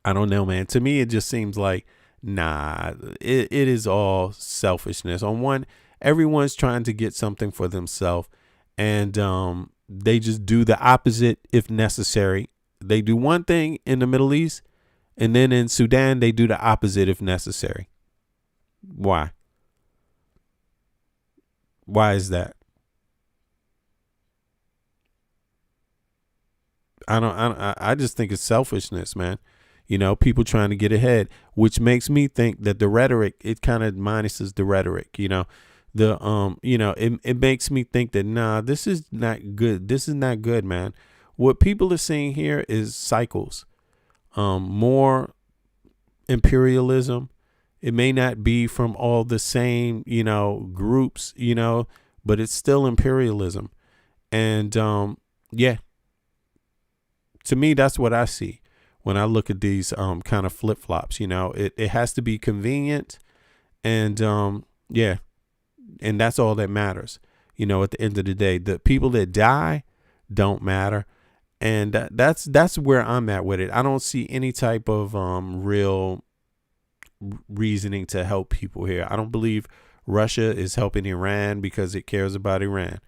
D: don't know, man. To me, it just seems like, nah, it is all selfishness. On one, everyone's trying to get something for themselves, and they just do the opposite if necessary. They do one thing in the Middle East, and then in Sudan, they do the opposite if necessary. Why? Why is that? I just think it's selfishness, man. You know, people trying to get ahead, which makes me think that the rhetoric, it kind of minuses the rhetoric, you know. It makes me think that, nah, this is not good. This is not good, man. What people are seeing here is cycles. More imperialism. It may not be from all the same, groups, but it's still imperialism. And yeah, to me, that's what I see when I look at these kind of flip flops. It has to be convenient, and yeah, and that's all that matters. At the end of the day, the people that die don't matter, and that's where I'm at with it. I don't see any type of real reasoning to help people here. I don't believe Russia is helping Iran because it cares about Iran.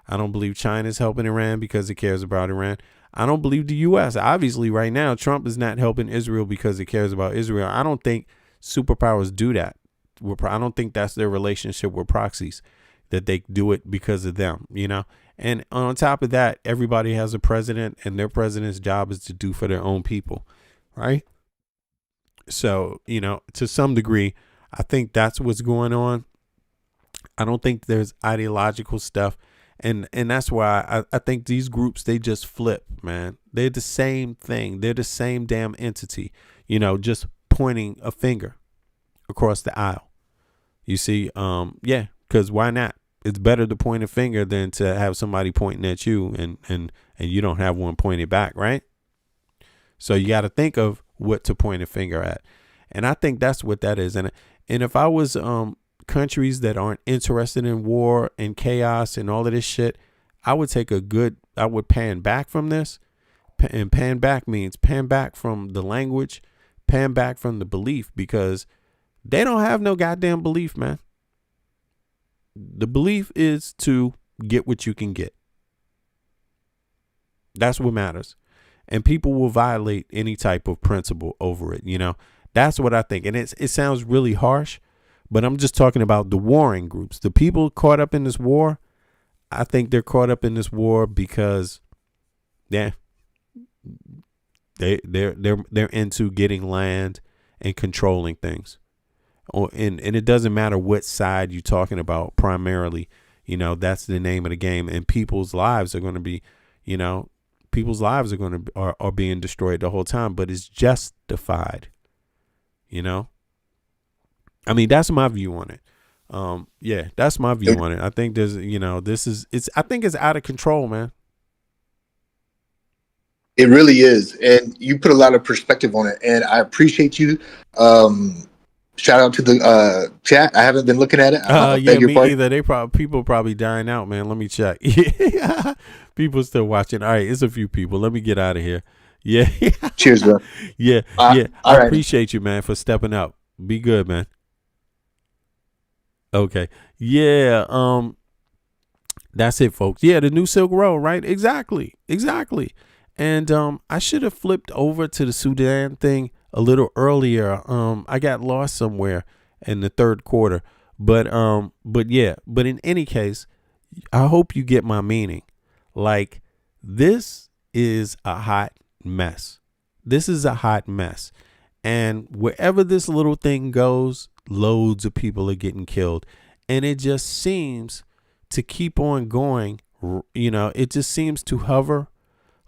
D: I don't believe China is helping Iran because it cares about Iran. I don't believe the U.S. Obviously, right now, Trump is not helping Israel because it cares about Israel. I don't think superpowers do that. I don't think that's their relationship with proxies, that they do it because of them, And on top of that, everybody has a president, and their president's job is to do for their own people, right? So, to some degree, I think that's what's going on. I don't think there's ideological stuff. And that's why I think these groups, they just flip, man. They're the same thing. They're the same damn entity, just pointing a finger across the aisle. You see, yeah, because why not? It's better to point a finger than to have somebody pointing at you and you don't have one pointed back, right? So you got to think of what to point a finger at. And I think that's what that is. And if I was countries that aren't interested in war and chaos and all of this shit, I would pan back from this. And pan back means pan back from the language, pan back from the belief, because they don't have no goddamn belief, man. The belief is to get what you can get. That's what matters. And people will violate any type of principle over it. That's what I think. And it sounds really harsh, but I'm just talking about the warring groups. The people caught up in this war, I think they're caught up in this war because, yeah, they're into getting land and controlling things. And it doesn't matter what side you're talking about primarily. That's the name of the game. And people's lives are going to be, are being destroyed the whole time, but it's justified. I mean, that's my view on it. Yeah, that's my view on it. I think there's, I think it's out of control, man.
E: It really is. And you put a lot of perspective on it, and I appreciate you. Shout out to the chat. I haven't been looking at it.
D: Yeah, me either. People probably dying out, man. Let me check. People still watching. All right, it's a few people. Let me get out of here. Yeah.
E: Cheers, bro.
D: Yeah. I appreciate you, man, for stepping up. Be good, man. Okay. Yeah. That's it, folks. Yeah, the new Silk Road, right? Exactly. And I should have flipped over to the Sudan thing a little earlier. I got lost somewhere in the third quarter. But in any case, I hope you get my meaning. Like, this is a hot mess. And wherever this little thing goes, loads of people are getting killed. And it just seems to keep on going. It just seems to hover.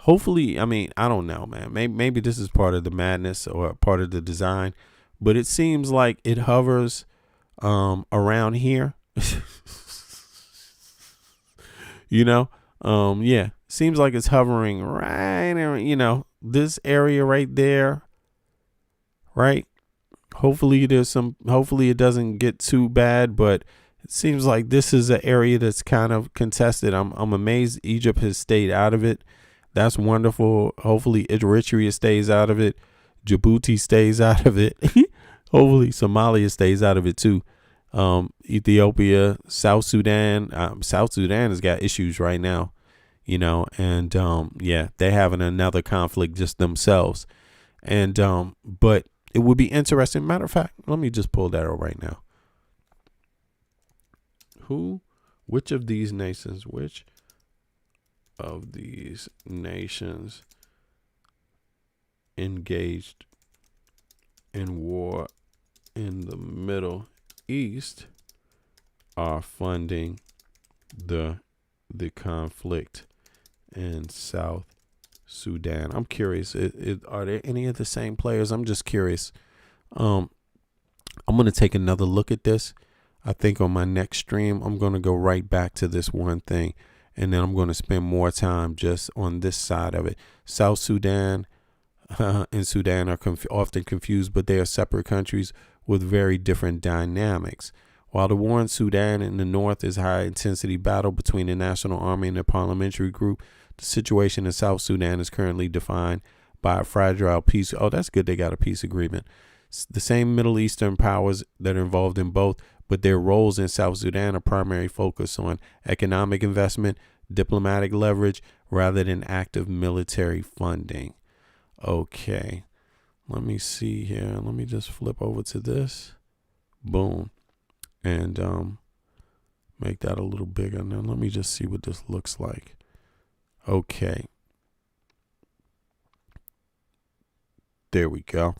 D: Hopefully, I mean, I don't know, man. Maybe this is part of the madness or part of the design, but it seems like it hovers around here. Yeah, seems like it's hovering right, this area right there, right? Hopefully it doesn't get too bad, but it seems like this is an area that's kind of contested. I'm amazed Egypt has stayed out of it. That's wonderful. Hopefully Eritrea stays out of it. Djibouti stays out of it. Hopefully Somalia stays out of it too. Ethiopia, South Sudan. South Sudan has got issues right now, and yeah, they're having another conflict just themselves. And but it would be interesting. Matter of fact, let me just pull that out right now. Which of these nations engaged in war in the Middle East are funding the conflict in South Sudan. I'm curious, are there any of the same players? I'm just curious. I'm going to take another look at this. I think on my next stream, I'm going to go right back to this one thing, and then I'm going to spend more time just on this side of it. South Sudan and Sudan are often confused, but they are separate countries with very different dynamics. While the war in Sudan in the north is a high-intensity battle between the National Army and the parliamentary group, the situation in South Sudan is currently defined by a fragile peace. Oh, that's good. They got a peace agreement. The same Middle Eastern powers that are involved in both, but their roles in South Sudan are primarily focused on economic investment, diplomatic leverage, rather than active military funding. Okay, let me see here. Let me just flip over to this. Boom. And make that a little bigger. Now let me just see what this looks like. Okay. There we go.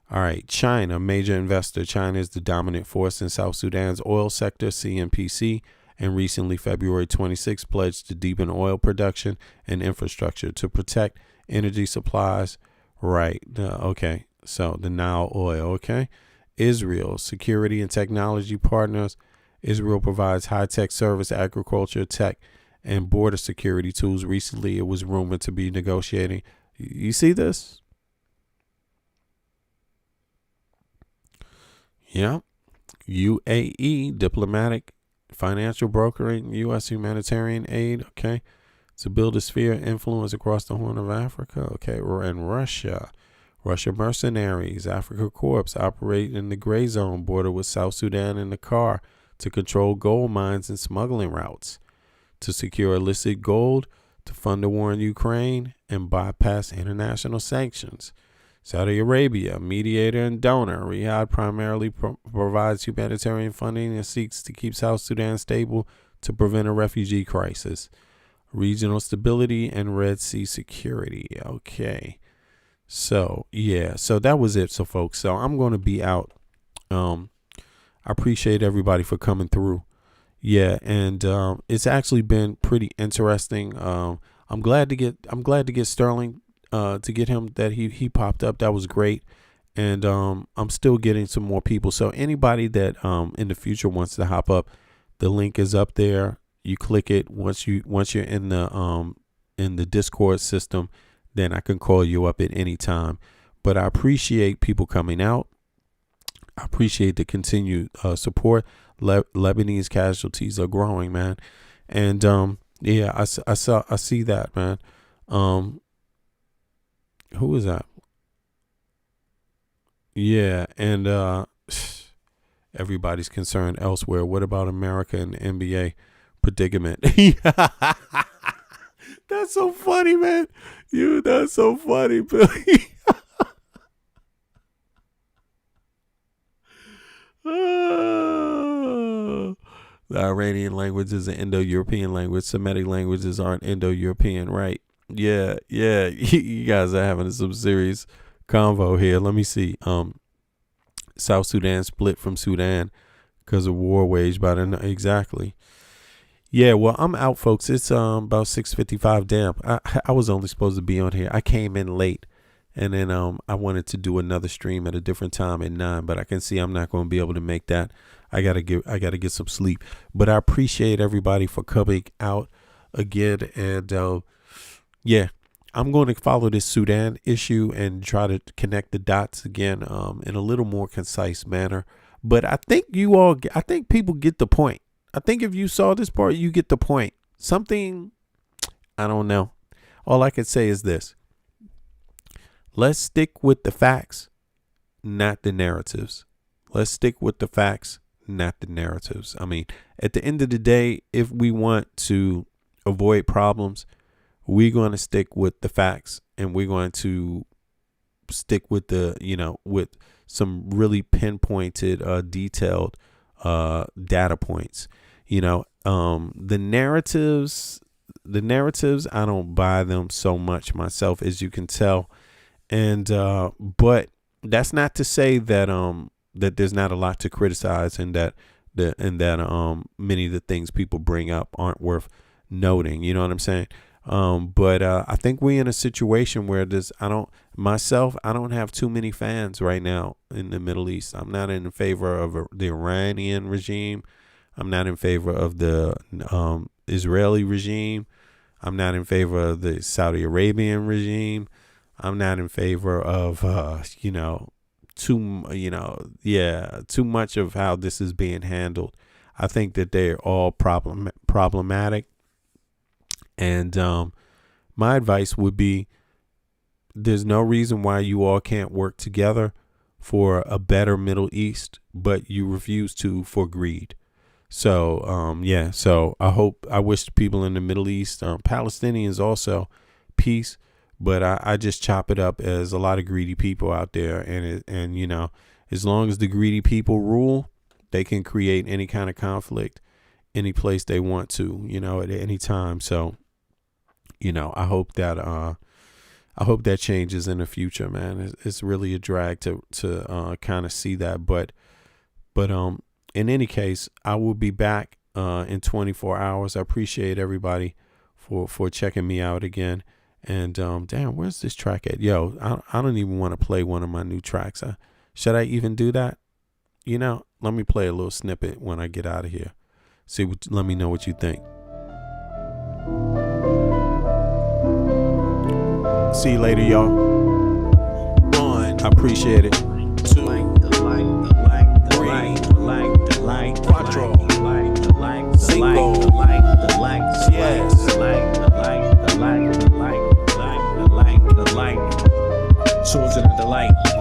D: All right, China, major investor. China is the dominant force in South Sudan's oil sector, CNPC, and recently, February 26, pledged to deepen oil production and infrastructure to protect energy supplies. Right. Okay. So the Nile oil. Okay. Israel, security and technology partners. Israel provides high-tech service, agriculture, tech, and border security tools. Recently, it was rumored to be negotiating. You see this? Yeah. UAE, diplomatic, financial brokering, U.S. humanitarian aid. Okay. To build a sphere of influence across the Horn of Africa. Okay. And Russia. Russia mercenaries, Africa Corps operate in the gray zone border with South Sudan in the car to control gold mines and smuggling routes, to secure illicit gold, to fund the war in Ukraine, and bypass international sanctions. Saudi Arabia, mediator and donor. Riyadh primarily provides humanitarian funding and seeks to keep South Sudan stable to prevent a refugee crisis. Regional stability and Red Sea security. Okay. So, yeah. So that was it. So, folks, so I'm going to be out. I appreciate everybody for coming through. Yeah. And it's actually been pretty interesting. I'm glad to get Sterling. To get him that he popped up. That was great. And I'm still getting some more people. So anybody that in the future wants to hop up, the link is up there. You click it once you're in the Discord system, then I can call you up at any time. But I appreciate people coming out. I appreciate the continued support. Lebanese casualties are growing, man. And yeah, I see that, man. Who is that? Yeah, and everybody's concerned elsewhere. What about America and the NBA predicament? That's so funny, man. That's so funny, Billy. The Iranian language is an Indo-European language. Semitic languages aren't Indo-European, right? Yeah. You guys are having some serious convo here. Let me see. South Sudan split from Sudan because of war waged by the exactly. Yeah, well, I'm out, folks. It's about 6:55. Damn, I was only supposed to be on here. I came in late, and then I wanted to do another stream at a different time at 9, but I can see I'm not going to be able to make that. I gotta get some sleep. But I appreciate everybody for coming out again, and yeah, I'm going to follow this Sudan issue and try to connect the dots again in a little more concise manner. But I think people get the point. I think if you saw this part, you get the point. Something, I don't know. All I can say is this. Let's stick with the facts, not the narratives. Let's stick with the facts, not the narratives. I mean, at the end of the day, if we want to avoid problems, we're going to stick with the facts, and we're going to stick with with some really pinpointed, detailed data points. The narratives, I don't buy them so much myself, as you can tell. And but that's not to say that that there's not a lot to criticize, and that many of the things people bring up aren't worth noting. You know what I'm saying? But I think we're in a situation where I don't have too many fans right now in the Middle East. I'm not in favor of the Iranian regime. I'm not in favor of the Israeli regime. I'm not in favor of the Saudi Arabian regime. I'm not in favor of too much of how this is being handled. I think that they're all problematic. And my advice would be, there's no reason why you all can't work together for a better Middle East, but you refuse to for greed. So, so I wish the people in the Middle East, Palestinians also, peace, but I just chop it up as a lot of greedy people out there. And as long as the greedy people rule, they can create any kind of conflict any place they want to, at any time. So, I hope that changes in the future, man. It's really a drag to kind of see that, but in any case, I will be back in 24 hours. I appreciate everybody for checking me out again. And damn, where's this track at? Yo, I don't even want to play one of my new tracks. Should I even do that? Let me play a little snippet when I get out of here. Let me know what you think. See you later, y'all. 1, I appreciate it. 2, 3, 4, 5, yes. Children of the light.